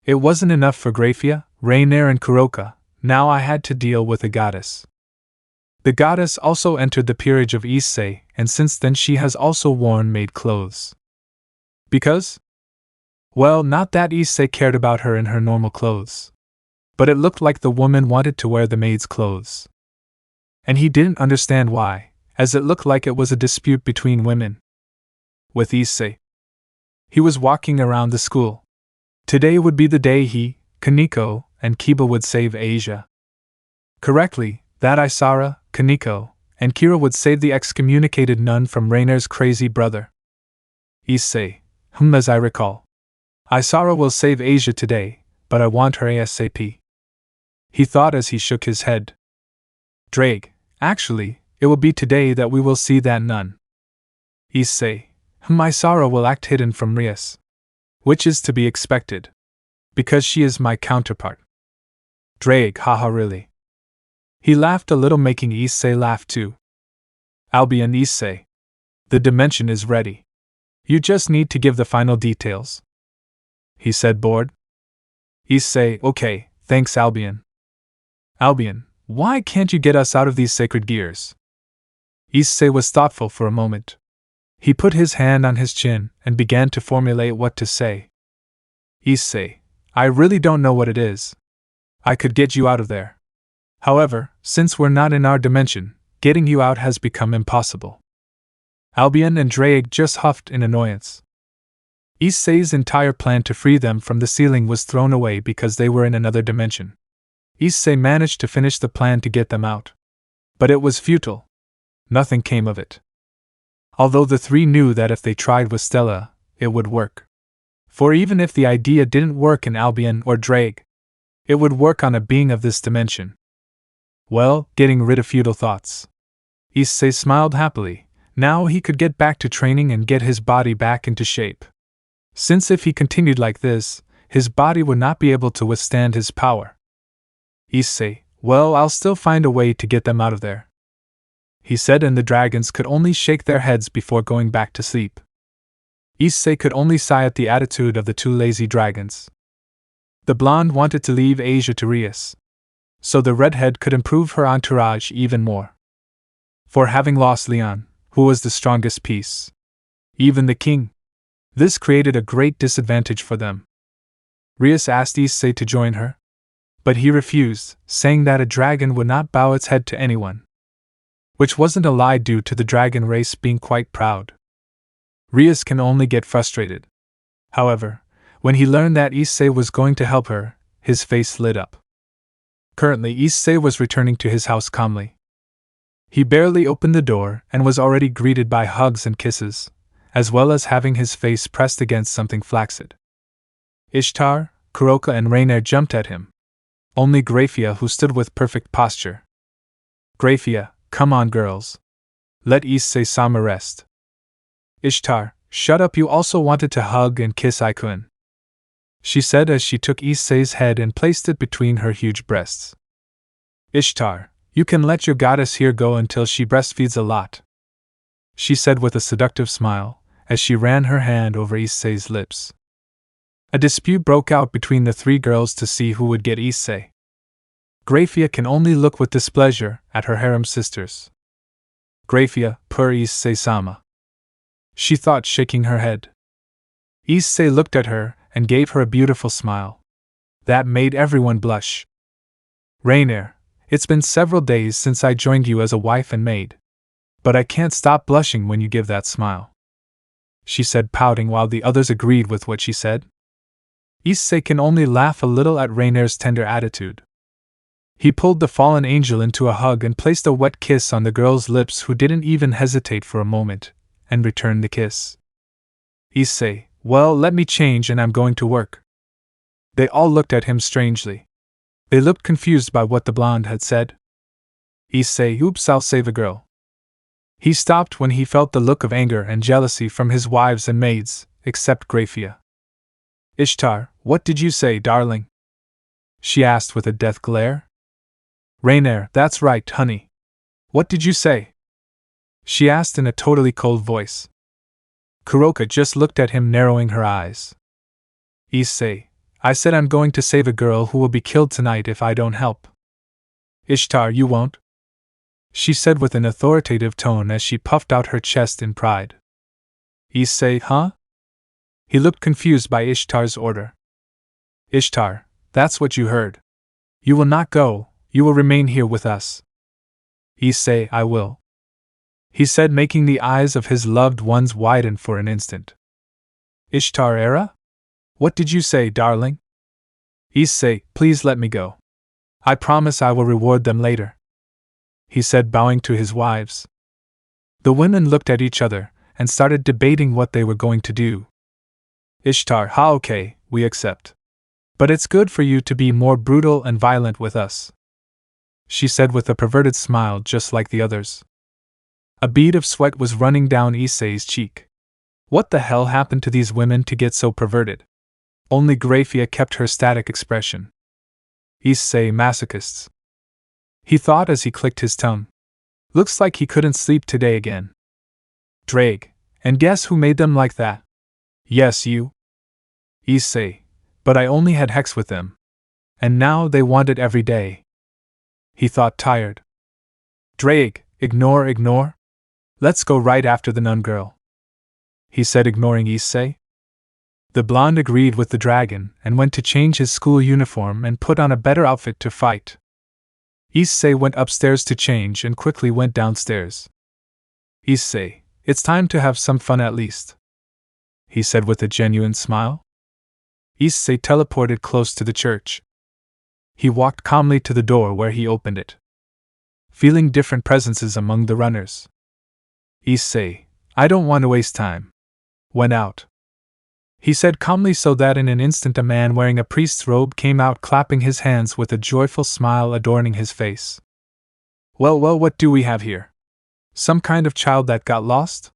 It wasn't enough for Graia, Rainier and Kuroka, now I had to deal with a goddess. The goddess also entered the peerage of Issei, and since then she has also worn maid clothes. Because? Well, not that Issei cared about her in her normal clothes. But it looked like the woman wanted to wear the maid's clothes. And he didn't understand why, as it looked like it was a dispute between women. With Issei. He was walking around the school. Today would be the day he, Kaneko, and Kiba would save Asia. Correctly, that Isara, Kaneko, and Kira would save the excommunicated nun from Rainer's crazy brother. Issei, as I recall. Isara will save Asia today, but I want her ASAP. He thought as he shook his head. Drake, actually, it will be today that we will see that nun. Issei, Isara will act hidden from Rias. Which is to be expected. Because she is my counterpart. Drake, haha really. He laughed a little, making Issei laugh too. Albion Issei. The dimension is ready. You just need to give the final details. He said, bored. Issei, okay, thanks Albion. Albion, why can't you get us out of these sacred gears? Issei was thoughtful for a moment. He put his hand on his chin and began to formulate what to say. Issei, I really don't know what it is. I could get you out of there. However, since we're not in our dimension, getting you out has become impossible. Albion and Drake just huffed in annoyance. Issei's entire plan to free them from the ceiling was thrown away because they were in another dimension. Issei managed to finish the plan to get them out. But it was futile. Nothing came of it. Although the three knew that if they tried with Stella, it would work. For even if the idea didn't work in Albion or Drake, it would work on a being of this dimension. Well, getting rid of futile thoughts. Issei smiled happily. Now he could get back to training and get his body back into shape. Since if he continued like this, his body would not be able to withstand his power. Issei, well, I'll still find a way to get them out of there. He said, and the dragons could only shake their heads before going back to sleep. Issei could only sigh at the attitude of the two lazy dragons. The blonde wanted to leave Asia to Rias, so the redhead could improve her entourage even more. For having lost Leon, who was the strongest piece, even the king, this created a great disadvantage for them. Rias asked Issei to join her, but he refused, saying that a dragon would not bow its head to anyone. Which wasn't a lie due to the dragon race being quite proud. Rias can only get frustrated. However, when he learned that Issei was going to help her, his face lit up. Currently, Issei was returning to his house calmly. He barely opened the door and was already greeted by hugs and kisses, as well as having his face pressed against something flaccid. Ishtar, Kuroka and Rainier jumped at him. Only Graia, who stood with perfect posture. Graia, come on girls. Let Issei-sama rest. Ishtar, shut up, you also wanted to hug and kiss Ikun. She said as she took Issei's head and placed it between her huge breasts. Ishtar, you can let your goddess here go until she breastfeeds a lot. She said with a seductive smile, as she ran her hand over Issei's lips. A dispute broke out between the three girls to see who would get Issei. Graia can only look with displeasure at her harem sisters. Graia, poor Issei-sama. She thought, shaking her head. Issei looked at her and gave her a beautiful smile. That made everyone blush. Rainier, it's been several days since I joined you as a wife and maid. But I can't stop blushing when you give that smile. She said, pouting, while the others agreed with what she said. Issei can only laugh a little at Rainier's tender attitude. He pulled the fallen angel into a hug and placed a wet kiss on the girl's lips, who didn't even hesitate for a moment, and returned the kiss. Issei, well, let me change and I'm going to work. They all looked at him strangely. They looked confused by what the blonde had said. Issei, oops, I'll save a girl. He stopped when he felt the look of anger and jealousy from his wives and maids, except Graia. Ishtar, what did you say, darling? She asked with a death glare. Rainier, that's right, honey. What did you say? She asked in a totally cold voice. Kuroka just looked at him, narrowing her eyes. Issei, I said I'm going to save a girl who will be killed tonight if I don't help. Ishtar, you won't? She said with an authoritative tone as she puffed out her chest in pride. Issei, huh? He looked confused by Ishtar's order. Ishtar, that's what you heard. You will not go, you will remain here with us. Issei, I will. He said, making the eyes of his loved ones widen for an instant. Ishtar Era? What did you say, darling? Issei, please let me go. I promise I will reward them later, he said, bowing to his wives. The women looked at each other and started debating what they were going to do. Ishtar, okay, we accept. But it's good for you to be more brutal and violent with us, she said with a perverted smile just like the others. A bead of sweat was running down Issei's cheek. What the hell happened to these women to get so perverted? Only Graia kept her static expression. Issei masochists, he thought as he clicked his tongue. Looks like he couldn't sleep today again. Drag, and guess who made them like that? Yes, you. Issei, but I only had hex with them. And now they want it every day. He thought, tired. Drag, ignore. Let's go right after the nun girl, he said, ignoring Issei. The blonde agreed with the dragon and went to change his school uniform and put on a better outfit to fight. Issei went upstairs to change and quickly went downstairs. Issei, it's time to have some fun at least, he said with a genuine smile. Issei teleported close to the church. He walked calmly to the door where he opened it, feeling different presences among the runners. Issei, I don't want to waste time. Went out, he said calmly, so that in an instant a man wearing a priest's robe came out, clapping his hands with a joyful smile adorning his face. Well, what do we have here? Some kind of child that got lost?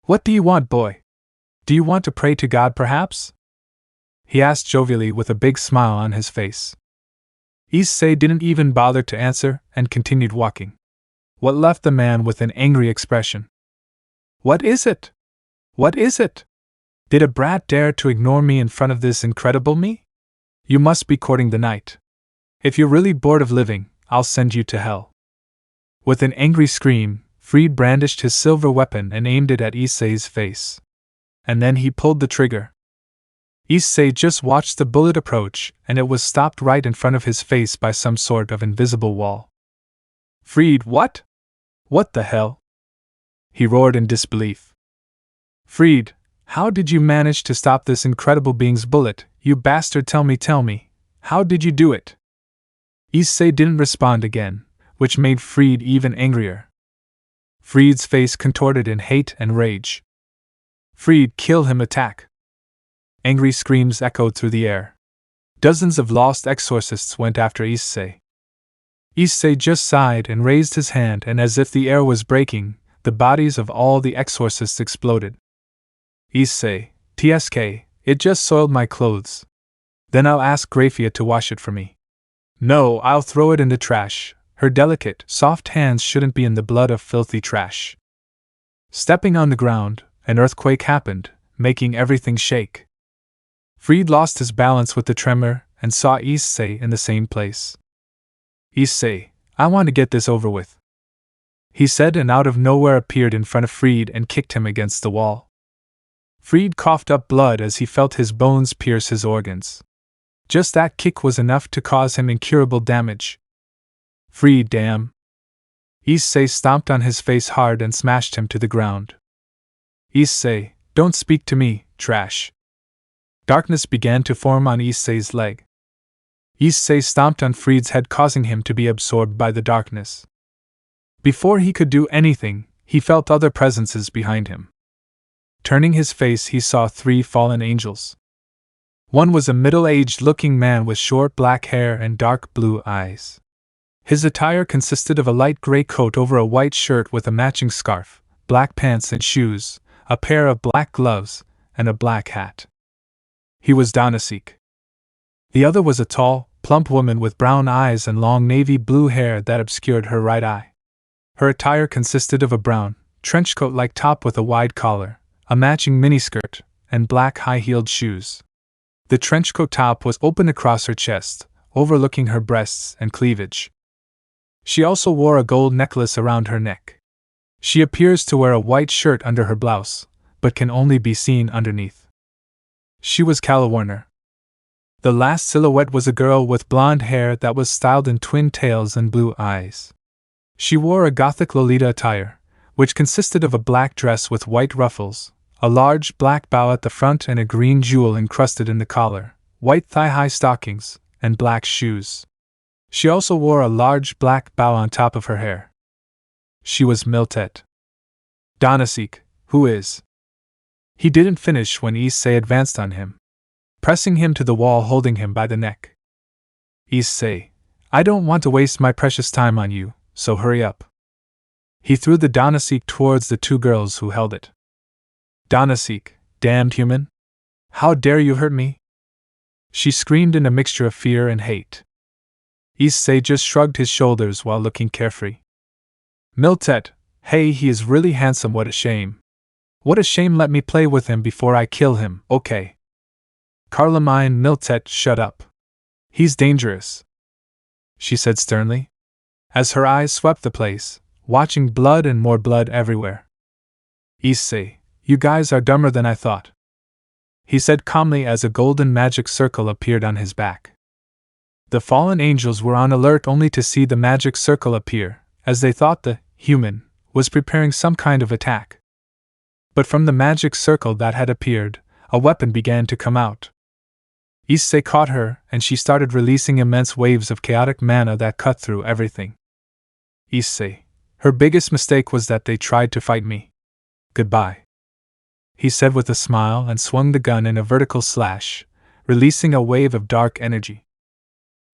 What do you want, boy? Do you want to pray to God, perhaps? He asked jovially with a big smile on his face. Issei didn't even bother to answer and continued walking, what left the man with an angry expression. What is it? What is it? Did a brat dare to ignore me in front of this incredible me? You must be courting the night. If you're really bored of living, I'll send you to hell. With an angry scream, Fried brandished his silver weapon and aimed it at Issei's face. And then he pulled the trigger. Issei just watched the bullet approach, and it was stopped right in front of his face by some sort of invisible wall. Fried, what? What the hell? He roared in disbelief. Fried, how did you manage to stop this incredible being's bullet, you bastard? Tell me, how did you do it? Issei didn't respond again, which made Fried even angrier. Fried's face contorted in hate and rage. Fried, kill him, attack! Angry screams echoed through the air. Dozens of lost exorcists went after Issei. Issei just sighed and raised his hand, and as if the air was breaking, the bodies of all the exorcists exploded. Issei, TSK, it just soiled my clothes. Then I'll ask Graia to wash it for me. No, I'll throw it in the trash. Her delicate, soft hands shouldn't be in the blood of filthy trash. Stepping on the ground, an earthquake happened, making everything shake. Fried lost his balance with the tremor and saw Issei in the same place. Issei, I want to get this over with, he said, and out of nowhere appeared in front of Fried and kicked him against the wall. Fried coughed up blood as he felt his bones pierce his organs. Just that kick was enough to cause him incurable damage. Fried, damn! Issei stomped on his face hard and smashed him to the ground. Issei, don't speak to me, trash! Darkness began to form on Issei's leg. Issei stomped on Fried's head, causing him to be absorbed by the darkness. Before he could do anything, he felt other presences behind him. Turning his face, he saw 3 fallen angels. One was a middle-aged-looking man with short black hair and dark blue eyes. His attire consisted of a light gray coat over a white shirt with a matching scarf, black pants and shoes, a pair of black gloves, and a black hat. He was Danasik. The other was a tall, plump woman with brown eyes and long navy blue hair that obscured her right eye. Her attire consisted of a brown, trenchcoat-like top with a wide collar, a matching miniskirt, and black high-heeled shoes. The trenchcoat top was open across her chest, overlooking her breasts and cleavage. She also wore a gold necklace around her neck. She appears to wear a white shirt under her blouse, but can only be seen underneath. She was Warner. The last silhouette was a girl with blonde hair that was styled in twin tails and blue eyes. She wore a gothic Lolita attire, which consisted of a black dress with white ruffles, a large black bow at the front and a green jewel encrusted in the collar, white thigh-high stockings, and black shoes. She also wore a large black bow on top of her hair. She was Miltet. Donasik, who is? He didn't finish when Issei advanced on him, pressing him to the wall, holding him by the neck. Issei, I don't want to waste my precious time on you, so hurry up. He threw the Donasik towards the two girls who held it. Donasik, damned human! How dare you hurt me? She screamed in a mixture of fear and hate. Issei just shrugged his shoulders while looking carefree. Miltet, hey, he is really handsome, what a shame. What a shame, let me play with him before I kill him, okay? Carlemine, Miltet, shut up. He's dangerous, she said sternly, as her eyes swept the place, watching blood and more blood everywhere. Issei, you guys are dumber than I thought, he said calmly as a golden magic circle appeared on his back. The fallen angels were on alert only to see the magic circle appear, as they thought the human was preparing some kind of attack. But from the magic circle that had appeared, a weapon began to come out. Issei caught her, and she started releasing immense waves of chaotic mana that cut through everything. Issei, her biggest mistake was that they tried to fight me. Goodbye, he said with a smile and swung the gun in a vertical slash, releasing a wave of dark energy.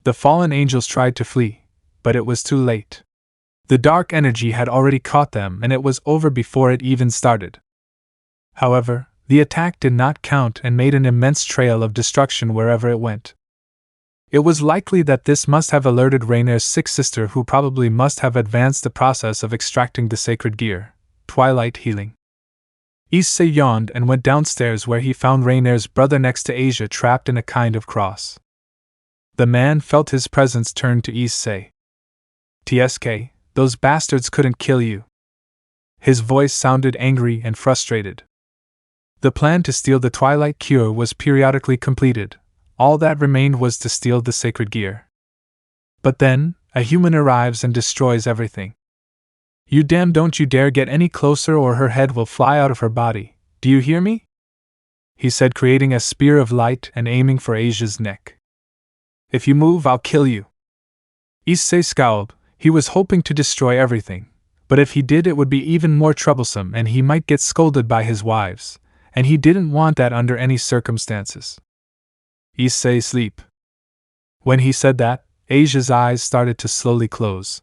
The fallen angels tried to flee, but it was too late. The dark energy had already caught them and it was over before it even started. However, the attack did not count and made an immense trail of destruction wherever it went. It was likely that this must have alerted Rainer's sixth sister, who probably must have advanced the process of extracting the sacred gear, Twilight Healing. Issei yawned and went downstairs, where he found Rainer's brother next to Asia, trapped in a kind of cross. The man felt his presence turn to Issei. "TSK, those bastards couldn't kill you." His voice sounded angry and frustrated. The plan to steal the Twilight Cure was periodically completed. All that remained was to steal the sacred gear. But then, a human arrives and destroys everything. "You damn, don't you dare get any closer or her head will fly out of her body, do you hear me?" he said, creating a spear of light and aiming for Asia's neck. "If you move, I'll kill you." Issei scowled. He was hoping to destroy everything, but if he did, it would be even more troublesome and he might get scolded by his wives, and he didn't want that under any circumstances. "Issei, sleep." When he said that, Asia's eyes started to slowly close.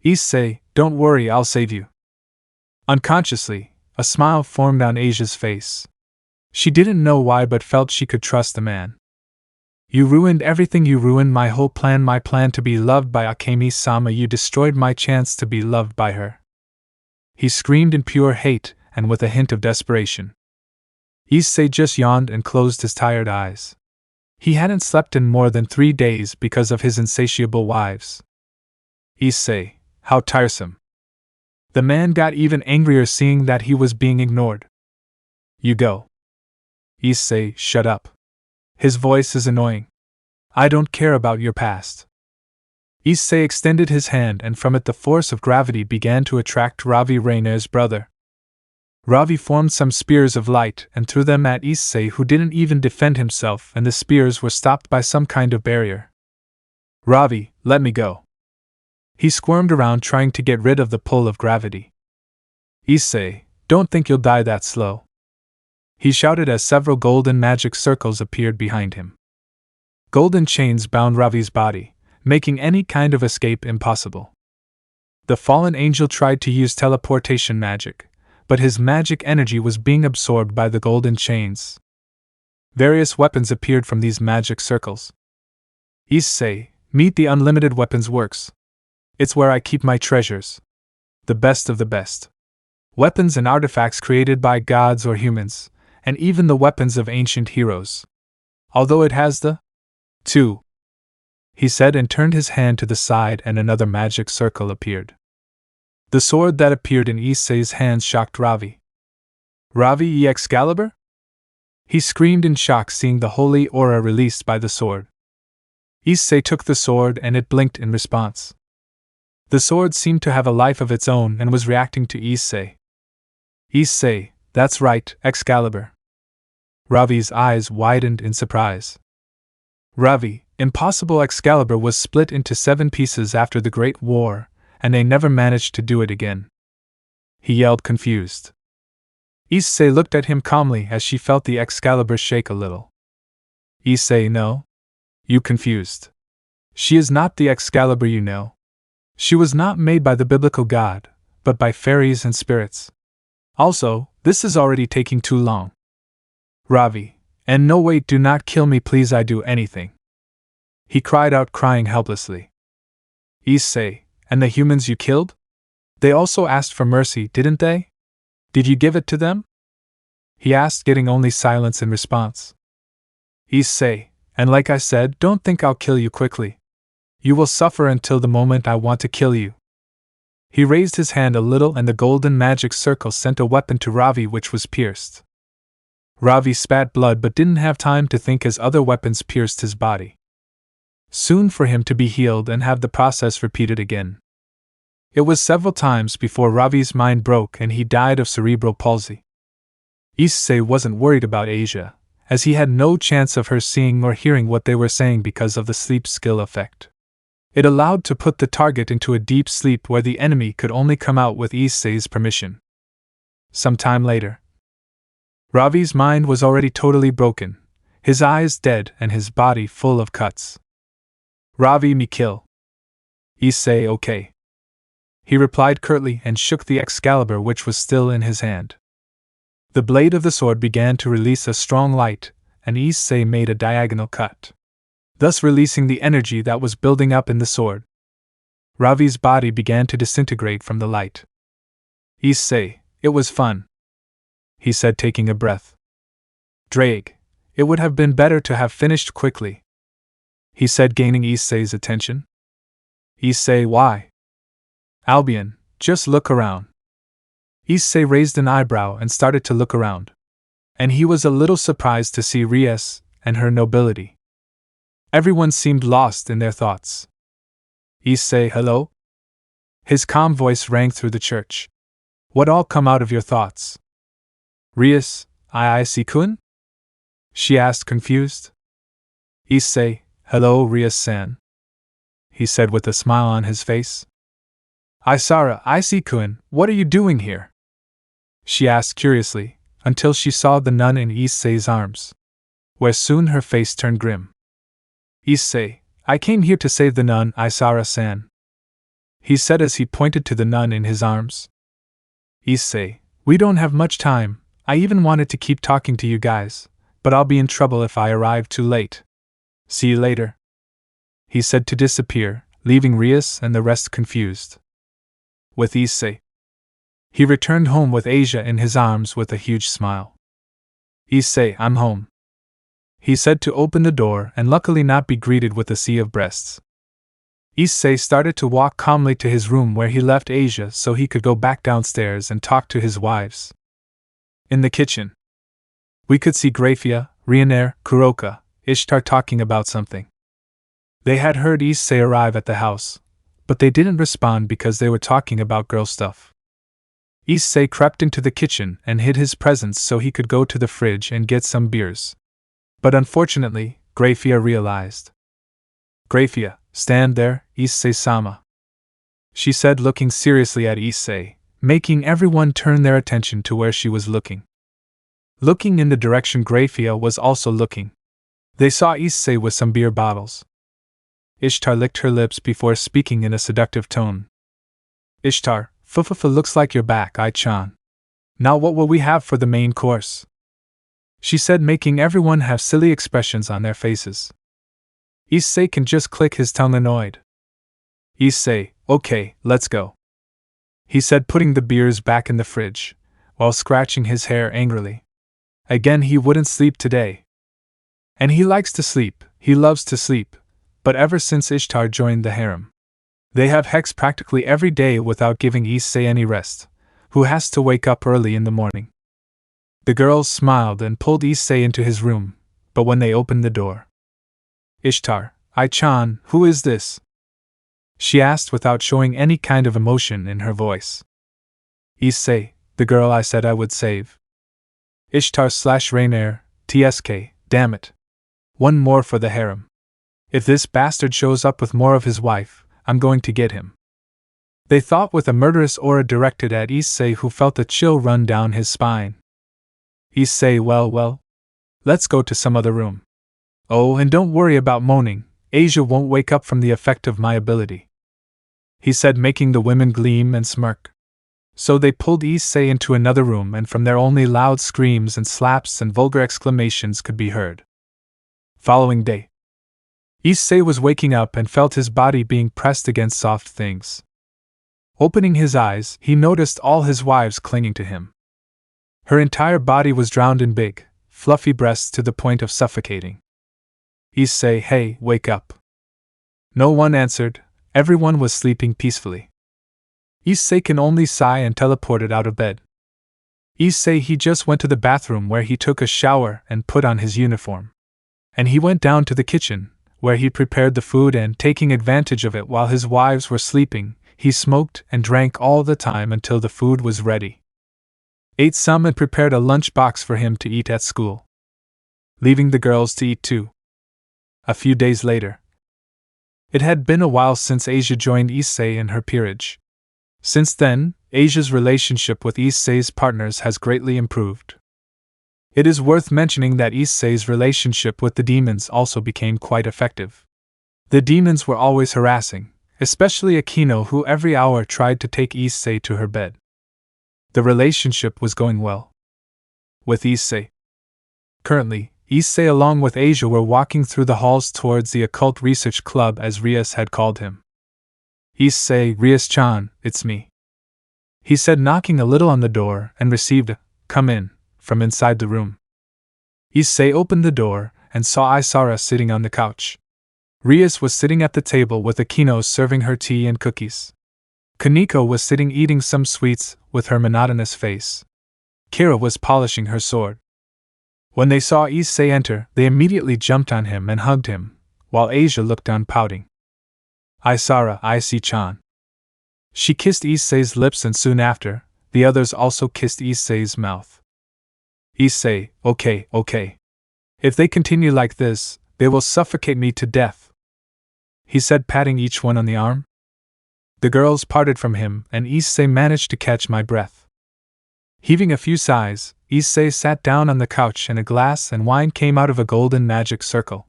"Issei, don't worry, I'll save you." Unconsciously, a smile formed on Asia's face. She didn't know why but felt she could trust the man. "You ruined everything, you ruined my whole plan, my plan to be loved by Akemi-sama, you destroyed my chance to be loved by her," he screamed in pure hate and with a hint of desperation. Issei just yawned and closed his tired eyes. He hadn't slept in more than 3 days because of his insatiable wives. Issei, how tiresome. The man got even angrier seeing that he was being ignored. "You go." "Issei, shut up. His voice is annoying. I don't care about your past." Issei extended his hand and from it the force of gravity began to attract Ravi, Rainer's brother. Ravi formed some spears of light and threw them at Issei, who didn't even defend himself, and the spears were stopped by some kind of barrier. "Ravi, let me go." He squirmed around trying to get rid of the pull of gravity. "Issei, don't think you'll die that slow," he shouted as several golden magic circles appeared behind him. Golden chains bound Ravi's body, making any kind of escape impossible. The fallen angel tried to use teleportation magic, but his magic energy was being absorbed by the golden chains. Various weapons appeared from these magic circles. "Issei, meet the Unlimited Weapons Works. It's where I keep my treasures. The best of the best. Weapons and artifacts created by gods or humans, and even the weapons of ancient heroes. Although it has the 2, he said and turned his hand to the side and another magic circle appeared. The sword that appeared in Issei's hands shocked Ravi. "Ravi, Excalibur?" he screamed in shock, seeing the holy aura released by the sword. Issei took the sword and it blinked in response. The sword seemed to have a life of its own and was reacting to Issei. "Issei, that's right, Excalibur." Ravi's eyes widened in surprise. "Ravi, Impossible Excalibur was split into 7 pieces after the Great War, and they never managed to do it again. He yelled, confused. Issei looked at him calmly as she felt the Excalibur shake a little. Issei, no? You confused. She is not the Excalibur you know. She was not made by the biblical god, but by fairies and spirits. Also, this is already taking too long. Ravi, and no wait, do not kill me please, I do anything. He cried out, crying helplessly. Issei, and the humans you killed? They also asked for mercy, didn't they? Did you give it to them? He asked, getting only silence in response. Issei, and like I said, don't think I'll kill you quickly. You will suffer until the moment I want to kill you. He raised his hand a little and the golden magic circle sent a weapon to Ravi which was pierced. Ravi spat blood but didn't have time to think as other weapons pierced his body. Soon for him to be healed and have the process repeated again. It was several times before Ravi's mind broke and he died of cerebral palsy. Issei wasn't worried about Asia, as he had no chance of her seeing or hearing what they were saying because of the sleep skill effect. It allowed to put the target into a deep sleep where the enemy could only come out with Issei's permission. Some time later, Ravi's mind was already totally broken, his eyes dead and his body full of cuts. Ravi, me kill. Issei, okay. He replied curtly and shook the Excalibur which was still in his hand. The blade of the sword began to release a strong light, and Issei made a diagonal cut, thus releasing the energy that was building up in the sword. Ravi's body began to disintegrate from the light. Issei, it was fun, he said, taking a breath. Drake, it would have been better to have finished quickly, he said, gaining Issei's attention. Issei, why? Albion, just look around. Issei raised an eyebrow and started to look around. And he was a little surprised to see Rias and her nobility. Everyone seemed lost in their thoughts. Issei, hello? His calm voice rang through the church. What all come out of your thoughts? Rias, Issei-kun? She asked, confused. Issei, hello Rias-san, he said with a smile on his face. Isara, Issei-kun, what are you doing here? She asked curiously, until she saw the nun in Issei's arms, where soon her face turned grim. Issei, I came here to save the nun, Isara-san, he said as he pointed to the nun in his arms. Issei, we don't have much time, I even wanted to keep talking to you guys, but I'll be in trouble if I arrive too late. See you later, he said to disappear, leaving Rias and the rest confused. With Issei, he returned home with Asia in his arms with a huge smile. Issei, I'm home, he said to open the door and luckily not be greeted with a sea of breasts. Issei started to walk calmly to his room where he left Asia so he could go back downstairs and talk to his wives. In the kitchen, we could see Graia, Reincarnation, Kuroka, Ishtar talking about something. They had heard Issei arrive at the house, but they didn't respond because they were talking about girl stuff. Issei crept into the kitchen and hid his presence so he could go to the fridge and get some beers. But unfortunately, Graia realized. Graia, stand there, Issei-sama, she said, looking seriously at Issei, making everyone turn their attention to where she was looking. Looking in the direction Graia was also looking, they saw Issei with some beer bottles. Ishtar licked her lips before speaking in a seductive tone. Ishtar, Fufufa, looks like you're back, I-chan. Now what will we have for the main course? She said, making everyone have silly expressions on their faces. Issei can just click his tongue annoyed. Issei, okay, let's go, he said, putting the beers back in the fridge, while scratching his hair angrily. Again, he wouldn't sleep today. And he likes to sleep, he loves to sleep, but ever since Ishtar joined the harem, they have hex practically every day without giving Issei any rest, who has to wake up early in the morning. The girls smiled and pulled Issei into his room, but when they opened the door, Ishtar, I-chan, who is this? She asked without showing any kind of emotion in her voice. Issei, the girl I said I would save. Ishtar/Rainier, TSK, damn it. One more for the harem. If this bastard shows up with more of his wife, I'm going to get him. They thought with a murderous aura directed at Issei, who felt a chill run down his spine. Issei, well, let's go to some other room. Oh, and don't worry about moaning, Asia won't wake up from the effect of my ability, he said, making the women gleam and smirk. So they pulled Issei into another room, and from there only loud screams and slaps and vulgar exclamations could be heard. Following day, Issei was waking up and felt his body being pressed against soft things. Opening his eyes, he noticed all his wives clinging to him. Her entire body was drowned in big, fluffy breasts to the point of suffocating. Issei, hey, wake up. No one answered, everyone was sleeping peacefully. Issei can only sigh and teleported out of bed. Issei, he just went to the bathroom where he took a shower and put on his uniform. And he went down to the kitchen, where he prepared the food, and taking advantage of it while his wives were sleeping, he smoked and drank all the time until the food was ready. Ate some and prepared a lunch box for him to eat at school, leaving the girls to eat too. A few days later. It had been a while since Asia joined Issei in her peerage. Since then, Asia's relationship with Issei's partners has greatly improved. It is worth mentioning that Issei's relationship with the demons also became quite effective. The demons were always harassing, especially Akino, who every hour tried to take Issei to her bed. The relationship was going well with Issei. Currently, Issei along with Asia were walking through the halls towards the Occult Research Club, as Rias had called him. Issei, Rias-chan, it's me, he said, knocking a little on the door, and received a "come in" from inside the room. Issei opened the door and saw Isara sitting on the couch. Rias was sitting at the table with Akino serving her tea and cookies. Kaneko was sitting eating some sweets with her monotonous face. Kira was polishing her sword. When they saw Issei enter, they immediately jumped on him and hugged him, while Asia looked on pouting. Isara, Issei-chan. She kissed Issei's lips, and soon after, the others also kissed Issei's mouth. Issei, okay. If they continue like this, they will suffocate me to death, he said, patting each one on the arm. The girls parted from him, and Issei managed to catch my breath. Heaving a few sighs, Issei sat down on the couch, and a glass and wine came out of a golden magic circle.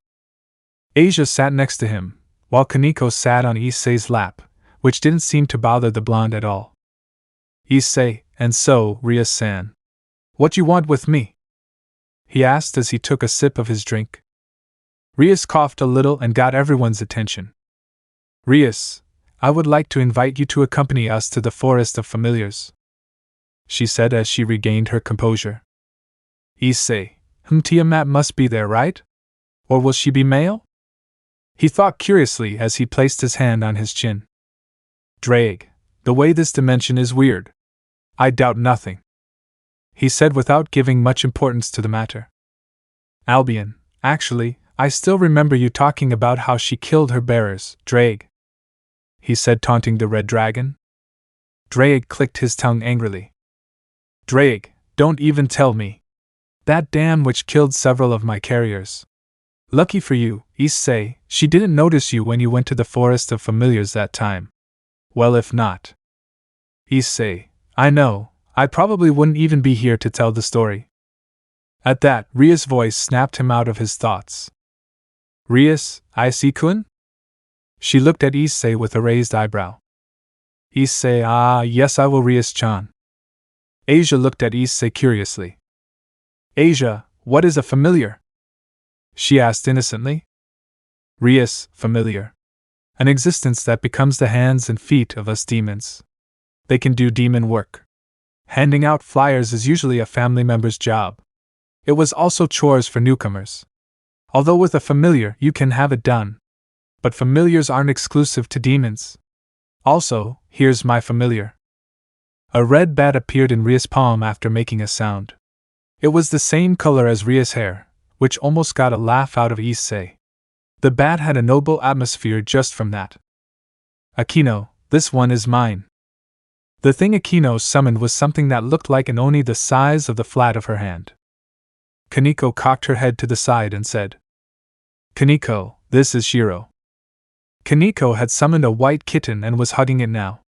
Asia sat next to him, while Kaneko sat on Issei's lap, which didn't seem to bother the blonde at all. Issei, and so, Rias-san, what you want with me? He asked as he took a sip of his drink. Rias coughed a little and got everyone's attention. Rias, I would like to invite you to accompany us to the Forest of Familiars, she said as she regained her composure. Issei, Tiamat must be there, right? Or will she be male? He thought curiously as he placed his hand on his chin. Drag, the way this dimension is weird. I doubt nothing, he said without giving much importance to the matter. Albion, actually, I still remember you talking about how she killed her bearers, Drag, he said, taunting the red dragon. Drag clicked his tongue angrily. Drag, don't even tell me. That damn witch killed several of my carriers. Lucky for you, Issei, she didn't notice you when you went to the Forest of Familiars that time. Well, if not. Issei, I know, I probably wouldn't even be here to tell the story. At that, Rias' voice snapped him out of his thoughts. Rias, Issei-kun? She looked at Issei with a raised eyebrow. Issei, yes, I will, Rias-chan. Asia looked at Issei curiously. Asia, what is a familiar? She asked innocently. Rias, familiar. An existence that becomes the hands and feet of us demons. They can do demon work. Handing out flyers is usually a family member's job. It was also chores for newcomers. Although with a familiar you can have it done. But familiars aren't exclusive to demons. Also, here's my familiar. A red bat appeared in Rias' palm after making a sound. It was the same color as Rias' hair, which almost got a laugh out of Issei. The bat had a noble atmosphere just from that. Akino, this one is mine. The thing Akino summoned was something that looked like an oni the size of the flat of her hand. Kaneko cocked her head to the side and said, Kaneko, This is Shiro. Kaneko had summoned a white kitten and was hugging it now.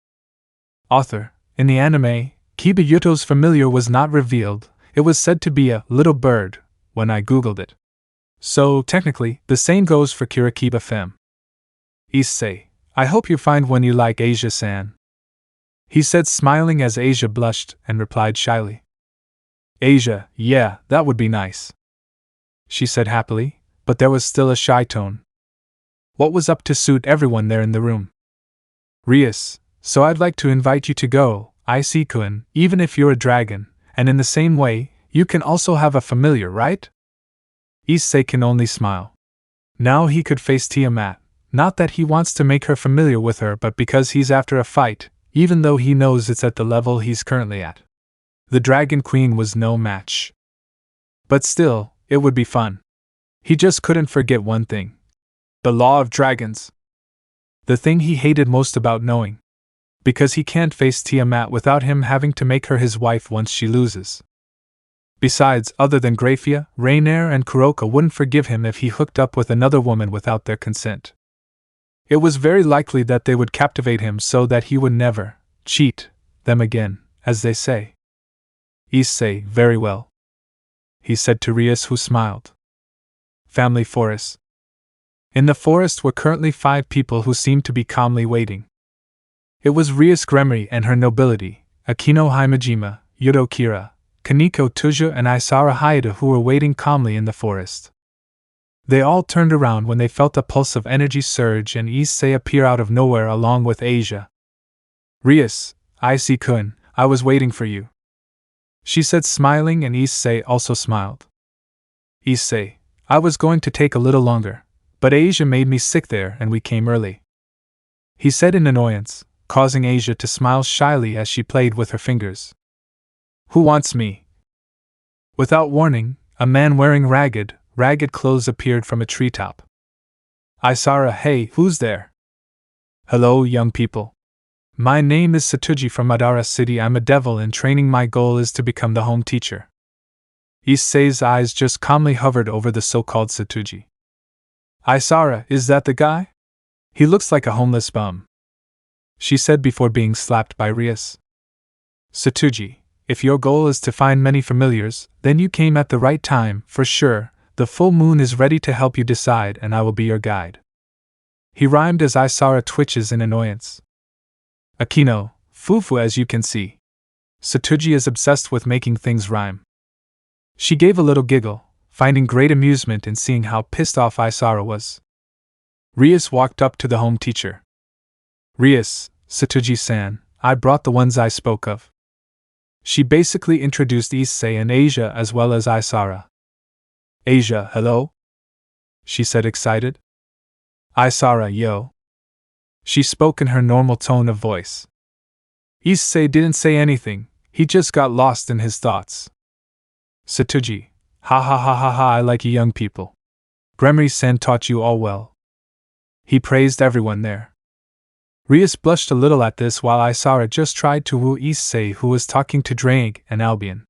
Author: in the anime, Kiba Yuto's familiar was not revealed. It was said to be a little bird when I googled it. So, technically, the same goes for Kirakiba Fem. Issei, I hope you find one you like, Asia-san. He said, smiling as Asia blushed and replied shyly. Asia, yeah, that would be nice. She said happily, but there was still a shy tone. What was up to suit everyone there in the room? Rias, so I'd like to invite you to go, Issei-kun, even if you're a dragon, and in the same way, you can also have a familiar, right? Issei can only smile. Now he could face Tiamat, not that he wants to make her familiar with her, but because he's after a fight, even though he knows it's at the level he's currently at. The Dragon Queen was no match. But still, it would be fun. He just couldn't forget one thing. The law of dragons. The thing he hated most about knowing. Because he can't face Tiamat without him having to make her his wife once she loses. Besides, other than Graia, Rainier and Kuroka wouldn't forgive him if he hooked up with another woman without their consent. It was very likely that they would captivate him so that he would never cheat them again, as they say. Issei, very well, he said to Rias, who smiled. Family forest. In the forest were currently 5 people who seemed to be calmly waiting. It was Rias Gremory and her nobility, Akino Himejima, Yudo Kira, Kaneko Tuja and Isara Hayata, who were waiting calmly in the forest. They all turned around when they felt a pulse of energy surge and Issei appear out of nowhere along with Asia. Rias, Issei-kun, I was waiting for you, she said, smiling, and Issei also smiled. Issei, I was going to take a little longer, but Asia made me sick there and we came early, he said in annoyance, causing Asia to smile shyly as she played with her fingers. Who wants me? Without warning, a man wearing ragged clothes appeared from a treetop. Isara, hey, who's there? Hello, young people. My name is Satuji from Madara City. I'm a devil in training. My goal is to become the home teacher. Issei's eyes just calmly hovered over the so-called Satuji. Isara, is that the guy? He looks like a homeless bum, she said before being slapped by Rias. Satuji, if your goal is to find many familiars, then you came at the right time, for sure. The full moon is ready to help you decide, and I will be your guide. He rhymed as Isara twitches in annoyance. Akino, fufu, as you can see. Satuji is obsessed with making things rhyme. She gave a little giggle, finding great amusement in seeing how pissed off Isara was. Rias walked up to the home teacher. Rias, Satuji-san, I brought the ones I spoke of. She basically introduced Issei and Asia as well as Isara. Asia, hello? She said, excited. Isara, yo. She spoke in her normal tone of voice. Issei didn't say anything, he just got lost in his thoughts. Satuji, ha ha ha ha ha, I like you young people. Gremory-san taught you all well. He praised everyone there. Rias blushed a little at this while Isara just tried to woo Issei, who was talking to Drake and Albion.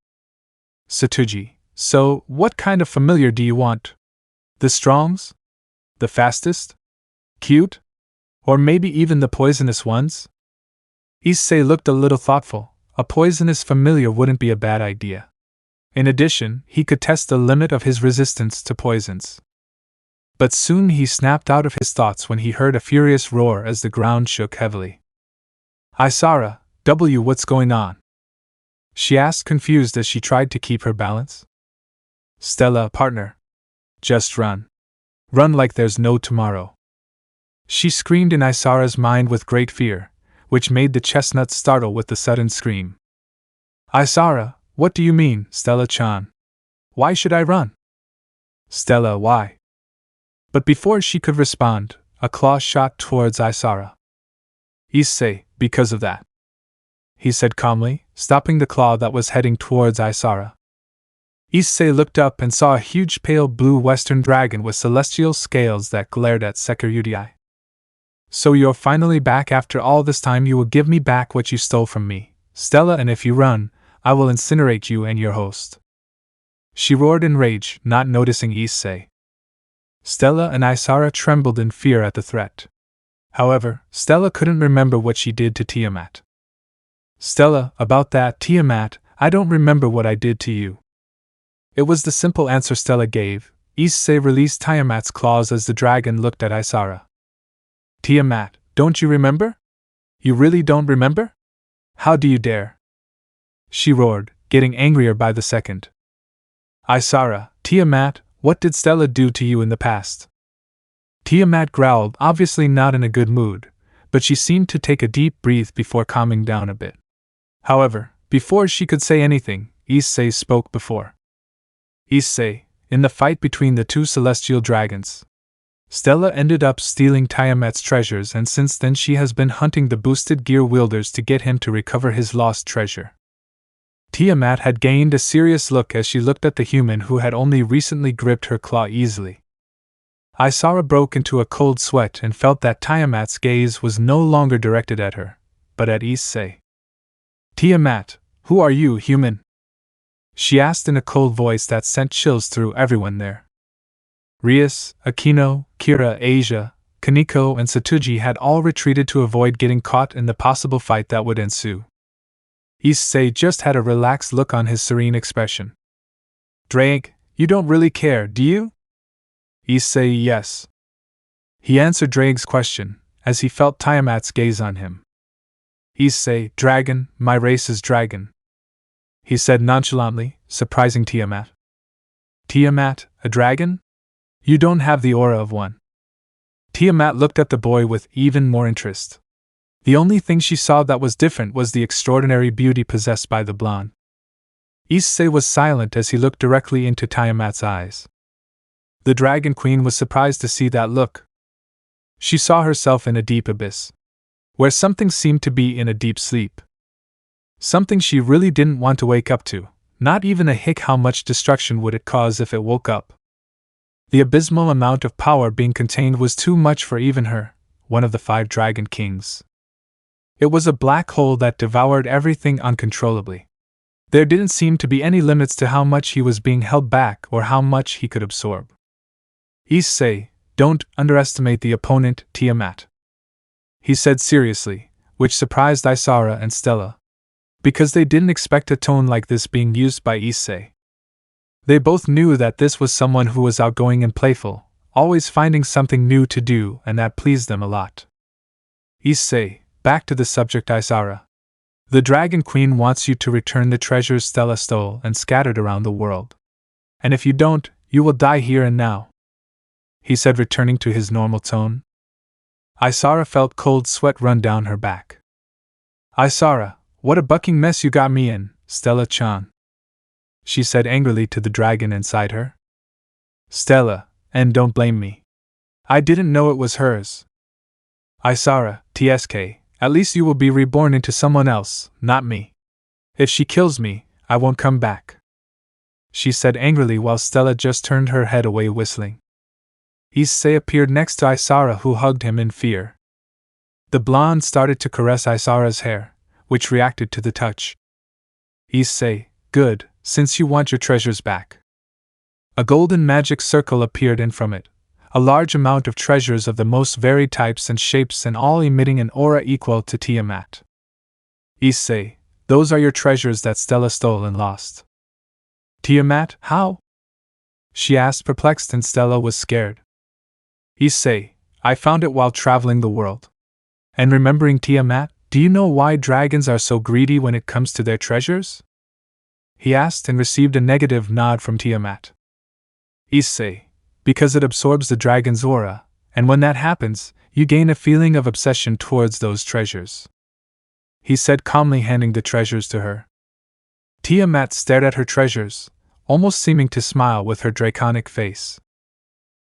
Satuji, so, what kind of familiar do you want? The strongs? The fastest? Cute? Or maybe even the poisonous ones? Issei looked a little thoughtful. A poisonous familiar wouldn't be a bad idea. In addition, he could test the limit of his resistance to poisons. But soon he snapped out of his thoughts when he heard a furious roar as the ground shook heavily. Isara, what's going on? She asked, confused as she tried to keep her balance. Stella, partner. Just run. Run like there's no tomorrow. She screamed in Isara's mind with great fear, which made the chestnut startle with the sudden scream. Isara, what do you mean, Stella-chan? Why should I run? Stella, why? But before she could respond, a claw shot towards Isara. Issei, because of that, he said calmly, stopping the claw that was heading towards Isara. Issei looked up and saw a huge pale blue western dragon with celestial scales that glared at Sekiryuti. So you're finally back after all this time. You will give me back what you stole from me, Stella, and if you run, I will incinerate you and your host. She roared in rage, not noticing Issei. Stella and Isara trembled in fear at the threat. However, Stella couldn't remember what she did to Tiamat. Stella, about that, Tiamat, I don't remember what I did to you. It was the simple answer Stella gave. Issei released Tiamat's claws as the dragon looked at Isara. Tiamat, don't you remember? You really don't remember? How do you dare? She roared, getting angrier by the second. Isara, Tiamat, what did Stella do to you in the past? Tiamat growled, obviously not in a good mood, but she seemed to take a deep breath before calming down a bit. However, before she could say anything, Issei spoke before. Issei, in the fight between the two celestial dragons, Stella ended up stealing Tiamat's treasures, and since then she has been hunting the boosted gear wielders to get him to recover his lost treasure. Tiamat had gained a serious look as she looked at the human who had only recently gripped her claw easily. Isara broke into a cold sweat and felt that Tiamat's gaze was no longer directed at her, but at Issei. Tiamat, who are you, human? She asked in a cold voice that sent chills through everyone there. Rias, Akino, Kira, Asia, Kaneko, and Satuji had all retreated to avoid getting caught in the possible fight that would ensue. Issei just had a relaxed look on his serene expression. Drake, you don't really care, do you? Issei, yes. He answered Drake's question, as he felt Tiamat's gaze on him. Issei, dragon, my race is dragon, he said nonchalantly, surprising Tiamat. Tiamat, a dragon? You don't have the aura of one. Tiamat looked at the boy with even more interest. The only thing she saw that was different was the extraordinary beauty possessed by the blonde. Issei was silent as he looked directly into Tiamat's eyes. The Dragon Queen was surprised to see that look. She saw herself in a deep abyss, where something seemed to be in a deep sleep. Something she really didn't want to wake up to, not even a hint how much destruction would it cause if it woke up. The abysmal amount of power being contained was too much for even her, one of the 5 Dragon Kings. It was a black hole that devoured everything uncontrollably. There didn't seem to be any limits to how much he was being held back or how much he could absorb. Issei, don't underestimate the opponent, Tiamat, he said seriously, which surprised Isara and Stella, because they didn't expect a tone like this being used by Issei. They both knew that this was someone who was outgoing and playful, always finding something new to do, and that pleased them a lot. Issei, back to the subject, Isara. The Dragon Queen wants you to return the treasures Stella stole and scattered around the world. And if you don't, you will die here and now, he said, returning to his normal tone. Isara felt cold sweat run down her back. Isara, what a bucking mess you got me in, Stella-chan, she said angrily to the dragon inside her. Stella, and don't blame me. I didn't know it was hers. Isara, TSK, at least you will be reborn into someone else, not me. If she kills me, I won't come back, she said angrily while Stella just turned her head away whistling. Issei appeared next to Isara, who hugged him in fear. The blonde started to caress Isara's hair, which reacted to the touch. Issei, good, since you want your treasures back. A golden magic circle appeared in from it, a large amount of treasures of the most varied types and shapes, and all emitting an aura equal to Tiamat. Issei, those are your treasures that Stella stole and lost. Tiamat, how? She asked, perplexed, and Stella was scared. Issei, I found it while traveling the world. And remembering Tiamat, do you know why dragons are so greedy when it comes to their treasures? He asked and received a negative nod from Tiamat. Issei, because it absorbs the dragon's aura, and when that happens, you gain a feeling of obsession towards those treasures, he said calmly, handing the treasures to her. Tiamat stared at her treasures, almost seeming to smile with her draconic face.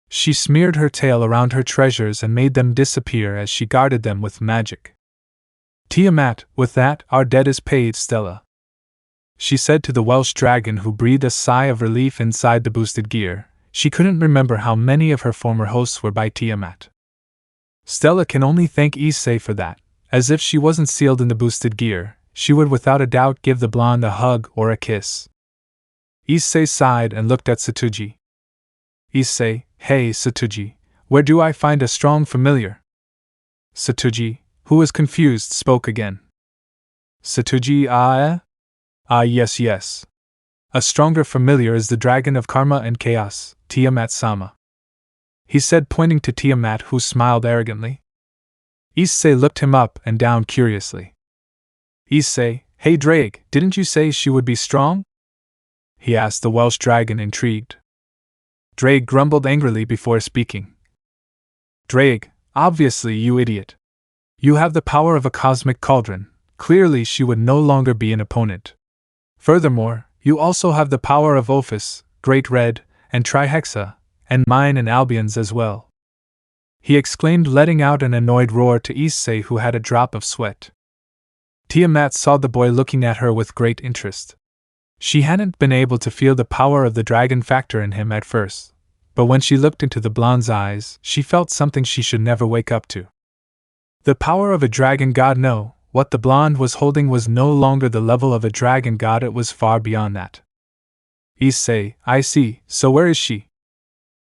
She smeared her tail around her treasures and made them disappear as she guarded them with magic. Tiamat, with that, our debt is paid, Stella, she said to the Welsh dragon, who breathed a sigh of relief inside the boosted gear. She couldn't remember how many of her former hosts were by Tiamat. Stella can only thank Issei for that, as if she wasn't sealed in the boosted gear, she would without a doubt give the blonde a hug or a kiss. Issei sighed and looked at Satuji. Issei, Hey Satuji, where do I find a strong familiar? Satuji, who was confused, spoke again. Satuji, yes. A stronger familiar is the dragon of karma and chaos, Tiamat-sama. He said, pointing to Tiamat, who smiled arrogantly. Issei looked him up and down curiously. Issei, hey Drake, didn't you say she would be strong? He asked the Welsh dragon, intrigued. Drake grumbled angrily before speaking. Drake, obviously, you idiot. You have the power of a cosmic cauldron. Clearly she would no longer be an opponent. Furthermore, you also have the power of Ophis, Great Red, and Trihexa, and mine and Albion's as well. He exclaimed, letting out an annoyed roar to Issei, who had a drop of sweat. Tiamat saw the boy looking at her with great interest. She hadn't been able to feel the power of the dragon factor in him at first, but when she looked into the blonde's eyes, she felt something she should never wake up to. The power of a dragon god? No, what the blonde was holding was no longer the level of a dragon god, it was far beyond that. Issei, I see, so where is she?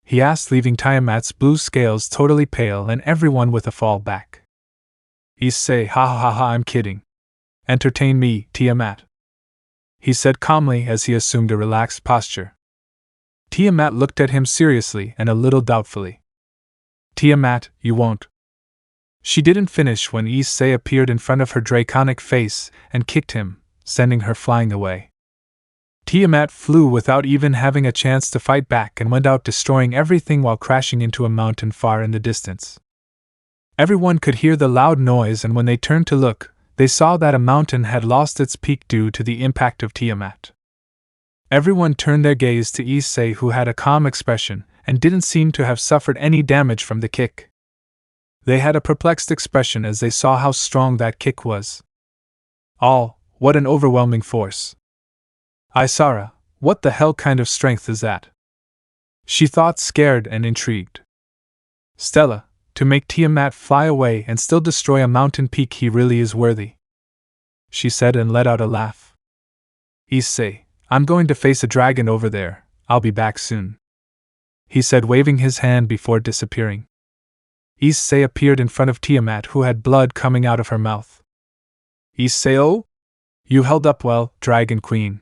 He asked, leaving Tiamat's blue scales totally pale and everyone with a fall back. Issei, ha, I'm kidding. Entertain me, Tiamat. He said calmly as he assumed a relaxed posture. Tiamat looked at him seriously and a little doubtfully. Tiamat, you won't. She didn't finish when Issei appeared in front of her draconic face and kicked him, sending her flying away. Tiamat flew without even having a chance to fight back and went out, destroying everything while crashing into a mountain far in the distance. Everyone could hear the loud noise, and when they turned to look, they saw that a mountain had lost its peak due to the impact of Tiamat. Everyone turned their gaze to Issei, who had a calm expression and didn't seem to have suffered any damage from the kick. They had a perplexed expression as they saw how strong that kick was. What an overwhelming force. Isara, what the hell kind of strength is that? She thought, scared and intrigued. Stella, to make Tiamat fly away and still destroy a mountain peak, he really is worthy, she said and let out a laugh. Issei, I'm going to face a dragon over there, I'll be back soon, he said, waving his hand before disappearing. Issei appeared in front of Tiamat, who had blood coming out of her mouth. Issei, oh? You held up well, Dragon Queen,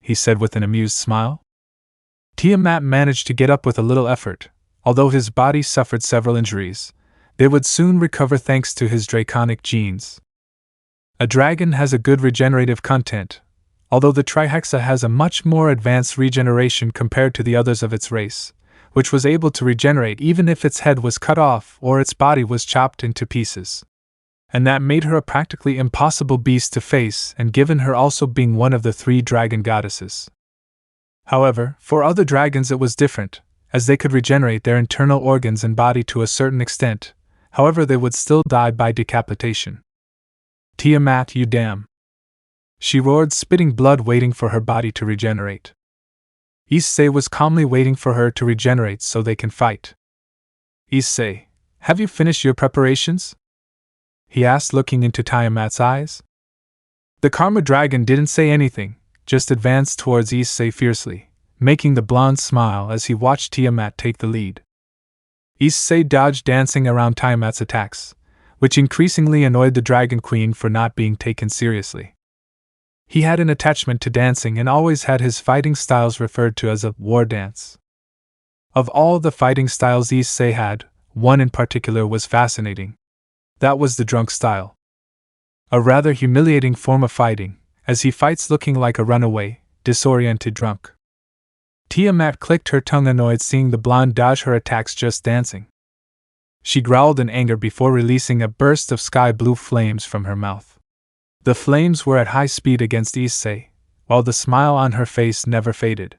he said with an amused smile. Tiamat managed to get up with a little effort. Although his body suffered several injuries, they would soon recover thanks to his draconic genes. A dragon has a good regenerative content, although the Trihexa has a much more advanced regeneration compared to the others of its race, which was able to regenerate even if its head was cut off or its body was chopped into pieces. And that made her a practically impossible beast to face, and given her also being one of the 3 dragon goddesses. However, for other dragons it was different, as they could regenerate their internal organs and body to a certain extent. However, they would still die by decapitation. Tiamat, you damn! She roared, spitting blood, waiting for her body to regenerate. Issei was calmly waiting for her to regenerate so they can fight. Issei, have you finished your preparations? He asked, looking into Tiamat's eyes. The Karma Dragon didn't say anything, just advanced towards Issei fiercely, making the blonde smile as he watched Tiamat take the lead. Issei dodged, dancing around Tiamat's attacks, which increasingly annoyed the Dragon Queen for not being taken seriously. He had an attachment to dancing and always had his fighting styles referred to as a war dance. Of all the fighting styles Issei had, one in particular was fascinating. That was the drunk style. A rather humiliating form of fighting, as he fights looking like a runaway, disoriented drunk. Tiamat clicked her tongue, annoyed seeing the blonde dodge her attacks just dancing. She growled in anger before releasing a burst of sky-blue flames from her mouth. The flames were at high speed against Issei, while the smile on her face never faded.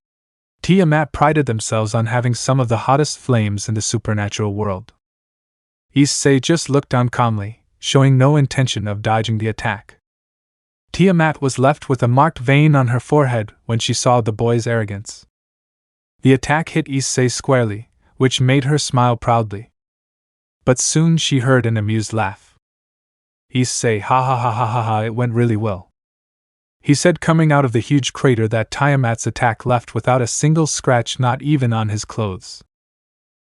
Tiamat prided themselves on having some of the hottest flames in the supernatural world. Issei just looked on calmly, showing no intention of dodging the attack. Tiamat was left with a marked vein on her forehead when she saw the boy's arrogance. The attack hit Issei squarely, which made her smile proudly. But soon she heard an amused laugh. Issei, ha, it went really well, he said, coming out of the huge crater that Tiamat's attack left without a single scratch, not even on his clothes.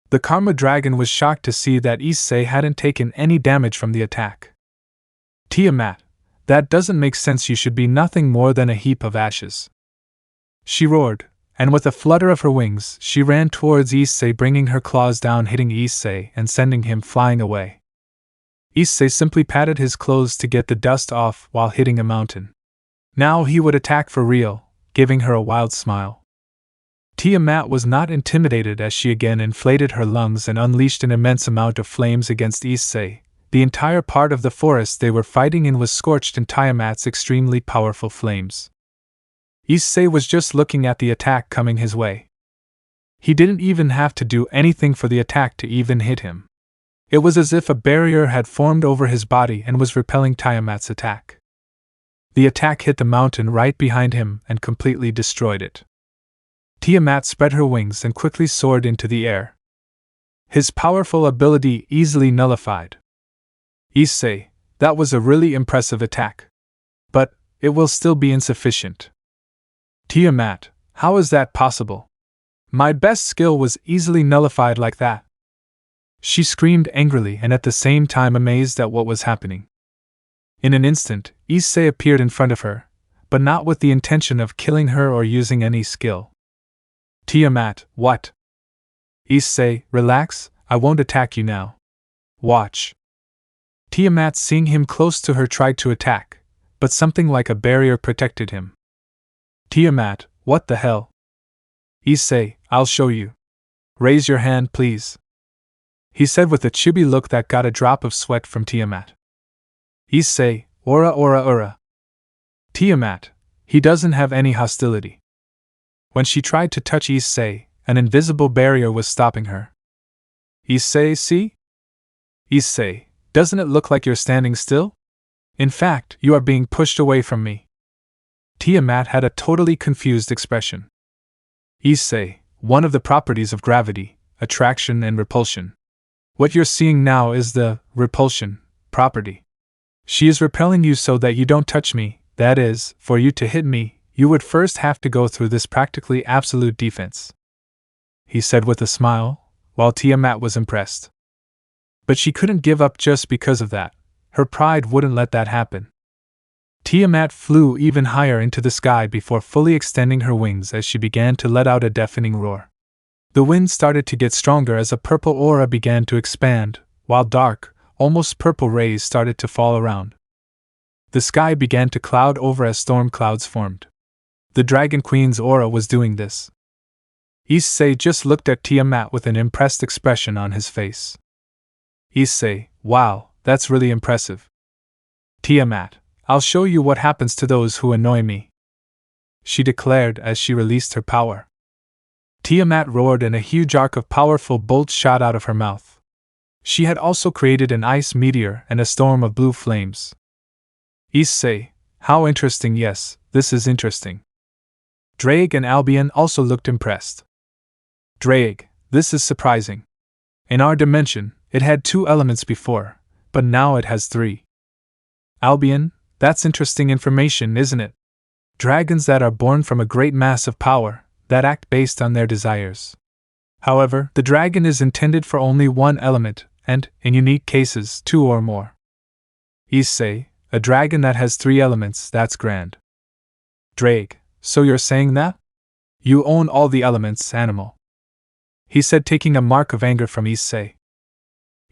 The Karma Dragon was shocked to see that Issei hadn't taken any damage from the attack. Tiamat, that doesn't make sense, you should be nothing more than a heap of ashes. She roared, and with a flutter of her wings, she ran towards Issei, bringing her claws down, hitting Issei and sending him flying away. Issei simply patted his clothes to get the dust off while hitting a mountain. Now he would attack for real, giving her a wild smile. Tiamat was not intimidated as she again inflated her lungs and unleashed an immense amount of flames against Issei. The entire part of the forest they were fighting in was scorched in Tiamat's extremely powerful flames. Issei was just looking at the attack coming his way. He didn't even have to do anything for the attack to even hit him. It was as if a barrier had formed over his body and was repelling Tiamat's attack. The attack hit the mountain right behind him and completely destroyed it. Tiamat spread her wings and quickly soared into the air. His powerful ability easily nullified. Issei, that was a really impressive attack. But it will still be insufficient. Tiamat, how is that possible? My best skill was easily nullified like that. She screamed angrily and at the same time amazed at what was happening. In an instant, Issei appeared in front of her, but not with the intention of killing her or using any skill. Tiamat, what? Issei, relax, I won't attack you now. Watch. Tiamat, seeing him close to her, tried to attack, but something like a barrier protected him. Tiamat, what the hell? Issei, I'll show you. Raise your hand, please. He said with a chibi look that got a drop of sweat from Tiamat. Issei, ora ora ora. Tiamat, he doesn't have any hostility. When she tried to touch Issei, an invisible barrier was stopping her. Issei, see? Issei, doesn't it look like you're standing still? In fact, you are being pushed away from me. Tiamat had a totally confused expression. Issei, one of the properties of gravity, attraction and repulsion. What you're seeing now is the repulsion property. She is repelling you so that you don't touch me, that is, for you to hit me, you would first have to go through this practically absolute defense. He said with a smile, while Tiamat was impressed. But she couldn't give up just because of that. Her pride wouldn't let that happen. Tiamat flew even higher into the sky before fully extending her wings as she began to let out a deafening roar. The wind started to get stronger as a purple aura began to expand, while dark, almost purple rays started to fall around. The sky began to cloud over as storm clouds formed. The Dragon Queen's aura was doing this. Issei just looked at Tiamat with an impressed expression on his face. Issei, wow, that's really impressive. Tiamat, I'll show you what happens to those who annoy me, she declared as she released her power. Tiamat roared and a huge arc of powerful bolts shot out of her mouth. She had also created an ice meteor and a storm of blue flames. Issei, how interesting, yes, this is interesting. Drake and Albion also looked impressed. Drake, this is surprising. In our dimension, it had 2 elements before, but now it has 3. Albion, that's interesting information, isn't it? Dragons that are born from a great mass of power, that act based on their desires. However, the dragon is intended for only 1 element, and, in unique cases, 2 or more. Issei, a dragon that has 3 elements, that's grand. Drake, so you're saying that? You own all the elements, animal. He said, taking a mark of anger from Issei.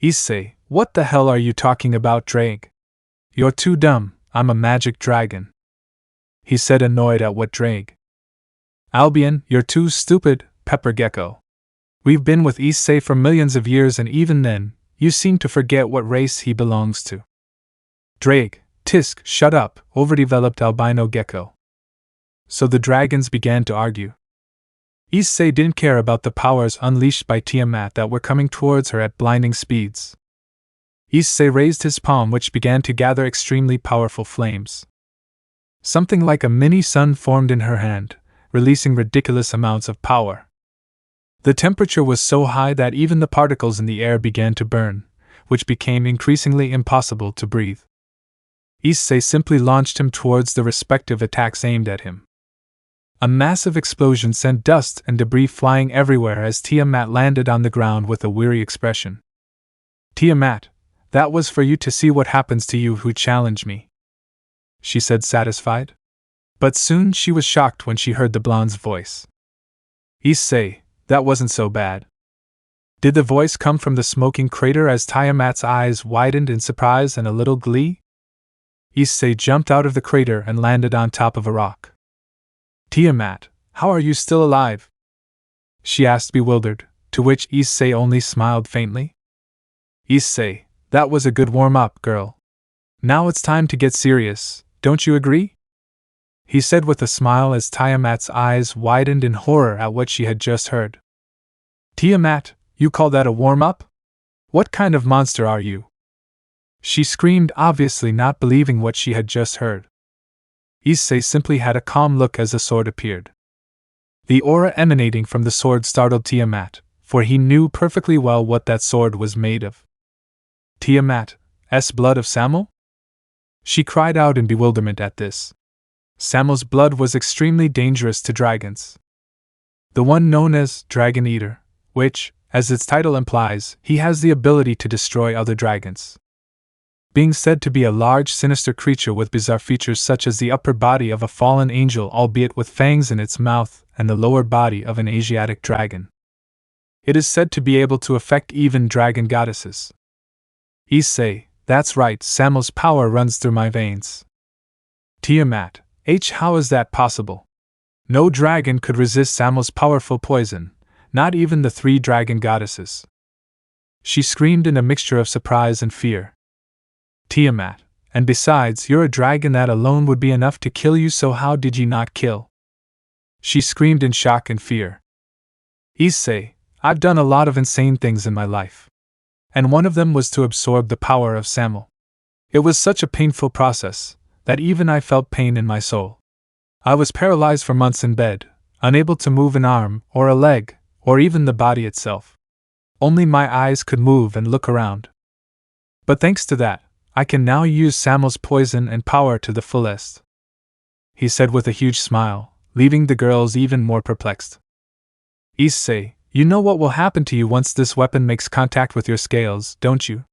Issei, what the hell are you talking about, Drake? You're too dumb, I'm a magic dragon. He said, annoyed at what Drake. Albion, you're too stupid, Pepper Gecko. We've been with Issei for millions of years and even then, you seem to forget what race he belongs to. Drake, tisk, shut up, overdeveloped albino gecko. So the dragons began to argue. Issei didn't care about the powers unleashed by Tiamat that were coming towards her at blinding speeds. Issei raised his palm, which began to gather extremely powerful flames. Something like a mini sun formed in her hand, releasing ridiculous amounts of power. The temperature was so high that even the particles in the air began to burn, which became increasingly impossible to breathe. Issei simply launched him towards the respective attacks aimed at him. A massive explosion sent dust and debris flying everywhere as Tiamat landed on the ground with a weary expression. Tiamat, that was for you to see what happens to you who challenge me, she said, satisfied. But soon she was shocked when she heard the blonde's voice. Issei, that wasn't so bad. Did the voice come from the smoking crater as Tiamat's eyes widened in surprise and a little glee? Issei jumped out of the crater and landed on top of a rock. Tiamat, how are you still alive? She asked, bewildered, to which Issei only smiled faintly. Issei, that was a good warm-up, girl. Now it's time to get serious, don't you agree? He said with a smile as Tiamat's eyes widened in horror at what she had just heard. Tiamat, you call that a warm-up? What kind of monster are you? She screamed, obviously not believing what she had just heard. Issei simply had a calm look as the sword appeared. The aura emanating from the sword startled Tiamat, for he knew perfectly well what that sword was made of. Tiamat's blood of Samo? She cried out in bewilderment at this. Samo's blood was extremely dangerous to dragons. The one known as Dragon Eater, which, as its title implies, he has the ability to destroy other dragons. Being said to be a large, sinister creature with bizarre features such as the upper body of a fallen angel, albeit with fangs in its mouth, and the lower body of an Asiatic dragon. It is said to be able to affect even dragon goddesses. Issei, that's right, Samo's power runs through my veins. Tiamat, how is that possible? No dragon could resist Samo's powerful poison, not even the 3 dragon goddesses. She screamed in a mixture of surprise and fear. Tiamat, and besides, you're a dragon, that alone would be enough to kill you, so how did you not kill? She screamed in shock and fear. Issei, I've done a lot of insane things in my life. And one of them was to absorb the power of Samo. It was such a painful process, that even I felt pain in my soul. I was paralyzed for months in bed, unable to move an arm, or a leg, or even the body itself. Only my eyes could move and look around. But thanks to that, I can now use Samo's poison and power to the fullest, he said with a huge smile, leaving the girls even more perplexed. Issei, you know what will happen to you once this weapon makes contact with your scales, don't you?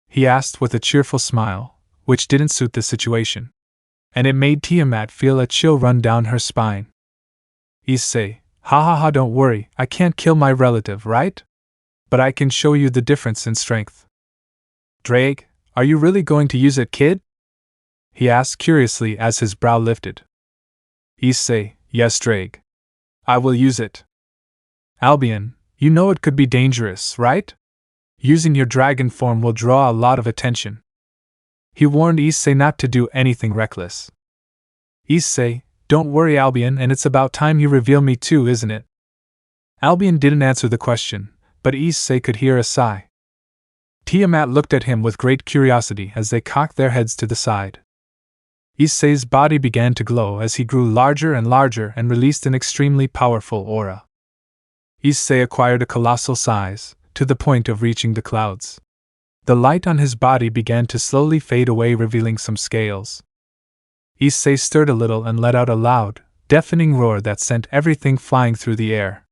He asked with a cheerful smile, which didn't suit the situation. And it made Tiamat feel a chill run down her spine. Issei, ha, don't worry, I can't kill my relative, right? But I can show you the difference in strength. Drake, are you really going to use it, kid? He asked curiously as his brow lifted. Issei, yes, Drake. I will use it. Albion, you know it could be dangerous, right? Using your dragon form will draw a lot of attention. He warned Issei not to do anything reckless. Issei, don't worry, Albion, and it's about time you reveal me too, isn't it? Albion didn't answer the question, but Issei could hear a sigh. Tiamat looked at him with great curiosity as they cocked their heads to the side. Issei's body began to glow as he grew larger and larger and released an extremely powerful aura. Issei acquired a colossal size, to the point of reaching the clouds. The light on his body began to slowly fade away, revealing some scales. Issei stirred a little and let out a loud, deafening roar that sent everything flying through the air.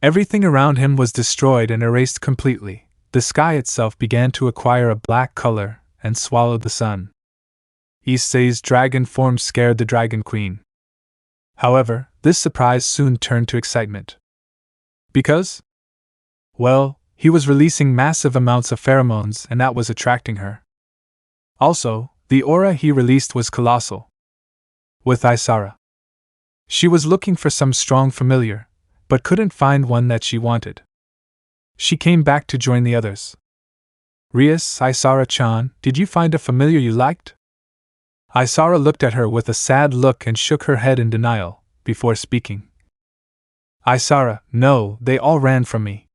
Everything around him was destroyed and erased completely. The sky itself began to acquire a black color and swallowed the sun. Issei's dragon form scared the Dragon Queen. However, this surprise soon turned to excitement. Because? Well, he was releasing massive amounts of pheromones, and that was attracting her. Also, the aura he released was colossal. With Isara. She was looking for some strong familiar, but couldn't find one that she wanted. She came back to join the others. Rias, Isara-chan, did you find a familiar you liked? Isara looked at her with a sad look and shook her head in denial, before speaking. Isara, no, they all ran from me.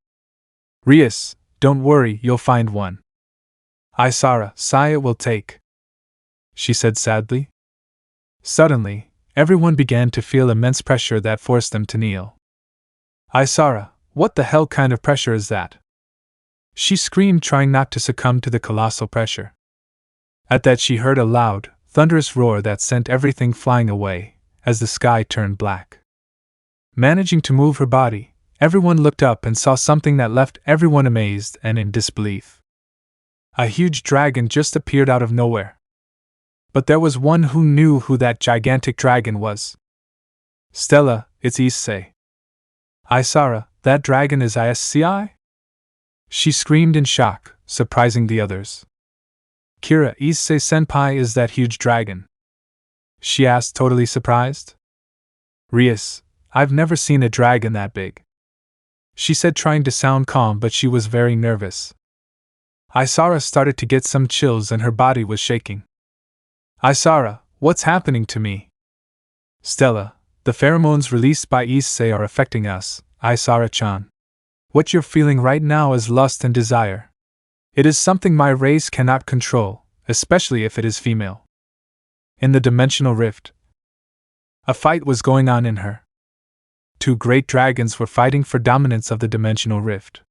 Rias, don't worry, you'll find one. Isara, sigh, it will take, she said sadly. Suddenly, everyone began to feel immense pressure that forced them to kneel. Isara, what the hell kind of pressure is that? She screamed, trying not to succumb to the colossal pressure. At that she heard a loud, thunderous roar that sent everything flying away, as the sky turned black. Managing to move her body, everyone looked up and saw something that left everyone amazed and in disbelief. A huge dragon just appeared out of nowhere. But there was one who knew who that gigantic dragon was. Stella, it's Issei. Isara, that dragon is Issei? She screamed in shock, surprising the others. Kira, Issei-senpai is that huge dragon? She asked, totally surprised. Rias, I've never seen a dragon that big. She said, trying to sound calm, but she was very nervous. Isara started to get some chills and her body was shaking. Isara, what's happening to me? Stella, the pheromones released by Issei are affecting us, Isara-chan. What you're feeling right now is lust and desire. It is something my race cannot control, especially if it is female. In the dimensional rift, a fight was going on in her. Two great dragons were fighting for dominance of the dimensional rift.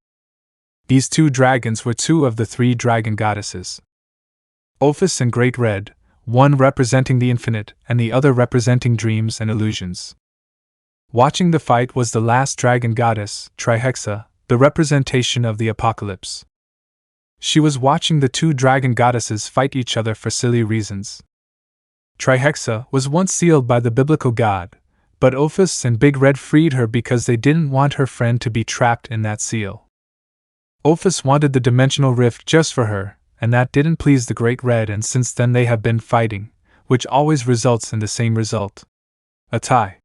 These two dragons were two of the three dragon goddesses. Ophis and Great Red, one representing the infinite and the other representing dreams and illusions. Watching the fight was the last dragon goddess, Trihexa, the representation of the apocalypse. She was watching the two dragon goddesses fight each other for silly reasons. Trihexa was once sealed by the biblical god, but Ophis and Big Red freed her because they didn't want her friend to be trapped in that seal. Ophis wanted the dimensional rift just for her, and that didn't please the Great Red, and since then they have been fighting, which always results in the same result: a tie.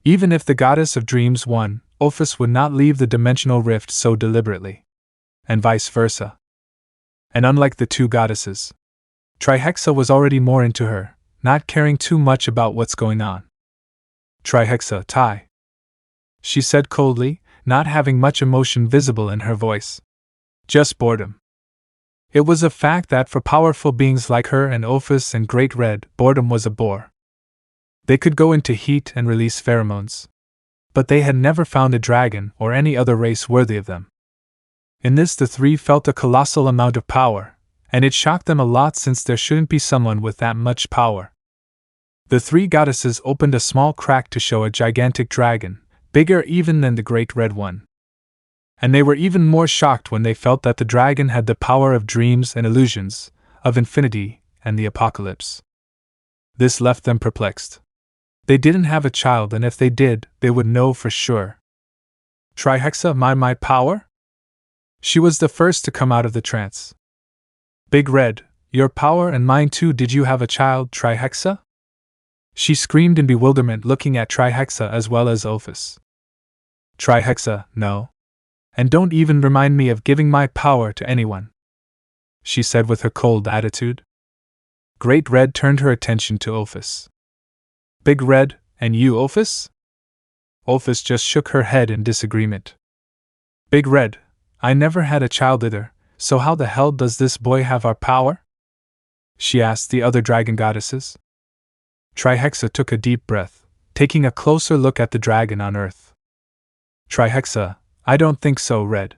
Even if the goddess of dreams won, Ophis would not leave the dimensional rift so deliberately. And vice versa. And unlike the two goddesses, Trihexa was already more into her, not caring too much about what's going on. Trihexa, tie, she said coldly, not having much emotion visible in her voice. Just boredom. It was a fact that for powerful beings like her and Ophis and Great Red, boredom was a bore. They could go into heat and release pheromones. But they had never found a dragon or any other race worthy of them. In this, the three felt a colossal amount of power, and it shocked them a lot since there shouldn't be someone with that much power. The three goddesses opened a small crack to show a gigantic dragon, bigger even than the Great Red one. And they were even more shocked when they felt that the dragon had the power of dreams and illusions, of infinity and the apocalypse. This left them perplexed. They didn't have a child, and if they did, they would know for sure. Trihexa, my power? She was the first to come out of the trance. Big Red, your power and mine too. Did you have a child, Trihexa? She screamed in bewilderment, looking at Trihexa as well as Ophis. Trihexa, no. And don't even remind me of giving my power to anyone, she said with her cold attitude. Great Red turned her attention to Ophis. Big Red, and you, Ophis? Ophis just shook her head in disagreement. Big Red, I never had a child either, so how the hell does this boy have our power? She asked the other dragon goddesses. Trihexa took a deep breath, taking a closer look at the dragon on Earth. Trihexa, I don't think so, Red,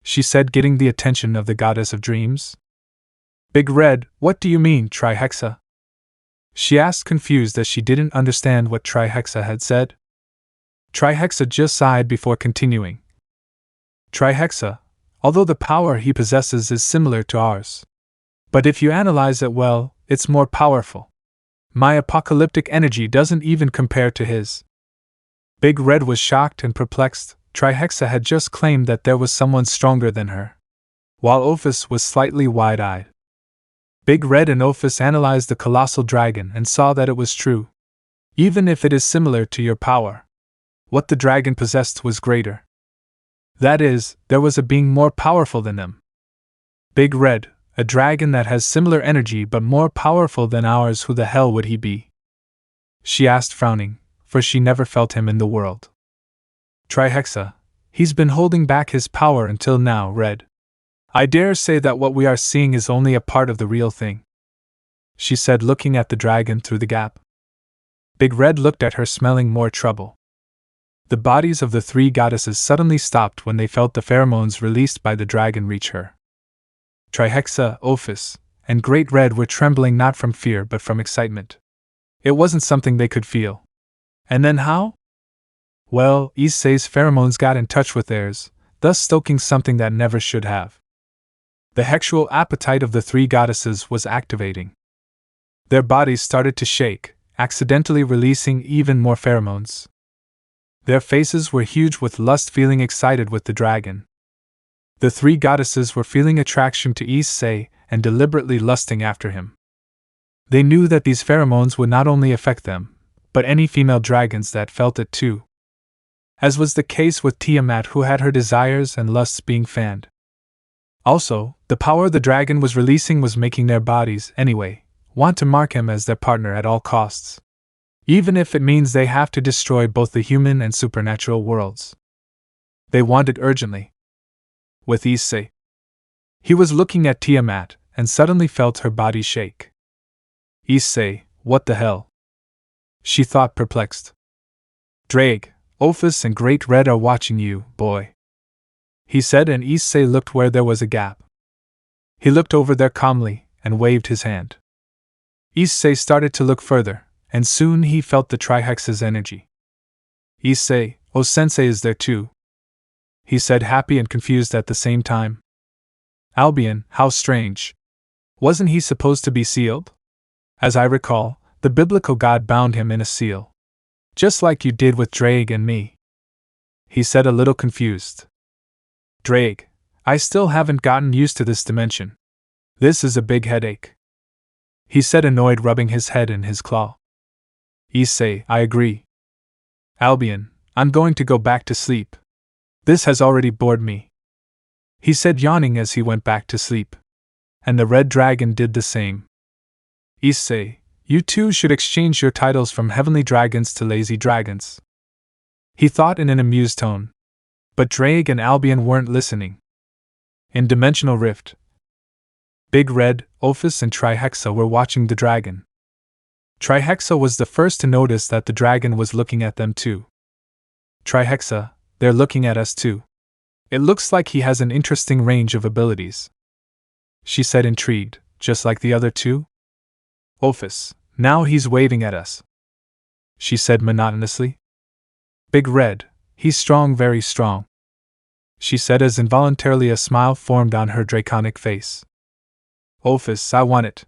she said, getting the attention of the goddess of dreams. Big Red, what do you mean, Trihexa? She asked, confused as she didn't understand what Trihexa had said. Trihexa just sighed before continuing. Trihexa, although the power he possesses is similar to ours, but if you analyze it well, it's more powerful. My apocalyptic energy doesn't even compare to his. Big Red was shocked and perplexed. Trihexa had just claimed that there was someone stronger than her, while Ophis was slightly wide-eyed. Big Red and Ophis analyzed the colossal dragon and saw that it was true. Even if it is similar to your power, what the dragon possessed was greater. That is, there was a being more powerful than them. Big Red, a dragon that has similar energy but more powerful than ours, who the hell would he be? She asked, frowning, for she never felt him in the world. Trihexa, he's been holding back his power until now, Red. I dare say that what we are seeing is only a part of the real thing, she said, looking at the dragon through the gap. Big Red looked at her, smelling more trouble. The bodies of the three goddesses suddenly stopped when they felt the pheromones released by the dragon reach her. Trihexa, Ophis, and Great Red were trembling not from fear but from excitement. It wasn't something they could feel. And then how? Well, Issei's pheromones got in touch with theirs, thus stoking something that never should have. The sexual appetite of the three goddesses was activating. Their bodies started to shake, accidentally releasing even more pheromones. Their faces were huge with lust, feeling excited with the dragon. The three goddesses were feeling attraction to Issei and deliberately lusting after him. They knew that these pheromones would not only affect them, but any female dragons that felt it too. As was the case with Tiamat, who had her desires and lusts being fanned. Also, the power the dragon was releasing was making their bodies, anyway, want to mark him as their partner at all costs. Even if it means they have to destroy both the human and supernatural worlds. They wanted urgently. With Issei. He was looking at Tiamat and suddenly felt her body shake. Issei, what the hell? She thought, perplexed. Drake, Ophis and Great Red are watching you, boy. He said, and Issei looked where there was a gap. He looked over there calmly and waved his hand. Issei started to look further, and soon he felt the Trihexa's energy. Issei, sensei is there too. He said, happy and confused at the same time. Albion, how strange. Wasn't he supposed to be sealed? As I recall, the biblical god bound him in a seal. Just like you did with Drake and me. He said, a little confused. Drake, I still haven't gotten used to this dimension. This is a big headache. He said, annoyed, rubbing his head in his claw. Issei, I agree. Albion, I'm going to go back to sleep. This has already bored me. He said, yawning as he went back to sleep. And the red dragon did the same. Issei, you two should exchange your titles from heavenly dragons to lazy dragons. He thought in an amused tone. But Drake and Albion weren't listening. In Dimensional Rift, Big Red, Ophis and Trihexa were watching the dragon. Trihexa was the first to notice that the dragon was looking at them too. Trihexa, they're looking at us too. It looks like he has an interesting range of abilities. She said, intrigued, just like the other two. Ophis, now he's waving at us. She said monotonously. Big Red, he's strong, very strong. She said as involuntarily a smile formed on her draconic face. Ophis, I want it.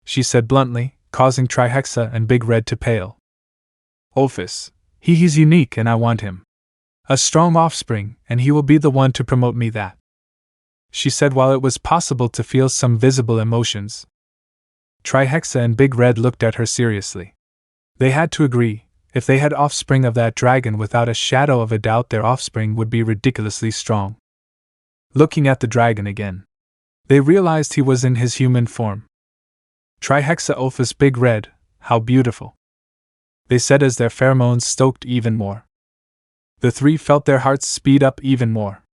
She said bluntly, causing Trihexa and Big Red to pale. Ophis, he's unique and I want him. A strong offspring, and he will be the one to promote me that. She said while it was possible to feel some visible emotions. Trihexa and Big Red looked at her seriously. They had to agree, if they had offspring of that dragon, without a shadow of a doubt their offspring would be ridiculously strong. Looking at the dragon again, they realized he was in his human form. Trihexa, Ophis, Big Red, how beautiful. They said as their pheromones stoked even more. The three felt their hearts speed up even more.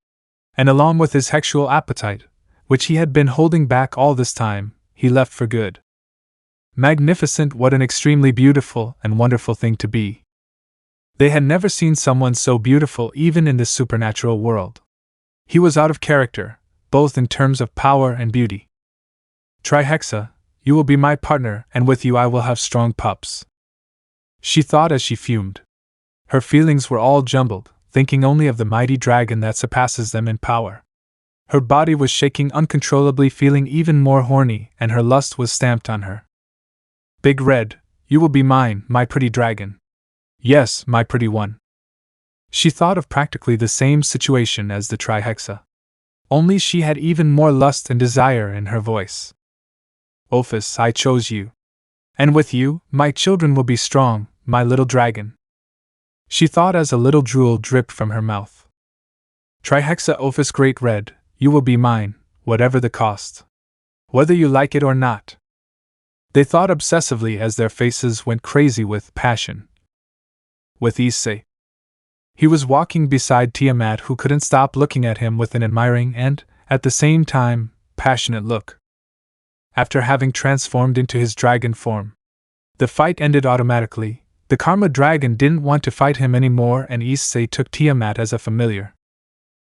And along with his sexual appetite, which he had been holding back all this time, he left for good. Magnificent, what an extremely beautiful and wonderful thing to be. They had never seen someone so beautiful even in this supernatural world. He was out of character, both in terms of power and beauty. Trihexa, you will be my partner, and with you I will have strong pups. She thought as she fumed. Her feelings were all jumbled, thinking only of the mighty dragon that surpasses them in power. Her body was shaking uncontrollably, feeling even more horny, and her lust was stamped on her. Big Red, you will be mine, my pretty dragon. Yes, my pretty one. She thought of practically the same situation as the Trihexa. Only she had even more lust and desire in her voice. Ophis, I chose you. And with you, my children will be strong, my little dragon. She thought as a little drool dripped from her mouth. Trihexa, Ophis, Great Red, you will be mine, whatever the cost. Whether you like it or not. They thought obsessively as their faces went crazy with passion. With Issei. He was walking beside Tiamat, who couldn't stop looking at him with an admiring and, at the same time, passionate look. After having transformed into his dragon form, the fight ended automatically. The Karma Dragon didn't want to fight him anymore, and Issei took Tiamat as a familiar,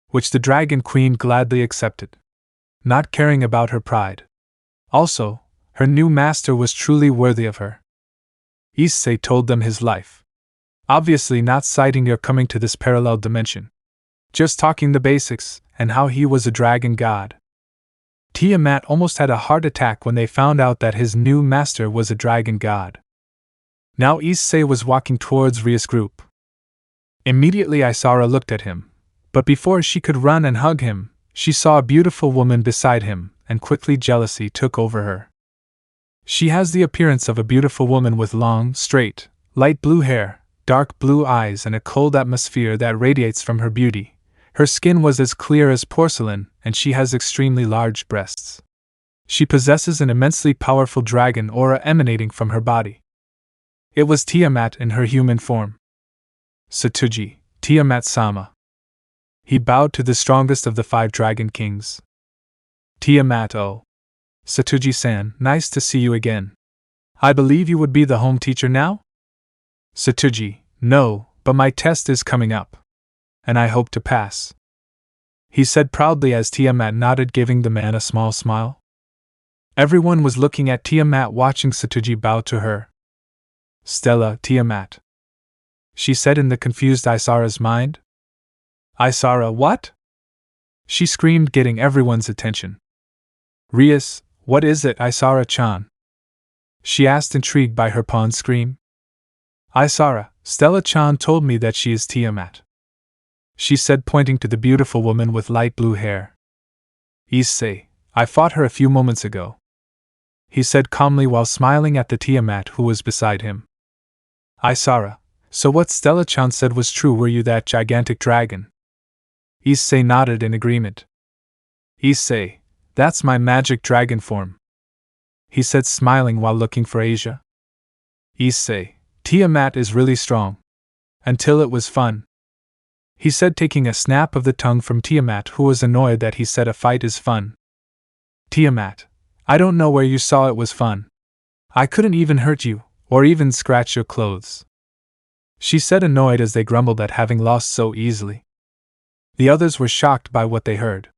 which the Dragon Queen gladly accepted, not caring about her pride. Also, her new master was truly worthy of her. Issei told them his life. Obviously not citing your coming to this parallel dimension. Just talking the basics, and how he was a dragon god. Tiamat almost had a heart attack when they found out that his new master was a dragon god. Now Issei was walking towards Rias' group. Immediately Isara looked at him, but before she could run and hug him, she saw a beautiful woman beside him, and quickly jealousy took over her. She has the appearance of a beautiful woman with long, straight, light blue hair, dark blue eyes and a cold atmosphere that radiates from her beauty. Her skin was as clear as porcelain, and she has extremely large breasts. She possesses an immensely powerful dragon aura emanating from her body. It was Tiamat in her human form. Satuji, Tiamat-sama. He bowed to the strongest of the 5 dragon kings. Tiamat, oh. Satuji-san, nice to see you again. I believe you would be the home teacher now? Satuji, no, but my test is coming up. And I hope to pass. He said proudly as Tiamat nodded, giving the man a small smile. Everyone was looking at Tiamat, watching Satuji bow to her. Stella, Tiamat. She said in the confused Isara's mind. Isara, what? She screamed, getting everyone's attention. Rias, what is it, Isara-chan? She asked, intrigued by her pawn's scream. Isara, Stella-chan told me that she is Tiamat. She said, pointing to the beautiful woman with light blue hair. Issei, I fought her a few moments ago. He said calmly while smiling at the Tiamat who was beside him. Isara, so what Stella-chan said was true, were you that gigantic dragon? Issei nodded in agreement. Issei, that's my magic dragon form. He said, smiling while looking for Asia. Issei, Tiamat is really strong. Until it was fun. He said, taking a snap of the tongue from Tiamat, who was annoyed that he said a fight is fun. Tiamat, I don't know where you saw it was fun. I couldn't even hurt you, or even scratch your clothes. She said, annoyed as they grumbled at having lost so easily. The others were shocked by what they heard.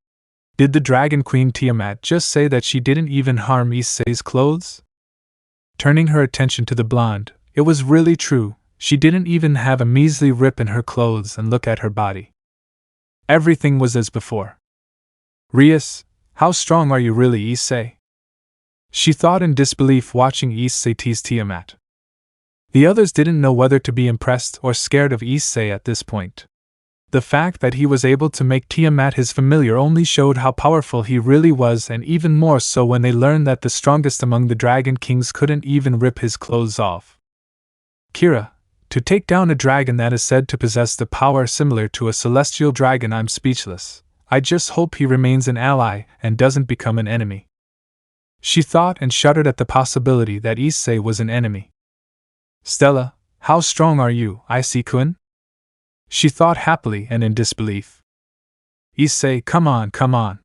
Did the Dragon Queen Tiamat just say that she didn't even harm Issei's clothes? Turning her attention to the blonde, it was really true. She didn't even have a measly rip in her clothes, and look at her body. Everything was as before. Rias, how strong are you really, Issei? She thought in disbelief, watching Issei tease Tiamat. The others didn't know whether to be impressed or scared of Issei at this point. The fact that he was able to make Tiamat his familiar only showed how powerful he really was, and even more so when they learned that the strongest among the Dragon Kings couldn't even rip his clothes off. Kira, to take down a dragon that is said to possess the power similar to a celestial dragon, I'm speechless. I just hope he remains an ally and doesn't become an enemy. She thought and shuddered at the possibility that Issei was an enemy. Stella, how strong are you, Issei-kun? She thought happily and in disbelief. Issei, come on, come on.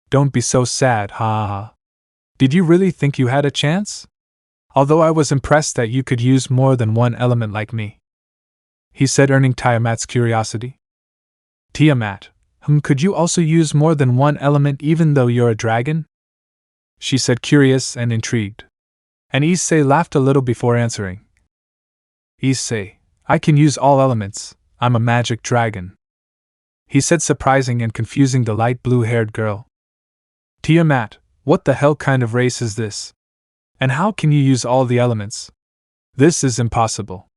Don't be so sad, ha ha ha. Did you really think you had a chance? Although I was impressed that you could use more than one element like me. He said, earning Tiamat's curiosity. Tiamat, could you also use more than one element even though you're a dragon? She said, curious and intrigued. And Issei laughed a little before answering. Issei, I can use all elements. I'm a magic dragon. He said, surprising and confusing the light blue-haired girl. Tiamat, what the hell kind of race is this? And how can you use all the elements? This is impossible.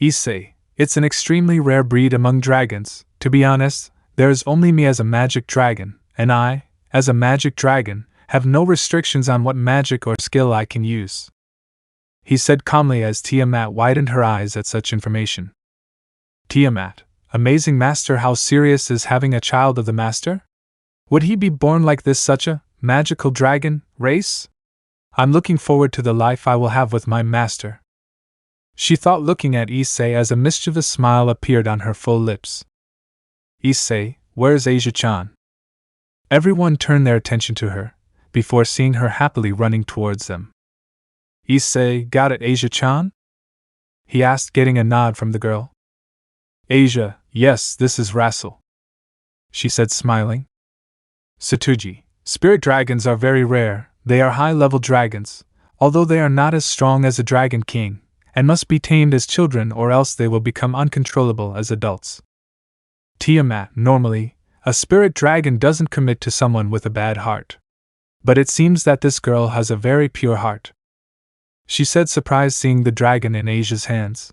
Issei, it's an extremely rare breed among dragons. To be honest, there is only me as a magic dragon, and I, as a magic dragon, have no restrictions on what magic or skill I can use. He said calmly as Tiamat widened her eyes at such information. Tiamat, amazing master, how serious is having a child of the master? Would he be born like this, such a magical dragon race? I'm looking forward to the life I will have with my master. She thought, looking at Issei as a mischievous smile appeared on her full lips. Issei, where's Asia-chan? Everyone turned their attention to her, before seeing her happily running towards them. Issei, got it, Asia-chan? He asked, getting a nod from the girl. Asia, yes, this is Rassel. She said, smiling. Satuji, spirit dragons are very rare. They are high-level dragons, although they are not as strong as a dragon king. and must be tamed as children or else they will become uncontrollable as adults. Tiamat, normally, a spirit dragon doesn't commit to someone with a bad heart. But it seems that this girl has a very pure heart, she said, surprised seeing the dragon in Asia's hands.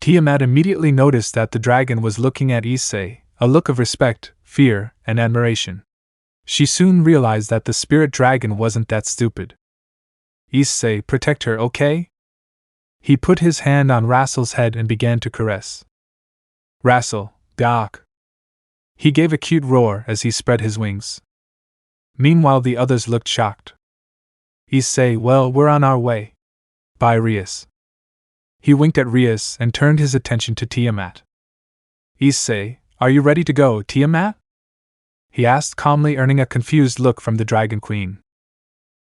Tiamat immediately noticed that the dragon was looking at Issei, a look of respect, fear, and admiration. She soon realized that the spirit dragon wasn't that stupid. Issei, protect her, okay? He put his hand on Rassel's head and began to caress. Rassel, Doc. He gave a cute roar as he spread his wings. Meanwhile, the others looked shocked. Issei, well, we're on our way. Bye, Rias. He winked at Rias and turned his attention to Tiamat. Issei, are you ready to go, Tiamat? He asked calmly, earning a confused look from the Dragon Queen.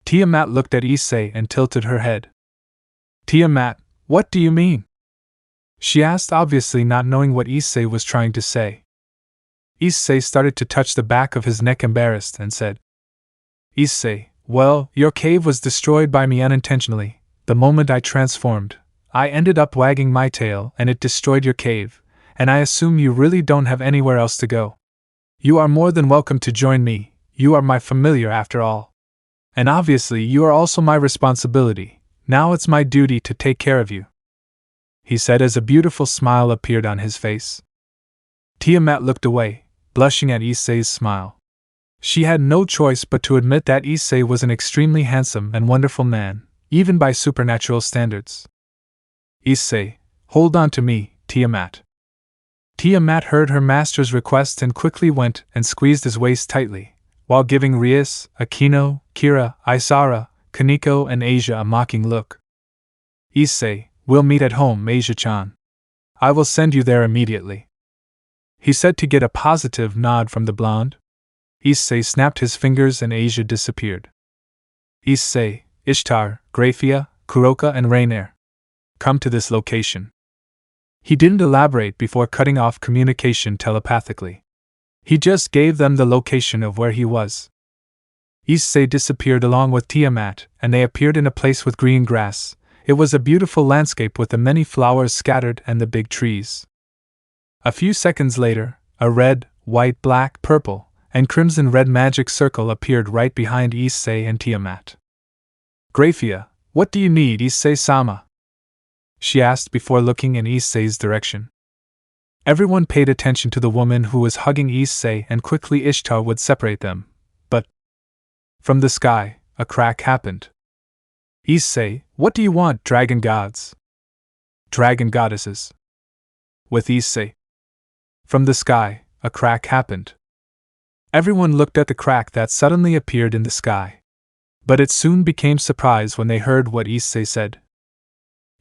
Tiamat looked at Issei and tilted her head. Tiamat, what do you mean? She asked, obviously not knowing what Issei was trying to say. Issei started to touch the back of his neck, embarrassed, and said, Issei, well, your cave was destroyed by me unintentionally. The moment I transformed, I ended up wagging my tail and it destroyed your cave, and I assume you really don't have anywhere else to go. You are more than welcome to join me, you are my familiar after all. And obviously you are also my responsibility, now it's my duty to take care of you, he said as a beautiful smile appeared on his face. Tiamat looked away, blushing at Issei's smile. She had no choice but to admit that Issei was an extremely handsome and wonderful man, even by supernatural standards. Issei, hold on to me, Tiamat. Tiamat heard her master's request and quickly went and squeezed his waist tightly, while giving Rias, Akino, Kira, Isara, Kaneko, and Asia a mocking look. Issei, we'll meet at home, Asia-chan. I will send you there immediately, he said to get a positive nod from the blonde. Issei snapped his fingers and Asia disappeared. Issei, Ishtar, Graia, Kuroka, and Rainier. Come to this location. He didn't elaborate before cutting off communication telepathically. He just gave them the location of where he was. Issei disappeared along with Tiamat, and they appeared in a place with green grass. It was a beautiful landscape with the many flowers scattered and the big trees. A few seconds later, a red, white, black, purple, and crimson-red magic circle appeared right behind Issei and Tiamat. Graia, what do you need, Issei-sama? She asked before looking in Issei's direction. Everyone paid attention to the woman who was hugging Issei, and quickly Ishtar would separate them, but from the sky, a crack happened. Issei, what do you want, dragon gods? Dragon goddesses. With Issei. From the sky, a crack happened. Everyone looked at the crack that suddenly appeared in the sky. But it soon became surprise when they heard what Issei said.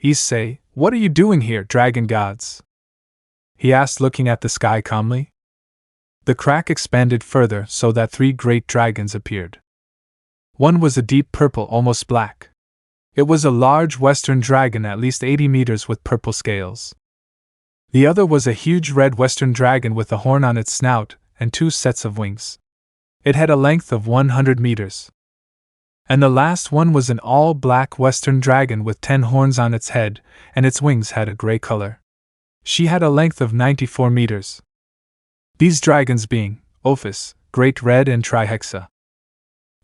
Issei, what are you doing here, dragon gods? He asked, looking at the sky calmly. The crack expanded further so that 3 great dragons appeared. One was a deep purple, almost black. It was a large western dragon at least 80 meters with purple scales. The other was a huge red western dragon with a horn on its snout and 2 sets of wings. It had a length of 100 meters. And the last one was an all-black western dragon with 10 horns on its head, and its wings had a gray color. She had a length of 94 meters. These dragons being Ophis, Great Red, and Trihexa.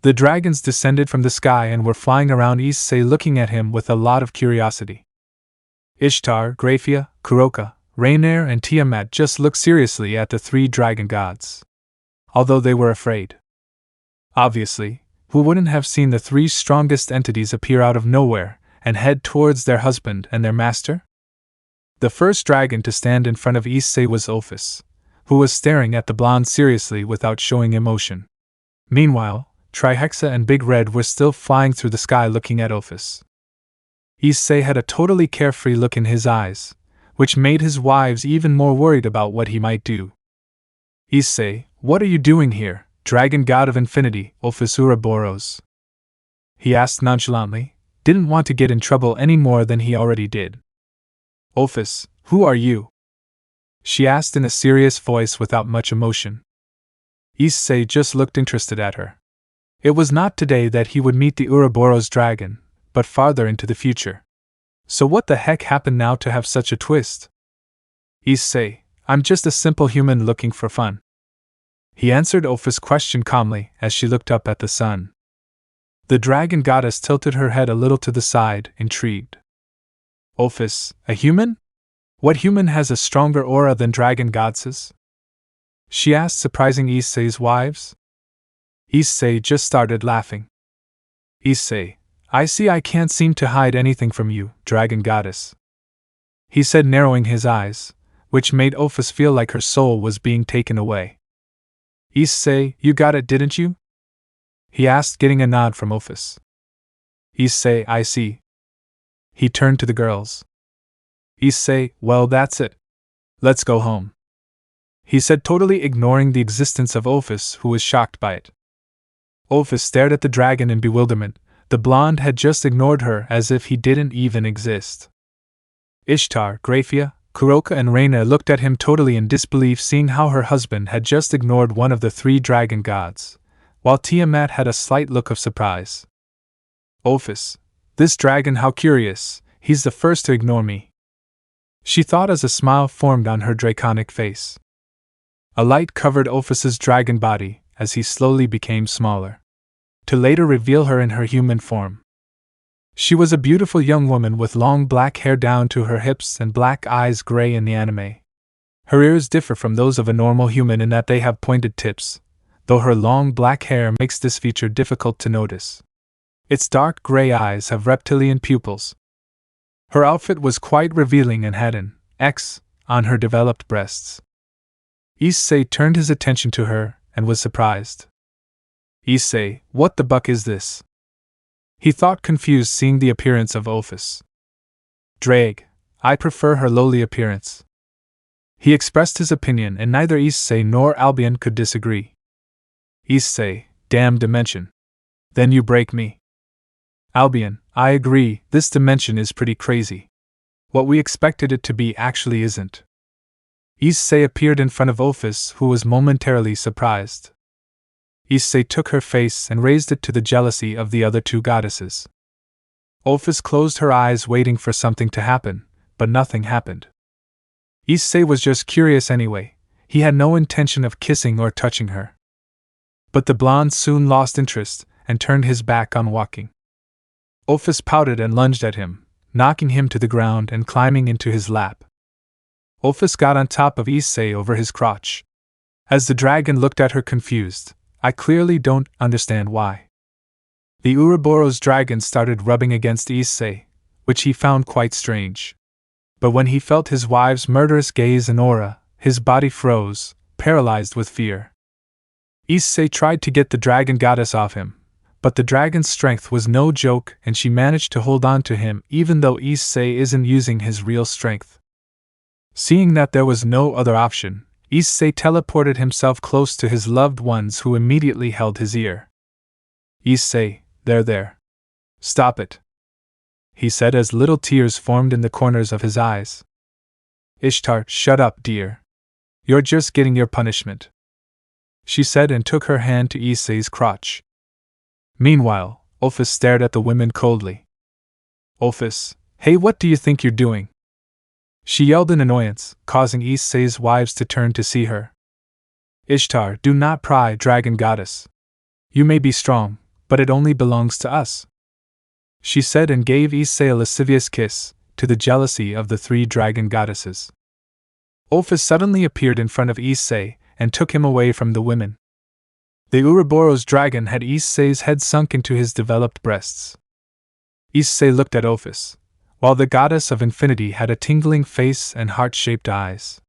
The dragons descended from the sky and were flying around Issei, looking at him with a lot of curiosity. Ishtar, Graia, Kuroka, Rainier, and Tiamat just looked seriously at the 3 dragon gods, although they were afraid. Obviously, who wouldn't have seen the 3 strongest entities appear out of nowhere and head towards their husband and their master? The first dragon to stand in front of Issei was Ophis, who was staring at the blonde seriously without showing emotion. Meanwhile, Trihexa and Big Red were still flying through the sky looking at Ophis. Issei had a totally carefree look in his eyes, which made his wives even more worried about what he might do. Issei, what are you doing here, dragon god of infinity, Ophis Ouroboros? He asked nonchalantly, didn't want to get in trouble any more than he already did. Ophis, who are you? She asked in a serious voice without much emotion. Issei just looked interested at her. It was not today that he would meet the Ouroboros dragon, but farther into the future. So what the heck happened now to have such a twist? Issei, I'm just a simple human looking for fun. He answered Opha's question calmly as she looked up at the sun. The dragon goddess tilted her head a little to the side, intrigued. Ophis, a human? What human has a stronger aura than dragon goddesses? She asked, surprising Issei's wives. Issei just started laughing. Issei, I see I can't seem to hide anything from you, dragon goddess. He said, narrowing his eyes, which made Ophis feel like her soul was being taken away. Issei, you got it, didn't you? He asked, getting a nod from Ophis. Issei, I see. He turned to the girls. Issei, well, that's it. Let's go home. He said, totally ignoring the existence of Ophis, who was shocked by it. Ophis stared at the dragon in bewilderment. The blonde had just ignored her as if he didn't even exist. Ishtar, Graia, Kuroka and Reina looked at him totally in disbelief, seeing how her husband had just ignored one of the three dragon gods, while Tiamat had a slight look of surprise. Ophis, this dragon, how curious, he's the first to ignore me. She thought as a smile formed on her draconic face. A light covered Ophis's dragon body as he slowly became smaller, to later reveal her in her human form. She was a beautiful young woman with long black hair down to her hips and black eyes gray in the anime. Her ears differ from those of a normal human in that they have pointed tips, though her long black hair makes this feature difficult to notice. Its dark gray eyes have reptilian pupils. Her outfit was quite revealing and had an X on her developed breasts. Issei turned his attention to her and was surprised. Issei, what the buck is this? He thought, confused, seeing the appearance of Ophis. Drag, I prefer her lowly appearance. He expressed his opinion, and neither Issei nor Albion could disagree. Issei, damn dimension. Then you break me. Albion, I agree, this dimension is pretty crazy. What we expected it to be actually isn't. Issei appeared in front of Ophis, who was momentarily surprised. Issei took her face and raised it to the jealousy of the other two goddesses. Ophis closed her eyes, waiting for something to happen, but nothing happened. Issei was just curious anyway. He had no intention of kissing or touching her. But the blonde soon lost interest and turned his back on walking. Ophis pouted and lunged at him, knocking him to the ground and climbing into his lap. Ophis got on top of Issei over his crotch. As the dragon looked at her confused, I clearly don't understand why. The Ouroboros dragon started rubbing against Issei, which he found quite strange. But when he felt his wife's murderous gaze and aura, his body froze, paralyzed with fear. Issei tried to get the dragon goddess off him, but the dragon's strength was no joke and she managed to hold on to him even though Issei isn't using his real strength. Seeing that there was no other option, Issei teleported himself close to his loved ones, who immediately held his ear. Issei, there. Stop it, he said as little tears formed in the corners of his eyes. Ishtar, shut up, dear. You're just getting your punishment, she said and took her hand to Issei's crotch. Meanwhile, Ophis stared at the women coldly. Ophis, hey, what do you think you're doing? She yelled in annoyance, causing Issei's wives to turn to see her. Ishtar, do not pry, dragon goddess. You may be strong, but it only belongs to us, she said and gave Issei a lascivious kiss, to the jealousy of the three dragon goddesses. Ophis suddenly appeared in front of Issei and took him away from the women. The Ouroboros dragon had Issei's head sunk into his developed breasts. Issei looked at Ophis, while the goddess of infinity had a tingling face and heart-shaped eyes.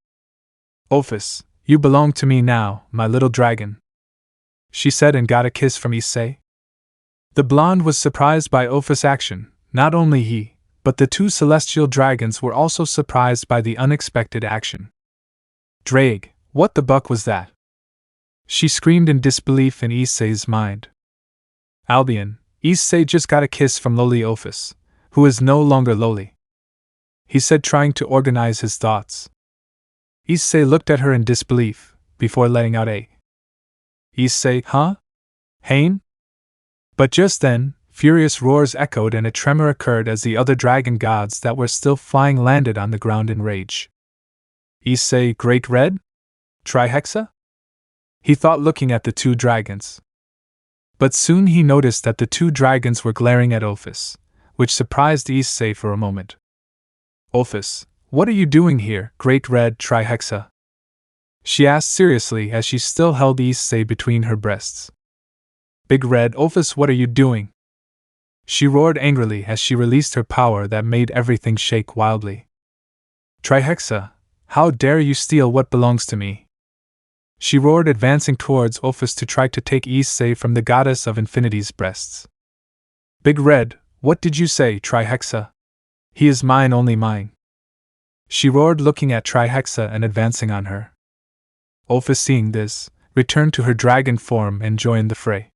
Ophis, you belong to me now, my little dragon, she said and got a kiss from Issei. The blonde was surprised by Ophis' action. Not only he, but the two celestial dragons were also surprised by the unexpected action. Drag, what the buck was that? She screamed in disbelief in Issei's mind. Albion, Issei just got a kiss from lowly Ophis, who is no longer lowly, he said, trying to organize his thoughts. Issei looked at her in disbelief, before letting out a Issei, huh? Hain? But just then, Furious roars echoed and a tremor occurred as the other dragon gods that were still flying landed on the ground in rage. Issei Great Red? Trihexa? He thought, looking at the two dragons. But soon he noticed that the two dragons were glaring at Ophis, which surprised Issei for a moment. Ophis, what are you doing here, Great Red Trihexa? She asked seriously as she still held Issei between her breasts. Big Red Ophis, what are you doing? She roared angrily as she released her power that made everything shake wildly. Trihexa, how dare you steal what belongs to me? She roared, advancing towards Ophis to try to take Issei from the goddess of infinity's breasts. Big Red, what did you say, Trihexa? He is mine, only mine. She roared, looking at Trihexa and advancing on her. Ophis, seeing this, returned to her dragon form and joined the fray.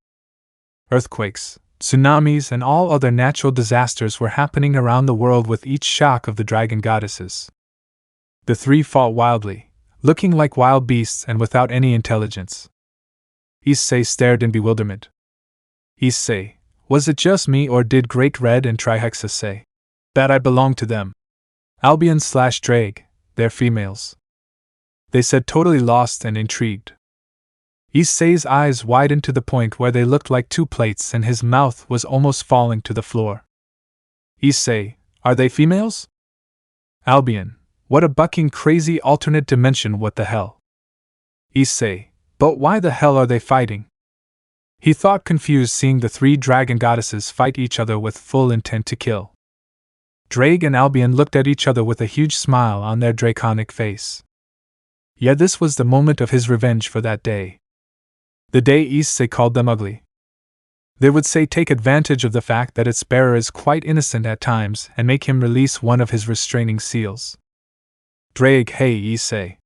Earthquakes, tsunamis, and all other natural disasters were happening around the world with each shock of the dragon goddesses. The three fought wildly, looking like wild beasts and without any intelligence. Issei stared in bewilderment. Issei, was it just me, or did Great Red and Trihexa say that I belong to them? Albion/Drag, they're females. They said, totally lost and intrigued. Issei's eyes widened to the point where they looked like two plates and his mouth was almost falling to the floor. Issei, are they females? Albion, what a bucking crazy alternate dimension, what the hell? Issei, but why the hell are they fighting? He thought, confused, seeing the three dragon goddesses fight each other with full intent to kill. Drag and Albion looked at each other with a huge smile on their draconic face. Yeah, this was the moment of his revenge for that day. The day Issei called them ugly. They would say, take advantage of the fact that its bearer is quite innocent at times and make him release one of his restraining seals. Drag, hey Issei.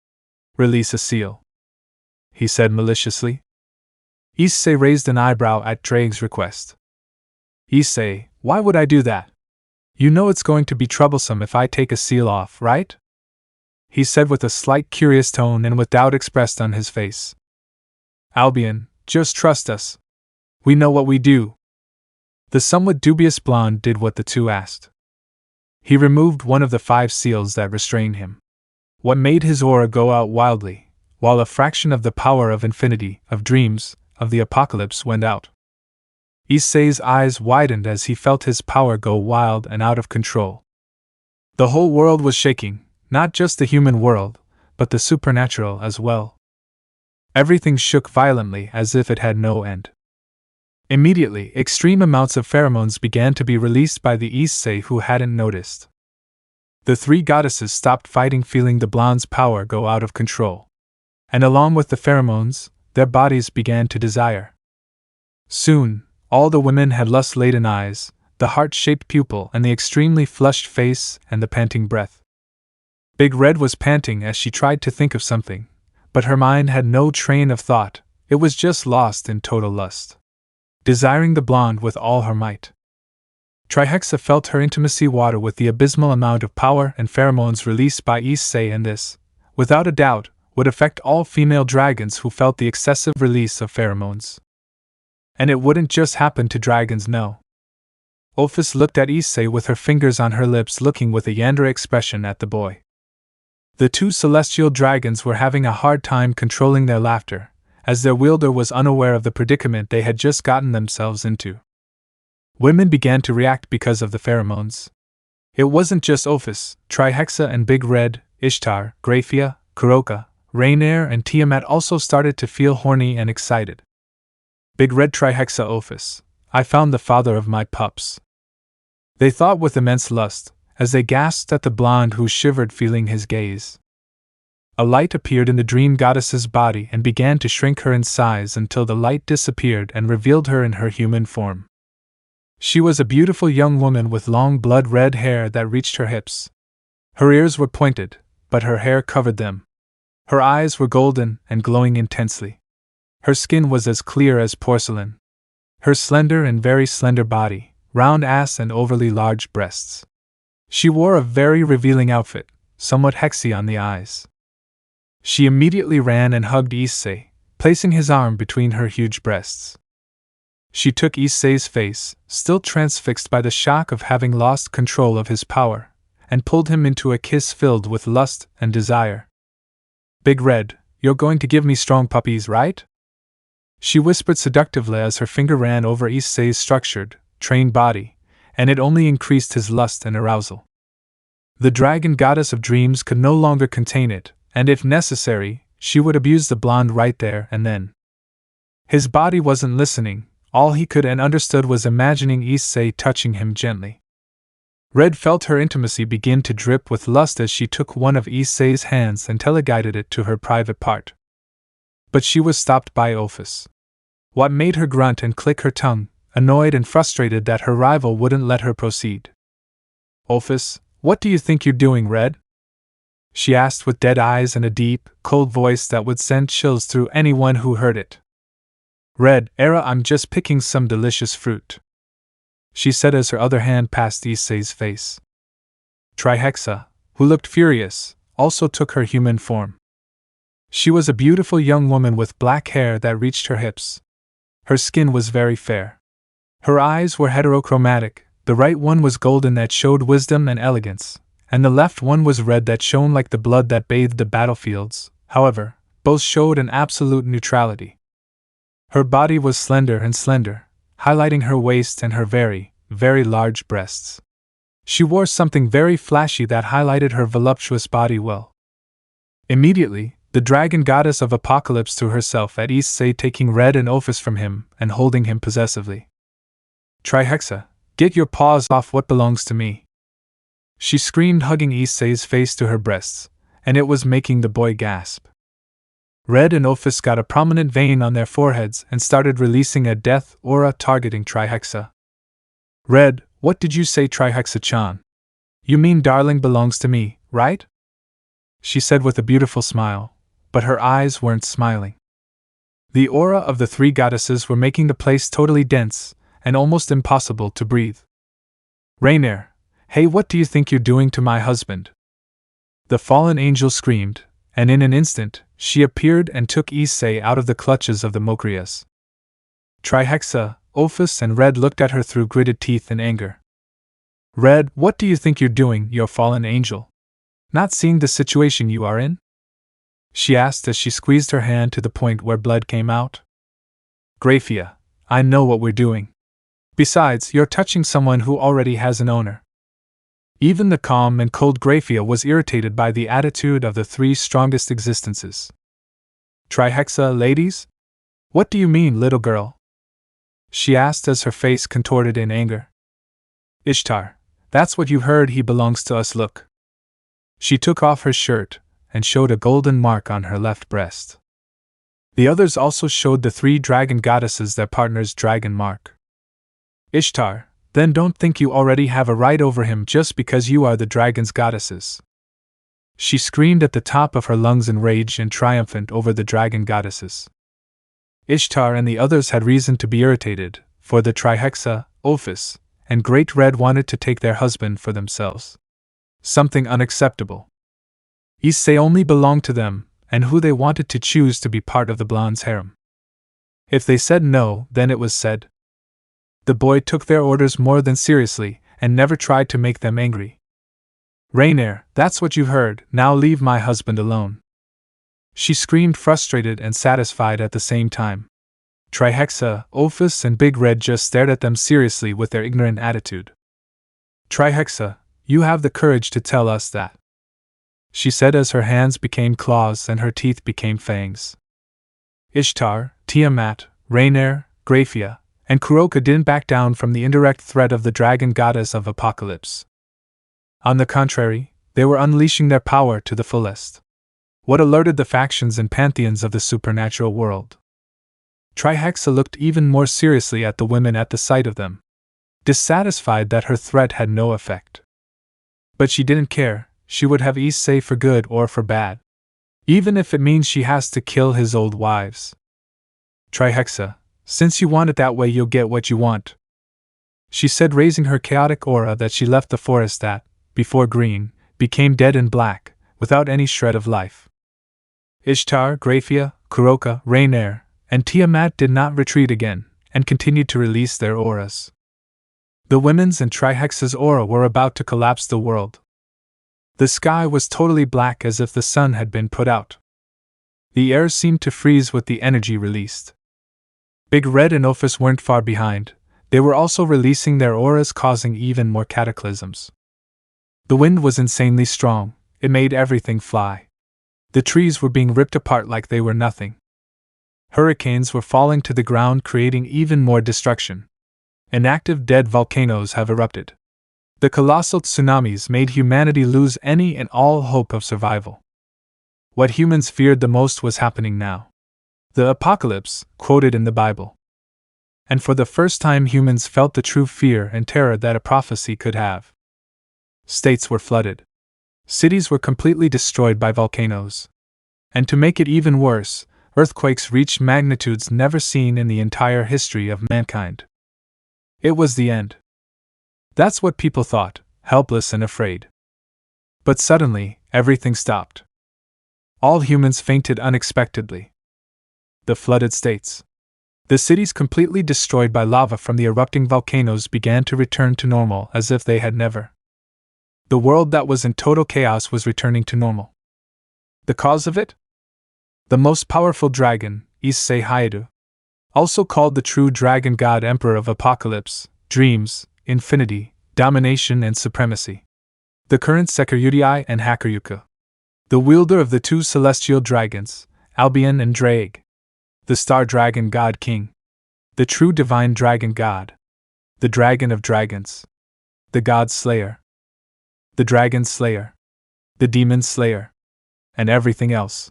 Release a seal, he said maliciously. Issei raised an eyebrow at Drag's request. Issei, why would I do that? You know it's going to be troublesome if I take a seal off, right? He said with a slight curious tone and with doubt expressed on his face. Albion, just trust us. We know what we do. The somewhat dubious blonde did what the two asked. He removed one of the 5 seals that restrained him. What made his aura go out wildly, while a fraction of the power of infinity, of dreams, of the apocalypse went out. Issei's eyes widened as he felt his power go wild and out of control. The whole world was shaking, not just the human world, but the supernatural as well. Everything shook violently as if it had no end. Immediately, extreme amounts of pheromones began to be released by the Issei who hadn't noticed. The 3 goddesses stopped fighting, feeling the blonde's power go out of control. And along with the pheromones, their bodies began to desire. Soon, all the women had lust-laden eyes, the heart-shaped pupil and the extremely flushed face and the panting breath. Big Red was panting as she tried to think of something, but her mind had no train of thought, it was just lost in total lust. Desiring the blonde with all her might. Trihexa felt her intimacy water with the abysmal amount of power and pheromones released by Issei, and this, without a doubt, would affect all female dragons who felt the excessive release of pheromones. And it wouldn't just happen to dragons, no. Ophis looked at Issei with her fingers on her lips, looking with a yandere expression at the boy. The 2 celestial dragons were having a hard time controlling their laughter, as their wielder was unaware of the predicament they had just gotten themselves into. Women began to react because of the pheromones. It wasn't just Ophis, Trihexa and Big Red, Ishtar, Graia, Kuroka, Rainier and Tiamat also started to feel horny and excited. Big Red Trihexa Ophis, I found the father of my pups. They thought with immense lust, as they gasped at the blonde who shivered feeling his gaze. A light appeared in the dream goddess's body and began to shrink her in size until the light disappeared and revealed her in her human form. She was a beautiful young woman with long blood-red hair that reached her hips. Her ears were pointed, but her hair covered them. Her eyes were golden and glowing intensely. Her skin was as clear as porcelain. Her slender and very slender body, round ass and overly large breasts. She wore a very revealing outfit, somewhat hexy on the eyes. She immediately ran and hugged Issei, placing his arm between her huge breasts. She took Issei's face, still transfixed by the shock of having lost control of his power, and pulled him into a kiss filled with lust and desire. "Big Red, you're going to give me strong puppies, right?" She whispered seductively as her finger ran over Issei's structured, trained body, and it only increased his lust and arousal. The dragon goddess of dreams could no longer contain it, and if necessary, she would abuse the blonde right there and then. His body wasn't listening, all he could and understood was imagining Issei touching him gently. Red felt her intimacy begin to drip with lust as she took one of Issei's hands and teleguided it to her private part. But she was stopped by Ophis. What made her grunt and click her tongue, annoyed and frustrated that her rival wouldn't let her proceed. "Ophis, what do you think you're doing, Red?" she asked with dead eyes and a deep, cold voice that would send chills through anyone who heard it. "Red, I'm just picking some delicious fruit," she said as her other hand passed Issei's face. Trihexa, who looked furious, also took her human form. She was a beautiful young woman with black hair that reached her hips. Her skin was very fair. Her eyes were heterochromatic, the right one was golden that showed wisdom and elegance, and the left one was red that shone like the blood that bathed the battlefields. However, both showed an absolute neutrality. Her body was slender, highlighting her waist and her very, very large breasts. She wore something very flashy that highlighted her voluptuous body well. Immediately, the dragon goddess of apocalypse threw herself at Issei, taking Red and Ophis from him and holding him possessively. "Trihexa, get your paws off what belongs to me," she screamed, hugging Issei's face to her breasts, and it was making the boy gasp. Red and Ophis got a prominent vein on their foreheads and started releasing a death aura targeting Trihexa. "Red, what did you say, Trihexa-chan? You mean darling belongs to me, right?" she said with a beautiful smile, but her eyes weren't smiling. The aura of the three goddesses were making the place totally dense and almost impossible to breathe. "Rainier, hey, what do you think you're doing to my husband?" the fallen angel screamed, and in an instant, she appeared and took Issei out of the clutches of the Mokrias. Trihexa, Ophis, and Red looked at her through gritted teeth in anger. "Red, what do you think you're doing, you fallen angel? Not seeing the situation you are in?" she asked as she squeezed her hand to the point where blood came out. "Graia, I know what we're doing. Besides, you're touching someone who already has an owner." Even the calm and cold Graia was irritated by the attitude of the three strongest existences. "Trihexa, ladies? What do you mean, little girl?" she asked as her face contorted in anger. "Ishtar, that's what you heard, he belongs to us, look." She took off her shirt and showed a golden mark on her left breast. The others also showed the three dragon goddesses their partner's dragon mark. "Ishtar, then don't think you already have a right over him just because you are the dragon's goddesses," she screamed at the top of her lungs in rage and triumphant over the dragon goddesses. Ishtar and the others had reason to be irritated, for the Trihexa, Ophis, and Great Red wanted to take their husband for themselves. Something unacceptable. Issei only belonged to them, and who they wanted to choose to be part of the blonde's harem. If they said no, then it was said. The boy took their orders more than seriously, and never tried to make them angry. "Rainier, that's what you heard, now leave my husband alone," she screamed, frustrated and satisfied at the same time. Trihexa, Ophis, and Big Red just stared at them seriously with their ignorant attitude. "Trihexa, you have the courage to tell us that," she said as her hands became claws and her teeth became fangs. Ishtar, Tiamat, Rainier, Graia, and Kuroka didn't back down from the indirect threat of the dragon goddess of apocalypse. On the contrary, they were unleashing their power to the fullest. What alerted the factions and pantheons of the supernatural world. Trihexa looked even more seriously at the women at the sight of them, dissatisfied that her threat had no effect. But she didn't care, she would have Issei for good or for bad. Even if it means she has to kill his old wives. "Trihexa, since you want it that way, you'll get what you want," she said, raising her chaotic aura that she left the forest that, before green, became dead and black, without any shred of life. Ishtar, Graia, Kuroka, Rainier, and Tiamat did not retreat again, and continued to release their auras. The women's and Trihexa's aura were about to collapse the world. The sky was totally black as if the sun had been put out. The air seemed to freeze with the energy released. Big Red and Ophis weren't far behind. They were also releasing their auras, causing even more cataclysms. The wind was insanely strong. It made everything fly. The trees were being ripped apart like they were nothing. Hurricanes were falling to the ground, creating even more destruction. Inactive dead volcanoes have erupted. The colossal tsunamis made humanity lose any and all hope of survival. What humans feared the most was happening now. The apocalypse, quoted in the Bible. And for the first time, humans felt the true fear and terror that a prophecy could have. States were flooded. Cities were completely destroyed by volcanoes. And to make it even worse, earthquakes reached magnitudes never seen in the entire history of mankind. It was the end. That's what people thought, helpless and afraid. But suddenly, everything stopped. All humans fainted unexpectedly. The flooded states. The cities completely destroyed by lava from the erupting volcanoes began to return to normal as if they had never. The world that was in total chaos was returning to normal. The cause of it? The most powerful dragon, Issei, also called the true dragon god, emperor of apocalypse, dreams, infinity, domination and supremacy. The current Sekiryutai and Hakuryuka. The wielder of the two celestial dragons, Albion and Drake. The star dragon god king. The true divine dragon god. The dragon of dragons. The god slayer. The dragon slayer. The demon slayer. And everything else.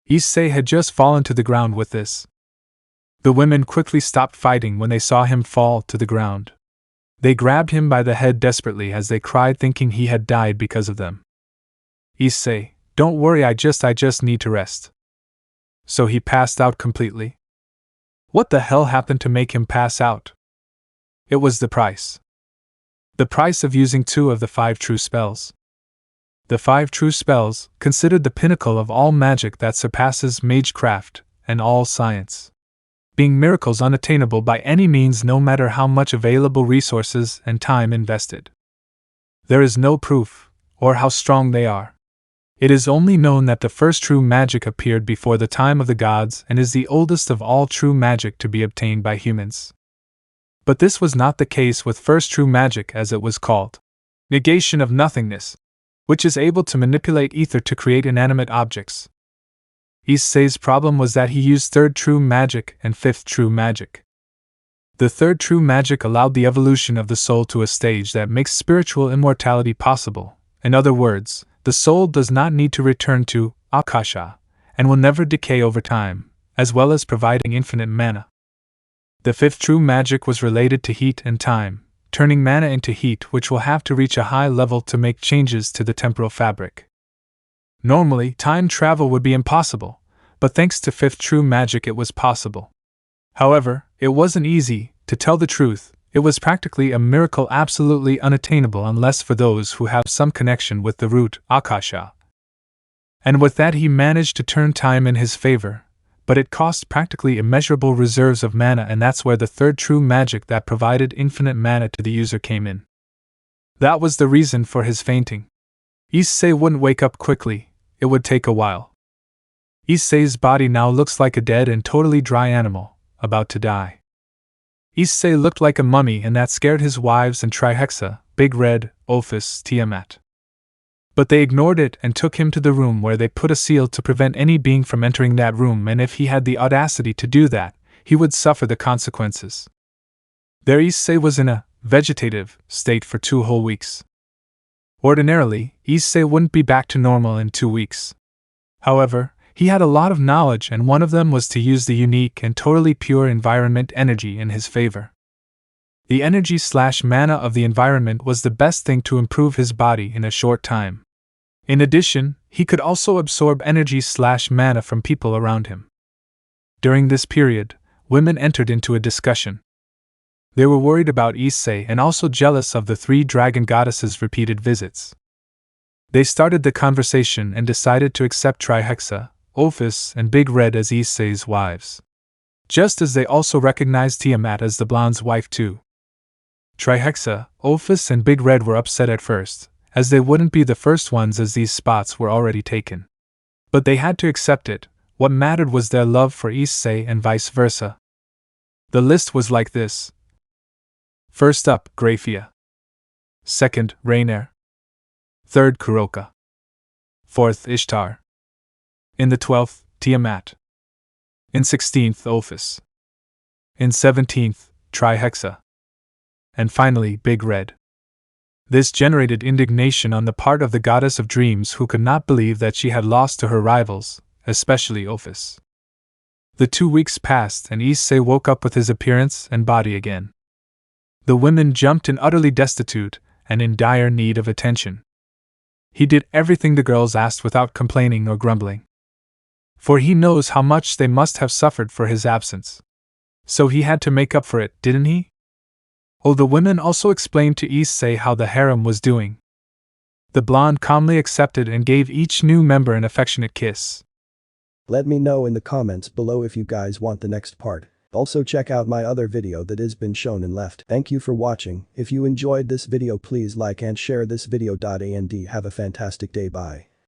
Issei had just fallen to the ground with this. The women quickly stopped fighting when they saw him fall to the ground. They grabbed him by the head desperately as they cried, thinking he had died because of them. Issei, don't worry, I just need to rest. So he passed out completely? What the hell happened to make him pass out? It was the price. The price of using 2 of the 5 true spells. The 5 true spells, considered the pinnacle of all magic that surpasses magecraft and all science. Being miracles unattainable by any means, no matter how much available resources and time invested. There is no proof, or how strong they are. It is only known that the first true magic appeared before the time of the gods and is the oldest of all true magic to be obtained by humans. But this was not the case with first true magic, as it was called. Negation of nothingness, which is able to manipulate ether to create inanimate objects. Issei's problem was that he used third true magic and fifth true magic. The third true magic allowed the evolution of the soul to a stage that makes spiritual immortality possible. In other words, the soul does not need to return to Akasha, and will never decay over time, as well as providing infinite mana. The fifth true magic was related to heat and time, turning mana into heat, which will have to reach a high level to make changes to the temporal fabric. Normally, time travel would be impossible, but thanks to fifth true magic it was possible. However, it wasn't easy. To tell the truth, it was practically a miracle, absolutely unattainable unless for those who have some connection with the root, Akasha. And with that he managed to turn time in his favor, but it cost practically immeasurable reserves of mana, and that's where the third true magic that provided infinite mana to the user came in. That was the reason for his fainting. Issei wouldn't wake up quickly, it would take a while. Issei's body now looks like a dead and totally dry animal, about to die. Issei looked like a mummy, and that scared his wives and Trihexa, Big Red, Ophis, Tiamat. But they ignored it and took him to the room where they put a seal to prevent any being from entering that room, and if he had the audacity to do that, he would suffer the consequences. There Issei was in a vegetative state for 2 whole weeks. Ordinarily, Issei wouldn't be back to normal in 2 weeks. However, he had a lot of knowledge, and one of them was to use the unique and totally pure environment energy in his favor. The energy/mana of the environment was the best thing to improve his body in a short time. In addition, he could also absorb energy/mana from people around him. During this period, women entered into a discussion. They were worried about Issei and also jealous of the 3 dragon goddesses' repeated visits. They started the conversation and decided to accept Trihexa, Ophis, and Big Red as Issei's wives. just as they also recognized Tiamat as the blonde's wife too. Trihexa, Ophis and Big Red were upset at first, as they wouldn't be the first ones as these spots were already taken. But they had to accept it. What mattered was their love for Issei and vice versa. The list was like this. First up, Graia. Second, Rainier. Third, Kuroka. Fourth, Ishtar. In the 12th, Tiamat. In 16th, Ophis. In 17th, Trihexa. And finally, Big Red. This generated indignation on the part of the goddess of dreams, who could not believe that she had lost to her rivals, especially Ophis. The 2 weeks passed and Issei woke up with his appearance and body again. The women jumped in, utterly destitute and in dire need of attention. He did everything the girls asked without complaining or grumbling. For he knows how much they must have suffered for his absence. So he had to make up for it, didn't he? Oh, the women also explained to Issei how the harem was doing. The blonde calmly accepted and gave each new member an affectionate kiss. Let me know in the comments below if you guys want the next part. Also check out my other video that has been shown and left. Thank you for watching. If you enjoyed this video, please like and share this video. And have a fantastic day. Bye.